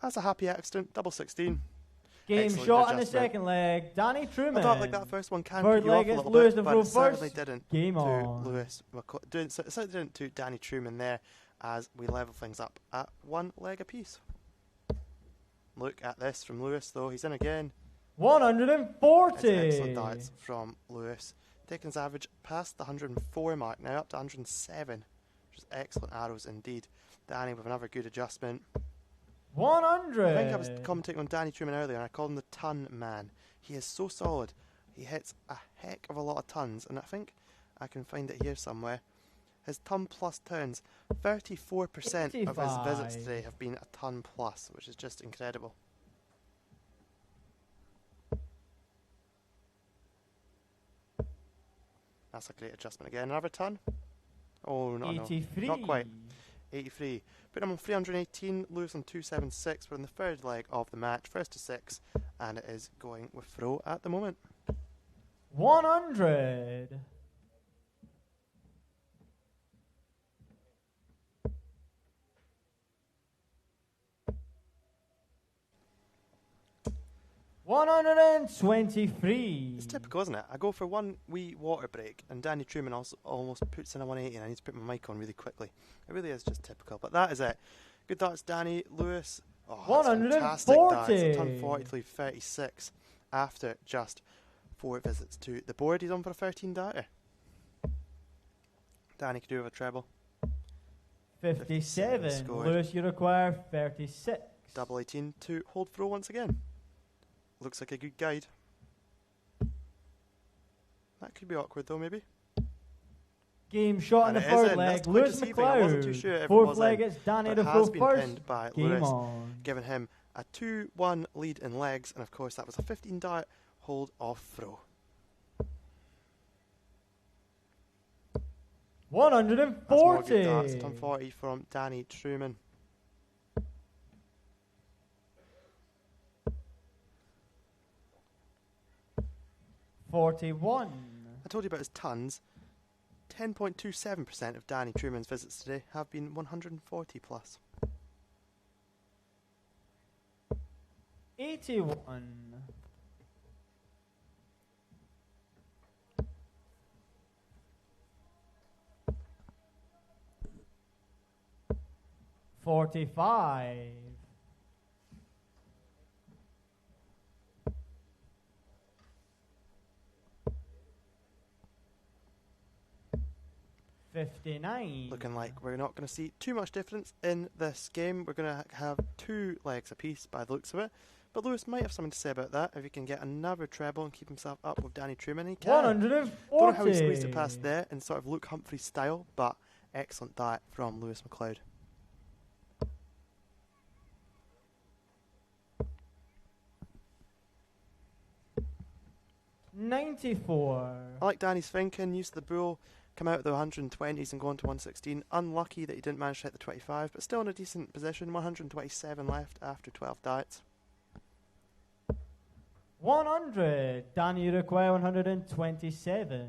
That's a happy accident. Double 16. Game Excellent shot in the adjustment. second leg. Danny Truman. I thought like that first one can Third put you off leg a is little Lewis bit, to but throw it certainly first. didn't Game to on. Lewis. It certainly didn't to Danny Truman there, as we level things up at one leg apiece. Look at this from Lewis, though. He's in again. 140. It's excellent darts from Lewis. Taking his average past the 104 mark now, up to 107. Which is excellent arrows indeed. Danny with another good adjustment. 100. I think I was commentating on Danny Truman earlier, and I called him the ton man. He is so solid. He hits a heck of a lot of tons, and I think I can find it here somewhere. His ton plus turns, 34% of his visits today have been a ton plus, which is just incredible. That's a great adjustment again. Another ton. Oh, no, 83. not quite. 83. Put him on 318, Lewis on 276. We're in the third leg of the match, first to 6, and it is going with throw at the moment. 100. 123. It's typical, isn't it? I go for one wee water break, and Danny Truman also almost puts in a 180, and I need to put my mic on really quickly. It really is just typical, but that is it. Good darts, Danny. Lewis. Oh, that's fantastic darts. A ton 40 to leave 36 after just 4 visits to the board. He's on for a 13 darter. Danny could do with a treble. 57. scored. Lewis, you require 36. Double 18 to hold throw once again. Looks like a good guide. That could be awkward though, maybe. Game shot in And the it is third in. leg. That's quite Lewis deceiving. I wasn't too McLean. sure if it Fourth was leg, in, it's Danny but to it throw has been first. pinned by Game Lewis, on. giving him a 2-1 lead in legs, and of course that was a 15 dart hold off throw. 140. That's more good darts. Ton 40 from Danny Truman. $41. I told you about his tons. 10.27% of Danny Truman's visits today have been 140 plus. 81. 45. 59. Looking like we're not going to see too much difference in this game. We're going to have 2 legs apiece by the looks of it. But Lewis might have something to say about that if he can get another treble and keep himself up with Danny Truman. He can. 140. Don't know how he squeezed it past there in sort of Luke Humphrey style, but excellent dart from Lewis McLeod. $94. I like Danny's thinking, used the bull, come out of the 120s and go on to 116. Unlucky that he didn't manage to hit the 25, but still in a decent position. 127 left after 12 darts. 100. Danny, you require 127.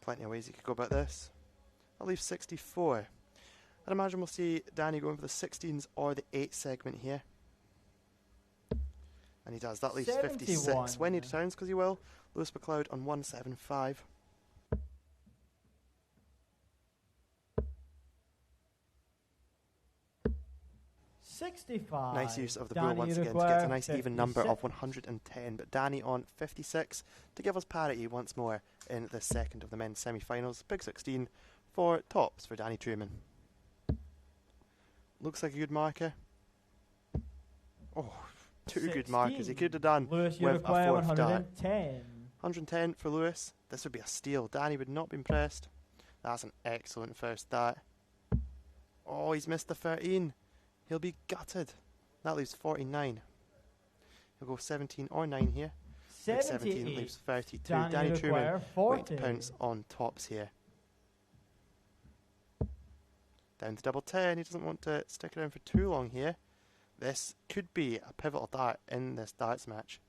Plenty of ways you could go about this. I'll leave 64. I'd imagine we'll see Danny going for the 16s or the 8 segment here. And he does. That leaves 56. 71. When he returns, because he will, Lewis McLeod on 175. $65. Nice use of the Danny, bull once you again to get to a require nice even number of 56. 110. But Danny on 56 to give us parity once more in the second of the men's semi-finals. Big 16 for tops for Danny Truman. Looks like a good marker. Oh, 2 good markers. He 16. could have done Lewis, you with a require 4th dart. 110. 110 for Lewis. This would be a steal. Danny would not be impressed. That's an excellent first dart. Oh, he's missed the 13. He'll be gutted. That leaves 49. He'll go 17 or 9 here. Big 17 78. leaves 32. Danny, Danny you Truman require waiting 40. to pounce on tops here. Down to double 10. He doesn't want to stick around for too long here. This could be a pivotal dart in this darts match.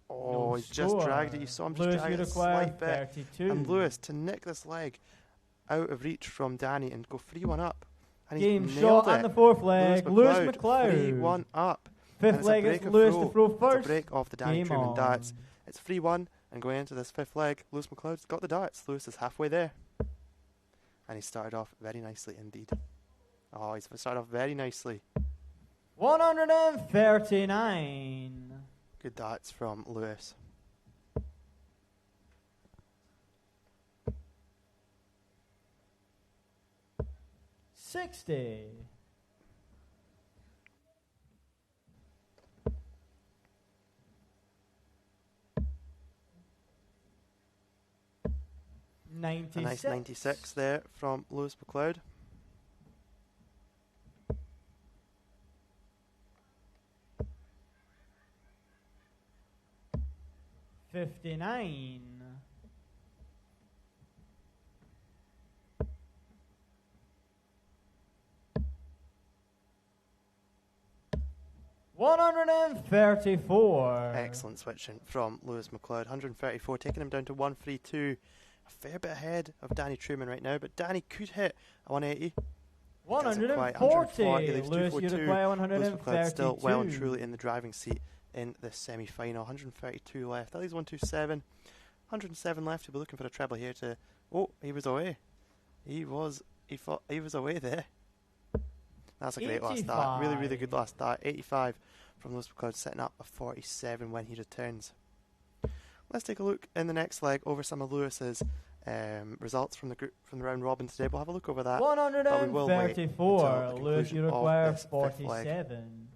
Oh, No he's just score. dragged it. You saw him just Lewis, drag you it a require slight bit. 32. And Lewis to nick this leg out of reach from Danny and go 3-1 up. And Game he shot nailed on it. the fourth leg. Lewis McLeod. 3-1 up. Fifth And it's a leg is break of Lewis throw. to throw It's a first. break off the Danny Game Truman on. darts. It's 3-1, and going into this 5th leg, Lewis McLeod's got the darts. Lewis is halfway there. And he started off very nicely indeed. Oh, he's started off very nicely. 139. Good darts from Lewis. $60. A nice 96 there from Lewis McLeod. $59. 134. Excellent switching from Lewis McLeod. 134, taking him down to 132. A fair bit ahead of Danny Truman right now, but Danny could hit a 180. 140. Lewis, you require Lewis McLeod still 132. well and truly in the driving seat in the semi-final. 132 left. That leaves 127. 107 left. He'll be looking for a treble here to... Oh, he was away. He was away there. That's a great last start. Really, really good last start. 85 from Lewis McLeod, setting up a 47 when he returns. Let's take a look in the next leg over some of Lewis's results from the round robin today. We'll have a look over that. 134. Lewis, you require 47.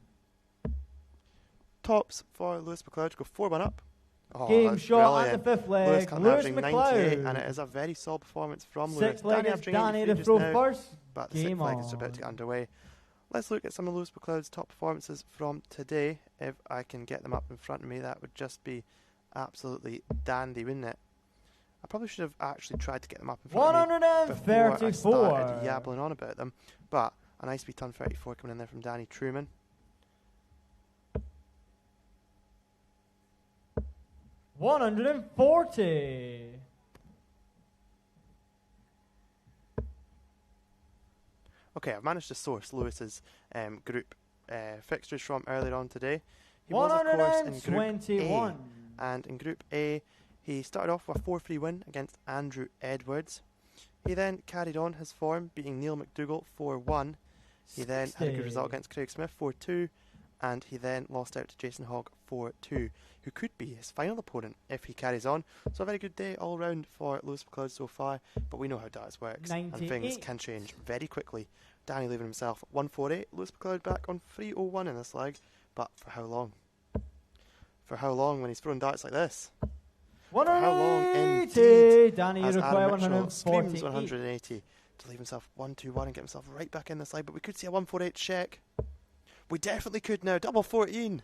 Tops for Lewis McLeod to go 4-1 up. Oh, Game shot brilliant. on the fifth leg. Lewis averaging 98, McLeod. and it is a very solid performance from Lewis. Sixth leg is averaging Danny 83 to just throw now, first. but the sixth leg is about to get underway. Let's look at some of Lewis McLeod's top performances from today. If I can get them up in front of me, that would just be absolutely dandy, wouldn't it? I probably should have actually tried to get them up in front of me before I started yabbling on about them. But a nice wee ton 34 coming in there from Danny Truman. $140. Okay, I've managed to source Lewis's group fixtures from earlier on today. He was, of course, in Group A. And in Group A, he started off with a 4-3 win against Andrew Edwards. He then carried on his form, beating Neil McDougall 4-1. He then had a good result against Craig Smith 4-2. And he then lost out to Jason Hogg 4-2, who could be his final opponent if he carries on. So a very good day all round for Lewis McLeod so far, but we know how darts works, and things can change very quickly. Danny leaving himself at 148, Lewis McLeod back on 301 in this leg, but for how long? For how long when he's throwing darts like this? For how long indeed? Danny, as you require Adam Mitchell screams 148. 180 to leave himself 121 and get himself right back in this leg, but we could see a 148 check. We definitely could now. Double 14.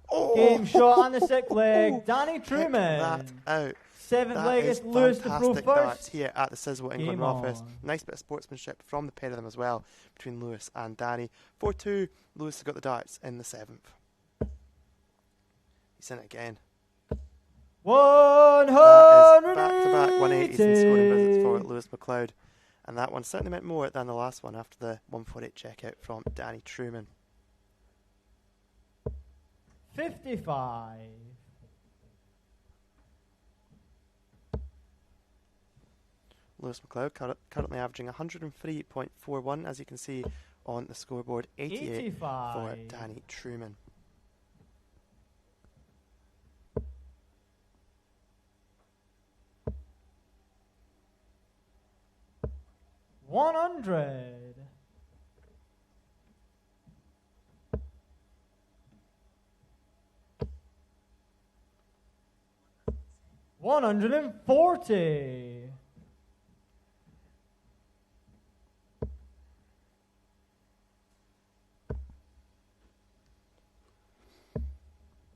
Oh! Game shot on the sixth leg. Danny Truman. That out. Seventh That leg is is Lewis to throw fantastic darts first. here at the Sizzle England Game office. on. Nice bit of sportsmanship from the pair of them as well, between Lewis and Danny. 4-2. Lewis has got the darts in the seventh. He's in it again. 180. That is back-to-back 180s in scoring visits for Lewis McLeod. And that one certainly meant more than the last one after the 148 checkout from Danny Truman. 55. Lewis McLeod currently averaging 103.41, as you can see on the scoreboard. 88 for Danny Truman. $100. $140.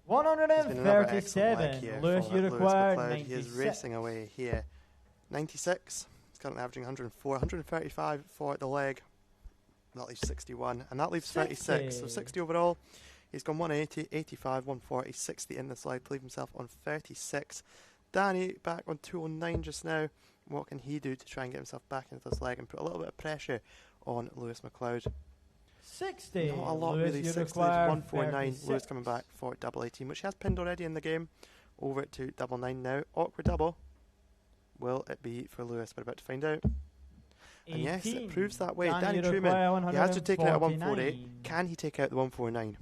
$137. Lewis, you require 96. He is racing away here. 96. He's currently averaging 104. 135 for the leg. That leaves 61. And that leaves 36. So 60 overall. He's gone 180, 85, 140, 60 in this leg to leave himself on 36. Danny back on 209 just now. What can he do to try and get himself back into this leg and put a little bit of pressure on Lewis McLeod? 60. Not a lot Lewis, really. you 60 require 149. 36. Lewis coming back for double 18, which he has pinned already in the game. Over to double 9 now. Awkward double. Will it be for Lewis? We're about to find out. And yes, it proves that way. Danny Truman, he has to take it out a 148. Can he take out the 149?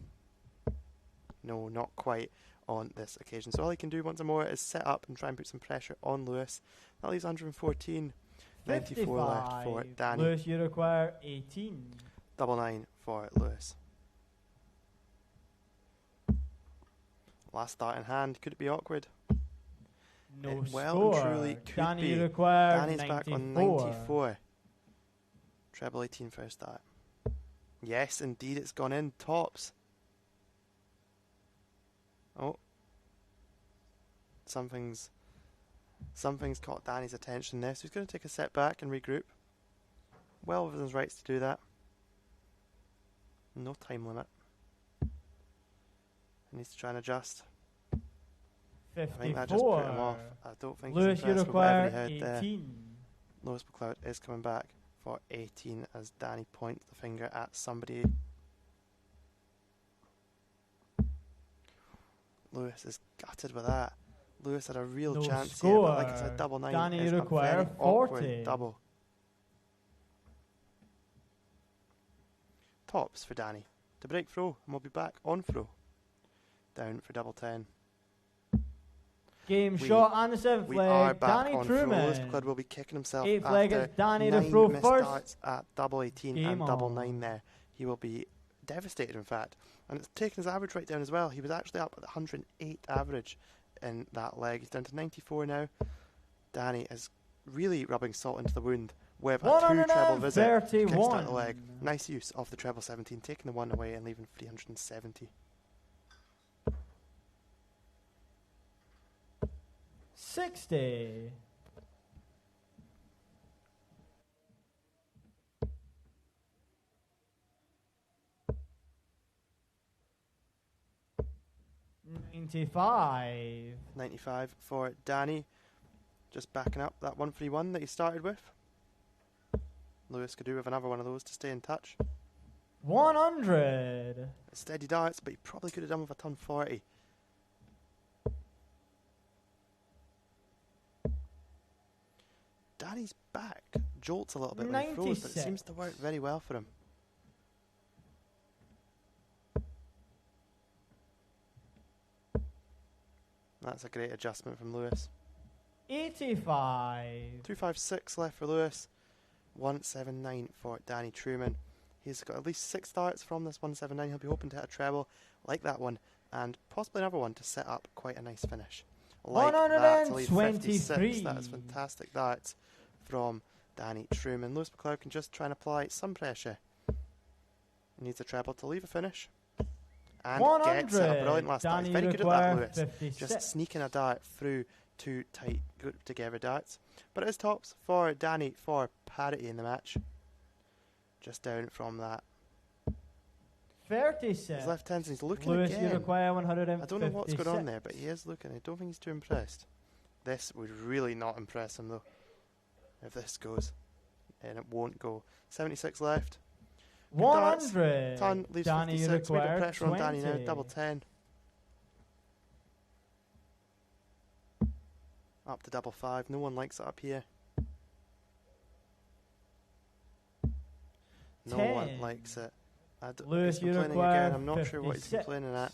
No, not quite on this occasion. So all he can do once more is set up and try and put some pressure on Lewis. That leaves 114. 94 left for Danny. Lewis, you require 18. Double 9 for Lewis. Last start in hand. Could it be awkward? No it well score. and truly could Danny, be. you require Danny's 94. back on 94. Treble 18 for a start. Yes, indeed, it's gone in. Tops. Oh. Something's caught Danny's attention there, so he's going to take a step back and regroup. Well within his rights to do that. No time limit. He needs to try and adjust. 54. I think that just put him off. I don't think Lewis, he's you impressed with whatever require he had there. 18. Lewis McLeod is coming back for 18 as Danny points the finger at somebody. Lewis is gutted with that. Lewis had a real No chance score. here, but like I said, double 9 Danny, is you a require very awkward 40. double. Tops for Danny to break throw, and we'll be back on throw. Down for double 10. Game shot on the 7th We are leg. back Danny on throw. Lewis Truman. McLeod will be kicking himself 8th leg after is Danny 9 to throw missed first. darts at double 18 Game and double on. 9 there. He will be devastated, in fact. And it's taken his average right down as well. He was actually up at 108 average in that leg. He's down to 94 now. Danny is really rubbing salt into the wound with a 2 treble visit to kickstart the leg. Nice use of the treble 17, taking the 1 away and leaving 370. 60. $95. 95 for Danny. Just backing up that 131 that he started with. Lewis could do with another one of those to stay in touch. 100. Steady darts, but he probably could have done with a ton 40. Danny's back jolts a little bit when he throws, but it seems to work very well for him. That's a great adjustment from Lewis. 85. 256 left for Lewis. 179 for Danny Truman. He's got at least 6 darts from this 179. He'll be hoping to hit a treble like that one, and possibly another one to set up quite a nice finish. Like that to leave 56. That is fantastic darts from Danny Truman. Lewis McLeod can just try and apply some pressure. He needs a treble to leave a finish. And gets it. A brilliant last dart. He's very good at that, Lewis. 56. Just sneaking a dart through 2 tight grouped together darts. But it is tops for Danny for parity in the match. Just down from that. 36. His left hands, he's looking Lewis, again. you require 156. I don't know what's going on there, but he is looking. I don't think he's too impressed. This would really not impress him, though, if this goes. And it won't go. 76 left. Good 100. Ton leaves Danny, 56. you We got require pressure 20. on Danny now. Double 10. Up to double 5. No one likes it up here. No 10. one likes it. Lewis, he's you complaining require again. I'm not sure what he's 56. complaining at.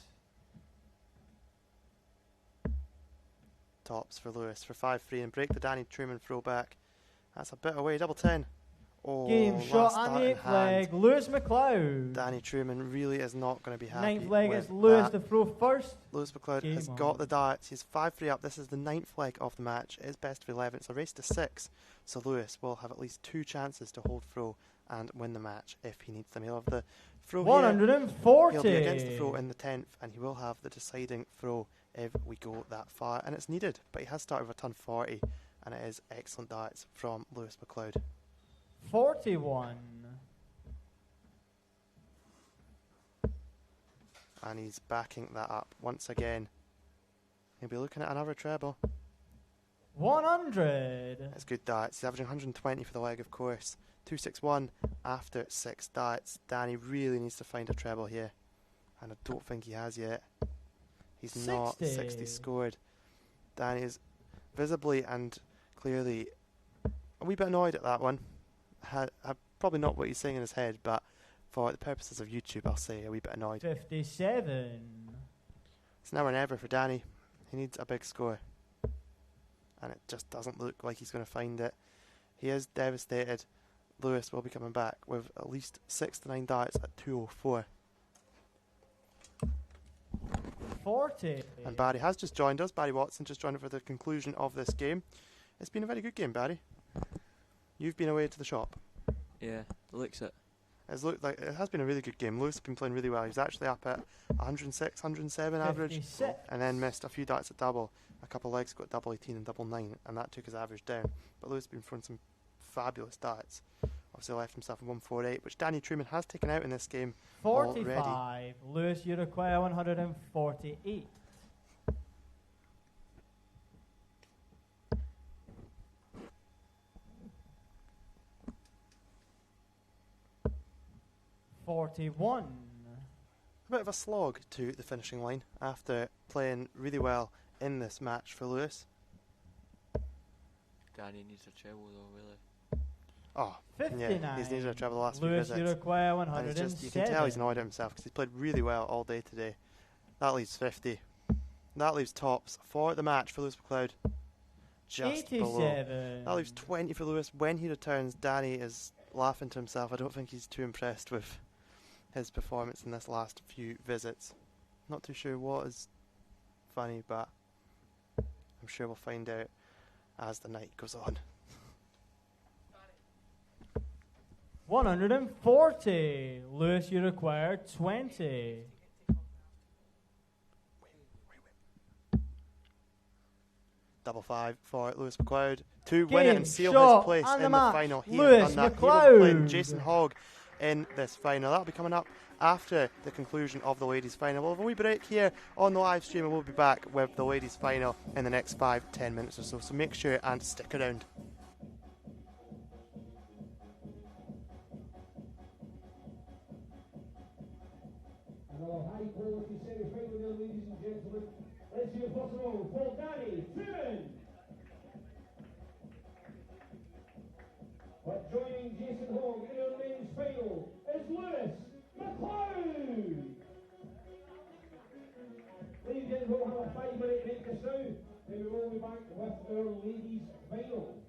Tops for Lewis for 5-3 and break the Danny Truman throwback. That's a bit away. Double 10. Oh, Game shot last on dart the in 8th hand. leg. Lewis McLeod. Danny Truman really is not going to be happy. 9th leg with is Lewis that. to throw first. Lewis McLeod Game has on. got the darts. He's 5-3 up. This is the 9th leg of the match. It is best of 11. It's a race to 6. So Lewis will have at least 2 chances to hold throw and win the match if he needs them. He'll have the throw here. 140. He'll be against the throw in the 10th, and he will have the deciding throw if we go that far. And it's needed, but he has started with a ton 40, and it is excellent darts from Lewis McLeod. 41. And he's backing that up once again. He'll be looking at another treble. 100. That's good darts. He's averaging 120 for the leg, of course. 261 after 6 darts. Danny really needs to find a treble here, and I don't think he has yet. He's not 60 scored. Danny is visibly and clearly a wee bit annoyed at that one. Probably not what he's saying in his head, but for the purposes of YouTube, I'll say a wee bit annoyed. 57. It's now or never for Danny. He needs a big score, and it just doesn't look like he's going to find it. He is devastated. Lewis will be coming back with at least 6 to 9 darts at 204. 40. And Barry has just joined us. Barry Watson just joined us for the conclusion of this game. It's been a very good game, Barry. You've been away to the shop. Yeah, looks it. It's looked like it has been a really good game. Lewis has been playing really well. He was actually up at 106, 107 average, 56. and then missed a few darts at double. A couple of legs got double 18 and double 9, and that took his average down. But Lewis has been throwing some fabulous darts Obviously left himself in 148, which Danny Truman has taken out in this game 45. already. Lewis, you require 148. $41. A bit of a slog to the finishing line after playing really well in this match for Lewis. Danny needs a treble though, really. Oh, 59. yeah, he's needed a treble the last Lewis, few you visits. require And 107. it's just, you can tell he's annoyed at himself because he's played really well all day today. That leaves 50. That leaves tops for the match for Lewis McLeod. Just 87. below. That leaves 20 for Lewis. When he returns, Danny is laughing to himself. I don't think he's too impressed with his performance in this last few visits. Not too sure what is funny, but I'm sure we'll find out as the night goes on. 140. Lewis, you require 20. Double 5 for Lewis McLeod to Game, win it and seal shot, his place and in the the match. final. He Lewis has done that. He will McLeod. be playing Jason Hogg in this final. That'll be coming up after the conclusion of the ladies' final. We'll have a wee break here on the live stream and we'll be back with the ladies' final in the next 5-10 minutes or so. So make sure and stick around. Another high quality semi-final there, ladies and gentlemen. Let's hear first of all for Danny Truman. But joining Jason Hogg in our men's final is Lewis McLean. Ladies and gentlemen, we'll have a 5-minute break just now. Then we will be back with our ladies' final.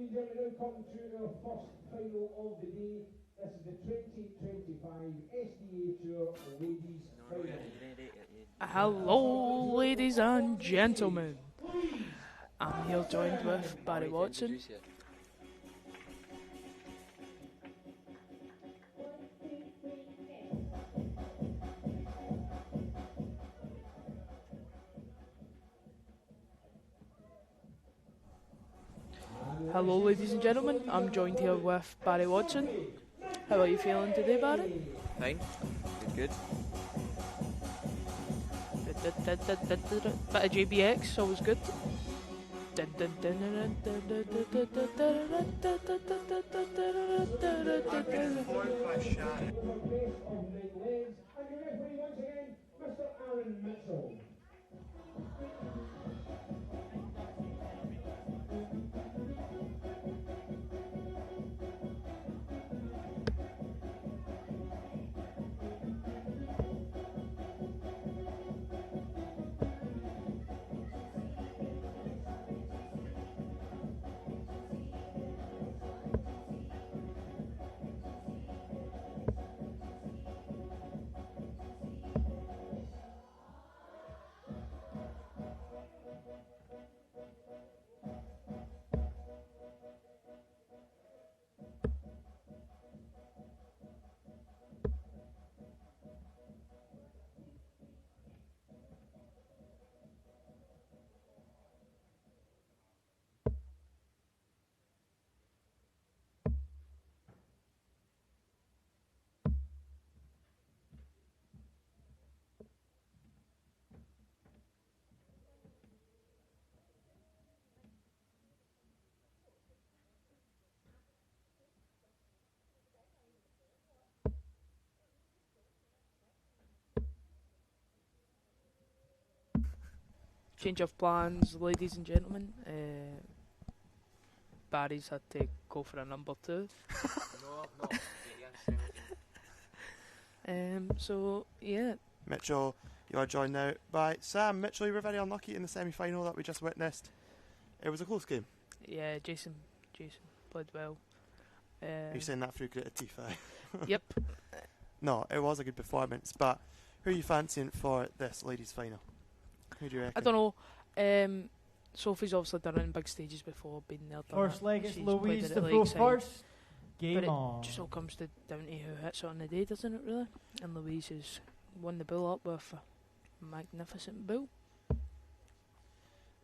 ladies and gentlemen, now come to our first final of the day. This is the 2025 SDA Tour Ladies Final. Hello, ladies and gentlemen. I'm here joined with Barry Watson. Hello, ladies and gentlemen. I'm joined here with Barry Watson. How are you feeling today, Barry? Fine. Good. Bit of JBX, always good. Change of plans, ladies and gentlemen. Barry's had to go for a number 2. So, yeah. Mitchell, you are joined now by Sam. Mitchell, you were very unlucky in the semi-final that we just witnessed. It was a close game. Yeah, Jason played well. Are you saying that through gritted teeth? Yep. No, it was a good performance, but who are you fancying for this ladies' final? Who do you reckon? I don't know. Sophie's obviously done it in big stages before, been there. First leg, it's She's Louise played to it throw lakeside. first. But Game it on. just all comes down to who hits it on the day, doesn't it, really? And Louise has won the bull up with a magnificent bull.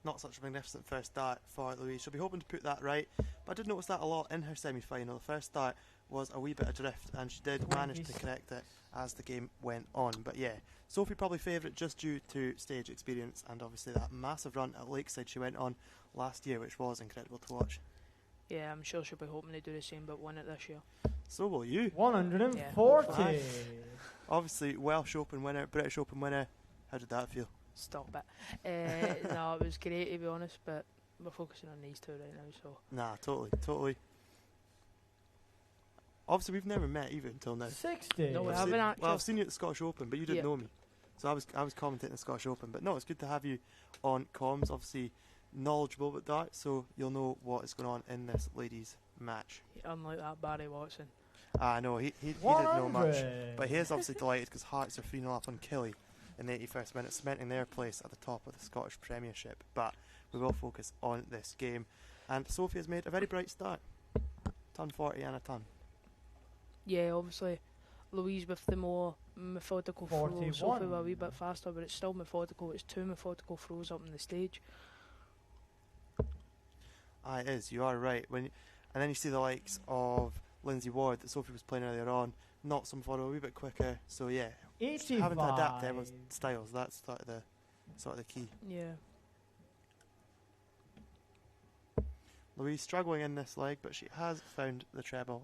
Not such a magnificent first start for Louise. She'll be hoping to put that right, but I did notice that a lot in her semi-final. The first start was a wee bit adrift, and she did manage to correct it as the game went on. But yeah, Sophie probably favourite just due to stage experience and obviously that massive run at Lakeside she went on last year, which was incredible to watch. Yeah, I'm sure she'll be hoping to do the same, but win it this year. So will you. 140. Yeah, obviously, Welsh Open winner, British Open winner. How did that feel? Stop it. No, it was great to be honest, but we're focusing on these two right now, so. Nah, totally. Obviously, we've never met even until now. 60. No, we haven't actually. Well, I've seen you at the Scottish Open, but you didn't know me. So I was commentating the Scottish Open. But no, it's good to have you on comms. Obviously, knowledgeable about darts, so you'll know what is going on in this ladies' match. Unlike that Barry Watson. I know, he didn't know much. But he is obviously delighted because Hearts are 3-0 up on Killie in the 81st minute, cementing their place at the top of the Scottish Premiership. But we will focus on this game. And Sophie has made a very bright start. Ton 40 and a ton. Yeah, obviously Louise with the more methodical throw, Sophie a wee bit faster, but it's still methodical. It's 2 methodical throws up on the stage. It is, you are right. And then you see the likes of Lindsay Ward that Sophie was playing earlier on, not some further, a wee bit quicker. So yeah, 85. having to adapt to everyone's styles, that's sort of the key. Yeah. Louise struggling in this leg, but she has found the treble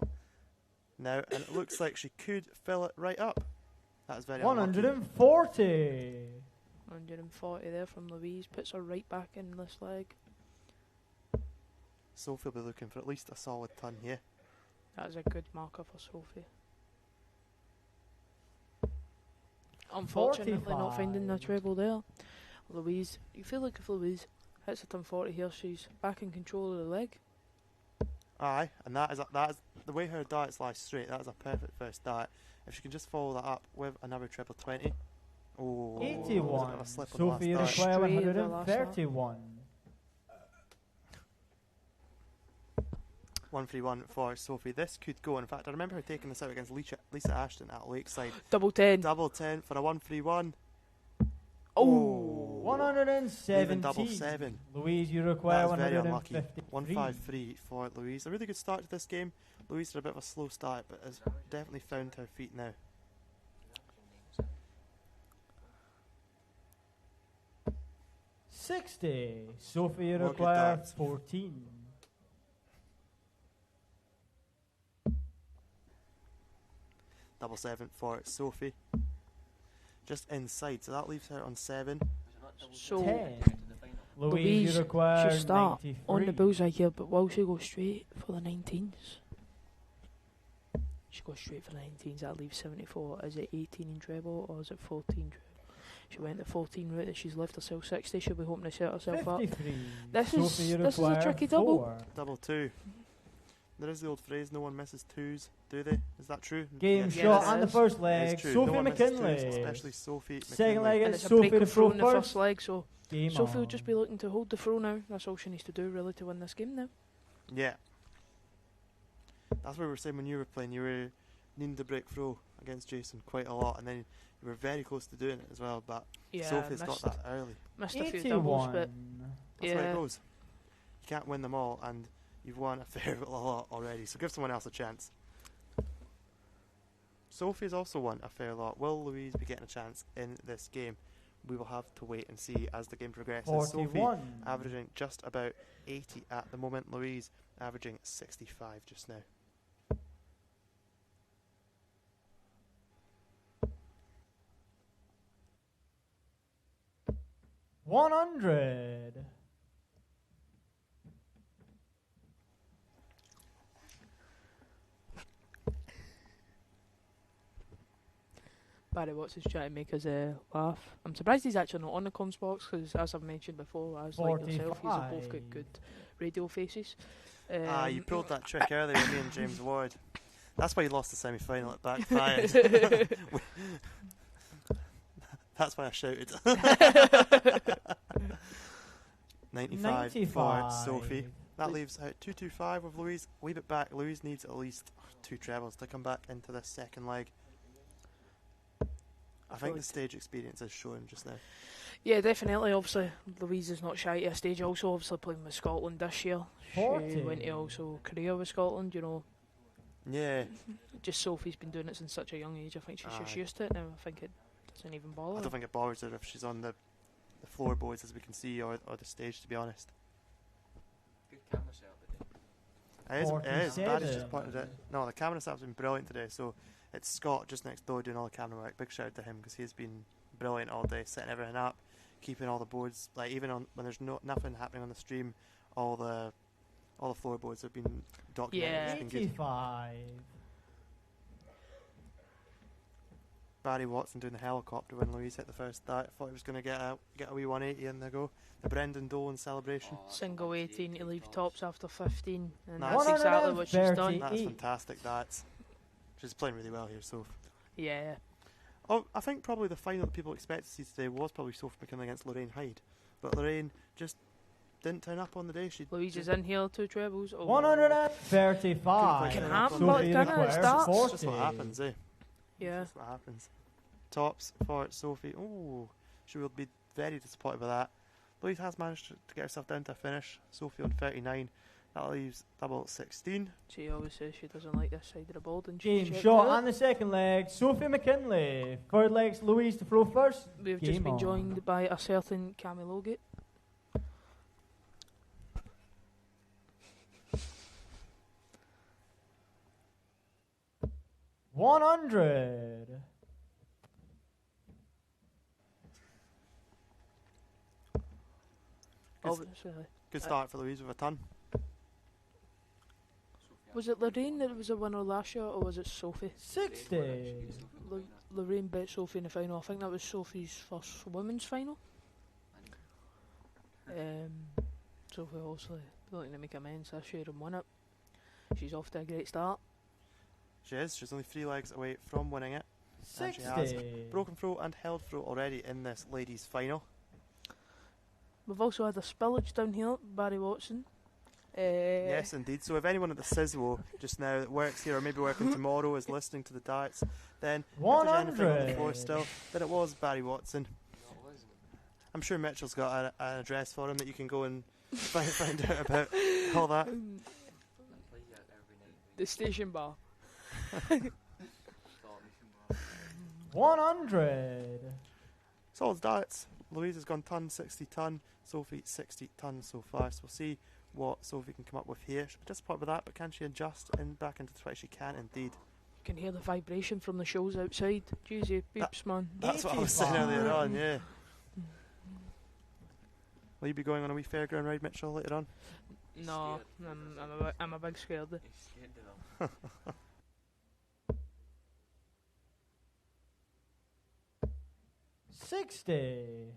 now, and it looks like she could fill it right up. That is very 140. 140 there from Louise, puts her right back in this leg. Sophie will be looking for at least a solid ton here. That is a good marker for Sophie. Unfortunately, 45. not finding the treble there. Louise, you feel like if Louise hits a ton 40 here, she's back in control of the leg. Aye, and that is the way her darts lie straight. That is a perfect first dart. If she can just follow that up with another triple 20. Oh, 81. slip on Sophie the last dart. require Straight at the last dart. 131. 1-3-1 for Sophie. This could go. In fact, I remember her taking this out against Lisa Ashton at Lakeside. Double 10. Double 10 for a 1-3-1. Oh. 117. Even double 7. Louise, you require That is very unlucky. 153. 1-5-3 for Louise. A really good start to this game. Louise had a bit of a slow start, but has definitely found her feet now. $60. Sophie, you More good require darts. 14. Double 7 for Sophie. Just inside, so that leaves her on 7. So 10. Louise, Louise you require should start 93. on the bullseye here, but will she go straight for the 19s? She goes straight for the 19s. That leaves 74. Is it 18 in treble or is it 14 treble? She went the 14 route that she's left herself 60. She'll be hoping to set herself up. 53. This Sophie, you is a require tricky double. 4. Double 2. There is the old phrase, no one misses twos, do they? Is that true? Game Yes, shot it on the is. first it leg. is true. Sophie No one misses McKinley. twos, especially Sophie Second McKinley. leg And is it's a Sophie break to of throw throw in the first. first leg, so Game Sophie will on. just be looking to hold the throw now. That's all she needs to do really to win this game now. Yeah. That's what we were saying when you were playing. You were needing to break throw against Jason quite a lot, and then you were very close to doing it as well, but Yeah, Sophie's got missed, that early. missed a few doubles, 81. but That's where yeah. it goes. You can't win them all, and you've won a fair lot already, so give someone else a chance. Sophie's also won a fair lot. Will Louise be getting a chance in this game? We will have to wait and see as the game progresses. 41. Sophie averaging just about 80 at the moment. Louise averaging 65 just now. $100. Barry Watts is trying to make us laugh. I'm surprised he's actually not on the comms box because, as I've mentioned before, as like yourself, he's both got good radio faces. You pulled that trick earlier with me and James Ward. That's why you lost the semi-final. It backfired. That's why I shouted. 95 for Sophie. That leaves out 225 with Louise. A wee bit back. Louise needs at least 2 trebles to come back into this second leg. I think the stage experience is showing just now. Yeah, definitely. Obviously, Louise is not shy at a stage. Also, obviously playing with Scotland this year. 40. She went to also Korea with Scotland. You know, Yeah. just Sophie's been doing it since such a young age. I think she's just Aye. used to it now. I think it doesn't even bother. I don't think it bothers her if she's on the floorboards, as we can see, or the stage, to be honest. Good camera setup today. It is. Barry's just 47. pointed it. No, the camera setup's been brilliant today. So it's Scott just next door doing all the camera work. Big shout out to him because he's been brilliant all day, setting everything up, keeping all the boards, like even on when there's nothing happening on the stream, all the floorboards have been documented. Yeah. It's been good. 85. Barry Watson doing the helicopter when Louise hit the first dart. Thought he was going to get a wee 180 in the go. The Brendan Dolan celebration. Single 18 to leave tops after 15, and Nice. that's exactly what she's done. 138. That's fantastic. She's playing really well here, Soph. Yeah. Oh, I think probably the final that people expect to see today was probably Sophie McKinley against Lorraine Hyde, but Lorraine just didn't turn up on the day. Louise is in here, 2 trebles. Oh. 135. Can happen, Sophie but can it? requires Starts. It's just 40. what happens, eh? Yeah. That's what happens. Tops for Sophie. Oh, she will be very disappointed with that. Louise has managed to get herself down to a finish. Sophie on 39. That leaves double 16. She always says she doesn't like this side of the board, and Game she's shot on the second leg. Sophie McKinley. Third leg's Louise to throw first. We've Game just been on. joined by a certain Camille Ogate. $100. Obviously. Good start for Louise with a ton. Was it Lorraine that was a winner last year, or was it Sophie? 60. Lorraine beat Sophie in the final. I think that was Sophie's first women's final. Sophie obviously looking to make amends this year and won it. She's off to a great start. She is. She's only 3 legs away from winning it. And 60. she has broken throw and held throw already in this ladies' final. We've also had a spillage down here, Barry Watson. Yes, indeed. So if anyone at the CISWO just now that works here or maybe working tomorrow is listening to the darts, then if there's anything on the floor 100. still, then it was Barry Watson. I'm sure Mitchell's got an address for him that you can go and find out about all that. The station bar. 100. Solid darts. Louise has gone ton, 60 ton. Sophie, 60 ton so far. So we'll see what Sophie can come up with here. She'll be disappointed with that, but can she adjust back into the 20? She can indeed. You can hear the vibration from the shows outside. Jeez, beeps, man. That's what I was saying earlier on, yeah. Will you be going on a wee fairground ride, Mitchell, later on? No, I'm a big scared. He's scared of them. 60.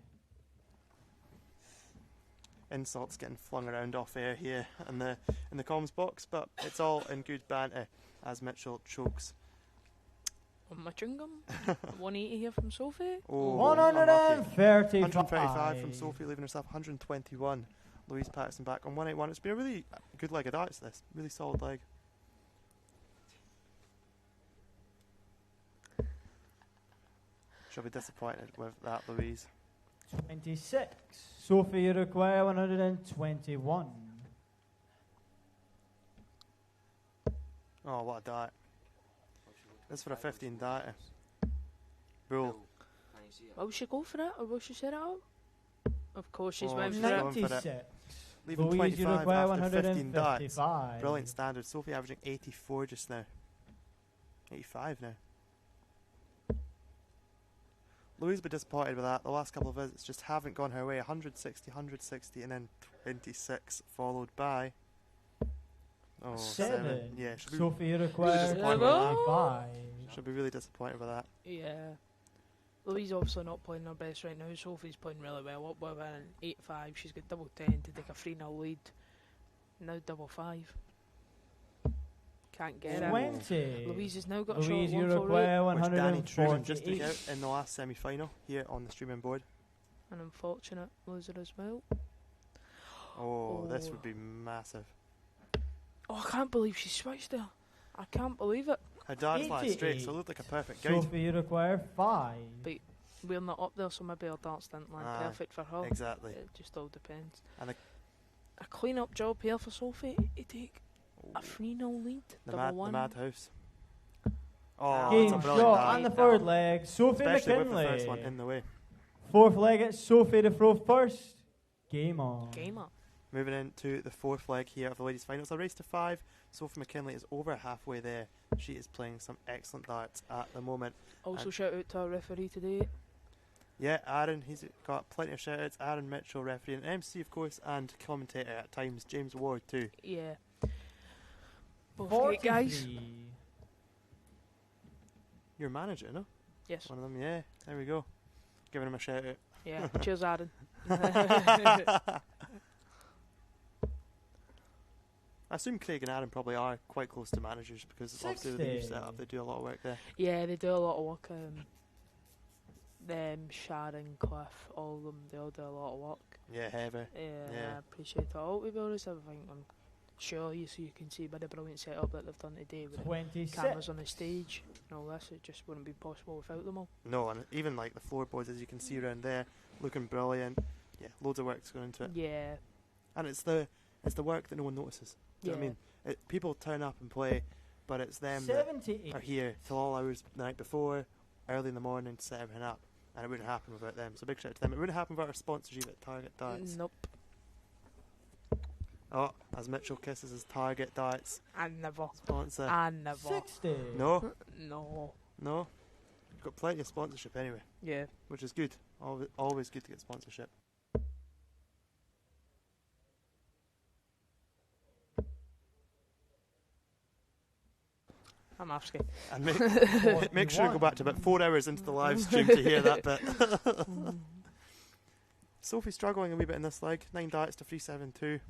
Insults getting flung around off air here in the comms box, but it's all in good banter as Mitchell chokes. On my chewing gum. 180 here from Sophie. Oh, 135. 135 from Sophie, leaving herself 121. Louise Patterson back on 181. It's been a really good leg of darts, this. Really solid leg. She'll be disappointed with that, Louise. 26. Sophie, you require 121. Oh, what a dart. This for a 15 darter. Bull. Will she go for it, or will she set it up? Of course she's Oh, went she's for going it. for it. 96. Leaving Louise, you 25 require after 15 darts. 155. Brilliant standard. Sophie averaging 84 just now. 85 now. Louise will be disappointed with that. The last couple of visits just haven't gone her way. 160, 160, and then 26, followed by... Oh, 7. Yeah, she'll be, Sophie, you require disappointed with that. 25. she'll be really disappointed with that. Yeah. Louise obviously not playing her best right now. Sophie's playing really well. Up with an 8-5. She's got double 10 to take a 3-0 lead. Now double 5. Can't get it. 20. Louise has now got a Louise, shot you at require 148. Which Danny Truman just took 148. out in the last semi-final here on the streaming board. An unfortunate loser as well. Oh, this Oh. would be massive. Oh, I can't believe she switched there. I can't believe it. Her darts lie straight, so it 88. looked like a perfect guide. Sophie, you require 5. We're not up there, so maybe our darts didn't land Aye, perfect for her. Exactly. It just all depends. And a clean-up job here for Sophie to take a 3-0 lead. the double one. madhouse. Oh, Game that's a brilliant shot dart. on the third leg. Sophie Especially with McKinley. the first one in the way. Fourth leg, it's Sophie to throw first. Game on. Game up. Moving into the fourth leg here of the ladies' finals. A race to 5. Sophie McKinley is over halfway there. She is playing some excellent darts at the moment. Also, And- shout out to our referee today. Yeah, Aaron, he's got plenty of shout-outs. Aaron Mitchell, referee and MC, of course, and commentator at times, James Ward, too. Yeah. Both great guys. 43. Your manager, no? Yes. One of them, yeah. There we go. Giving him a shout-out. Yeah. Cheers, Aaron. I assume Craig and Aaron probably are quite close to managers because obviously with the new 60. setup, they do a lot of work there. Yeah, they do a lot of work. Them, Sharon, Cliff, all of them, they all do a lot of work. Yeah, heavy. Yeah. I appreciate it all. To be honest, I think I'm sure so you can see by the brilliant setup that they've done today with the 26. cameras on the stage and all this, it just wouldn't be possible without them all. No, and even like the floorboards, as you can see around there, looking brilliant. Yeah, loads of work's going into it. Yeah. And it's the work that no one notices. Do you know what I mean? People turn up and play, but it's them that 78. are here till all hours the night before, early in the morning to set everything up. And it wouldn't happen without them. So big shout out to them. It wouldn't happen without our sponsorship at Target Darts. Nope. Oh, as Mitchell kisses his Target Darts I never. sponsor. I never. 60. No, No. no. We've got plenty of sponsorship anyway, Yeah. which is good. Always good to get sponsorship. I'm asking. And make sure you go back to about 4 hours into the live stream to hear that bit. Sophie struggling a wee bit in this leg. 9 darts to 372.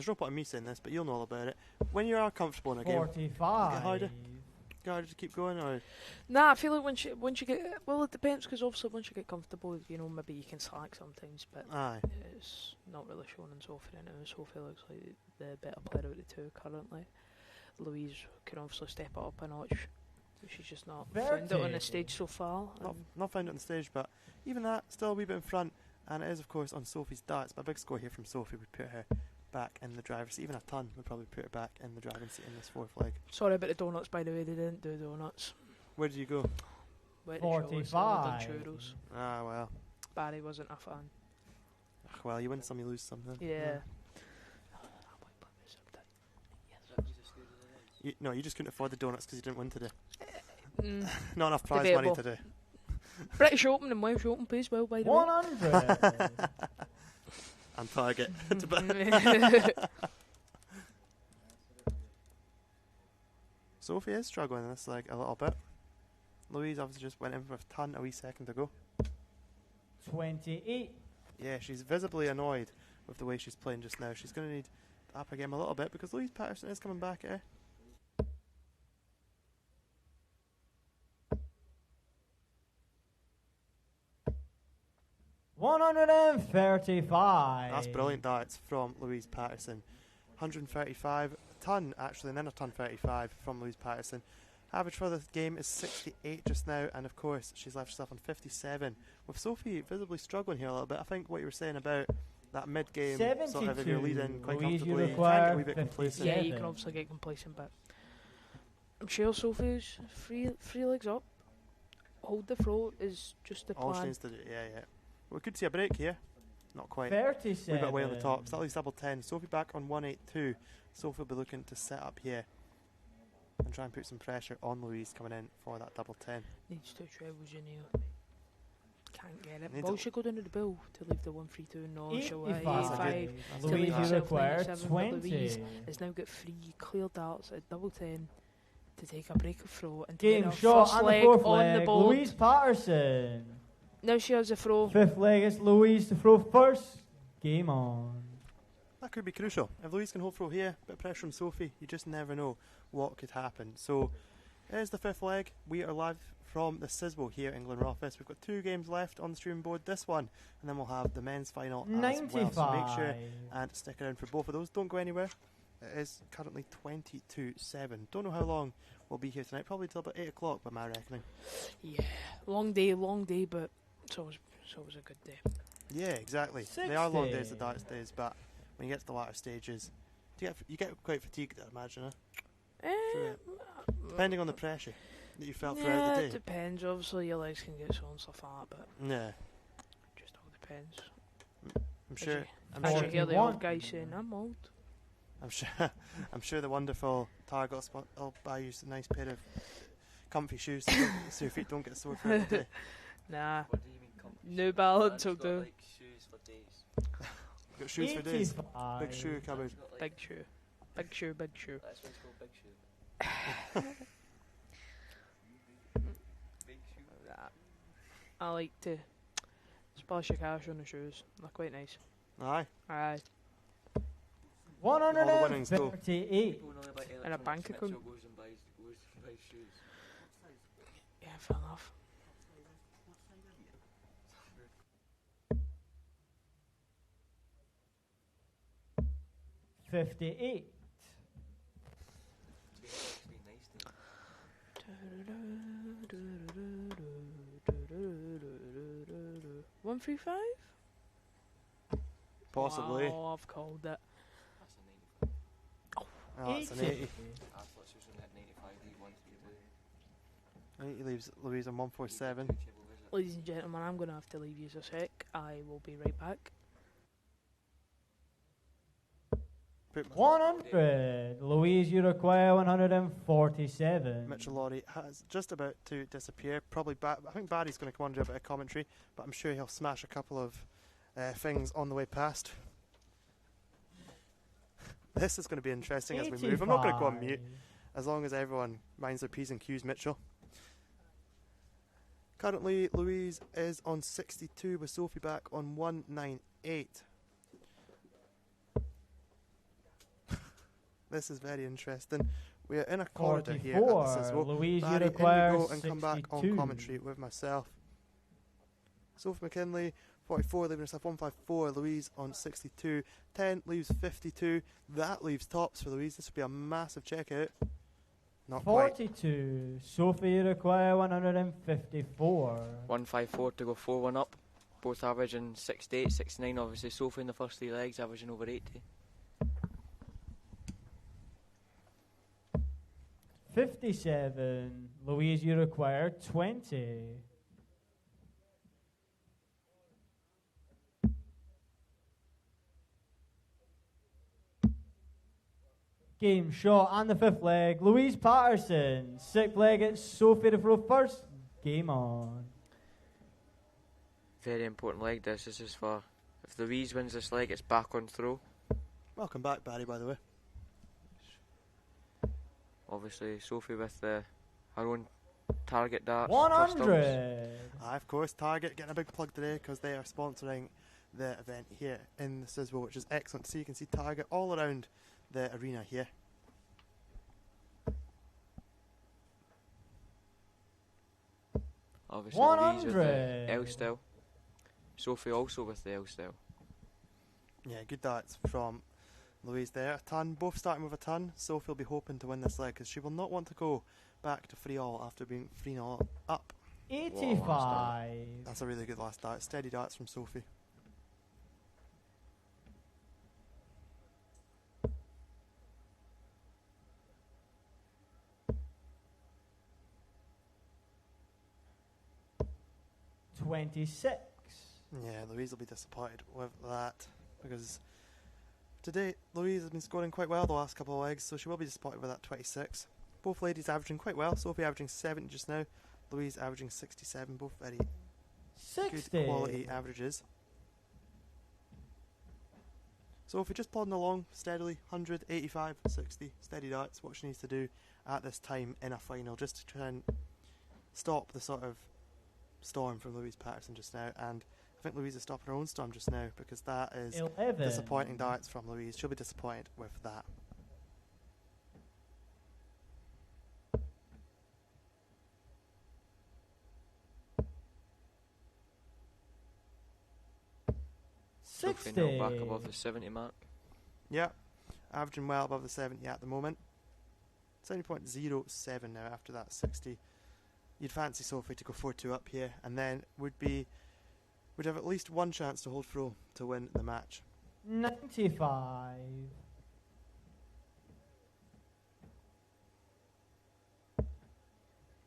There's no point in me saying this, but you'll know all about it. When you are comfortable in a game, 45. get harder to keep going, or Nah, I feel like once you get, well, it depends, because obviously once you get comfortable, you know, maybe you can slack sometimes, but aye. it's not really shown in Sophie right now. Sophie looks like the better player out of the two currently. Louise can obviously step it up a notch. She's just not found it on the stage so far. Not found it on the stage, but even that, still a wee bit in front, and it is of course on Sophie's darts, but a big score here from Sophie would put her back in the driver's seat. Even a ton would probably put her back in the driving seat in this fourth leg. Sorry about the donuts, by the way, they didn't do donuts. Where did you go? 45. Churros. Ah, well. Barry wasn't a fan. Ugh, well, you win some, you lose some then. Yeah. No, you just couldn't afford the donuts because you didn't win today. Mm, Not enough prize debatable. money today. British Open and Welsh Open pays well, by the way. 100. And target. Sophie is struggling in this leg a little bit. Louise obviously just went in with a ton a wee second ago. 28. Yeah, she's visibly annoyed with the way she's playing just now. She's going to need to up her game a little bit because Louise Patterson is coming back at her. $135. That's brilliant darts from Louise Patterson. 135 ton actually, and then a ton 35 from Louise Patterson. Average for the game is 68 just now, and of course she's left herself on 57. With Sophie visibly struggling here a little bit. I think what you were saying about that mid-game, sort of if you're leading quite Louise, comfortably, you can get a wee bit complacent. Yeah, you can obviously get complacent, but I'm sure Sophie's three legs up. Hold the throw is just the All she plan. needs to do, yeah. We could see a break here. Not quite. 37. A wee bit away on the top. So at least double 10. Sophie back on 182. Sophie will be looking to set up here and try and put some pressure on Louise coming in for that double 10. Needs two trebles in here. Can't get it. Needs Well, a- she'll go down to the bill to leave the 132. No, she'll 85. That's to a leave good Louise, dart. you herself require 97, but Louise 20. has now got 3 clear darts at double 10 to take a break of throw and to Game get her shot first and the leg fourth on the leg. board. Louise Patterson. Now she has a throw. Fifth leg is Louise to throw first. Game on. That could be crucial. If Louise can hold throw here, bit of pressure on Sophie, you just never know what could happen. So, here's the fifth leg. We are live from the Siswo here in Glenrothes. We've got 2 games left on the streaming board, this one, and then we'll have the men's final as 95. well. So make sure and stick around for both of those. Don't go anywhere. It is currently 22-7. Don't know how long we'll be here tonight. Probably till about 8 o'clock by my reckoning. Yeah, long day, but it's always a good day. Yeah, exactly. They are long days, the 60. darts days, but when you get to the latter stages, you get quite fatigued, I imagine, True. Depending on the pressure that you felt throughout yeah, the it day. depends. Obviously, your legs can get sore and stuff like that, but Yeah, just all depends. I'm sure. As you hear the old 41. guy saying, "I'm old." I'm sure the wonderful Target will buy you a nice pair of comfy shoes so your feet don't get sore throughout the day. Nah, What do you mean comfy? New Balance Man's will got, do. like, shoes for days. Got shoes for days. 85. Big shoe cupboard. Man's got, like, Big shoe, big shoe, big shoe. That's what's called big shoe. Big shoe. I like to splash your cash on the shoes. They're quite nice. Aye. Aye. All the winnings go. 138. People know about And a electronics, bank Mitchell account. goes and buys shoes. Yeah, fair enough. $58. It's been nice to 135? Possibly. Oh, I've called it. That's a 95. Oh, that's an 80. I thought she was on that 95. He wanted to do. 80 leaves Louise on 147. Ladies and gentlemen, I'm going to have to leave you a sec. I will be right back. 100. Louise, you require 147. Mitchell Laurie has just about to disappear. Probably I think Barry's going to come on and do a bit of commentary, but I'm sure he'll smash a couple of things on the way past. This is going to be interesting as we move. I'm not going to go on mute, as long as everyone minds their P's and Q's, Mitchell. Currently, Louise is on 62 with Sophie back on 198. This is very interesting. We're in a corridor here at 44. the Sizzle. Louise, you Barry, in require we go and come back on 62. commentary with myself. Sophie McKinley, 44, leaving herself 154. Louise on 62. 10 leaves 52. That leaves tops for Louise. This would be a massive checkout. Not quite. 42. Sophie, you require 154. 154 to go 4-1 up. Both averaging 68, 69. Obviously, Sophie in the first 3 legs averaging over 80. 57. Louise, you require 20. Game shot on the 5th leg. Louise Patterson. 6th leg, it's Sophie to throw first. Game on. Very important leg this. This is for, if Louise wins this leg, it's back on throw. Welcome back, Barry, by the way. Obviously, Sophie with her own target darts. 100. Of course, Target getting a big plug today because they are sponsoring the event here in the Sizzle, which is excellent to see. You can see Target all around the arena here. Obviously, Louise with the L style. Sophie also with the L style. Yeah, good darts from Louise there. A ton, both starting with a ton. Sophie will be hoping to win this leg because she will not want to go back to 3-all after being 3-0 up. 85. That's a really good last dart. Steady darts from Sophie. $26. Yeah, Louise will be disappointed with that because to date Louise has been scoring quite well the last couple of legs, so she will be disappointed with that 26. Both ladies averaging quite well. Sophie averaging 70 just now, Louise averaging 67. Both very 60. good quality averages. Sophie just plodding along steadily, 185, 60, steady darts. What she needs to do at this time in a final just to try and stop the sort of storm from Louise Patterson just now, and I think Louise is stopping her own storm just now because that is 11. disappointing darts from Louise. She'll be disappointed with that. Sophie now back above the 70 mark. Yeah, averaging well above the 70 at the moment. 70.07 now after that 60. You'd fancy Sophie to go 4-2 up here, and then would have at least one chance to hold throw to win the match. 95.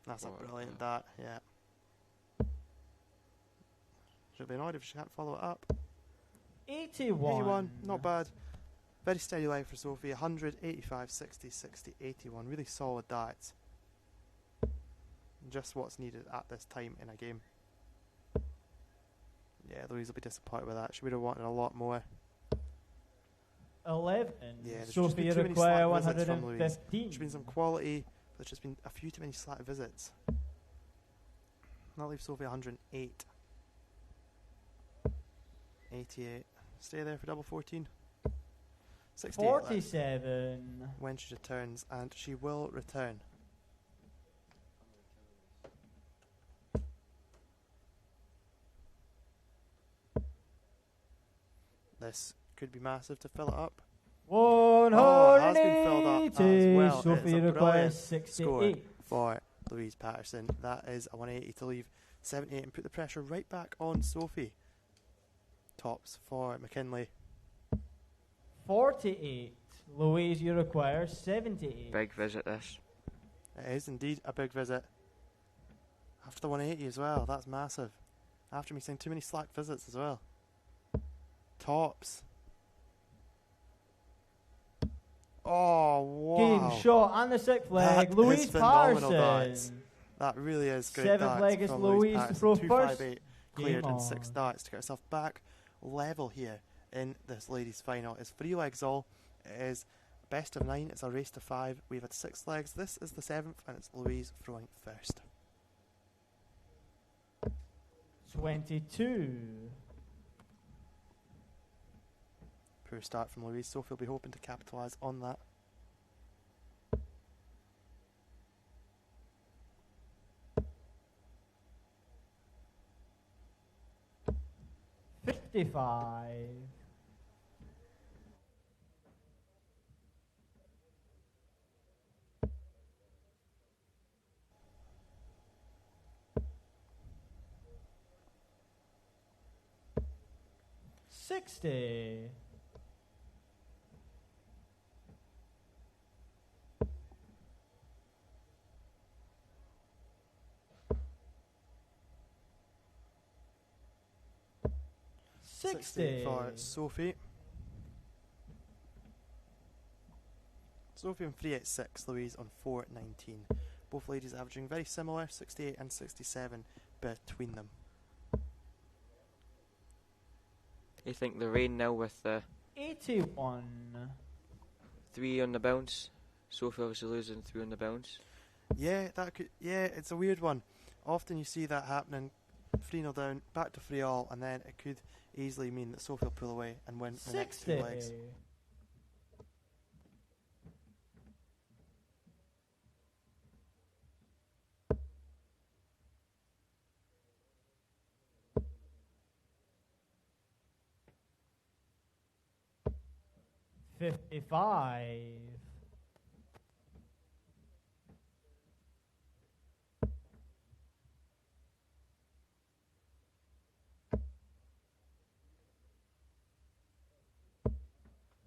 That's a brilliant dart, yeah. She'll be annoyed if she can't follow it up. 81. 81, not bad. Very steady leg for Sophie. 100, 85, 60, 60, 81. Really solid darts. Just what's needed at this time in a game. Yeah, Louise will be disappointed with that. She would have wanted a lot more. 11. Yeah, there's just Sophie been too many require slack visits from Louise. 115. There's been some quality, but there's just been a few too many slack visits. That leaves Sophie 108. 88. Stay there for double 14. 68 left 47. when she returns, and she will return. This could be massive to fill it up. 180. it has been filled up as well. Sophie It's a requires brilliant 68. score for Louise Patterson. That is a 180 to leave 78 and put the pressure right back on Sophie. Tops for McKinley. 48. Louise, you require 78. Big visit this. It is indeed a big visit. After the 180 as well, that's massive. After me saying too many slack visits as well. Tops. Oh, wow. Game shot on the 6th leg. That Louise is phenomenal Patterson. darts. That really is great 7th darts leg is from Louise to Patterson. throw 258 cleared Game in 6 on. darts to get herself back level here in this ladies' final. It's 3 legs all. It is best of 9. It's a race to 5. We've had 6 legs. This is the 7th, and it's Louise throwing first. 22. Poor start from Louise. Sophie will be hoping to capitalise on that. 55. $60. 60 for Sophie. Sophie on 386, Louise on 419. Both ladies averaging very similar, 68 and 67 between them. You think the rain now with the 81. 3 on the bounce? Sophie obviously losing 3 on the bounce. Yeah, that could. Yeah, it's a weird one. Often you see that happening. 3-0 down, back to 3-all, and then it could easily mean that Sophie will pull away and win the next 2 legs. 55.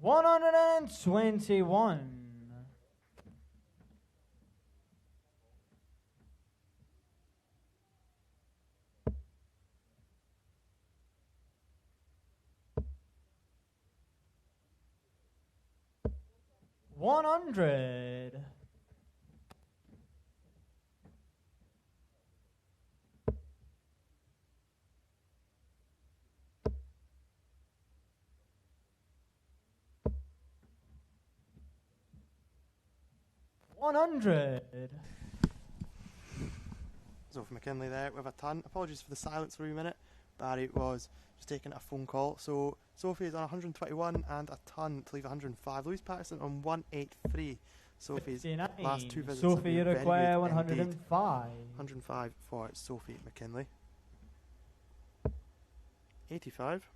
$121. $100. $100. Sophie McKinley there with a ton. Apologies for the silence for a minute. Barry was just taking a phone call. So Sophie is on 121 and a ton to leave 105. Louise Patterson on 183. Sophie's 59. last 2 visits. Sophie, you require 105. 105 for Sophie McKinley. 85.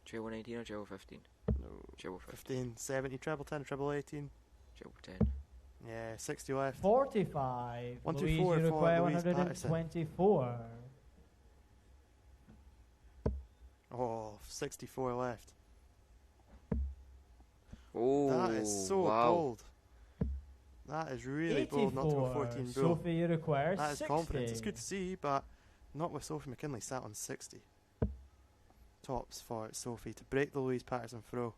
Treble 19 or treble 15? No. Treble 15. 70. Treble 10 or treble 18. Treble 10. Yeah, 60 left. 45. 124 Louise, you require for Louise Patterson. 124. Oh, 64 left. Oh, that is so wow. bold. That is really 84. bold not to go 14 bull. Sophie, you require That is 60. confidence. It's good to see, but not with Sophie McKinley sat on 60. Tops for Sophie to break the Louise Patterson throw.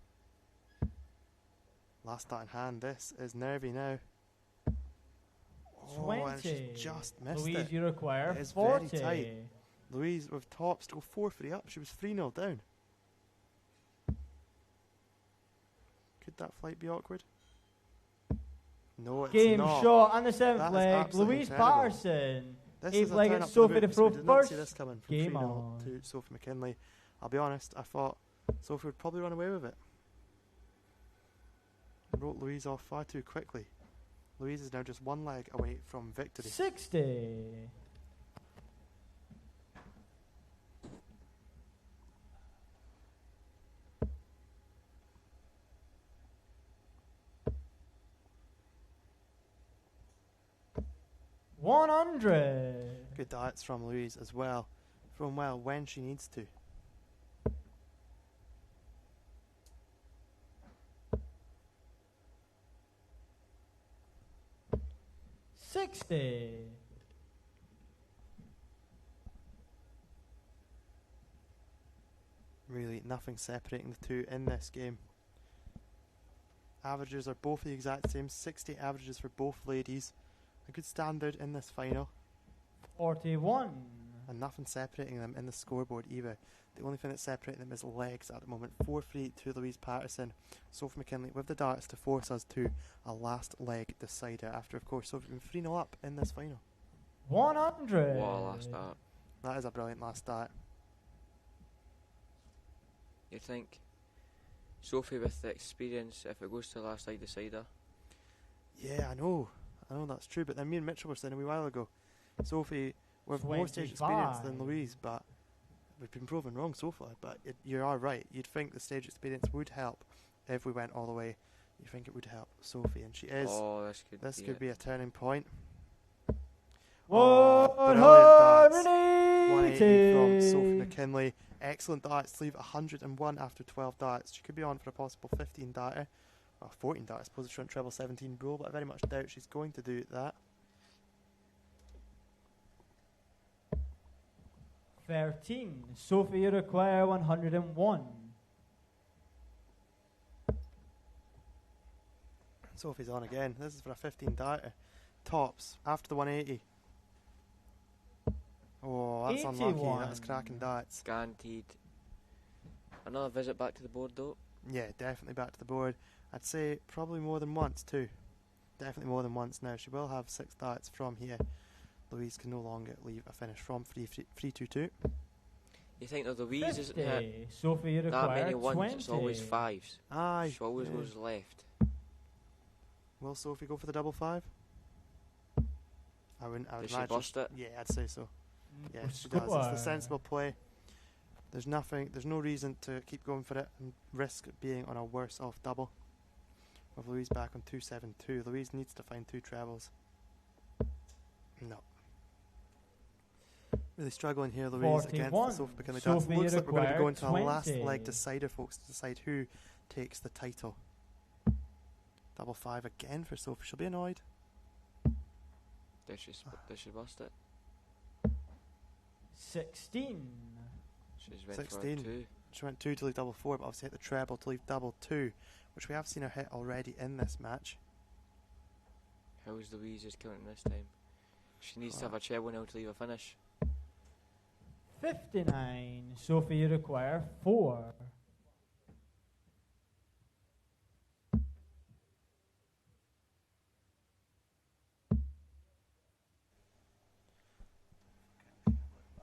Last start in hand. This is nervy now. Oh, 20. and she's just missed Louise, it. you require It is 40. very tight. Louise with tops to go 4-3 up. She was 3-0 down. Could that flight be awkward? No, it's Game not. shot on the That 7th is leg. absolutely Louise incredible. Patterson. This 8th is a leg turn at up to the Sophie to boots. throw We did not first. see this coming from Game 3-0 on. to Sophie McKinley. I'll be honest, I thought Sophie would probably run away with it. Wrote Louise off far too quickly. Louise is now just 1 leg away from victory. 60. $100. Good darts from Louise as well. Thrown well when she needs to. $60. Really nothing separating the two in this game. Averages are both the exact same. 60 averages for both ladies. A good standard in this final. 41. And nothing separating them in the scoreboard either. The only thing that's separating them is legs at the moment. 4-3 to Louise Patterson. Sophie McKinley with the darts to force us to a last leg decider after, of course, Sophie been 3-0 up in this final. 100. What a last start. That is a brilliant last start. You think Sophie with the experience, if it goes to the last leg decider? Yeah, I know that's true, but then me and Mitchell were saying a wee while ago, Sophie with more stage experience than Louise, but we've been proven wrong so far, but you are right. You'd think the stage experience would help if we went all the way. You think it would help Sophie, and she is. Oh, this could be a turning point. 180 from Sophie McKinley. Excellent darts. Leave 101 after 12 darts. She could be on for a possible 15 darter. Well, 14 darts. I suppose if she went treble 17 bull, but I very much doubt she's going to do that. 13. Sophie, you require 101. Sophie's on again. This is for a 15 darter. Tops after the 180. Oh, that's 81. unlucky. That's cracking darts. Guaranteed. Another visit back to the board though. Yeah, definitely back to the board. I'd say probably more than once too. Definitely more than once now. She will have 6 darts from here. Louise can no longer leave a finish from 3-2-2. You think that Louise 50. isn't hit Sophie, you that require many ones, 20. it's always 5s. Aye. She always goes left. Will Sophie go for the double 5? I would Does she imagine. bust it? Yeah, I'd say so. Yeah, she does. It's the sensible play. There's no reason to keep going for it and risk being on a worse off double. With Louise back on 2-7-2. Louise needs to find 2 trebles. No. Really struggling here, Louise, against the Sophie McKinley darts. Looks like we're going to be going to a last leg decider, folks, to decide who takes the title. Double 5 again for Sophie. She'll be annoyed. Does she bust it? 16. She's went 16. for a 2. She went 2 to leave double 4, but obviously hit the treble to leave double 2, which we have seen her hit already in this match. How is Louise's counting this time? She needs to have a treble now to leave a finish. 59. Sophie, you require 4.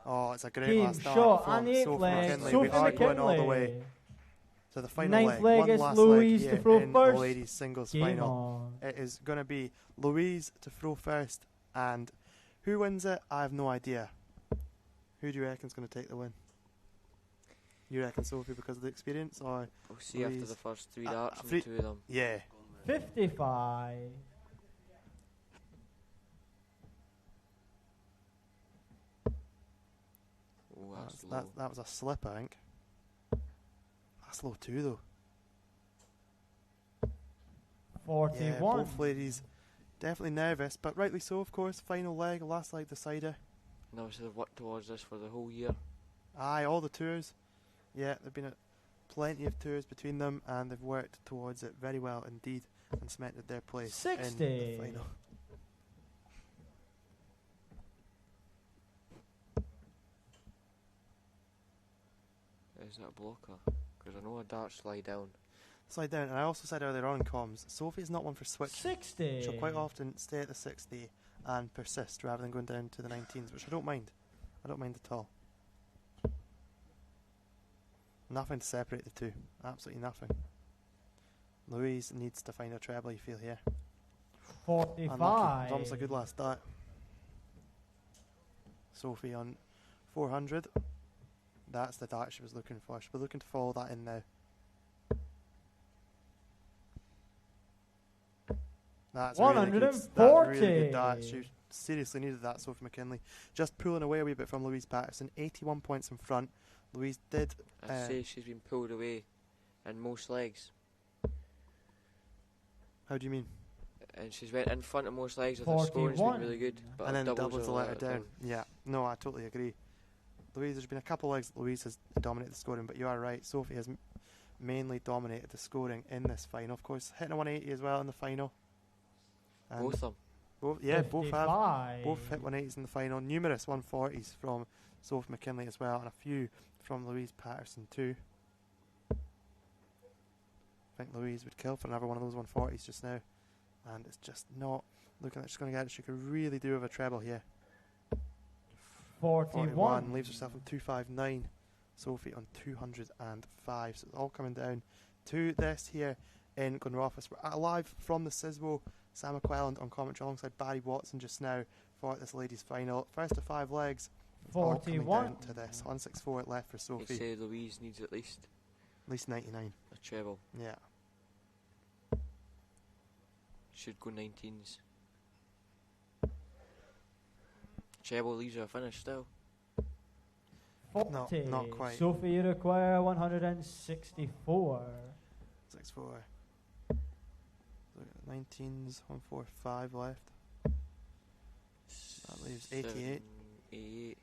Oh, it's a great Game last start shot from on the 8th Sophie leg. McKinley. Sophie We are going all the McKinley. way to the final Ninth leg. leg One is last Louise leg to here throw in first. the ladies singles Game final. on. It is going to be Louise to throw first, and who wins it? I have no idea. Who do you reckon is going to take the win? You reckon Sophie because of the experience, or We'll see Louise? after the first 3 darts from three- 2 of them. Yeah. 55. Oh, that's low. That was a slip, I think. That's low too, though. 41. Yeah, both ladies definitely nervous, but rightly so, of course. Final leg, last leg decider. And obviously they've worked towards this for the whole year. Aye, all the tours. Yeah, there've been plenty of tours between them, and they've worked towards it very well indeed, and cemented their place 60. in the final. Is that a blocker? Because I know a dart slide down. Slide down, and I also said earlier on in comms, Sophie's not one for switching. 60. She'll quite often stay at the 60 and persist rather than going down to the 19s, which I don't mind. I don't mind at all. Nothing to separate the two. Absolutely nothing. Louise needs to find a treble, you feel here. 45. Unlucky. It's almost a good last start. Sophie on 400. That's the dart she was looking for. She'll be looking to follow that in now. That's really good. That's really good dart. She seriously needed that, Sophie McKinley. Just pulling away a wee bit from Louise Patterson. 81 points in front. Louise did... I'd say she's been pulled away in most legs. How do you mean? And she's went in front of most legs with her scoring's been really good. But And then doubles are let her down. Yeah, no, I totally agree. Louise, there's been a couple of legs that Louise has dominated the scoring, but you are right. Sophie has mainly dominated the scoring in this final. Of course, hitting a 180 as well in the final. And Both of them. both have. Both hit 180s in the final. Numerous 140s from Sophie McKinley as well, and a few from Louise Patterson too. I think Louise would kill for another one of those 140s just now, and it's just not looking like she's going to get it. She could really do with a treble here. 41 leaves herself on 259. Sophie on 205. So it's all coming down to this here in Glenrothes. We're live from the CISWO. Sam McLean on commentary alongside Barry Watson just now for this ladies' final. First of 5 legs All coming 41. down to this. 164 left for I'd Sophie. say Louise needs at least 99. a treble. Yeah. Should go 19s. Treble leaves her a finish still. 40. No, not quite. Sophie, you require 164. 64. 19s, 145 left. That leaves 88. 88.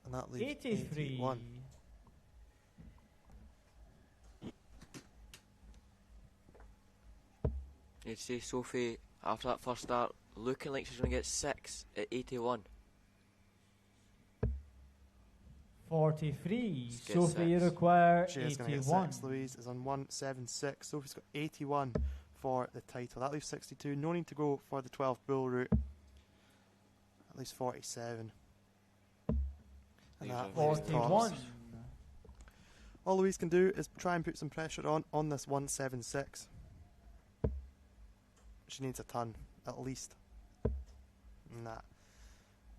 And that leaves 83. 81. You'd say Sophie, after that first start, looking like she's going to get 6 at 81. 43. Let's get Sophie, you 6. require She is going to get 81. 6. Louise is on 176. Sophie's got 81 for the title. That leaves 62. No need to go for the 12 bull route. At least 47. And that leaves tops. 41. All Louise can do is try and put some pressure on this 176. She needs a ton, at least. Nah.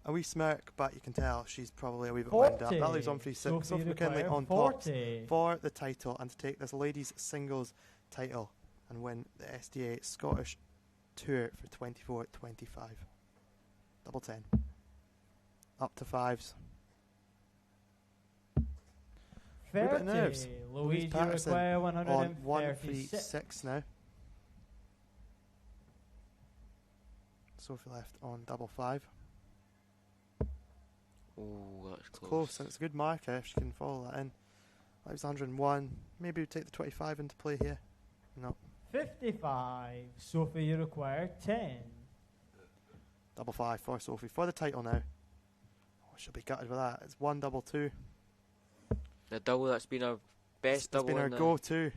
A wee smirk, but you can tell she's probably a wee bit wound up. That leaves on 3-6. Sophie McKinley on top for the title and to take this ladies' singles title and win the SDA Scottish Tour for 24-25. Double 10. Up to 5s. Wee bit of nerves. Louise, you Patterson require on 136. 136 now. Sophie left on double 5. Oh, that's It's close. close, and it's a good marker if she can follow that in. That was 101. Maybe we take the 25 into play here. No. 55. Sophie, you require 10. Double 5 for Sophie for the title now. Oh, she'll be gutted with that. It's 1-2-2. The double that's been our best It's double. been our in the- go-to.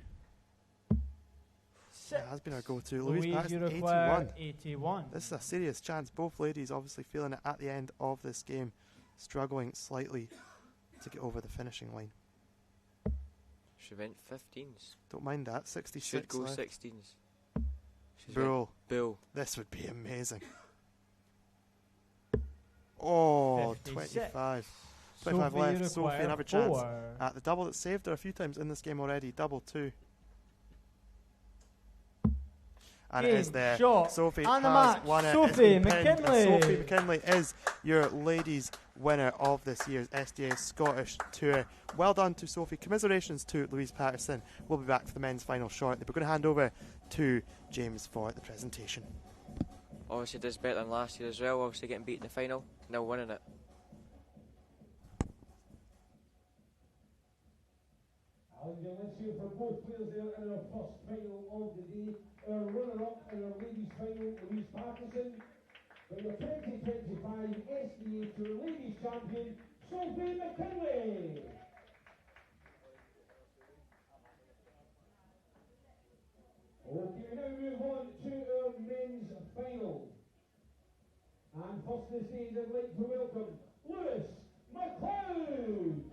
Yeah, it has been our go-to. Louise Louise, you Patterson, require 81. 81. This is a serious chance. Both ladies obviously feeling it at the end of this game. Struggling slightly to get over the finishing line. She went 15s. Don't mind that. 66 Should go left. 16s. She's Bull. Bull. This would be amazing. Oh, 56. 25. 25 Sophie, you left. Sophie require another chance. 4. At the double that saved her a few times in this game already. Double 2. And it is Game, there. shot, Sophie and the has match. won it. Sophie It's been pinned, and McKinley. Sophie McKinley is your ladies' winner of this year's SDA Scottish Tour. Well done to Sophie. Commiserations to Louise Patterson. We'll be back for the men's final shortly. We're going to hand over to James for the presentation. Obviously does better than last year as well. Obviously getting beat in the final. Now winning it. And let's hear from both players there in our first final of the day. Our runner-up in our ladies' final, Louise Patterson. But your 2025 SDA Tour Ladies Champion, Sophie McKinley. Okay, we now move on to our men's final. And first to the stage, I'd like to welcome Lewis McLean.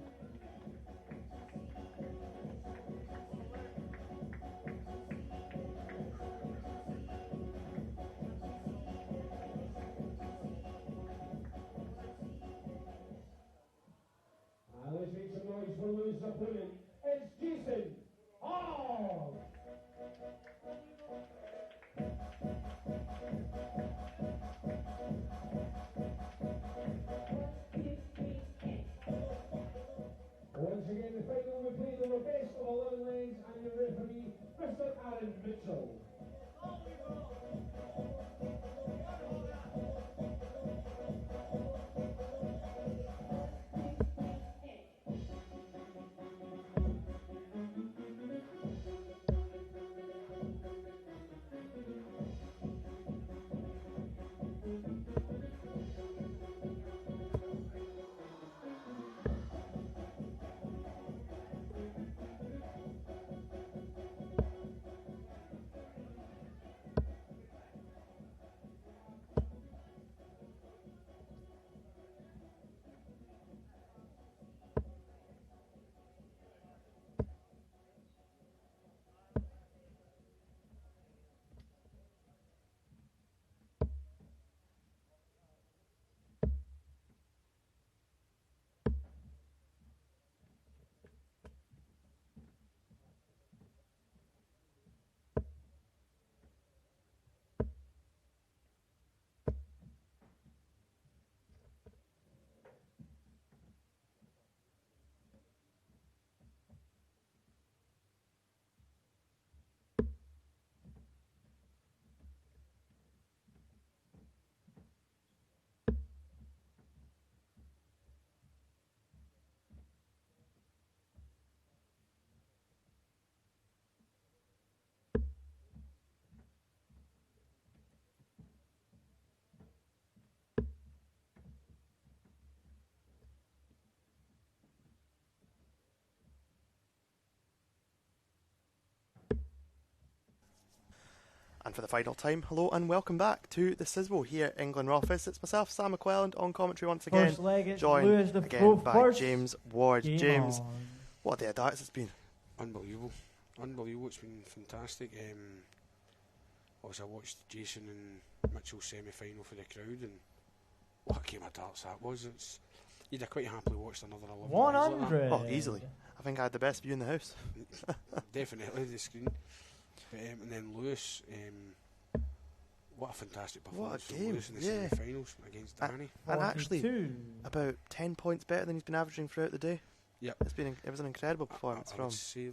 And let's make some noise for Lewis' opponent. It's Jason Hall. And for the final time, hello and welcome back to the Sizwell here in Glenrothes. It's myself, Sam McLean, on commentary once again, First leg, it's joined Lewis the again by first James Ward. James, on. what a day of darts it's been. Unbelievable. It's been fantastic. Obviously, I watched Jason and Mitchell's semi-final for the crowd, and what a game of darts that was. You'd have quite happily watched another 11 100. Oh, easily. I think I had the best view in the house. Definitely, the screen. And then Lewis, what a fantastic performance What a from game, Lewis in the yeah. semi-finals against Danny. And actually, 42. about 10 points better than he's been averaging throughout the day. Yep. It was an incredible performance I from. would say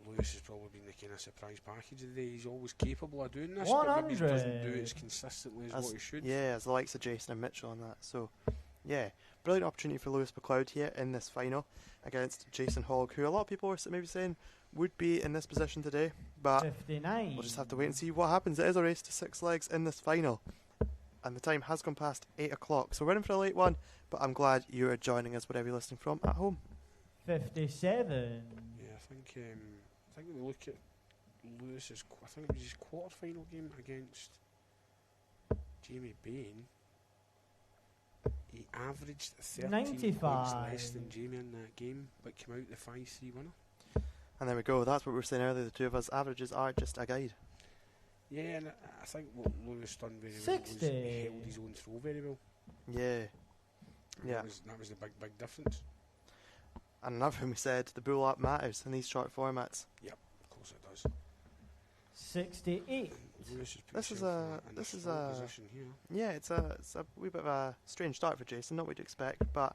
Lewis has probably been the kind of surprise package of the day. He's always capable of doing this, but maybe he doesn't do it as consistently as what he should. Yeah, as the likes of Jason and Mitchell on that. So, yeah, brilliant opportunity for Lewis McLeod here in this final against Jason Hogg, who a lot of people were maybe saying would be in this position today, but 59. we'll just have to wait and see what happens. It is a race to 6 legs in this final, and the time has gone past 8 o'clock, so we're in for a late one, but I'm glad you are joining us wherever you're listening from at home. 57. Yeah, I think we look at Lewis's. I think it was his quarter-final game against Jamie Bane. He averaged 13 95. points less than Jamie in that game, but came out the 5-3 winner. And there we go. That's what we were saying earlier. The two of us averages are just a guide. Yeah, and I think what Lewis done very well was he held his own throw very well. Yeah. Yeah. That was the big difference. And another thing we said, the bull up matters in these short formats. Yep, of course it does. 68. Lewis has put This is himself a in this is strong a position here. yeah. It's a wee bit of a strange start for Jason. Not what you'd expect, but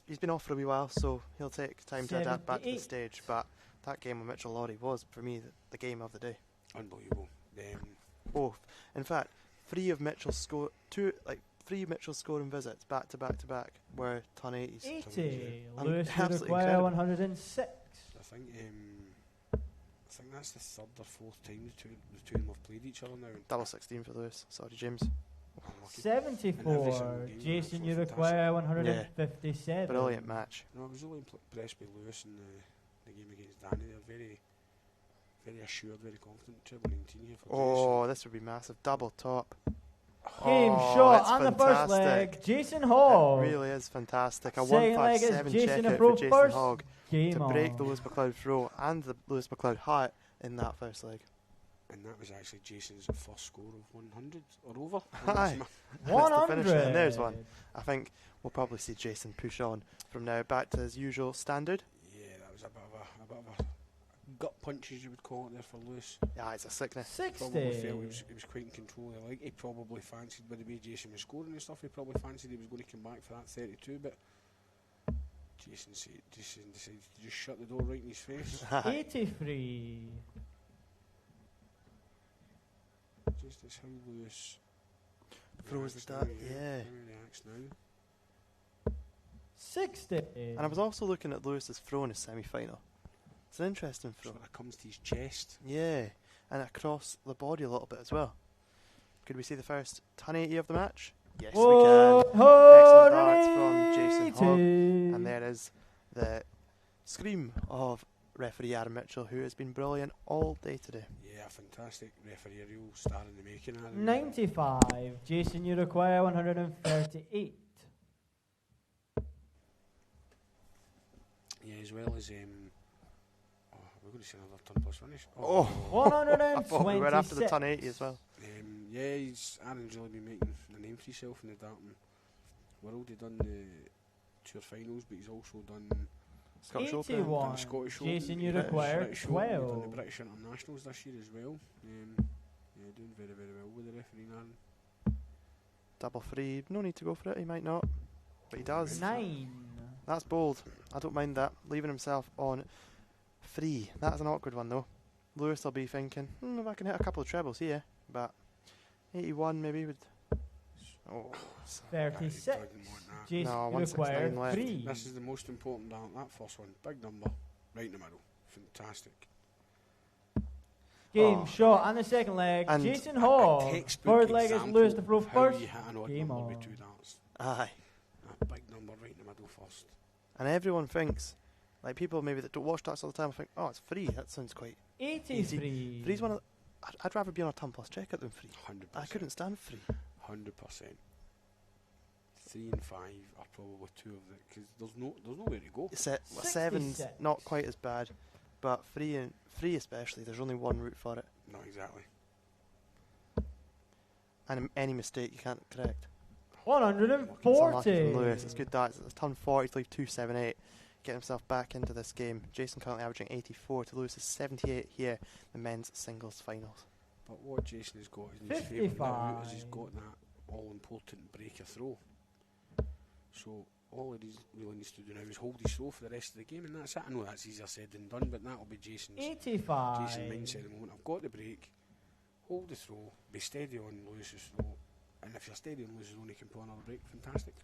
he's been off for a wee while, so he'll take time to adapt back to the 78. stage. But that game with Mitchell Lawrie was for me the game of the day. Unbelievable. In fact, three Mitchell's scoring visits back to back were ton 80s. 80. Un- Lewis absolutely Uruguay incredible. 106. I think that's the third or fourth time the two of them have played each other now. Double 16 for Lewis. Sorry, James. Unlucky. 74. game, Jason absolutely Uruguay 157. Brilliant match. No, I was really impressed by Lewis in the game against Danny. They're very, very assured, very confident. Treble 19 here for Oh, this would be massive. Double top. Game Oh, shot it's on the first leg. fantastic. Jason Hogg. It really is fantastic. A Second leg is 157 Jason check out Apro for Jason first. Hogg Game to on. break the Lewis McLeod throw and the Lewis McLeod height in that first leg. And that was actually Jason's first score of 100 or over. Aye. That's the 100. finisher, and there's one. I think we'll probably see Jason push on from now back to his usual standard. Yeah, that was a bit of a gut punch, as you would call it there for Lewis. Yeah, it's a sickness. 60. Probably felt he was quite in control of the leg. He probably fancied, by the way Jason was scoring and stuff, he probably fancied he was going to come back for that 32, but Jason decided to just shut the door right in his face. 83. Just as how Lewis Throws the reacts dart, now, yeah. How he reacts now. 60. And I was also looking at Lewis's throw in his semi-final. It's an interesting throw. Sort of comes to his chest. Yeah, and across the body a little bit as well. Could we see the first 1080 of the match? Yes, Whoa, we can. Excellent darts from Jason Hogg. 80. And there is the scream of referee Adam Mitchell, who has been brilliant all day today. Yeah, fantastic refereerial star in the making. Adam. 95. Jason Uruguay 138. Yeah, as well as we're going to see another ton plus finish. Oh, I thought we were after the 126. 1080 as well. Yeah, Aaron's really been making a name for himself in the darting world. He done the tour finals, but he's also done Scottish Open. 81. the Scottish Jason Open, Uruguay British Open, he's done 12. the British Internationals this year as well. Yeah, doing very, very well with the refereeing, Aaron. Double free. No need to go for it. He might not, but he does. 9. That's bold. I don't mind that. Leaving himself on free. That's an awkward one though. Lewis will be thinking, if I can hit a couple of trebles here, but 81 maybe would. Oh, 36. Doesn't want that. Jason No, Uruguay 169 left. 3. This is the most important dart, that first one. Big number, right in the middle. Fantastic. Game Oh. shot on the second leg. And Jason A Hogg. textbook Third leg is example Lewis to throw of how first. you hit an odd Game number on. with two darts. aye. That big number right in the middle first. And everyone thinks, like people maybe that don't watch darts all the time, think, oh, it's free. That sounds quite. 83. Free's one of I'd rather be on a ton plus checkout than free. 100%. I couldn't stand free. 100%. 3 and 5 are probably two of the, because there's nowhere to go. Seven's not quite as bad, but free especially, there's only one route for it. No, exactly. And any mistake you can't correct. 140. Lewis, it's good darts. It's a ton 40 to leave 278. Get himself back into this game. Jason currently averaging 84 to Lewis's 78 here, the men's singles finals. But what Jason has got in his favour now is he's got that all-important breaker throw. So all he really needs to do now is hold his throw for the rest of the game, and that's it. I know that's easier said than done, but that'll be Jason's 85. Jason mindset at the moment. I've got the break, hold the throw, be steady on Lewis's throw, and if you're steady on Lewis's throw and you can pull another break, fantastic.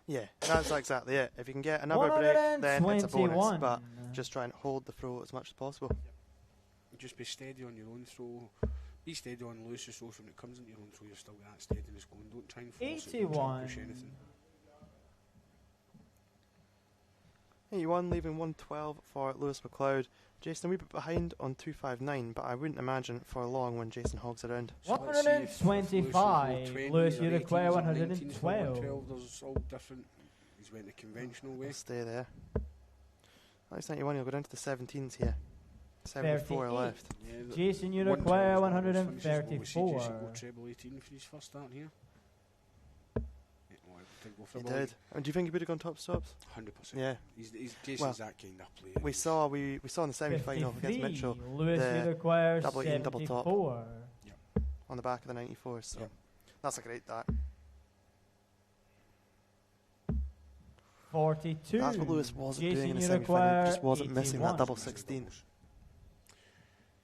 Yeah, that's exactly it. If you can get another break, then it's a bonus. But just try and hold the throw as much as possible. Just be steady on your own throw. Be steady on Lewis's throw, so when it comes into your own throw, you're still got that steadiness going. Don't try and force it. Don't try and push anything. 81, leaving 112 for Lewis McLeod. Jason a wee bit behind on 259, but I wouldn't imagine for long when Jason hogs around. So 125. Lewis, you require 112. There's all different. He's went the conventional way. We'll stay there. Alex 91, he'll go down to the 17s here. 74 38. left. Yeah, Jason, you require 134. Jason go treble 18 for his first start here. He did. And do you think he would have gone top stops? 100%. Yeah. Jason's that kind of player. We saw in the semi-final against Mitchell Lewis, the requires double 18 double top Yep. on the back of the 94. So that's a great dart. 42. That's what Lewis wasn't Jason, doing in the you semi-final. He just wasn't 81. missing that double 16.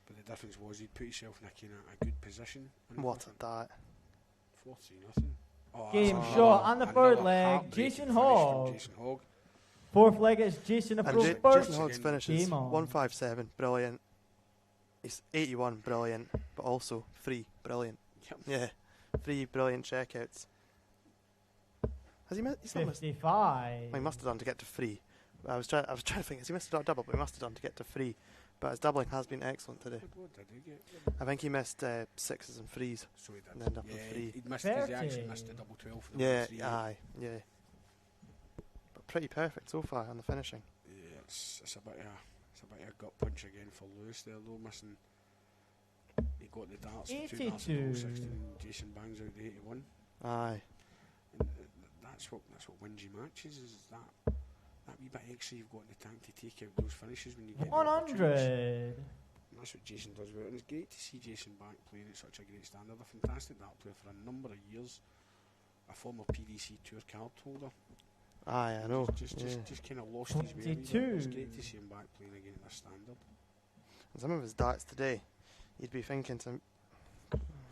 But the difference was he'd put himself in a kind of a good position. What a dart. 4-3-0. Oh, Game that's shot on the another third leg. heartbreaking Jason finish from Hogg. Jason Hogg. Fourth leg is Jason And approach Jason first. Hogg's finishes Game on. 157, brilliant. He's 81, brilliant, but also free, brilliant. Yep. Yeah, free, brilliant checkouts. Has he missed? He's not missed. 55. Well, he must have done to get to free. I was trying to think. Has he missed a double? But he must have done to get to free. But his doubling has been excellent today. What did he get? I think he missed sixes and threes. So he did. And ended up with three. He'd missed. He actually 30. missed the double 12 for the Yeah, three. aye, yeah. But pretty perfect so far on the finishing. Yeah, it's a bit of a gut punch again for Lewis there though, missing. He got the darts. 82. 16. Jason bangs out the 81. Aye. And that's what wins you matches, is that wee bit extra you've got in the tank to take out those finishes when you get the opportunities. 100. And that's what Jason does well, and it's great to see Jason back playing at such a great standard. A fantastic dart player for a number of years, a former PDC Tour card holder. Aye, I know. Just kind of lost his way. 22. It's great to see him back playing again at this standard. And some of his darts today, you'd be thinking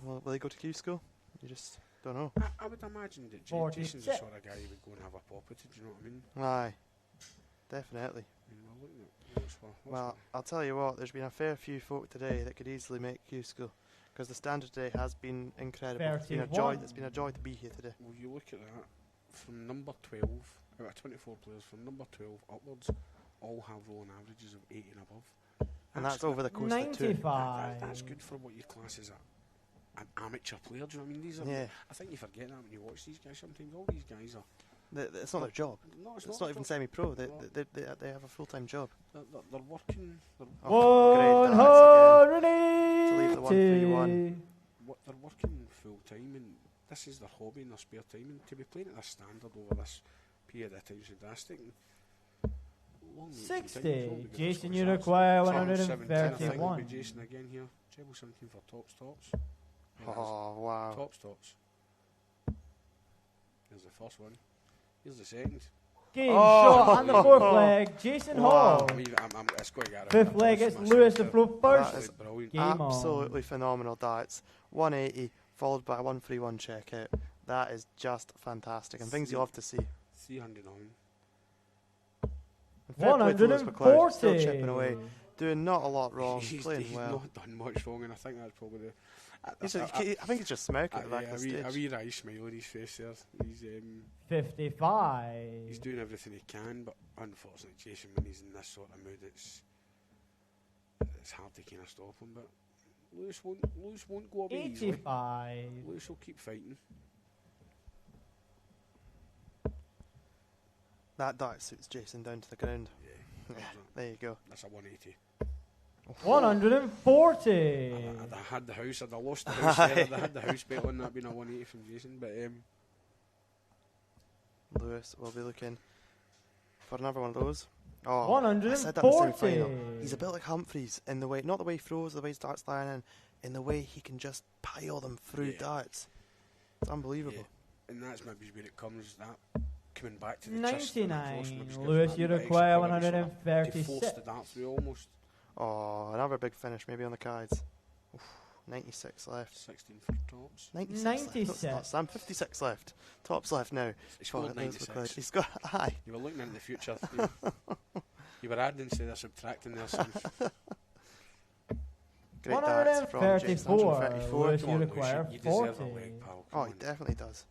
will he go to Q school? You just don't know. I would imagine that Jason's 46. the sort of guy who would go and have a pop at it, do you know what I mean? Aye, definitely. Well, I'll tell you what, there's been a fair few folk today that could easily make Q school, because the standard today has been incredible. It's been a joy. It's been a joy to be here today. Well, you look at that, from number 12, out of 24 players, from number 12 upwards, all have rolling averages of 80 and above. And that's over the course of the two. 95. That's good for what you class as an amateur player, do you know what I mean? These are, Yeah. I think you forget that when you watch these guys. Sometimes all these guys are. It's not their job. No, It's not even semi-pro. They have a full-time job. They're working. Oh, great darts again. 180. To leave the 131. They're working full time, and this is their hobby in their spare time. And to be playing at this standard over this period of time is fantastic. 60. Jason, you require 131. Jason again here. Treble 17 for tops. Oh, wow. Tops. Here's the first one. Here's the second. Game shot on the fourth leg. Jason Hall. It's going to get Fifth leg is Lewis the pro first. That is brilliant. Game absolutely on. phenomenal darts. 180 followed by 131 checkout. That is just fantastic, and things you love to see. 309. And fair play to Lewis McLeod, still 140. chipping away, doing not a lot wrong, He's playing well. not done much wrong, and I think that's probably the. I think he's just smirking at the back of the a stage. wee wry smile on his face there. He's 55. he's doing everything he can, but unfortunately, Jason, when he's in this sort of mood, it's it's hard to kind of stop him, but Lewis won't go away 85. easily. Lewis will keep fighting. That dart suits Jason down to the ground. Yeah, There you go. that's a 180. 140. I'd have had the house, I'd have lost the house there, I'd have had the house bet on that being a 180 from Jason, but Lewis will be looking for another one of those. Oh, 140. I said that in the semi-final. He's a bit like Humphreys in the way, not the way he throws, the way he starts flying in the way he can just pile them through darts. It's unbelievable. Yeah. And that's maybe where it comes, that coming back to the 99. Lewis, you require 136. To force the dart through almost. Oh, another big finish maybe on the cards. Oof, 96 left. 16 for tops. 96. Left. Sam, 56 left. Tops left now. He scored 96. He's got aye. You were looking into the future. You were adding instead of subtracting there, son. Great darts from Jason. 134. Lewis, you require you 40. deserve a leg, pal. Oh, he definitely does.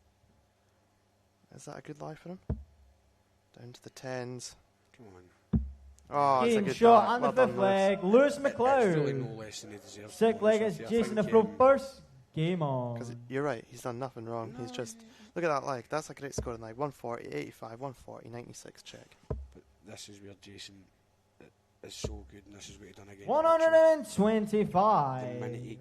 Is that a good lie for him? Down to the 10s. Come on. Oh, it's a Game good shot dart. on Well the done, fifth Lewis. leg. Lewis It's really no McLean. less than he deserves. Sick leg is Jason the pro first. Game on. Because you're right, he's done nothing wrong. He's just, look at that leg. That's a great scoring leg. 140, 85, 140, 96 check. But this is where Jason is so good, and this is what he done again. 125. The minute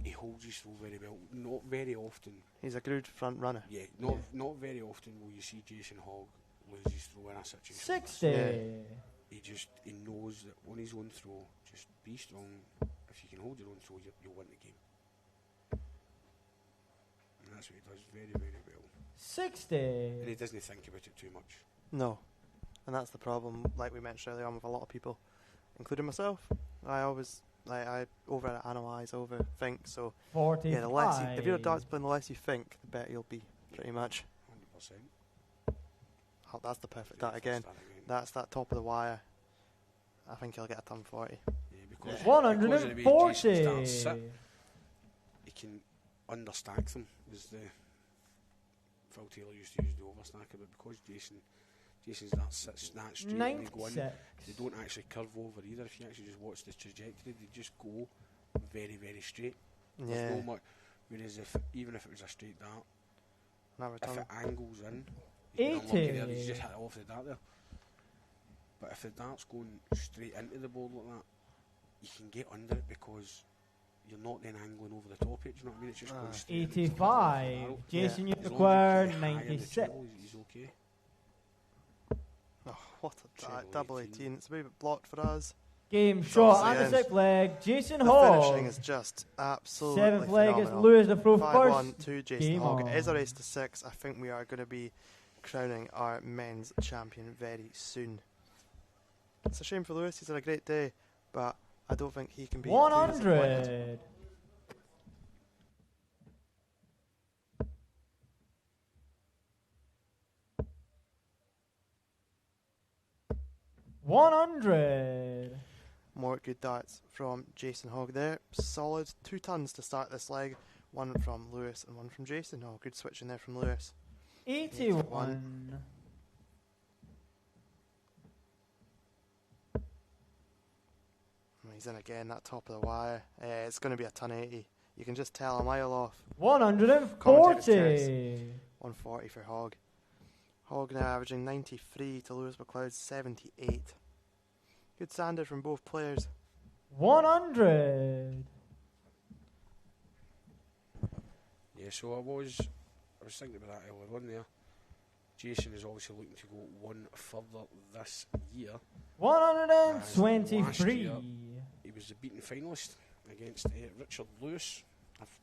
he holds his throw very well. Not very often. He's a good front runner. Yeah, not very often will you see Jason Hogg lose his throw in a situation. 60. Yeah. He knows that on his own throw, just be strong. If you can hold your own throw, you'll win the game. And that's what he does very, very well. 60. And he doesn't think about it too much. No. And that's the problem, like we mentioned earlier on, with a lot of people, including myself. I always, I overanalyse, overthink, so 45. yeah, the less you, if you're a darts player, the less you think, the better you'll be, pretty much. 100%. Oh, that's the perfect dart again. That's that top of the wire. I think he'll get a ton 40. Yeah, because 140. Jason starts sit, he can understack them, as the Phil Taylor used to use the overstacker, but because Jason's that sits that straight when they go in, they don't actually curve over either. If you actually just watch the trajectory, they just go very, very straight. Yeah. There's no much, whereas even if it was a straight dart, if it angles in, you just hit it off the dart there. But if the dart's going straight into the board like that, you can get under it because you're not then angling over the top of it. Do you know what I mean? It's just going straight. 85. Jason, you require 96. He's okay. Oh, what a dart. Double 18. It's a wee bit blocked for us. Game It's shot obviously on the in. sixth leg. Jason The Hogg. finishing is just absolutely Seventh leg is phenomenal. Lewis the pro 5-1 first. to Jason Game Hogg. on. It is a race to 6. I think we are going to be crowning our men's champion very soon. It's a shame for Lewis. He's had a great day, but I don't think he can be too disappointed. 100. More good darts from Jason Hogg there. Solid 2 tons to start this leg. One from Lewis and one from Jason. Oh, good switching there from Lewis. 81. He's in again, that top of the wire. It's going to be a ton 80. You can just tell a mile off. 140. 140 for Hogg. Hogg now averaging 93 to Lewis McLeod's 78. Good sander from both players. 100. Yeah, so I was thinking about that earlier on there. Jason is obviously looking to go one further this year. 123. Year, he was the beaten finalist against Richard Lewis,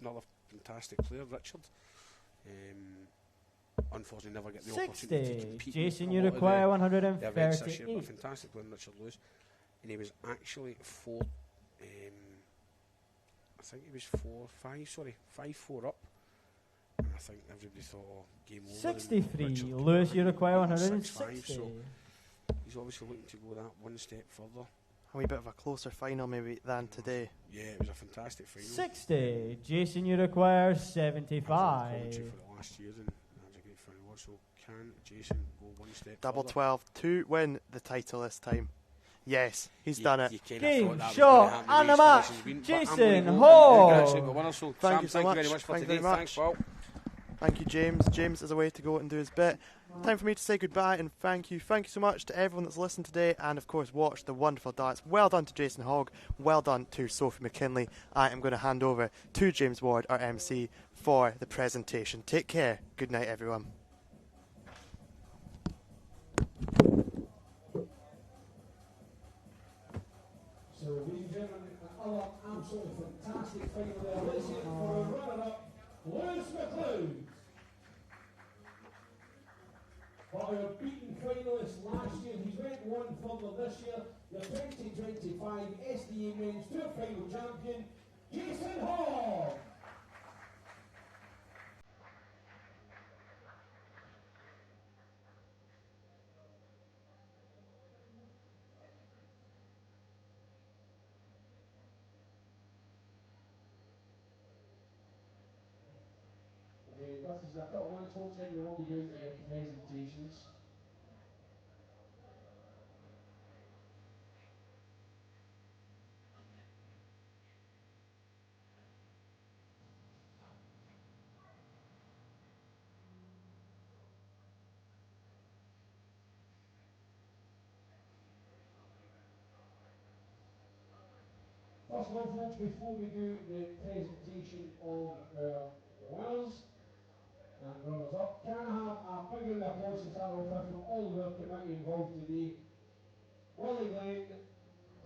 another fantastic player, Richard. Unfortunately, never get the opportunity to 60. compete. Jason, in you a lot of require the events this year, but a 138. fantastic player, Richard Lewis, and he was actually I think he was 5-4 up. And I think everybody thought, oh, game over. 63. Richard Lewis, you require 6-5, 160. so he's obviously looking to go that one step further. A wee bit of a closer final maybe than today. Yeah, it was a fantastic final. 60. Jason, you require I was on commentary 75. for the last year, and that was a great final. So can Jason go one step Double further? 12 to win the title this time. Yes, he's done it. Game, shot, and the match, Jason Hall. Thank you so much. Very much for Thank you today. very much. Thanks, Paul. Thank you, James. James is away to go and do his bit. Time for me to say goodbye and thank you. Thank you so much to everyone that's listened today and, of course, watched the wonderful darts. Well done to Jason Hogg. Well done to Sophie McKinley. I am going to hand over to James Ward, our MC, for the presentation. Take care. Good night, everyone. So, ladies and gentlemen, another absolutely fantastic final there. Let's hear it for our runner-up, McLean. But our beaten finalist last year, he's went one further this year, the 2025 SDA Men's Tour Final Champion, Jason Hall. This is a couple of minutes, folks, and we will be doing the presentations. First of all, folks, before we do the presentation of winners and runners up, can I have a big round of applause to start off with from all of our committee involved today? Willie Glenn,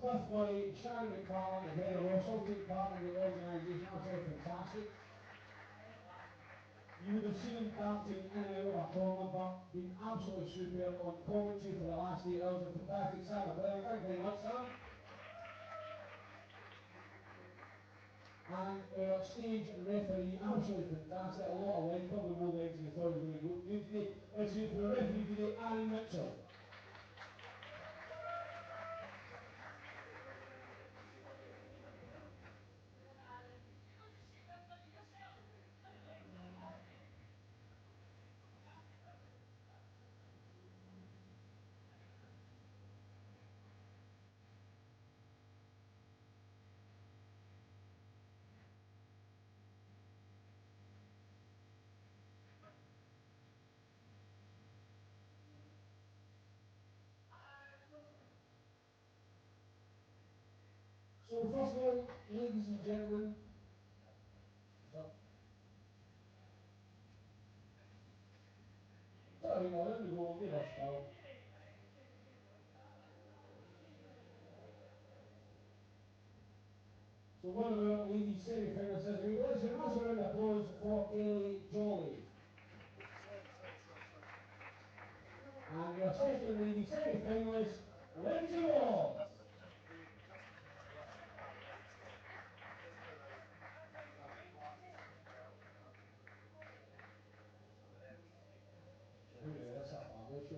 Cliff Murray, Sharon McCarlan, and Heather Ross all take part in the organisation. Absolutely fantastic. You would have seen them dancing in and out of a corner, but been absolutely superb on commentary for the last 8 hours. A fantastic Sam. Thank you very much, Sam. And our stage referee, absolutely fantastic. A lot of legs, probably more legs than you thought he was going to go today. Let's hear it for the referee today, Aaron Mitchell. So first of all, ladies and gentlemen, sorry, no, let me go, give us now. So one of our ladies semi-finalists says, let's give us a round of applause for Ellie Jolly. And your second lady semi-finalist, Lindsay Ward. That's a family show.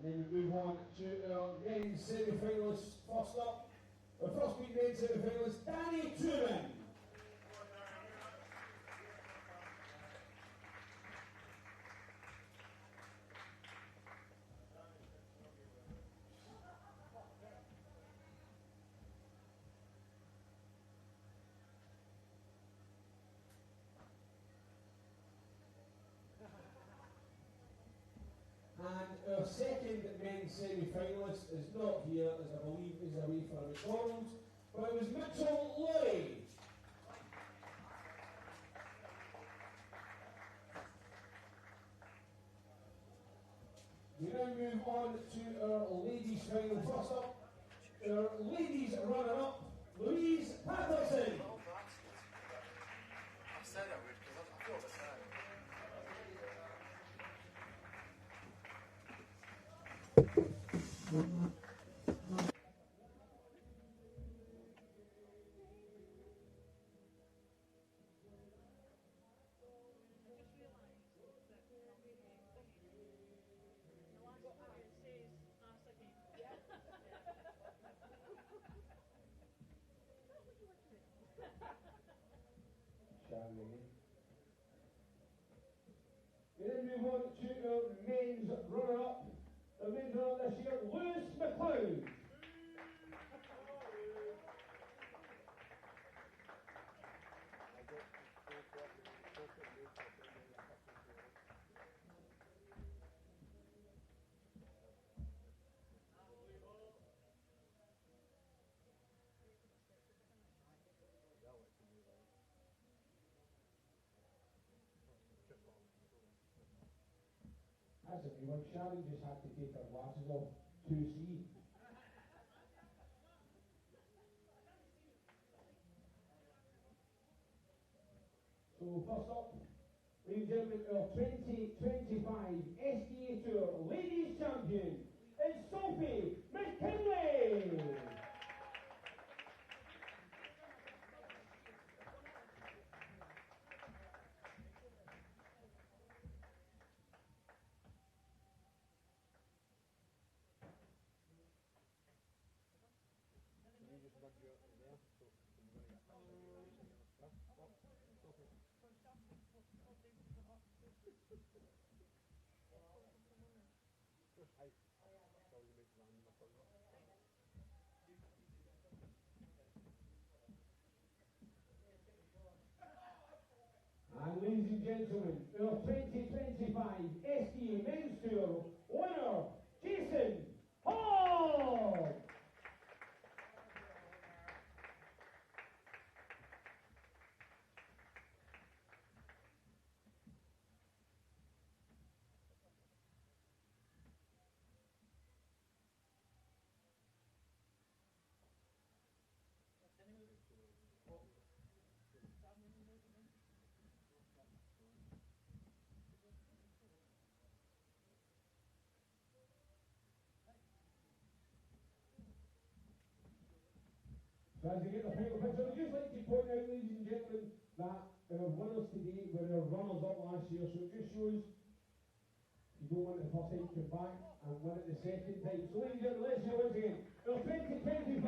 And then we move on to our men's semi-finalists. First up, the first week men's semi-finalist, Danny Truman. And our second men's semi-finalist is not here, as I believe is away for McDonald's, but it was Mitchell Lloyd. We now move on to our ladies' final. First up, our ladies' runner-up, Louise Patterson. I said I would because I feel the same. We then move on to our men's runner-up. The men's runner-up this year, McLean. That's a new one. Sharon just had to take her glasses off to see. So first up, ladies and gentlemen, our 2025 SDA Tour Ladies Champion is Sophie McKinley. And ladies and gentlemen, our 2025 SDA Men's Tour winner, Jason Hall! So as we get the final picture, I'd just like to point out, ladies and gentlemen, that our winners today were our runners-up last year, so it just shows you don't want it the first time, come back and win it the second time. So ladies and gentlemen, let's hear once again, our 2025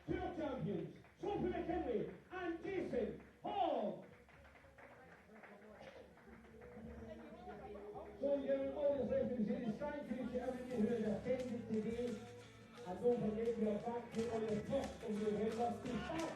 Tour Champions, Sophie McKinley and Jason Hall. So ladies and gentlemen, all that's left to say is thank you to everybody who has attended today. And don't forget, we are back here on the 1st of November to start